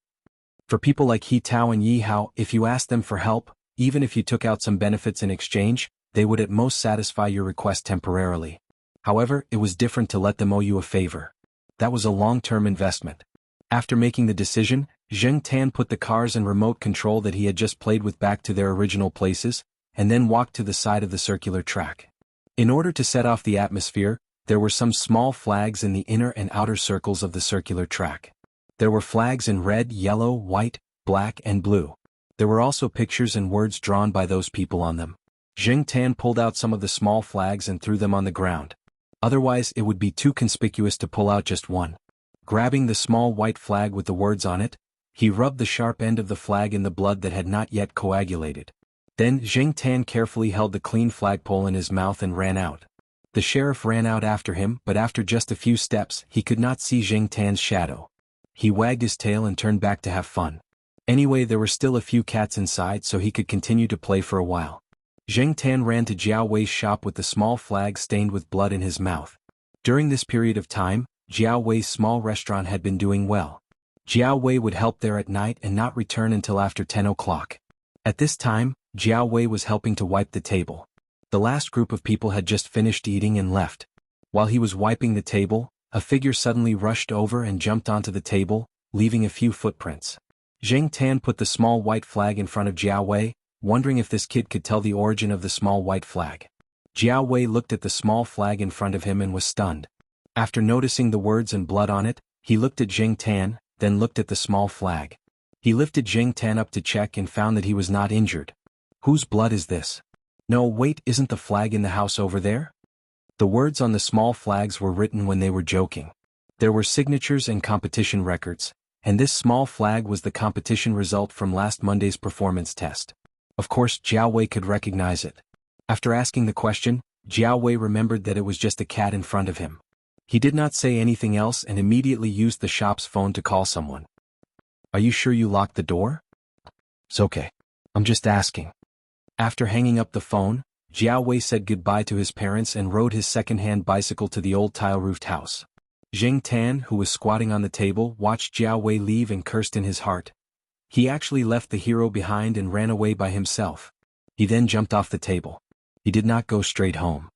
For people like He Tao and Yi Hao, if you asked them for help, even if you took out some benefits in exchange, they would at most satisfy your request temporarily. However, it was different to let them owe you a favor. That was a long-term investment. After making the decision, Zheng Tan put the cars and remote control that he had just played with back to their original places, and then walked to the side of the circular track. In order to set off the atmosphere, there were some small flags in the inner and outer circles of the circular track. There were flags in red, yellow, white, black, and blue. There were also pictures and words drawn by those people on them. Zheng Tan pulled out some of the small flags and threw them on the ground. Otherwise, it would be too conspicuous to pull out just one. Grabbing the small white flag with the words on it, he rubbed the sharp end of the flag in the blood that had not yet coagulated. Then Zheng Tan carefully held the clean flagpole in his mouth and ran out. The sheriff ran out after him, but after just a few steps, he could not see Zheng Tan's shadow. He wagged his tail and turned back to have fun. Anyway, there were still a few cats inside, so he could continue to play for a while. Zheng Tan ran to Jiao Wei's shop with the small flag stained with blood in his mouth. During this period of time, Jiao Wei's small restaurant had been doing well. Jiao Wei would help there at night and not return until after 10 o'clock. At this time, Jiao Wei was helping to wipe the table. The last group of people had just finished eating and left. While he was wiping the table, a figure suddenly rushed over and jumped onto the table, leaving a few footprints. Zheng Tan put the small white flag in front of Jiao Wei, wondering if this kid could tell the origin of the small white flag. Jiao Wei looked at the small flag in front of him and was stunned. After noticing the words and blood on it, he looked at Zheng Tan, then looked at the small flag. He lifted Zheng Tan up to check and found that he was not injured. Whose blood is this? No, wait, isn't the flag in the house over there? The words on the small flags were written when they were joking. There were signatures and competition records, and this small flag was the competition result from last Monday's performance test. Of course, Jiao Wei could recognize it. After asking the question, Jiao Wei remembered that it was just a cat in front of him. He did not say anything else and immediately used the shop's phone to call someone. Are you sure you locked the door? It's okay. I'm just asking. After hanging up the phone, Jiao Wei said goodbye to his parents and rode his second-hand bicycle to the old tile-roofed house. Zheng Tan, who was squatting on the table, watched Jiao Wei leave and cursed in his heart. He actually left the hero behind and ran away by himself. He then jumped off the table. He did not go straight home.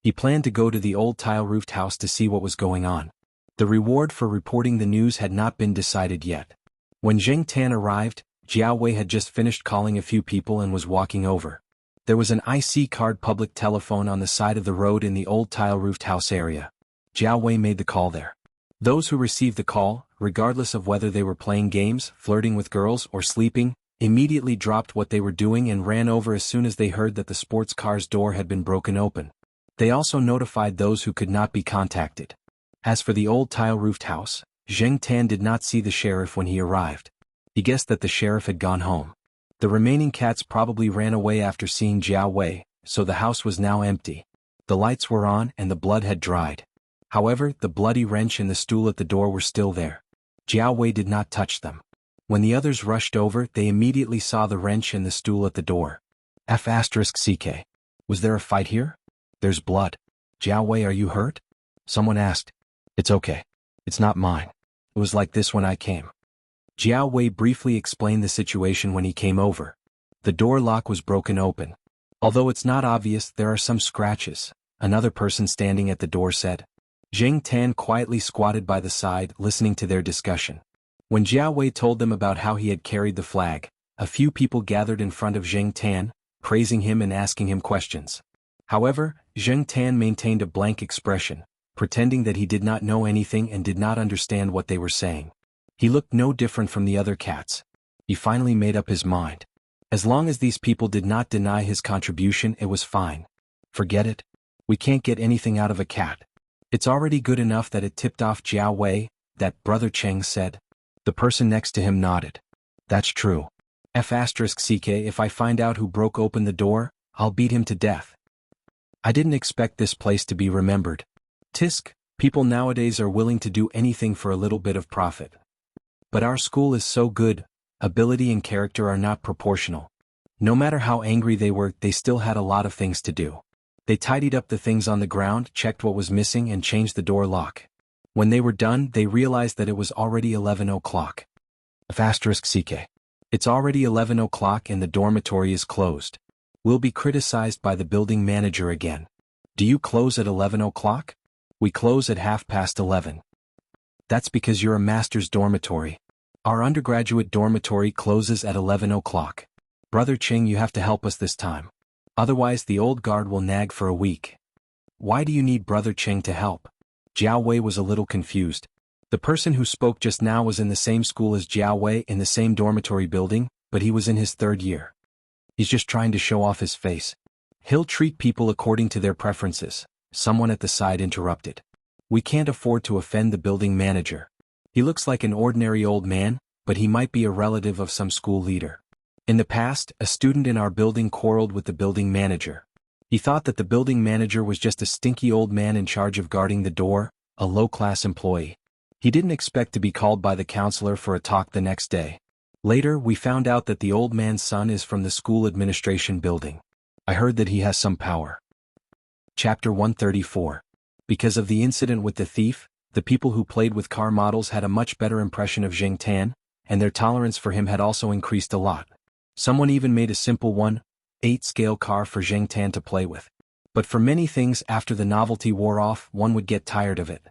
He planned to go to the old tile-roofed house to see what was going on. The reward for reporting the news had not been decided yet. When Zheng Tan arrived, Jiao Wei had just finished calling a few people and was walking over. There was an IC card public telephone on the side of the road in the old tile-roofed house area. Jiao Wei made the call there. Those who received the call, regardless of whether they were playing games, flirting with girls, or sleeping, immediately dropped what they were doing and ran over as soon as they heard that the sports car's door had been broken open. They also notified those who could not be contacted. As for the old tile-roofed house, Zheng Tan did not see the sheriff when he arrived. He guessed that the sheriff had gone home. The remaining cats probably ran away after seeing Jiao Wei, so the house was now empty. The lights were on and the blood had dried. However, the bloody wrench and the stool at the door were still there. Jiao Wei did not touch them. When the others rushed over, they immediately saw the wrench and the stool at the door. F***CK. Was there a fight here? There's blood. Jiao Wei, are you hurt? Someone asked. It's okay. It's not mine. It was like this when I came. Jiao Wei briefly explained the situation when he came over. The door lock was broken open. Although it's not obvious, there are some scratches, another person standing at the door said. Zheng Tan quietly squatted by the side, listening to their discussion. When Jiao Wei told them about how he had carried the flag, a few people gathered in front of Zheng Tan, praising him and asking him questions. However, Zheng Tan maintained a blank expression, pretending that he did not know anything and did not understand what they were saying. He looked no different from the other cats. He finally made up his mind. As long as these people did not deny his contribution, it was fine. Forget it. We can't get anything out of a cat. It's already good enough that it tipped off Jiao Wei, that Brother Cheng said. The person next to him nodded. That's true. F***CK, if I find out who broke open the door, I'll beat him to death. I didn't expect this place to be remembered. Tisk, people nowadays are willing to do anything for a little bit of profit. But our school is so good, ability and character are not proportional. No matter how angry they were, they still had a lot of things to do. They tidied up the things on the ground, checked what was missing and changed the door lock. When they were done, they realized that it was already 11 o'clock. F***CK. It's already 11 o'clock and the dormitory is closed. We'll be criticized by the building manager again. Do you close at 11 o'clock? We close at 11:30. That's because you're a master's dormitory. Our undergraduate dormitory closes at 11 o'clock. Brother Cheng, you have to help us this time. Otherwise the old guard will nag for a week. Why do you need Brother Cheng to help? Jiao Wei was a little confused. The person who spoke just now was in the same school as Jiao Wei in the same dormitory building, but he was in his 3rd year. He's just trying to show off his face. He'll treat people according to their preferences. Someone at the side interrupted. We can't afford to offend the building manager. He looks like an ordinary old man, but he might be a relative of some school leader. In the past, a student in our building quarreled with the building manager. He thought that the building manager was just a stinky old man in charge of guarding the door, a low-class employee. He didn't expect to be called by the counselor for a talk the next day. Later, we found out that the old man's son is from the school administration building. I heard that he has some power. Chapter 134. Because of the incident with the thief, the people who played with car models had a much better impression of Zheng Tan, and their tolerance for him had also increased a lot. Someone even made a simple 1/8 scale car for Zheng Tan to play with. But for many things after the novelty wore off, one would get tired of it.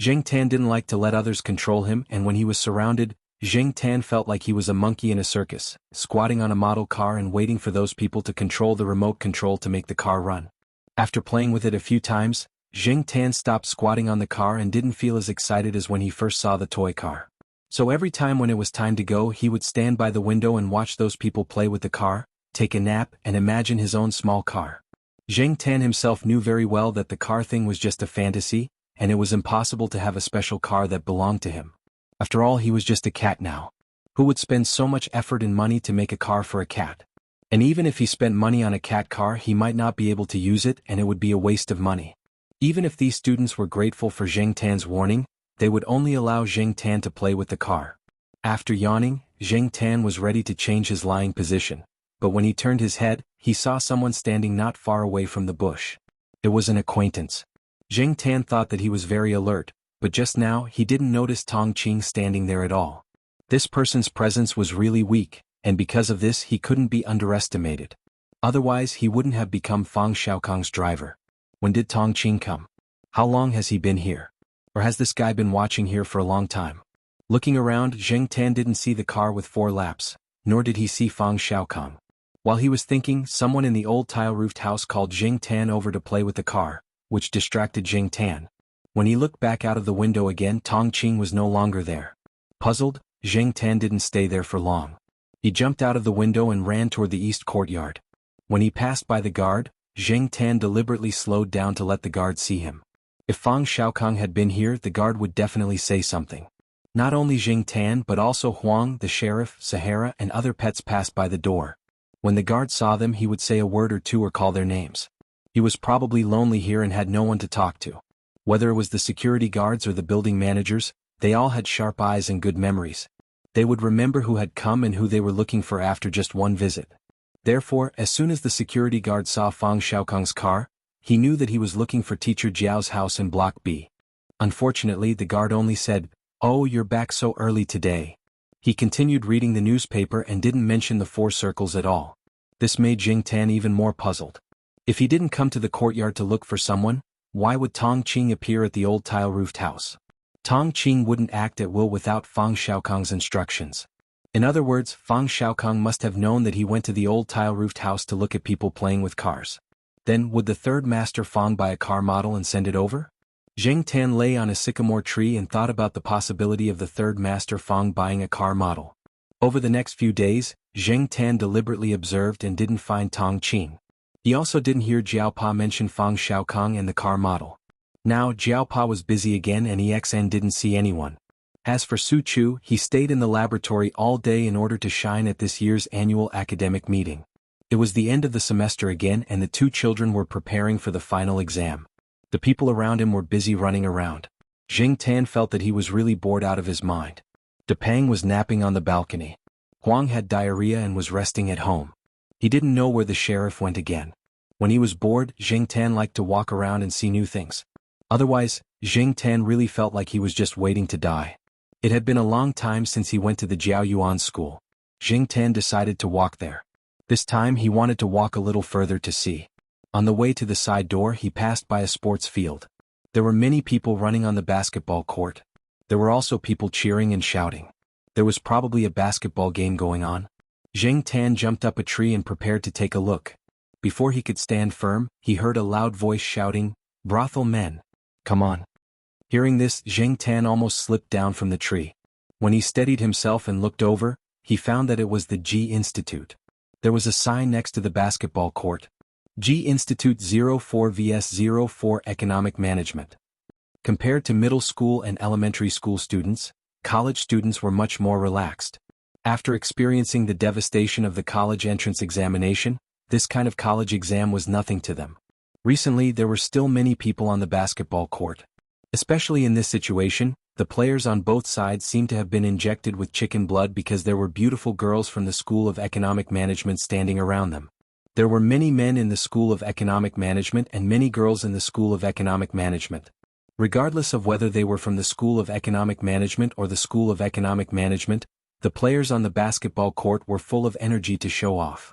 Zheng Tan didn't like to let others control him, and when he was surrounded, Zheng Tan felt like he was a monkey in a circus, squatting on a model car and waiting for those people to control the remote control to make the car run. After playing with it a few times, Zheng Tan stopped squatting on the car and didn't feel as excited as when he first saw the toy car. So every time when it was time to go, he would stand by the window and watch those people play with the car, take a nap, and imagine his own small car. Zheng Tan himself knew very well that the car thing was just a fantasy, and it was impossible to have a special car that belonged to him. After all, he was just a cat now. Who would spend so much effort and money to make a car for a cat? And even if he spent money on a cat car, he might not be able to use it and it would be a waste of money. Even if these students were grateful for Zheng Tan's warning, they would only allow Zheng Tan to play with the car. After yawning, Zheng Tan was ready to change his lying position, but when he turned his head, he saw someone standing not far away from the bush. It was an acquaintance. Zheng Tan thought that he was very alert, but just now he didn't notice Tong Qing standing there at all. This person's presence was really weak, and because of this he couldn't be underestimated. Otherwise he wouldn't have become Fang Xiaokang's driver. When did Tong Qing come? How long has he been here? Or has this guy been watching here for a long time? Looking around, Zheng Tan didn't see the car with 4 laps, nor did he see Fang Xiaokang. While he was thinking, someone in the old tile-roofed house called Zheng Tan over to play with the car, which distracted Zheng Tan. When he looked back out of the window again, Tong Qing was no longer there. Puzzled, Zheng Tan didn't stay there for long. He jumped out of the window and ran toward the east courtyard. When he passed by the guard, Zheng Tan deliberately slowed down to let the guard see him. If Fang Xiaokang had been here, the guard would definitely say something. Not only Zheng Tan but also Huang, the sheriff, Sahara and other pets passed by the door. When the guard saw them he would say a word or two or call their names. He was probably lonely here and had no one to talk to. Whether it was the security guards or the building managers, they all had sharp eyes and good memories. They would remember who had come and who they were looking for after just one visit. Therefore, as soon as the security guard saw Fang Xiaokang's car, he knew that he was looking for Teacher Jiao's house in Block B. Unfortunately, the guard only said, "Oh, you're back so early today." He continued reading the newspaper and didn't mention the 4 circles at all. This made Zheng Tan even more puzzled. If he didn't come to the courtyard to look for someone, why would Tong Qing appear at the old tile-roofed house? Tong Qing wouldn't act at will without Fang Xiaokang's instructions. In other words, Fang Xiaokang must have known that he went to the old tile-roofed house to look at people playing with cars. Then, would the third master Fang buy a car model and send it over? Zheng Tan lay on a sycamore tree and thought about the possibility of the third master Fang buying a car model. Over the next few days, Zheng Tan deliberately observed and didn't find Tong Qing. He also didn't hear Jiaopa mention Fang Xiaokang and the car model. Now Jiaopa was busy again and EXN didn't see anyone. As for Su Chu, he stayed in the laboratory all day in order to shine at this year's annual academic meeting. It was the end of the semester again and the 2 children were preparing for the final exam. The people around him were busy running around. Zheng Tan felt that he was really bored out of his mind. Depang was napping on the balcony. Huang had diarrhea and was resting at home. He didn't know where the sheriff went again. When he was bored, Zheng Tan liked to walk around and see new things. Otherwise, Zheng Tan really felt like he was just waiting to die. It had been a long time since he went to the Jiaoyuan school. Zheng Tan decided to walk there. This time he wanted to walk a little further to see. On the way to the side door he passed by a sports field. There were many people running on the basketball court. There were also people cheering and shouting. There was probably a basketball game going on. Zheng Tan jumped up a tree and prepared to take a look. Before he could stand firm, he heard a loud voice shouting, "Brothel men! Come on!" Hearing this, Zheng Tan almost slipped down from the tree. When he steadied himself and looked over, he found that it was the G Institute. There was a sign next to the basketball court. G Institute 04 vs 04 Economic Management. Compared to middle school and elementary school students, college students were much more relaxed. After experiencing the devastation of the college entrance examination, this kind of college exam was nothing to them. Recently there were still many people on the basketball court. Especially in this situation, the players on both sides seemed to have been injected with chicken blood because there were beautiful girls from the School of Economic Management standing around them. There were many men in the School of Economic Management and many girls in the School of Economic Management. Regardless of whether they were from the School of Economic Management or the School of Economic Management, the players on the basketball court were full of energy to show off.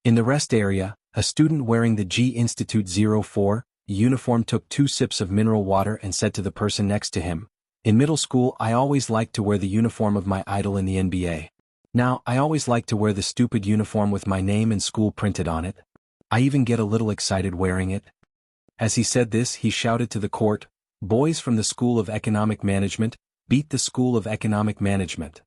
In the rest area, a student wearing the G Institute 04 uniform took 2 sips of mineral water and said to the person next to him, "In middle school I always liked to wear the uniform of my idol in the NBA. Now I always like to wear the stupid uniform with my name and school printed on it. I even get a little excited wearing it." As he said this, he shouted to the court, "Boys from the School of Economic Management, beat the School of Economic Management."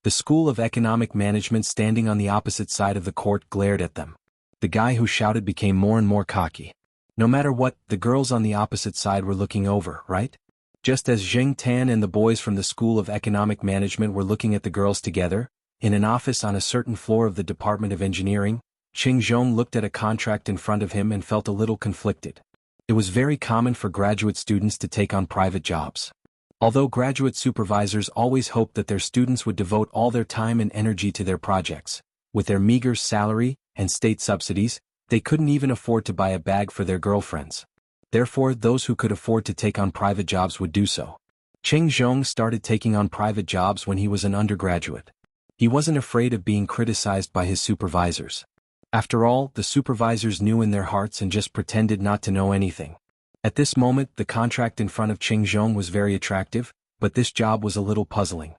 The School of Economic Management standing on the opposite side of the court glared at them. The guy who shouted became more and more cocky. No matter what, the girls on the opposite side were looking over, right? Just as Zheng Tan and the boys from the School of Economic Management were looking at the girls together, in an office on a certain floor of the Department of Engineering, Qing Zhong looked at a contract in front of him and felt a little conflicted. It was very common for graduate students to take on private jobs. Although graduate supervisors always hoped that their students would devote all their time and energy to their projects, with their meager salary and state subsidies, they couldn't even afford to buy a bag for their girlfriends. Therefore, those who could afford to take on private jobs would do so. Cheng Zhong started taking on private jobs when he was an undergraduate. He wasn't afraid of being criticized by his supervisors. After all, the supervisors knew in their hearts and just pretended not to know anything. At this moment, the contract in front of Cheng Zhong was very attractive, but this job was a little puzzling.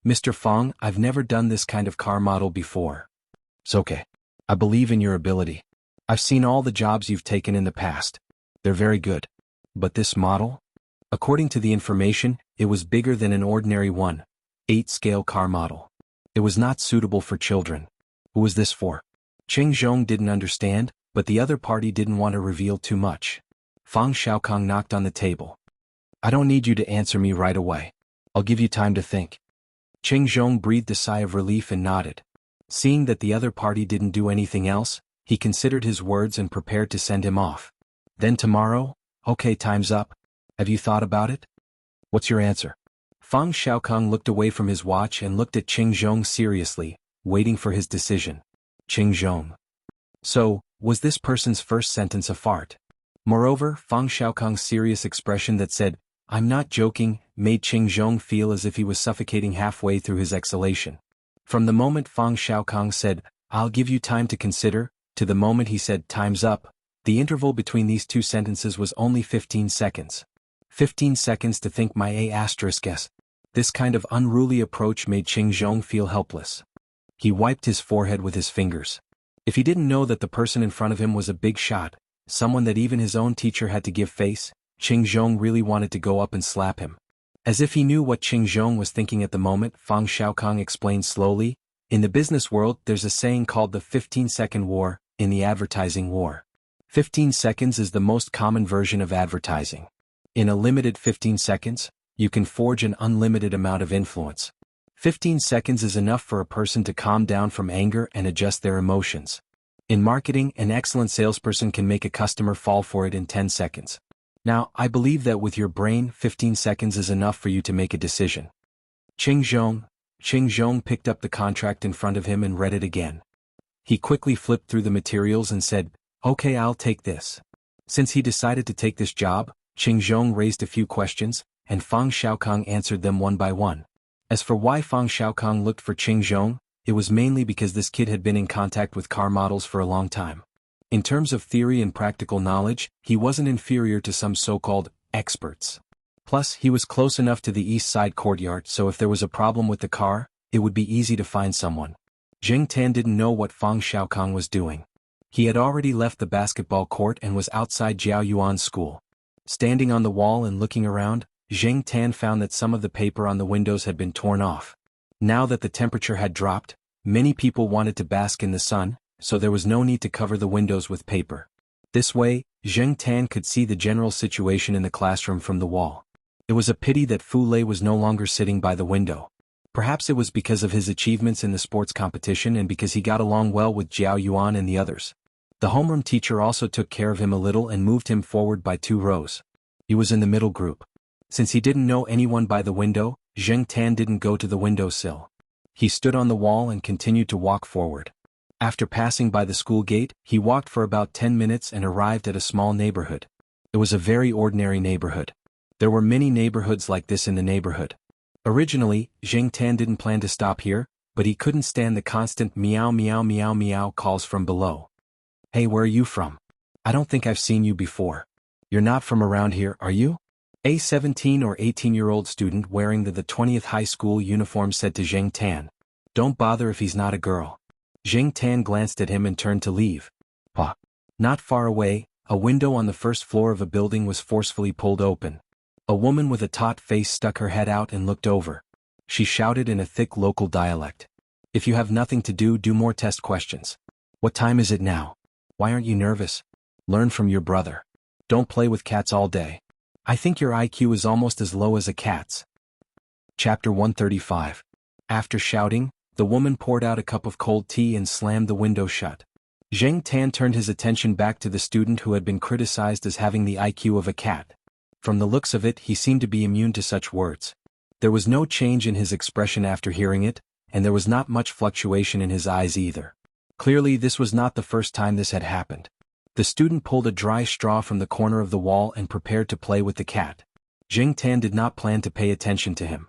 Mr. Fong, I've never done this kind of car model before. It's okay. I believe in your ability. I've seen all the jobs you've taken in the past. They're very good. But this model? According to the information, it was bigger than an ordinary 1/8 car model. It was not suitable for children. Who was this for? Cheng Zhong didn't understand, but the other party didn't want to reveal too much. Fang Xiaokang knocked on the table. I don't need you to answer me right away. I'll give you time to think. Cheng Zhong breathed a sigh of relief and nodded. Seeing that the other party didn't do anything else, he considered his words and prepared to send him off. Then tomorrow? Okay, time's up. Have you thought about it? What's your answer? Fang Xiaokang looked away from his watch and looked at Cheng Zhong seriously, waiting for his decision. Cheng Zhong. So, was this person's first sentence a fart? Moreover, Fang Xiaokang's serious expression that said, I'm not joking, made Cheng Zhong feel as if he was suffocating halfway through his exhalation. From the moment Fang Xiaokang said, I'll give you time to consider, to the moment he said, time's up, the interval between these two sentences was only 15 seconds. 15 seconds to think my A**s. This kind of unruly approach made Cheng Zhong feel helpless. He wiped his forehead with his fingers. If he didn't know that the person in front of him was a big shot, someone that even his own teacher had to give face, Cheng Zhong really wanted to go up and slap him. As if he knew what Cheng Zhong was thinking at the moment, Fang Xiaokang explained slowly, in the business world there's a saying called the 15-second war, in the advertising war. 15 seconds is the most common version of advertising. In a limited 15 seconds, you can forge an unlimited amount of influence. 15 seconds is enough for a person to calm down from anger and adjust their emotions. In marketing, an excellent salesperson can make a customer fall for it in 10 seconds. Now, I believe that with your brain, 15 seconds is enough for you to make a decision. Cheng Zhong picked up the contract in front of him and read it again. He quickly flipped through the materials and said, okay, I'll take this. Since he decided to take this job, Cheng Zhong raised a few questions, and Fang Xiaokang answered them one by one. As for why Fang Xiaokang looked for Cheng Zhong, it was mainly because this kid had been in contact with car models for a long time. In terms of theory and practical knowledge, he wasn't inferior to some so-called experts. Plus, he was close enough to the east side courtyard, so if there was a problem with the car, it would be easy to find someone. Zheng Tan didn't know what Fang Xiaokang was doing. He had already left the basketball court and was outside Jiao Yuan's school. Standing on the wall and looking around, Zheng Tan found that some of the paper on the windows had been torn off. Now that the temperature had dropped, many people wanted to bask in the sun, so there was no need to cover the windows with paper. This way, Zheng Tan could see the general situation in the classroom from the wall. It was a pity that Fu Lei was no longer sitting by the window. Perhaps it was because of his achievements in the sports competition and because he got along well with Jiao Yuan and the others. The homeroom teacher also took care of him a little and moved him forward by 2 rows. He was in the middle group. Since he didn't know anyone by the window, Zheng Tan didn't go to the windowsill. He stood on the wall and continued to walk forward. After passing by the school gate, he walked for about 10 minutes and arrived at a small neighborhood. It was a very ordinary neighborhood. There were many neighborhoods like this in the neighborhood. Originally, Zheng Tan didn't plan to stop here, but he couldn't stand the constant meow meow meow meow calls from below. Hey, where are you from? I don't think I've seen you before. You're not from around here, are you? A 17 or 18-year-old student wearing the 20th high school uniform said to Zheng Tan. Don't bother if he's not a girl. Zheng Tan glanced at him and turned to leave. Pa. Not far away, a window on the first floor of a building was forcefully pulled open. A woman with a taut face stuck her head out and looked over. She shouted in a thick local dialect. If you have nothing to do, do more test questions. What time is it now? Why aren't you nervous? Learn from your brother. Don't play with cats all day. I think your IQ is almost as low as a cat's. Chapter 135. After shouting, the woman poured out a cup of cold tea and slammed the window shut. Zheng Tan turned his attention back to the student who had been criticized as having the IQ of a cat. From the looks of it, he seemed to be immune to such words. There was no change in his expression after hearing it, and there was not much fluctuation in his eyes either. Clearly, this was not the first time this had happened. The student pulled a dry straw from the corner of the wall and prepared to play with the cat. Zheng Tan did not plan to pay attention to him.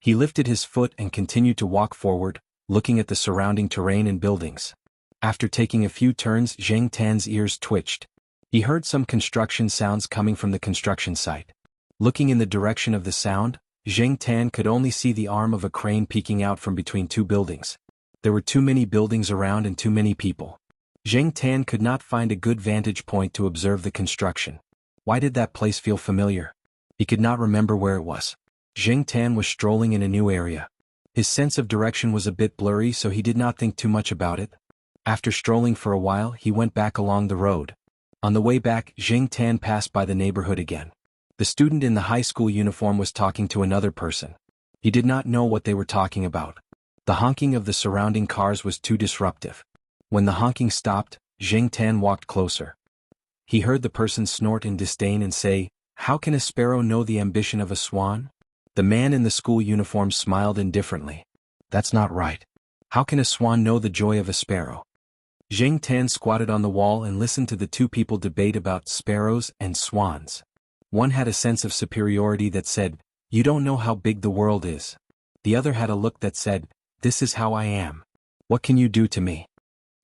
He lifted his foot and continued to walk forward, looking at the surrounding terrain and buildings. After taking a few turns, Zheng Tan's ears twitched. He heard some construction sounds coming from the construction site. Looking in the direction of the sound, Zheng Tan could only see the arm of a crane peeking out from between two buildings. There were too many buildings around and too many people. Zheng Tan could not find a good vantage point to observe the construction. Why did that place feel familiar? He could not remember where it was. Zheng Tan was strolling in a new area. His sense of direction was a bit blurry, so he did not think too much about it. After strolling for a while, he went back along the road. On the way back, Zheng Tan passed by the neighborhood again. The student in the high school uniform was talking to another person. He did not know what they were talking about. The honking of the surrounding cars was too disruptive. When the honking stopped, Zheng Tan walked closer. He heard the person snort in disdain and say, "How can a sparrow know the ambition of a swan?" The man in the school uniform smiled indifferently. "That's not right. How can a swan know the joy of a sparrow?" Zheng Tan squatted on the wall and listened to the two people debate about sparrows and swans. One had a sense of superiority that said, "You don't know how big the world is." The other had a look that said, "This is how I am. What can you do to me?"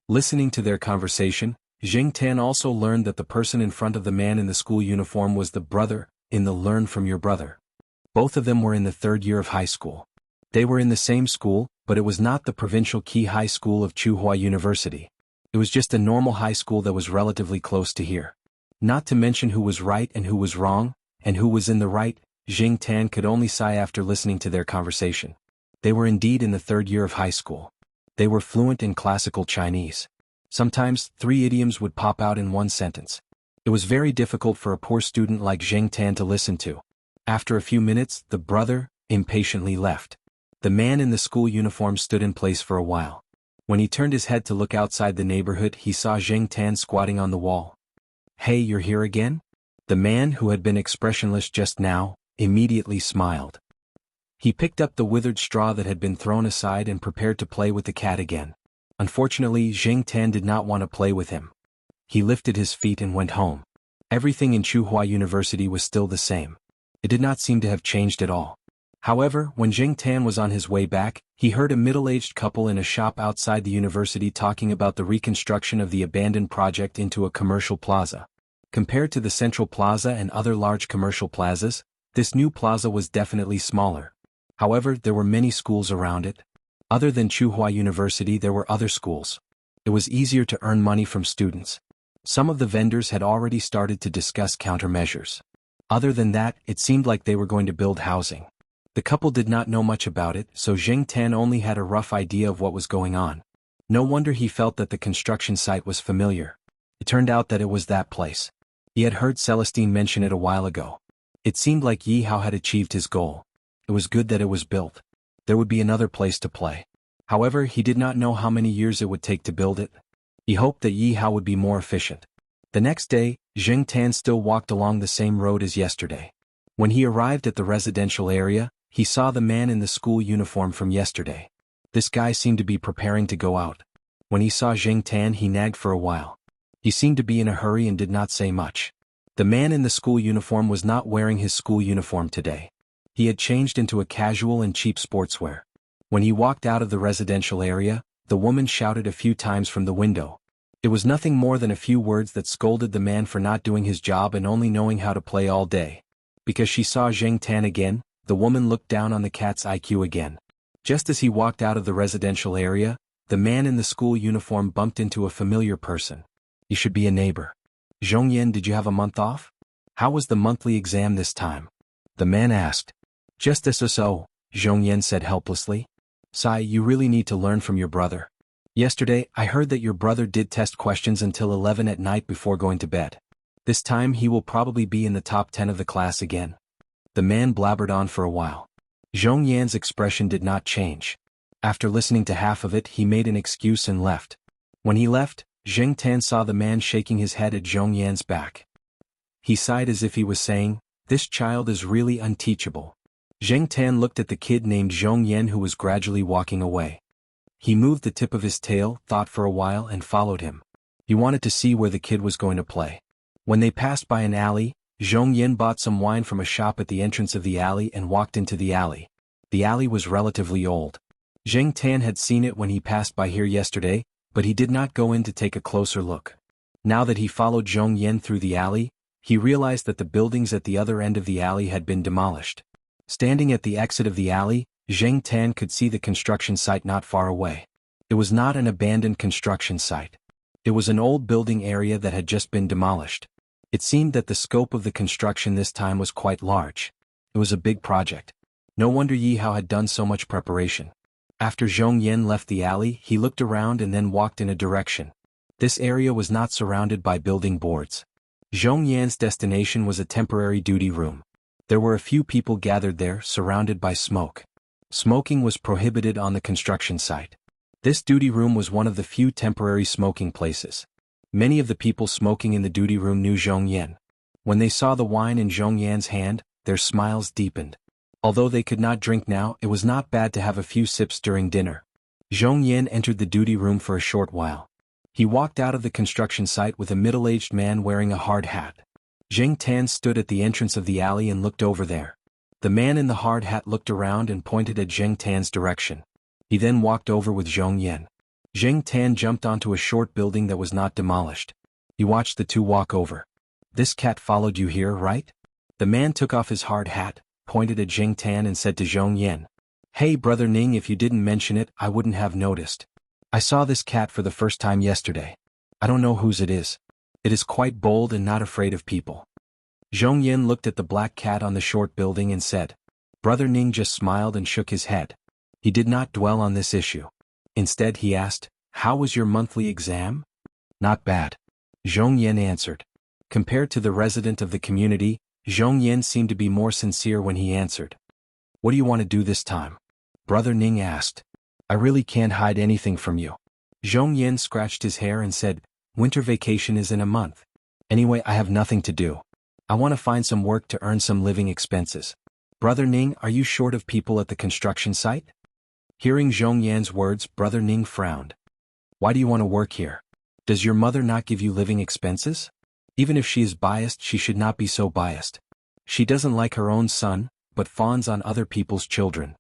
Listening to their conversation, Zheng Tan also learned that the person in front of the man in the school uniform was the brother in the Learn from Your Brother. Both of them were in the third year of high school. They were in the same school, but it was not the provincial key high school of Tsinghua University. It was just a normal high school that was relatively close to here. Not to mention who was right and who was wrong, and who was in the right, Zheng Tan could only sigh after listening to their conversation. They were indeed in the third year of high school. They were fluent in classical Chinese. Sometimes, 3 idioms would pop out in one sentence. It was very difficult for a poor student like Zheng Tan to listen to. After a few minutes, the brother impatiently left. The man in the school uniform stood in place for a while. When he turned his head to look outside the neighborhood, he saw Zheng Tan squatting on the wall. "Hey, you're here again?" The man, who had been expressionless just now, immediately smiled. He picked up the withered straw that had been thrown aside and prepared to play with the cat again. Unfortunately, Zheng Tan did not want to play with him. He lifted his feet and went home. Everything in Tsinghua University was still the same. It did not seem to have changed at all. However, when Zheng Tan was on his way back, he heard a middle-aged couple in a shop outside the university talking about the reconstruction of the abandoned project into a commercial plaza. Compared to the Central Plaza and other large commercial plazas, this new plaza was definitely smaller. However, there were many schools around it. Other than Tsinghua University, there were other schools. It was easier to earn money from students. Some of the vendors had already started to discuss countermeasures. Other than that, it seemed like they were going to build housing. The couple did not know much about it, so Zheng Tan only had a rough idea of what was going on. No wonder he felt that the construction site was familiar. It turned out that it was that place. He had heard Celestine mention it a while ago. It seemed like Yi Hao had achieved his goal. It was good that it was built. There would be another place to play. However, he did not know how many years it would take to build it. He hoped that Yi Hao would be more efficient. The next day, Zheng Tan still walked along the same road as yesterday. When he arrived at the residential area, he saw the man in the school uniform from yesterday. This guy seemed to be preparing to go out. When he saw Zheng Tan, he nagged for a while. He seemed to be in a hurry and did not say much. The man in the school uniform was not wearing his school uniform today. He had changed into a casual and cheap sportswear. When he walked out of the residential area, the woman shouted a few times from the window. It was nothing more than a few words that scolded the man for not doing his job and only knowing how to play all day. Because she saw Zheng Tan again, the woman looked down on the cat's IQ again. Just as he walked out of the residential area, the man in the school uniform bumped into a familiar person. "You should be a neighbor. Zhongyan, did you have a month off? How was the monthly exam this time?" The man asked. "Just as so," Zhongyan said helplessly. "Sai, you really need to learn from your brother. Yesterday, I heard that your brother did test questions until 11 at night before going to bed. This time he will probably be in the top 10 of the class again." The man blabbered on for a while. Zhongyan's expression did not change. After listening to half of it, he made an excuse and left. When he left, Zheng Tan saw the man shaking his head at Zhongyan's back. He sighed as if he was saying, "This child is really unteachable." Zheng Tan looked at the kid named Zhongyan who was gradually walking away. He moved the tip of his tail, thought for a while and followed him. He wanted to see where the kid was going to play. When they passed by an alley, Zhong Yin bought some wine from a shop at the entrance of the alley and walked into the alley. The alley was relatively old. Zheng Tan had seen it when he passed by here yesterday, but he did not go in to take a closer look. Now that he followed Zhong Yin through the alley, he realized that the buildings at the other end of the alley had been demolished. Standing at the exit of the alley, Zheng Tan could see the construction site not far away. It was not an abandoned construction site. It was an old building area that had just been demolished. It seemed that the scope of the construction this time was quite large. It was a big project. No wonder Yi Hao had done so much preparation. After Zhong Yin left the alley, he looked around and then walked in a direction. This area was not surrounded by building boards. Zhong Yan's destination was a temporary duty room. There were a few people gathered there, surrounded by smoke. Smoking was prohibited on the construction site. This duty room was one of the few temporary smoking places. Many of the people smoking in the duty room knew Zhong Yan. When they saw the wine in Zhong Yan's hand, their smiles deepened. Although they could not drink now, it was not bad to have a few sips during dinner. Zhong Yan entered the duty room for a short while. He walked out of the construction site with a middle-aged man wearing a hard hat. Zheng Tan stood at the entrance of the alley and looked over there. The man in the hard hat looked around and pointed at Zheng Tan's direction. He then walked over with Zhong Yan. Zheng Tan jumped onto a short building that was not demolished. He watched the two walk over. "This cat followed you here, right?" The man took off his hard hat, pointed at Zheng Tan and said to Zhong Yan, "Hey brother Ning, if you didn't mention it, I wouldn't have noticed. I saw this cat for the first time yesterday. I don't know whose it is. It is quite bold and not afraid of people." Zhong Yan looked at the black cat on the short building and said. Brother Ning just smiled and shook his head. He did not dwell on this issue. Instead he asked, "How was your monthly exam?" "Not bad," Zhong Yan answered. Compared to the resident of the community, Zhong Yan seemed to be more sincere when he answered. "What do you want to do this time?" Brother Ning asked. "I really can't hide anything from you." Zhong Yan scratched his hair and said, "Winter vacation is in a month. Anyway, I have nothing to do. I want to find some work to earn some living expenses." "Brother Ning, are you short of people at the construction site?" Hearing Zhong Yan's words, Brother Ning frowned. "Why do you want to work here? Does your mother not give you living expenses? Even if she is biased, she should not be so biased. She doesn't like her own son, but fawns on other people's children."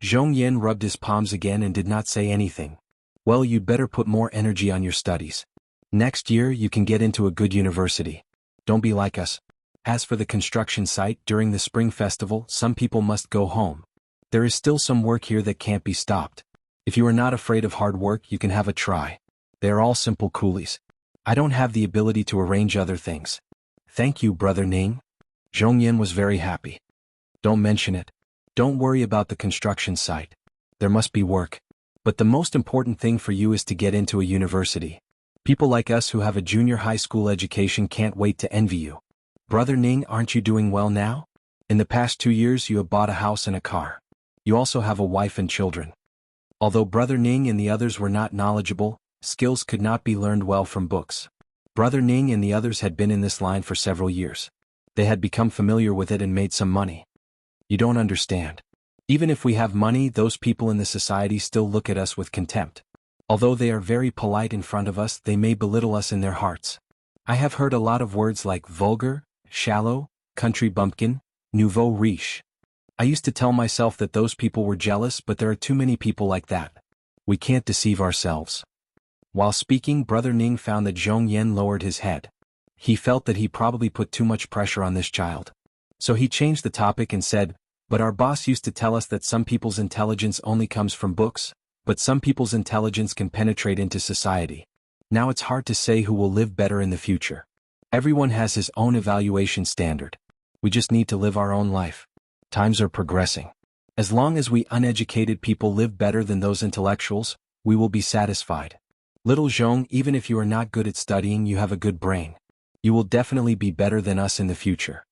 Zhong Yan rubbed his palms again and did not say anything. "Well, you'd better put more energy on your studies. Next year you can get into a good university. Don't be like us. As for the construction site, during the spring festival, some people must go home. There is still some work here that can't be stopped. If you are not afraid of hard work, you can have a try. They are all simple coolies. I don't have the ability to arrange other things." "Thank you, Brother Ning." Zhong Yan was very happy. "Don't mention it. Don't worry about the construction site. There must be work. But the most important thing for you is to get into a university. People like us who have a junior high school education can't wait to envy you. Brother Ning, aren't you doing well now? In the past 2 years you have bought a house and a car. You also have a wife and children." Although Brother Ning and the others were not knowledgeable, skills could not be learned well from books. Brother Ning and the others had been in this line for several years. They had become familiar with it and made some money. "You don't understand. Even if we have money, those people in the society still look at us with contempt. Although they are very polite in front of us, they may belittle us in their hearts. I have heard a lot of words like vulgar, shallow, country bumpkin, nouveau riche. I used to tell myself that those people were jealous, but there are too many people like that. We can't deceive ourselves." While speaking, Brother Ning found that Zhong Yan lowered his head. He felt that he probably put too much pressure on this child. So he changed the topic and said, "But our boss used to tell us that some people's intelligence only comes from books, but some people's intelligence can penetrate into society. Now it's hard to say who will live better in the future. Everyone has his own evaluation standard. We just need to live our own life. Times are progressing. As long as we uneducated people live better than those intellectuals, we will be satisfied. Little Zhong, even if you are not good at studying, you have a good brain. You will definitely be better than us in the future."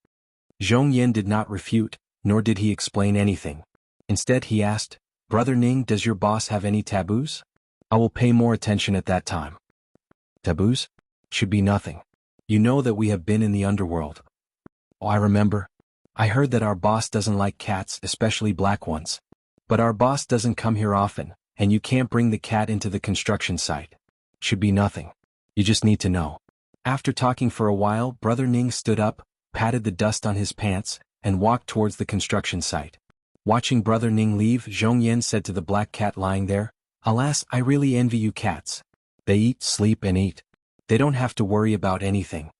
Zhong Yan did not refute, nor did he explain anything. Instead he asked, "Brother Ning, does your boss have any taboos? I will pay more attention at that time." "Taboos? Should be nothing. You know that we have been in the underworld." "Oh, I remember. I heard that our boss doesn't like cats, especially black ones. But our boss doesn't come here often, and you can't bring the cat into the construction site. Should be nothing. You just need to know." After talking for a while, Brother Ning stood up, patted the dust on his pants, and walked towards the construction site. Watching Brother Ning leave, Zhongyan said to the black cat lying there, "Alas, I really envy you cats. They eat, sleep and eat. They don't have to worry about anything."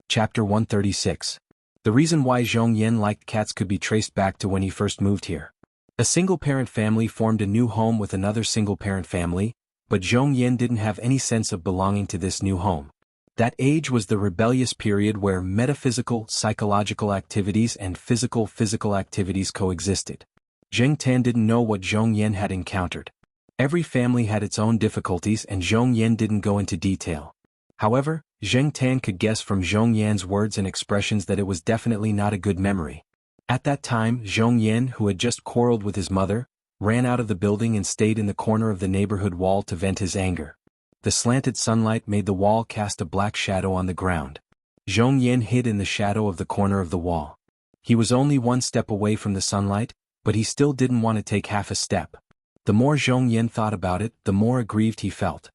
Chapter 136. The reason why Zhongyan liked cats could be traced back to when he first moved here. A single-parent family formed a new home with another single-parent family, but Zhongyan didn't have any sense of belonging to this new home. That age was the rebellious period where metaphysical, psychological activities and physical activities coexisted. Zheng Tan didn't know what Zhongyan had encountered. Every family had its own difficulties and Zhongyan didn't go into detail. However, Zheng Tan could guess from Zhongyan's words and expressions that it was definitely not a good memory. At that time, Zhongyan, who had just quarreled with his mother, ran out of the building and stayed in the corner of the neighborhood wall to vent his anger. The slanted sunlight made the wall cast a black shadow on the ground. Zhongyan hid in the shadow of the corner of the wall. He was only one step away from the sunlight, but he still didn't want to take half a step. The more Zhongyan thought about it, the more aggrieved he felt.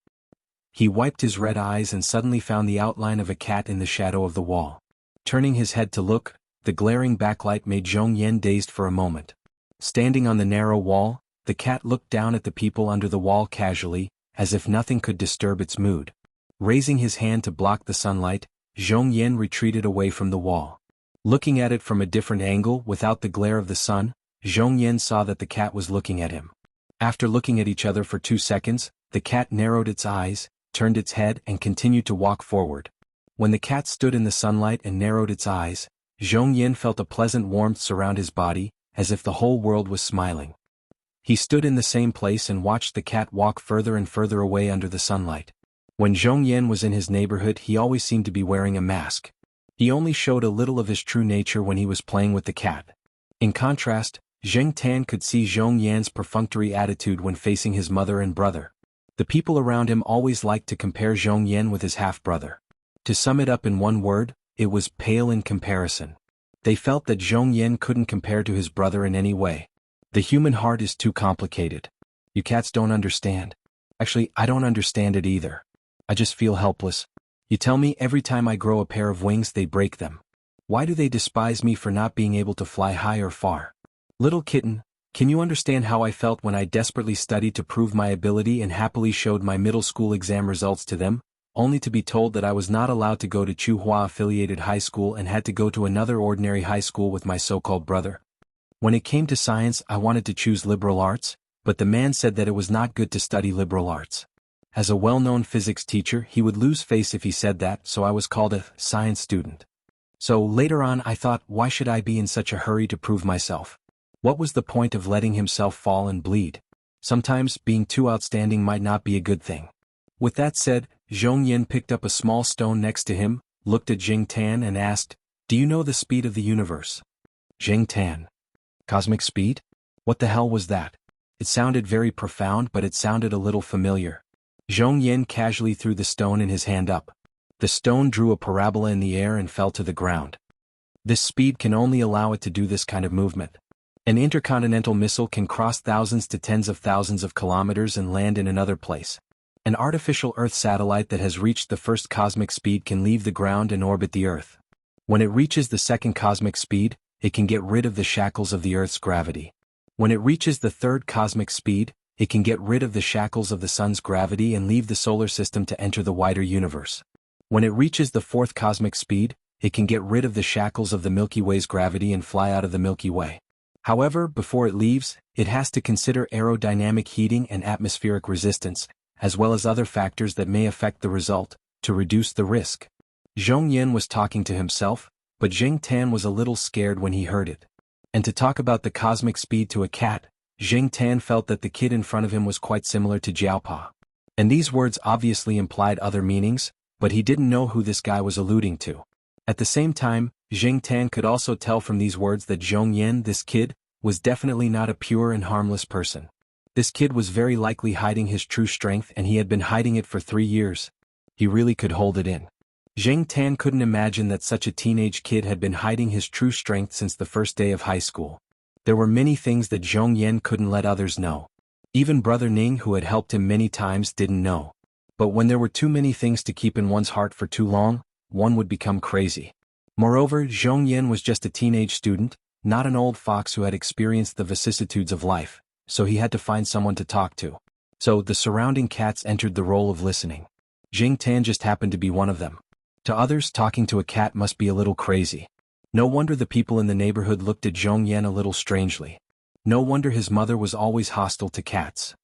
He wiped his red eyes and suddenly found the outline of a cat in the shadow of the wall. Turning his head to look, the glaring backlight made Zhongyan dazed for a moment. Standing on the narrow wall, the cat looked down at the people under the wall casually, as if nothing could disturb its mood. Raising his hand to block the sunlight, Zhongyan retreated away from the wall. Looking at it from a different angle without the glare of the sun, Zhongyan saw that the cat was looking at him. After looking at each other for 2 seconds, the cat narrowed its eyes, turned its head and continued to walk forward. When the cat stood in the sunlight and narrowed its eyes, Zhongyan felt a pleasant warmth surround his body, as if the whole world was smiling. He stood in the same place and watched the cat walk further and further away under the sunlight. When Zhongyan was in his neighborhood, he always seemed to be wearing a mask. He only showed a little of his true nature when he was playing with the cat. In contrast, Zheng Tan could see Zhongyan's perfunctory attitude when facing his mother and brother. The people around him always liked to compare Zhongyan with his half-brother. To sum it up in one word, it was pale in comparison. They felt that Zhongyan couldn't compare to his brother in any way. The human heart is too complicated. You cats don't understand. Actually, I don't understand it either. I just feel helpless. You tell me every time I grow a pair of wings they break them. Why do they despise me for not being able to fly high or far? Little kitten, can you understand how I felt when I desperately studied to prove my ability and happily showed my middle school exam results to them, only to be told that I was not allowed to go to Chuhua affiliated high school and had to go to another ordinary high school with my so-called brother? When it came to science, I wanted to choose liberal arts, but the man said that it was not good to study liberal arts. As a well-known physics teacher, he would lose face if he said that, so I was called a science student. So later on I thought, why should I be in such a hurry to prove myself? What was the point of letting himself fall and bleed? Sometimes being too outstanding might not be a good thing. With that said, Zhongyan picked up a small stone next to him, looked at Zheng Tan and asked, "Do you know the speed of the universe?" Zheng Tan. Cosmic speed? What the hell was that? It sounded very profound, but it sounded a little familiar. Zhongyan casually threw the stone in his hand up. The stone drew a parabola in the air and fell to the ground. This speed can only allow it to do this kind of movement. An intercontinental missile can cross thousands to tens of thousands of kilometers and land in another place. An artificial Earth satellite that has reached the first cosmic speed can leave the ground and orbit the Earth. When it reaches the second cosmic speed, it can get rid of the shackles of the Earth's gravity. When it reaches the third cosmic speed, it can get rid of the shackles of the Sun's gravity and leave the solar system to enter the wider universe. When it reaches the fourth cosmic speed, it can get rid of the shackles of the Milky Way's gravity and fly out of the Milky Way. However, before it leaves, it has to consider aerodynamic heating and atmospheric resistance, as well as other factors that may affect the result, to reduce the risk. Zhongyan was talking to himself, but Zheng Tan was a little scared when he heard it. And to talk about the cosmic speed to a cat, Zheng Tan felt that the kid in front of him was quite similar to Jiaopa. And these words obviously implied other meanings, but he didn't know who this guy was alluding to. At the same time, Zheng Tan could also tell from these words that Zhongyan, this kid, was definitely not a pure and harmless person. This kid was very likely hiding his true strength, and he had been hiding it for 3 years. He really could hold it in. Zheng Tan couldn't imagine that such a teenage kid had been hiding his true strength since the first day of high school. There were many things that Zhongyan couldn't let others know. Even Brother Ning, who had helped him many times, didn't know. But when there were too many things to keep in one's heart for too long, one would become crazy. Moreover, Zhong Yin was just a teenage student, not an old fox who had experienced the vicissitudes of life, so he had to find someone to talk to. So the surrounding cats entered the role of listening. Jing Tan just happened to be one of them. To others, talking to a cat must be a little crazy. No wonder the people in the neighborhood looked at Zhong Yin a little strangely. No wonder his mother was always hostile to cats.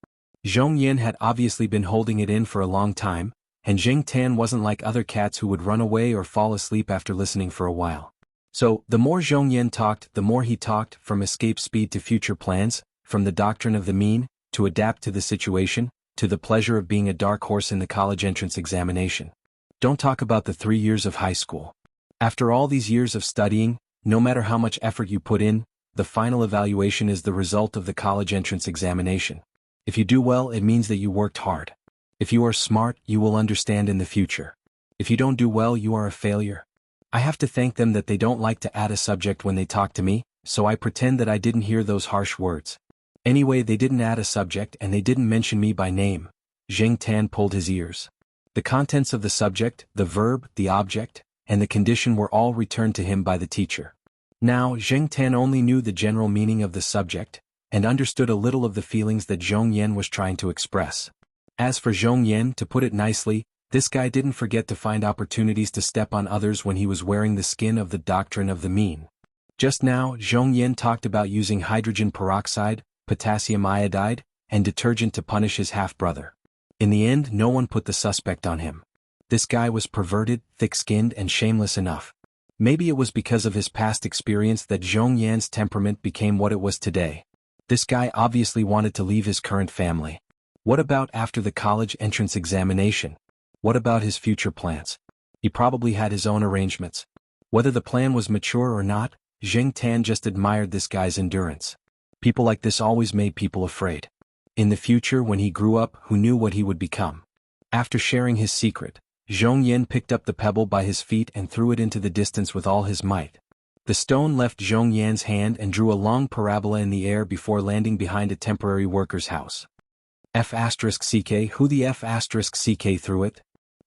Zhong Yin had obviously been holding it in for a long time, and Jing Tan wasn't like other cats who would run away or fall asleep after listening for a while. So, the more Zhong Yin talked, the more he talked, from escape speed to future plans, from the doctrine of the mean, to adapt to the situation, to the pleasure of being a dark horse in the college entrance examination. Don't talk about the 3 years of high school. After all these years of studying, no matter how much effort you put in, the final evaluation is the result of the college entrance examination. If you do well, it means that you worked hard. If you are smart, you will understand in the future. If you don't do well, you are a failure. I have to thank them that they don't like to add a subject when they talk to me, so I pretend that I didn't hear those harsh words. Anyway, they didn't add a subject and they didn't mention me by name. Jing Tan pulled his ears. The contents of the subject, the verb, the object, and the condition were all returned to him by the teacher. Now, Jing Tan only knew the general meaning of the subject, and understood a little of the feelings that Zhong Yin was trying to express. As for Zhong Yin, to put it nicely, this guy didn't forget to find opportunities to step on others when he was wearing the skin of the doctrine of the mean. Just now, Zhong Yin talked about using hydrogen peroxide, potassium iodide, and detergent to punish his half-brother. In the end, no one put the suspect on him. This guy was perverted, thick-skinned, and shameless enough. Maybe it was because of his past experience that Zhong Yan's temperament became what it was today. This guy obviously wanted to leave his current family. What about after the college entrance examination? What about his future plans? He probably had his own arrangements. Whether the plan was mature or not, Jing Tan just admired this guy's endurance. People like this always made people afraid. In the future, when he grew up, who knew what he would become? After sharing his secret, Zhong Yin picked up the pebble by his feet and threw it into the distance with all his might. The stone left Zhong Yan's hand and drew a long parabola in the air before landing behind a temporary worker's house. F***ck, who the F***ck threw it?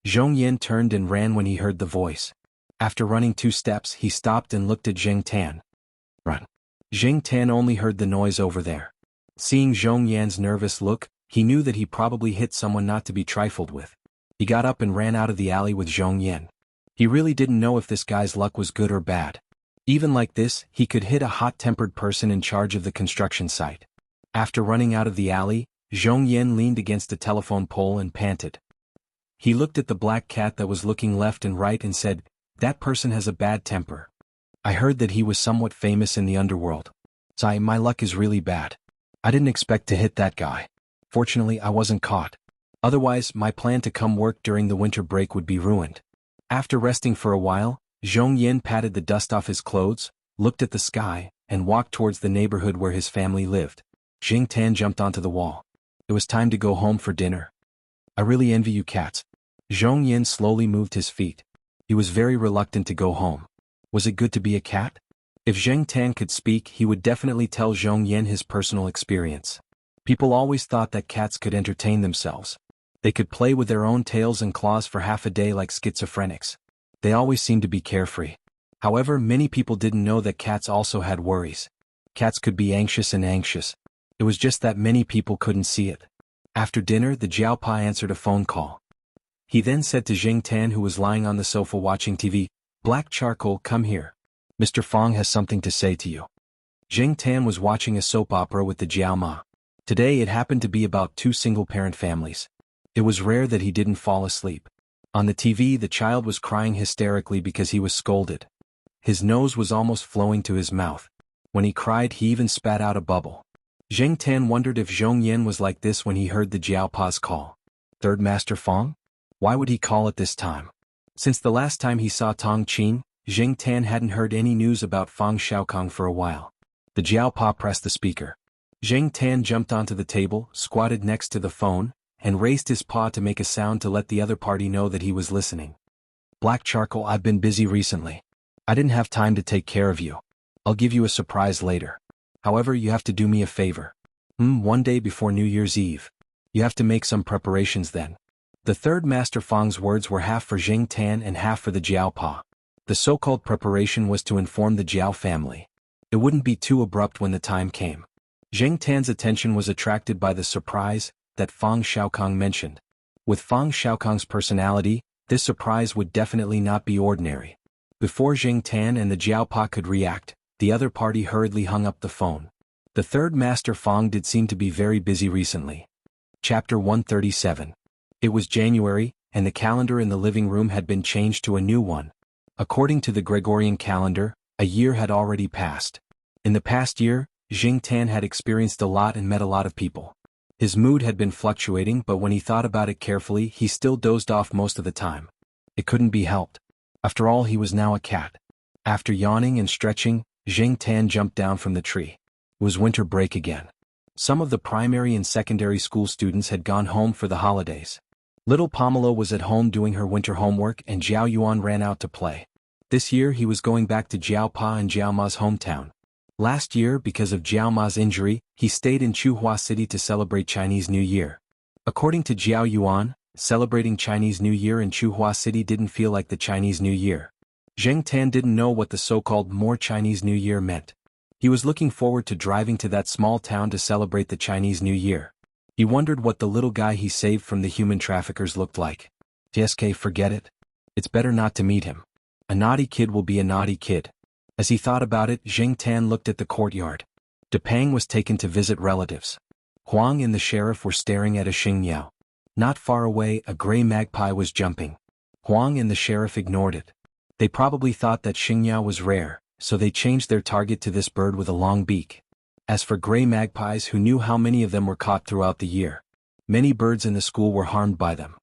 Zhong Yin turned and ran when he heard the voice. After running 2 steps, he stopped and looked at Jing Tan. Run. Jing Tan only heard the noise over there. Seeing Zhong Yan's nervous look, he knew that he probably hit someone not to be trifled with. He got up and ran out of the alley with Zhong Yin. He really didn't know if this guy's luck was good or bad. Even like this, he could hit a hot-tempered person in charge of the construction site. After running out of the alley, Zhong Yin leaned against a telephone pole and panted. He looked at the black cat that was looking left and right and said, "That person has a bad temper. I heard that he was somewhat famous in the underworld. So my luck is really bad. I didn't expect to hit that guy. Fortunately, I wasn't caught. Otherwise, my plan to come work during the winter break would be ruined." After resting for a while, Zhong Yin patted the dust off his clothes, looked at the sky, and walked towards the neighborhood where his family lived. Jing Tan jumped onto the wall. It was time to go home for dinner. "I really envy you cats." Zhong Yin slowly moved his feet. He was very reluctant to go home. Was it good to be a cat? If Jing Tan could speak, he would definitely tell Zhong Yin his personal experience. People always thought that cats could entertain themselves. They could play with their own tails and claws for half a day like schizophrenics. They always seemed to be carefree. However, many people didn't know that cats also had worries. Cats could be anxious and anxious. It was just that many people couldn't see it. After dinner, the Jiaopa answered a phone call. He then said to Jing Tan, who was lying on the sofa watching TV, "Black Charcoal, come here. Mr. Fong has something to say to you." Jing Tan was watching a soap opera with the Jiao Ma. Today it happened to be about 2 single-parent families. It was rare that he didn't fall asleep. On the TV, the child was crying hysterically because he was scolded. His nose was almost flowing to his mouth. When he cried, he even spat out a bubble. Jing Tan wondered if Zhong Yin was like this when he heard the Jiaopa's call. Third Master Fong? Why would he call at this time? Since the last time he saw Tong Qin, Jing Tan hadn't heard any news about Fang Xiaokong for a while. The Jiaopa pressed the speaker. Jing Tan jumped onto the table, squatted next to the phone, and raised his paw to make a sound to let the other party know that he was listening. "Black Charcoal, I've been busy recently. I didn't have time to take care of you. I'll give you a surprise later. However, you have to do me a favor. One day before New Year's Eve. You have to make some preparations then." The third Master Fang's words were half for Jing Tan and half for the Jiaopa. The so-called preparation was to inform the Jiao family. It wouldn't be too abrupt when the time came. Zheng Tan's attention was attracted by the surprise that Fang Xiaokong mentioned. With Fang Xiaokong's personality, this surprise would definitely not be ordinary. Before Zheng Tan and the Jiaopa could react, the other party hurriedly hung up the phone. The third master Fang did seem to be very busy recently. Chapter 137. It was January, and the calendar in the living room had been changed to a new one. According to the Gregorian calendar, a year had already passed. In the past year, Zheng Tan had experienced a lot and met a lot of people. His mood had been fluctuating, but when he thought about it carefully, he still dozed off most of the time. It couldn't be helped. After all, he was now a cat. After yawning and stretching, Zheng Tan jumped down from the tree. It was winter break again. Some of the primary and secondary school students had gone home for the holidays. Little Pomelo was at home doing her winter homework, and Jiao Yuan ran out to play. This year he was going back to Jiao Pa and Jiao Ma's hometown. Last year, because of Jiao Ma's injury, he stayed in Chuhua City to celebrate Chinese New Year. According to Jiao Yuan, celebrating Chinese New Year in Chuhua City didn't feel like the Chinese New Year. Zheng Tan didn't know what the so-called more Chinese New Year meant. He was looking forward to driving to that small town to celebrate the Chinese New Year. He wondered what the little guy he saved from the human traffickers looked like. TSK, forget it. It's better not to meet him. A naughty kid will be a naughty kid. As he thought about it, Zheng Tan looked at the courtyard. Depang was taken to visit relatives. Huang and the sheriff were staring at a Xingyao. Not far away, a gray magpie was jumping. Huang and the sheriff ignored it. They probably thought that Xingyao was rare, so they changed their target to this bird with a long beak. As for gray magpies, who knew how many of them were caught throughout the year? Many birds in the school were harmed by them.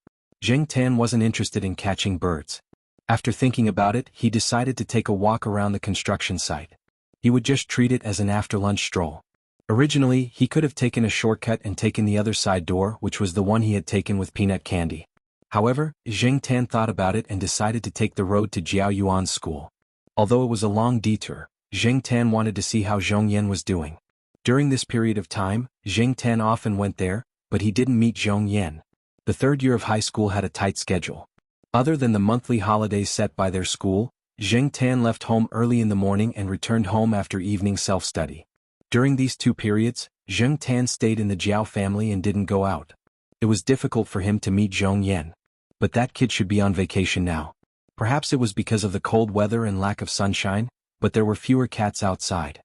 Zheng Tan wasn't interested in catching birds. After thinking about it, he decided to take a walk around the construction site. He would just treat it as an after-lunch stroll. Originally, he could have taken a shortcut and taken the other side door, which was the one he had taken with peanut candy. However, Zheng Tan thought about it and decided to take the road to Jiao Yuan's school. Although it was a long detour, Zheng Tan wanted to see how Zhong Yan was doing. During this period of time, Zheng Tan often went there, but he didn't meet Zhong Yan. The third year of high school had a tight schedule. Other than the monthly holidays set by their school, Zheng Tan left home early in the morning and returned home after evening self-study. During these two periods, Zheng Tan stayed in the Jiao family and didn't go out. It was difficult for him to meet Zhong Yan. But that kid should be on vacation now. Perhaps it was because of the cold weather and lack of sunshine, but there were fewer cats outside.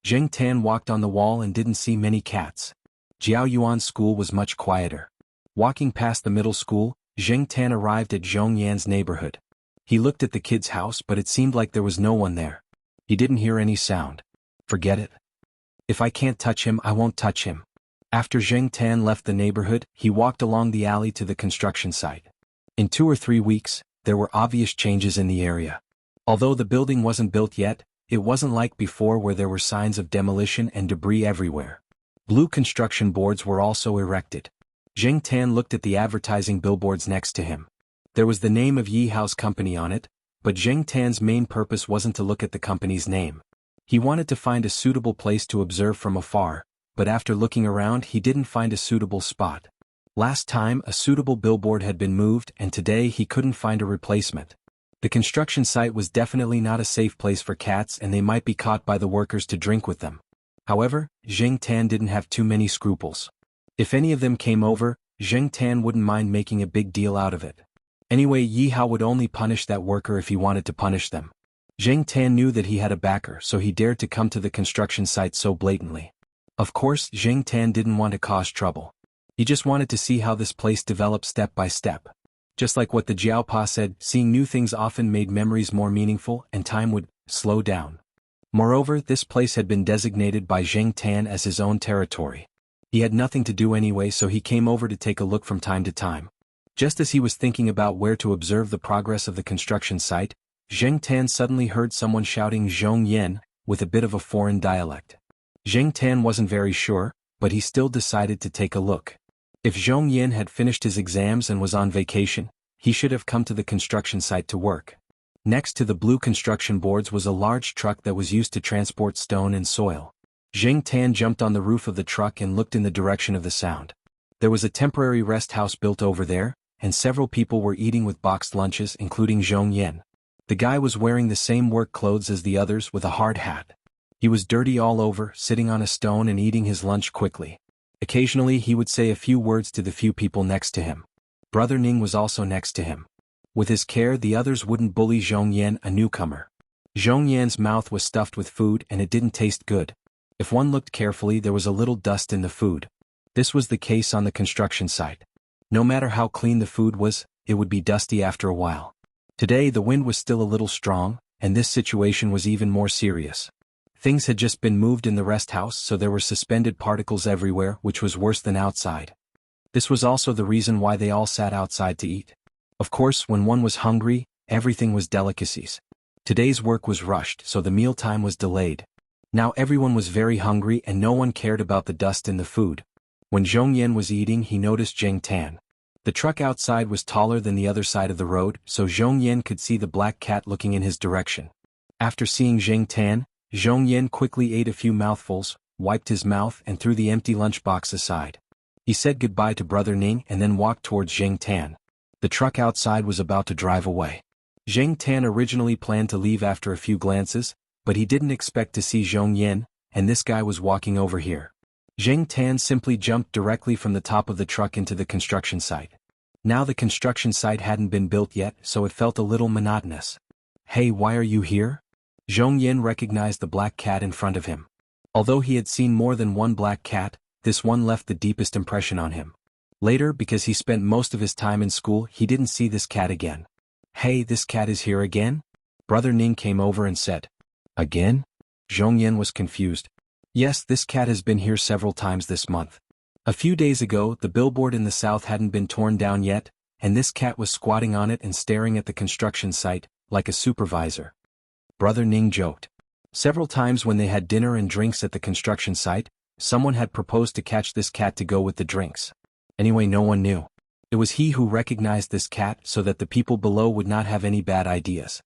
Zheng Tan walked on the wall and didn't see many cats. Jiao Yuan's school was much quieter. Walking past the middle school, Zheng Tan arrived at Zhong Yan's neighborhood. He looked at the kid's house, but it seemed like there was no one there. He didn't hear any sound. Forget it. If I can't touch him, I won't touch him. After Zheng Tan left the neighborhood, he walked along the alley to the construction site. In 2 or 3 weeks, there were obvious changes in the area. Although the building wasn't built yet, it wasn't like before where there were signs of demolition and debris everywhere. Blue construction boards were also erected. Zheng Tan looked at the advertising billboards next to him. There was the name of Yi House Company on it, but Zheng Tan's main purpose wasn't to look at the company's name. He wanted to find a suitable place to observe from afar, but after looking around he didn't find a suitable spot. Last time a suitable billboard had been moved, and today he couldn't find a replacement. The construction site was definitely not a safe place for cats, and they might be caught by the workers to drink with them. However, Zheng Tan didn't have too many scruples. If any of them came over, Zheng Tan wouldn't mind making a big deal out of it. Anyway, Yi Hao would only punish that worker if he wanted to punish them. Zheng Tan knew that he had a backer, so he dared to come to the construction site so blatantly. Of course, Zheng Tan didn't want to cause trouble. He just wanted to see how this place developed step by step. Just like what the Jiaopa said, seeing new things often made memories more meaningful, and time would slow down. Moreover, this place had been designated by Zheng Tan as his own territory. He had nothing to do anyway, so he came over to take a look from time to time. Just as he was thinking about where to observe the progress of the construction site, Zheng Tan suddenly heard someone shouting Zhong Yan, with a bit of a foreign dialect. Zheng Tan wasn't very sure, but he still decided to take a look. If Zhong Yan had finished his exams and was on vacation, he should have come to the construction site to work. Next to the blue construction boards was a large truck that was used to transport stone and soil. Zheng Tan jumped on the roof of the truck and looked in the direction of the sound. There was a temporary rest house built over there, and several people were eating with boxed lunches, including Zhong Yan. The guy was wearing the same work clothes as the others with a hard hat. He was dirty all over, sitting on a stone and eating his lunch quickly. Occasionally he would say a few words to the few people next to him. Brother Ning was also next to him. With his care the others wouldn't bully Zhong Yan, a newcomer. Zhong Yan's mouth was stuffed with food and it didn't taste good. If one looked carefully there was a little dust in the food. This was the case on the construction site. No matter how clean the food was, it would be dusty after a while. Today the wind was still a little strong, and this situation was even more serious. Things had just been moved in the rest house, so there were suspended particles everywhere, which was worse than outside. This was also the reason why they all sat outside to eat. Of course, when one was hungry, everything was delicacies. Today's work was rushed, so the mealtime was delayed. Now everyone was very hungry and no one cared about the dust in the food. When Zhong Yan was eating, he noticed Zheng Tan. The truck outside was taller than the other side of the road, so Zhong Yan could see the black cat looking in his direction. After seeing Zheng Tan, Zhong Yan quickly ate a few mouthfuls, wiped his mouth and threw the empty lunchbox aside. He said goodbye to Brother Ning and then walked towards Zheng Tan. The truck outside was about to drive away. Zheng Tan originally planned to leave after a few glances, but he didn't expect to see Zhong Yan, and this guy was walking over here. Zheng Tan simply jumped directly from the top of the truck into the construction site. Now the construction site hadn't been built yet, so it felt a little monotonous. "Hey, why are you here?" Zhong Yan recognized the black cat in front of him. Although he had seen more than one black cat, this one left the deepest impression on him. Later, because he spent most of his time in school, he didn't see this cat again. "Hey, this cat is here again?" Brother Ning came over and said. "Again?" Zhong Yan was confused. "Yes, this cat has been here several times this month. A few days ago, the billboard in the south hadn't been torn down yet, and this cat was squatting on it and staring at the construction site, like a supervisor." Brother Ning joked. Several times when they had dinner and drinks at the construction site, someone had proposed to catch this cat to go with the drinks. Anyway, no one knew. It was he who recognized this cat so that the people below would not have any bad ideas.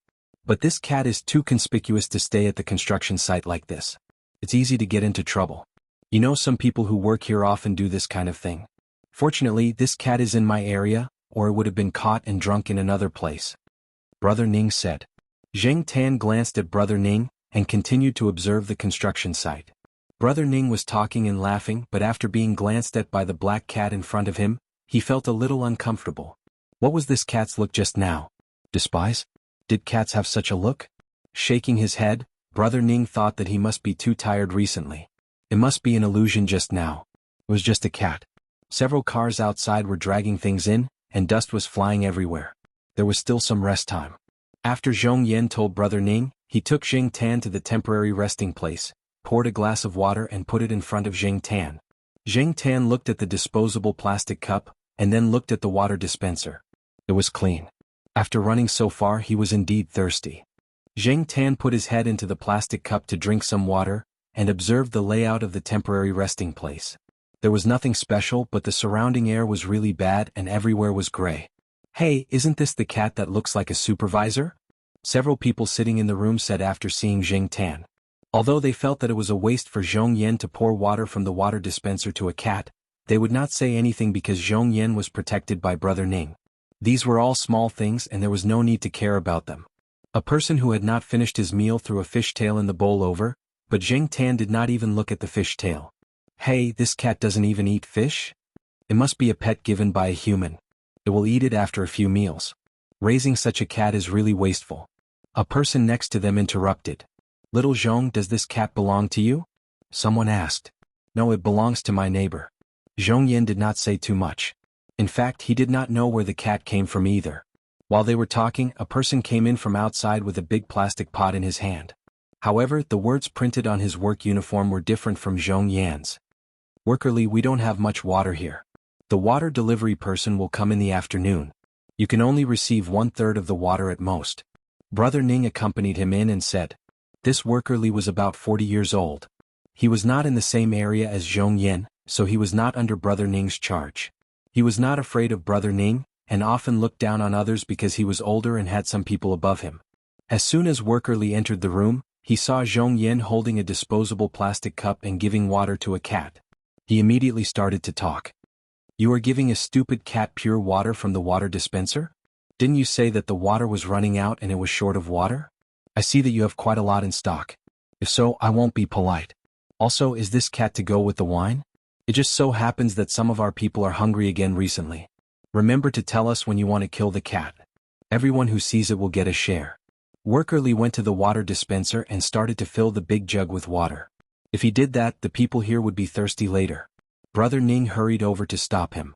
But this cat is too conspicuous to stay at the construction site like this. It's easy to get into trouble. You know, some people who work here often do this kind of thing. Fortunately, this cat is in my area, or it would have been caught and drunk in another place. Brother Ning said. Zheng Tan glanced at Brother Ning and continued to observe the construction site. Brother Ning was talking and laughing, but after being glanced at by the black cat in front of him, he felt a little uncomfortable. What was this cat's look just now? Despise? Did cats have such a look? Shaking his head, Brother Ning thought that he must be too tired recently. It must be an illusion just now. It was just a cat. Several cars outside were dragging things in, and dust was flying everywhere. There was still some rest time. After Zhong Yan told Brother Ning, he took Zheng Tan to the temporary resting place, poured a glass of water and put it in front of Zheng Tan. Zheng Tan looked at the disposable plastic cup, and then looked at the water dispenser. It was clean. After running so far, he was indeed thirsty. Zheng Tan put his head into the plastic cup to drink some water, and observed the layout of the temporary resting place. There was nothing special, but the surrounding air was really bad and everywhere was gray. "Hey, isn't this the cat that looks like a supervisor?" Several people sitting in the room said after seeing Zheng Tan. Although they felt that it was a waste for Zhong Yan to pour water from the water dispenser to a cat, they would not say anything because Zhong Yan was protected by Brother Ning. These were all small things and there was no need to care about them. A person who had not finished his meal threw a fish tail in the bowl over, but Zheng Tan did not even look at the fish tail. "Hey, this cat doesn't even eat fish? It must be a pet given by a human. It will eat it after a few meals. Raising such a cat is really wasteful." A person next to them interrupted. "Little Zhong, does this cat belong to you?" Someone asked. "No, it belongs to my neighbor." Zhong Yan did not say too much. In fact, he did not know where the cat came from either. While they were talking, a person came in from outside with a big plastic pot in his hand. However, the words printed on his work uniform were different from Zhong Yan's. "Workerly, we don't have much water here. The water delivery person will come in the afternoon. You can only receive 1/3 of the water at most." Brother Ning accompanied him in and said. This workerly was about 40 years old. He was not in the same area as Zhong Yan, so he was not under Brother Ning's charge. He was not afraid of Brother Ning, and often looked down on others because he was older and had some people above him. As soon as workerly entered the room, he saw Zhong Yan holding a disposable plastic cup and giving water to a cat. He immediately started to talk. "You are giving a stupid cat pure water from the water dispenser? Didn't you say that the water was running out and it was short of water? I see that you have quite a lot in stock. If so, I won't be polite. Also, is this cat to go with the wine? It just so happens that some of our people are hungry again recently. Remember to tell us when you want to kill the cat. Everyone who sees it will get a share. Worker Lee went to the water dispenser and started to fill the big jug with water. If he did that, the people here would be thirsty later. Brother Ning hurried over to stop him.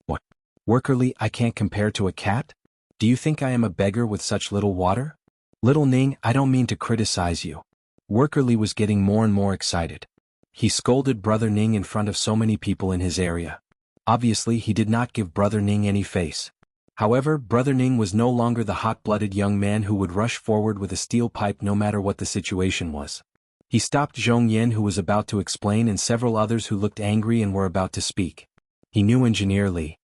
What? Worker Lee, I can't compare to a cat? Do you think I am a beggar with such little water? Little Ning, I don't mean to criticize you. Worker Lee was getting more and more excited. He scolded Brother Ning in front of so many people in his area. Obviously, he did not give Brother Ning any face. However, Brother Ning was no longer the hot-blooded young man who would rush forward with a steel pipe no matter what the situation was. He stopped Zhong Yan, who was about to explain, and several others who looked angry and were about to speak. He knew Engineer Li.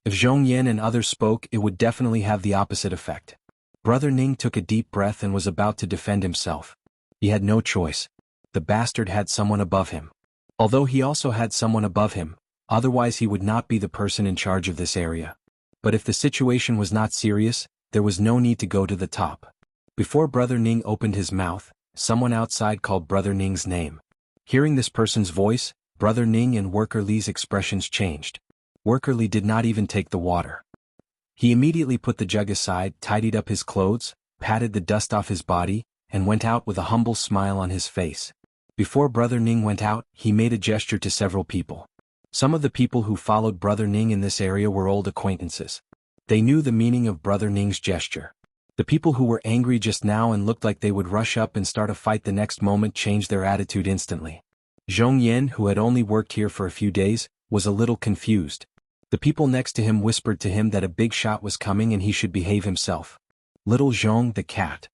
If Zhong Yan and others spoke, it would definitely have the opposite effect. Brother Ning took a deep breath and was about to defend himself. He had no choice. The bastard had someone above him. Although he also had someone above him, otherwise he would not be the person in charge of this area. But if the situation was not serious, there was no need to go to the top. Before Brother Ning opened his mouth, someone outside called Brother Ning's name. Hearing this person's voice, Brother Ning and Worker Lee's expressions changed. Worker Lee did not even take the water. He immediately put the jug aside, tidied up his clothes, patted the dust off his body, and went out with a humble smile on his face. Before Brother Ning went out, he made a gesture to several people. Some of the people who followed Brother Ning in this area were old acquaintances. They knew the meaning of Brother Ning's gesture. The people who were angry just now and looked like they would rush up and start a fight the next moment changed their attitude instantly. Zhong Yan, who had only worked here for a few days, was a little confused. The people next to him whispered to him that a big shot was coming and he should behave himself. Little Zhong the cat.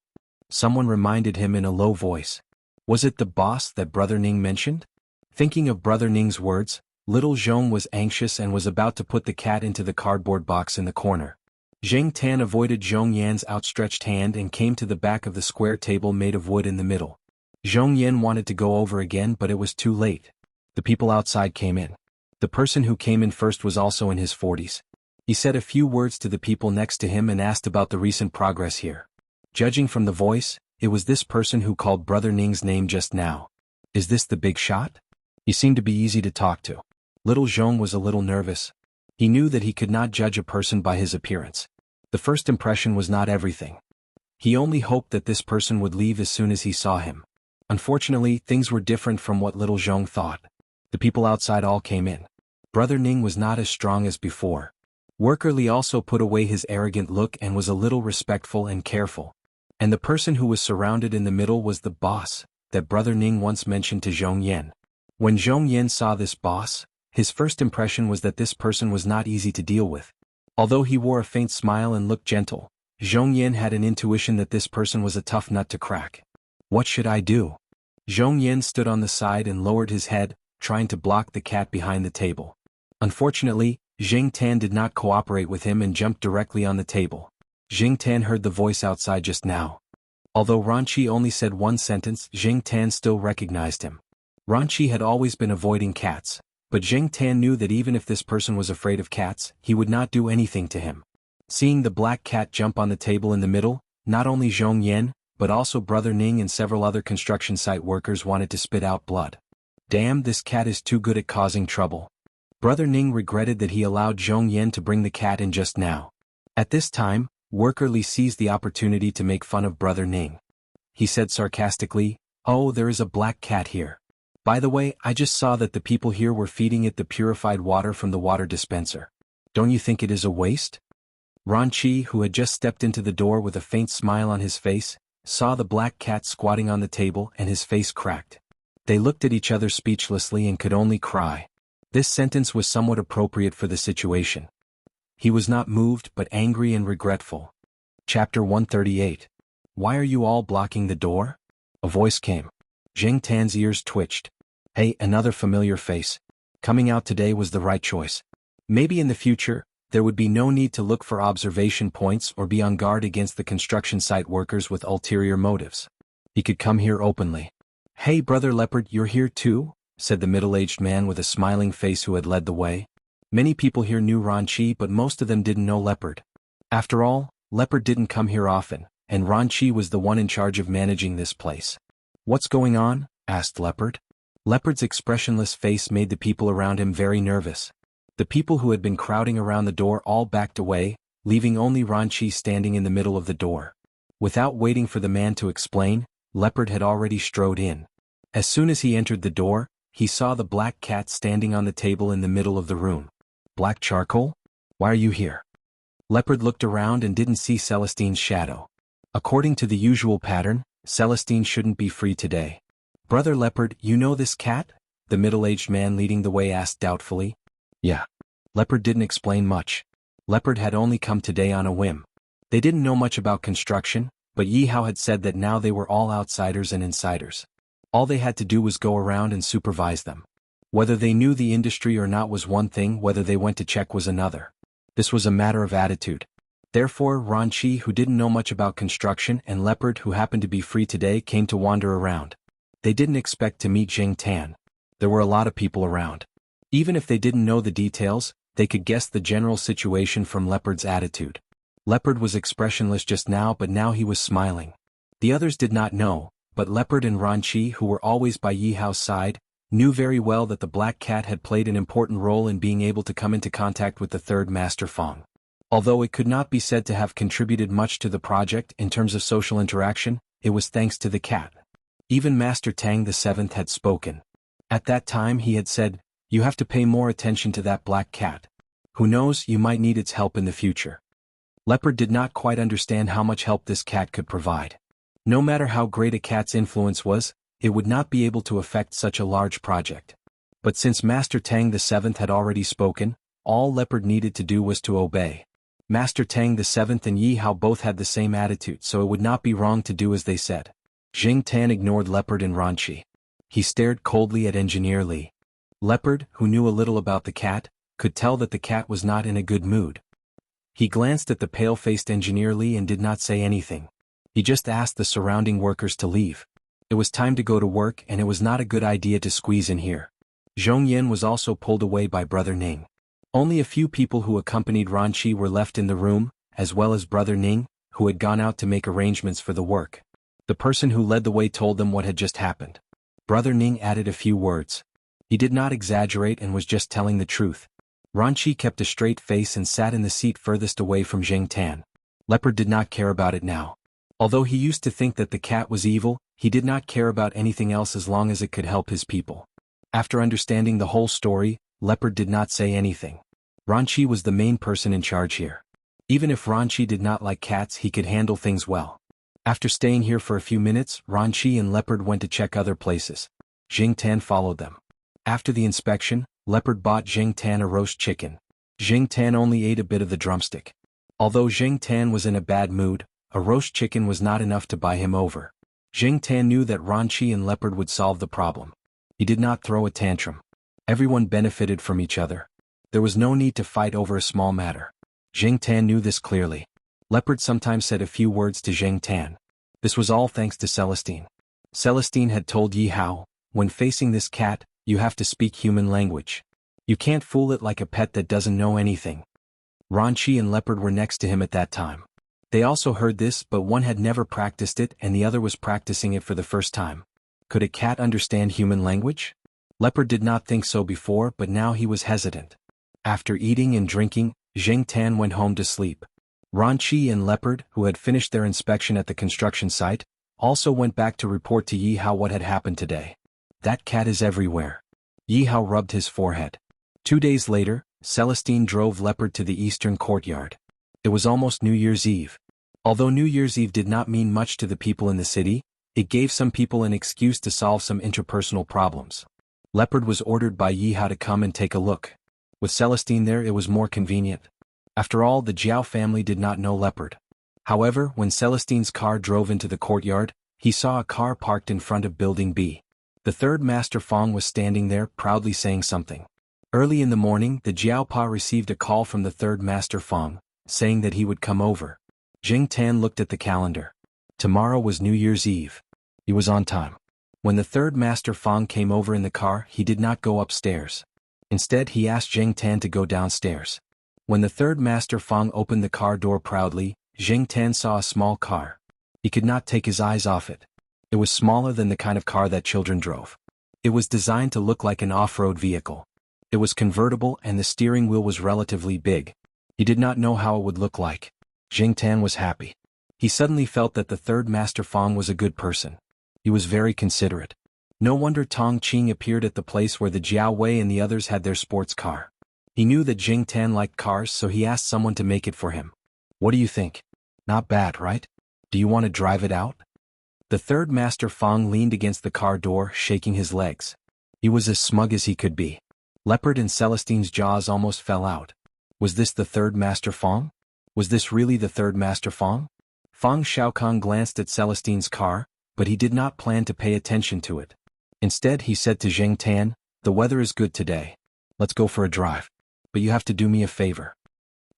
Someone reminded him in a low voice. Was it the boss that Brother Ning mentioned? Thinking of Brother Ning's words, Little Zhong was anxious and was about to put the cat into the cardboard box in the corner. Zheng Tan avoided Zhong Yan's outstretched hand and came to the back of the square table made of wood in the middle. Zhong Yan wanted to go over again, but it was too late. The people outside came in. The person who came in first was also in his 40s. He said a few words to the people next to him and asked about the recent progress here. Judging from the voice, it was this person who called Brother Ning's name just now. Is this the big shot? He seemed to be easy to talk to. Little Zhong was a little nervous. He knew that he could not judge a person by his appearance. The first impression was not everything. He only hoped that this person would leave as soon as he saw him. Unfortunately, things were different from what Little Zhong thought. The people outside all came in. Brother Ning was not as strong as before. Worker Lee also put away his arrogant look and was a little respectful and careful. And the person who was surrounded in the middle was the boss that Brother Ning once mentioned to Zhong Yan. When Zhong Yan saw this boss, his first impression was that this person was not easy to deal with. Although he wore a faint smile and looked gentle, Zhong Yan had an intuition that this person was a tough nut to crack. What should I do? Zhong Yan stood on the side and lowered his head, trying to block the cat behind the table. Unfortunately, Zheng Tan did not cooperate with him and jumped directly on the table. Zheng Tan heard the voice outside just now. Although Ranchi only said one sentence, Zheng Tan still recognized him. Ranchi had always been avoiding cats, but Zheng Tan knew that even if this person was afraid of cats, he would not do anything to him. Seeing the black cat jump on the table in the middle, not only Zhong Yan, but also Brother Ning and several other construction site workers wanted to spit out blood. Damn, this cat is too good at causing trouble. Brother Ning regretted that he allowed Zhong Yan to bring the cat in just now. At this time, Worker Lee seized the opportunity to make fun of Brother Ning. He said sarcastically, "Oh, there is a black cat here. By the way, I just saw that the people here were feeding it the purified water from the water dispenser. Don't you think it is a waste?" Ranchi, who had just stepped into the door with a faint smile on his face, saw the black cat squatting on the table and his face cracked. They looked at each other speechlessly and could only cry. This sentence was somewhat appropriate for the situation. He was not moved but angry and regretful. Chapter 138. Why are you all blocking the door? A voice came. Zheng Tan's ears twitched. Hey, another familiar face. Coming out today was the right choice. Maybe in the future, there would be no need to look for observation points or be on guard against the construction site workers with ulterior motives. He could come here openly. Hey, Brother Leopard, you're here too? Said the middle-aged man with a smiling face who had led the way. Many people here knew Ranchi, but most of them didn't know Leopard. After all, Leopard didn't come here often, and Ran Chi was the one in charge of managing this place. "What's going on?" asked Leopard. Leopard's expressionless face made the people around him very nervous. The people who had been crowding around the door all backed away, leaving only Ran Chi standing in the middle of the door. Without waiting for the man to explain, Leopard had already strode in. As soon as he entered the door, he saw the black cat standing on the table in the middle of the room. "Black charcoal? Why are you here?" Leopard looked around and didn't see Celestine's shadow. According to the usual pattern, Celestine shouldn't be free today. "Brother Leopard, you know this cat?" the middle-aged man leading the way asked doubtfully. "Yeah." Leopard didn't explain much. Leopard had only come today on a whim. They didn't know much about construction, but Yi Hao had said that now they were all outsiders and insiders. All they had to do was go around and supervise them. Whether they knew the industry or not was one thing, whether they went to check was another. This was a matter of attitude. Therefore, Ran Chi, who didn't know much about construction, and Leopard, who happened to be free today, came to wander around. They didn't expect to meet Jing Tan. There were a lot of people around. Even if they didn't know the details, they could guess the general situation from Leopard's attitude. Leopard was expressionless just now, but now he was smiling. The others did not know, but Leopard and Ran Chi, who were always by Yi Hao's side, knew very well that the black cat had played an important role in being able to come into contact with the third Master Fong. Although it could not be said to have contributed much to the project in terms of social interaction, it was thanks to the cat. Even Master Tang the Seventh had spoken. At that time he had said, "You have to pay more attention to that black cat. Who knows, you might need its help in the future." Leopard did not quite understand how much help this cat could provide. No matter how great a cat's influence was, it would not be able to affect such a large project. But since Master Tang the Seventh had already spoken, all Leopard needed to do was to obey. Master Tang the Seventh and Yi Hao both had the same attitude, so it would not be wrong to do as they said. Jing Tan ignored Leopard and Ran Chi. He stared coldly at Engineer Li. Leopard, who knew a little about the cat, could tell that the cat was not in a good mood. He glanced at the pale-faced Engineer Li and did not say anything. He just asked the surrounding workers to leave. It was time to go to work, and it was not a good idea to squeeze in here. Zhong Yen was also pulled away by Brother Ning. Only a few people who accompanied Ran Chi were left in the room, as well as Brother Ning, who had gone out to make arrangements for the work. The person who led the way told them what had just happened. Brother Ning added a few words. He did not exaggerate and was just telling the truth. Ran Chi kept a straight face and sat in the seat furthest away from Jing Tan. Leopard did not care about it now. Although he used to think that the cat was evil, he did not care about anything else as long as it could help his people. After understanding the whole story, Leopard did not say anything. Ran Chi was the main person in charge here. Even if Ran Chi did not like cats, he could handle things well. After staying here for a few minutes, Ran Chi and Leopard went to check other places. Jing Tan followed them. After the inspection, Leopard bought Jing Tan a roast chicken. Jing Tan only ate a bit of the drumstick. Although Jing Tan was in a bad mood, a roast chicken was not enough to buy him over. Jing Tan knew that Ran Chi and Leopard would solve the problem. He did not throw a tantrum. Everyone benefited from each other. There was no need to fight over a small matter. Jing Tan knew this clearly. Leopard sometimes said a few words to Jing Tan. This was all thanks to Celestine. Celestine had told Yi Hao, "When facing this cat, you have to speak human language. You can't fool it like a pet that doesn't know anything." Ran Chi and Leopard were next to him at that time. They also heard this, but one had never practiced it and the other was practicing it for the first time. Could a cat understand human language? Leopard did not think so before, but now he was hesitant. After eating and drinking, Jing Tan went home to sleep. Ran Chi and Leopard, who had finished their inspection at the construction site, also went back to report to Yi Hao what had happened today. "That cat is everywhere." Yi Hao rubbed his forehead. 2 days later, Celestine drove Leopard to the eastern courtyard. It was almost New Year's Eve. Although New Year's Eve did not mean much to the people in the city, it gave some people an excuse to solve some interpersonal problems. Leopard was ordered by Yi Hao to come and take a look. With Celestine there, it was more convenient. After all, the Jiao family did not know Leopard. However, when Celestine's car drove into the courtyard, he saw a car parked in front of Building B. The third Master Fong was standing there, proudly saying something. Early in the morning, the Jiaopa received a call from the third Master Fong, saying that he would come over. Jing Tan looked at the calendar. Tomorrow was New Year's Eve. He was on time. When the third Master Fong came over in the car, he did not go upstairs. Instead, he asked Jing Tan to go downstairs. When the third Master Fong opened the car door proudly, Zheng Tan saw a small car. He could not take his eyes off it. It was smaller than the kind of car that children drove. It was designed to look like an off-road vehicle. It was convertible and the steering wheel was relatively big. He did not know how it would look like. Zheng Tan was happy. He suddenly felt that the third Master Fang was a good person. He was very considerate. No wonder Tong Qing appeared at the place where the Jiao Wei and the others had their sports car. He knew that Zheng Tan liked cars, so he asked someone to make it for him. What do you think? Not bad, right? Do you want to drive it out? The third Master Fang leaned against the car door, shaking his legs. He was as smug as he could be. Leopard and Celestine's jaws almost fell out. Was this the third Master Fang? Was this really the third Master Fang? Fang Xiaokang glanced at Celestine's car, but he did not plan to pay attention to it. Instead, he said to Zheng Tan, "The weather is good today. Let's go for a drive. But you have to do me a favor."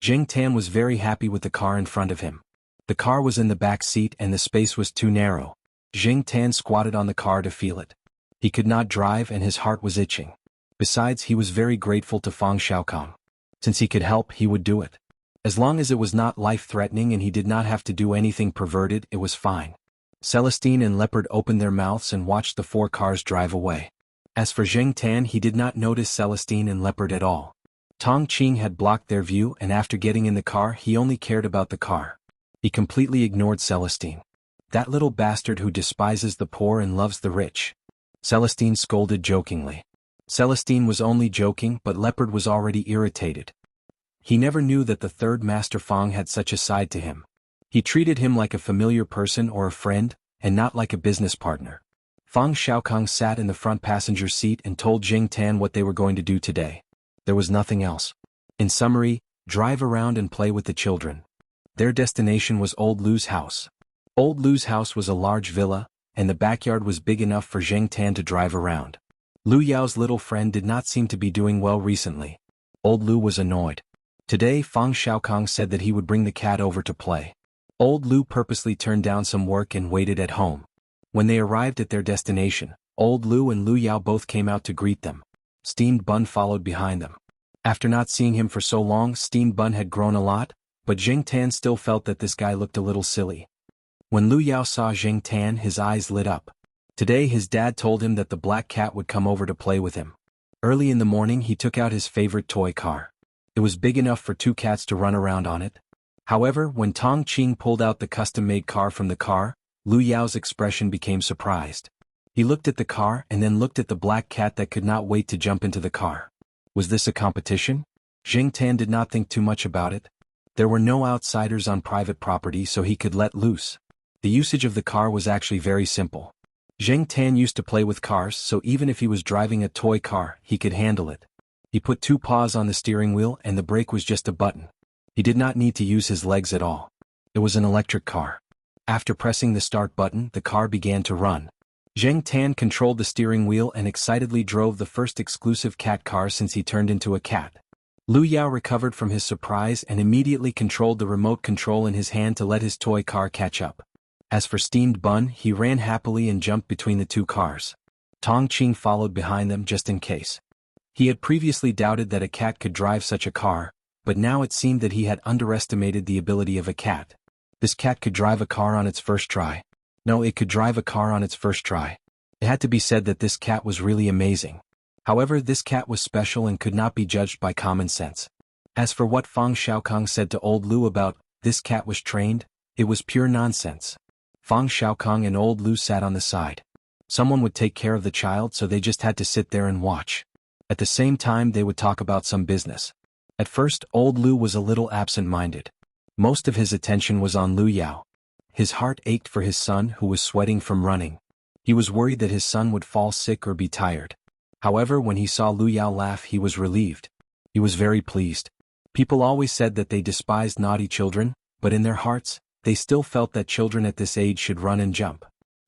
Zheng Tan was very happy with the car in front of him. The car was in the back seat and the space was too narrow. Zheng Tan squatted on the car to feel it. He could not drive and his heart was itching. Besides, he was very grateful to Fang Xiaokang. Since he could help, he would do it. As long as it was not life-threatening and he did not have to do anything perverted, it was fine. Celestine and Leopard opened their mouths and watched the four cars drive away. As for Zheng Tan, he did not notice Celestine and Leopard at all. Tong Qing had blocked their view, and after getting in the car, he only cared about the car. He completely ignored Celestine. That little bastard who despises the poor and loves the rich. Celestine scolded jokingly. Celestine was only joking, but Leopard was already irritated. He never knew that the third Master Fang had such a side to him. He treated him like a familiar person or a friend, and not like a business partner. Fang Xiaokang sat in the front passenger seat and told Zheng Tan what they were going to do today. There was nothing else. In summary, drive around and play with the children. Their destination was Old Lu's house. Old Lu's house was a large villa, and the backyard was big enough for Zheng Tan to drive around. Lu Yao's little friend did not seem to be doing well recently. Old Lu was annoyed. Today, Fang Xiaokang said that he would bring the cat over to play. Old Lu purposely turned down some work and waited at home. When they arrived at their destination, Old Lu and Lu Yao both came out to greet them. Steamed Bun followed behind them. After not seeing him for so long, Steamed Bun had grown a lot, but Zheng Tan still felt that this guy looked a little silly. When Lu Yao saw Zheng Tan, his eyes lit up. Today his dad told him that the black cat would come over to play with him. Early in the morning he took out his favorite toy car. It was big enough for two cats to run around on it. However, when Tong Qing pulled out the custom-made car from the car, Lu Yao's expression became surprised. He looked at the car and then looked at the black cat that could not wait to jump into the car. Was this a competition? Zheng Tan did not think too much about it. There were no outsiders on private property, so he could let loose. The usage of the car was actually very simple. Zheng Tan used to play with cars, so even if he was driving a toy car, he could handle it. He put two paws on the steering wheel and the brake was just a button. He did not need to use his legs at all. It was an electric car. After pressing the start button, the car began to run. Zheng Tan controlled the steering wheel and excitedly drove the first exclusive cat car since he turned into a cat. Lu Yao recovered from his surprise and immediately controlled the remote control in his hand to let his toy car catch up. As for Steamed Bun, he ran happily and jumped between the two cars. Tong Qing followed behind them just in case. He had previously doubted that a cat could drive such a car, but now it seemed that he had underestimated the ability of a cat. This cat could drive a car on its first try. No, it could drive a car on its first try. It had to be said that this cat was really amazing. However, this cat was special and could not be judged by common sense. As for what Fang Xiaokang said to Old Lu about, this cat was trained, it was pure nonsense. Fang Xiaokang and Old Lu sat on the side. Someone would take care of the child, so they just had to sit there and watch. At the same time, they would talk about some business. At first, Old Lu was a little absent-minded. Most of his attention was on Lu Yao. His heart ached for his son who was sweating from running. He was worried that his son would fall sick or be tired. However, when he saw Lu Yao laugh, he was relieved. He was very pleased. People always said that they despised naughty children, but in their hearts, they still felt that children at this age should run and jump.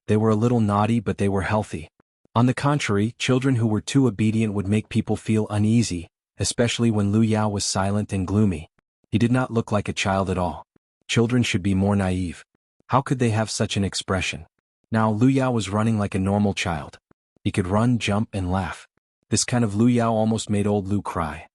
They were a little naughty, but they were healthy. On the contrary, children who were too obedient would make people feel uneasy, especially when Lu Yao was silent and gloomy. He did not look like a child at all. Children should be more naive. How could they have such an expression? Now Lu Yao was running like a normal child. He could run, jump, and laugh. This kind of Lu Yao almost made Old Lu cry.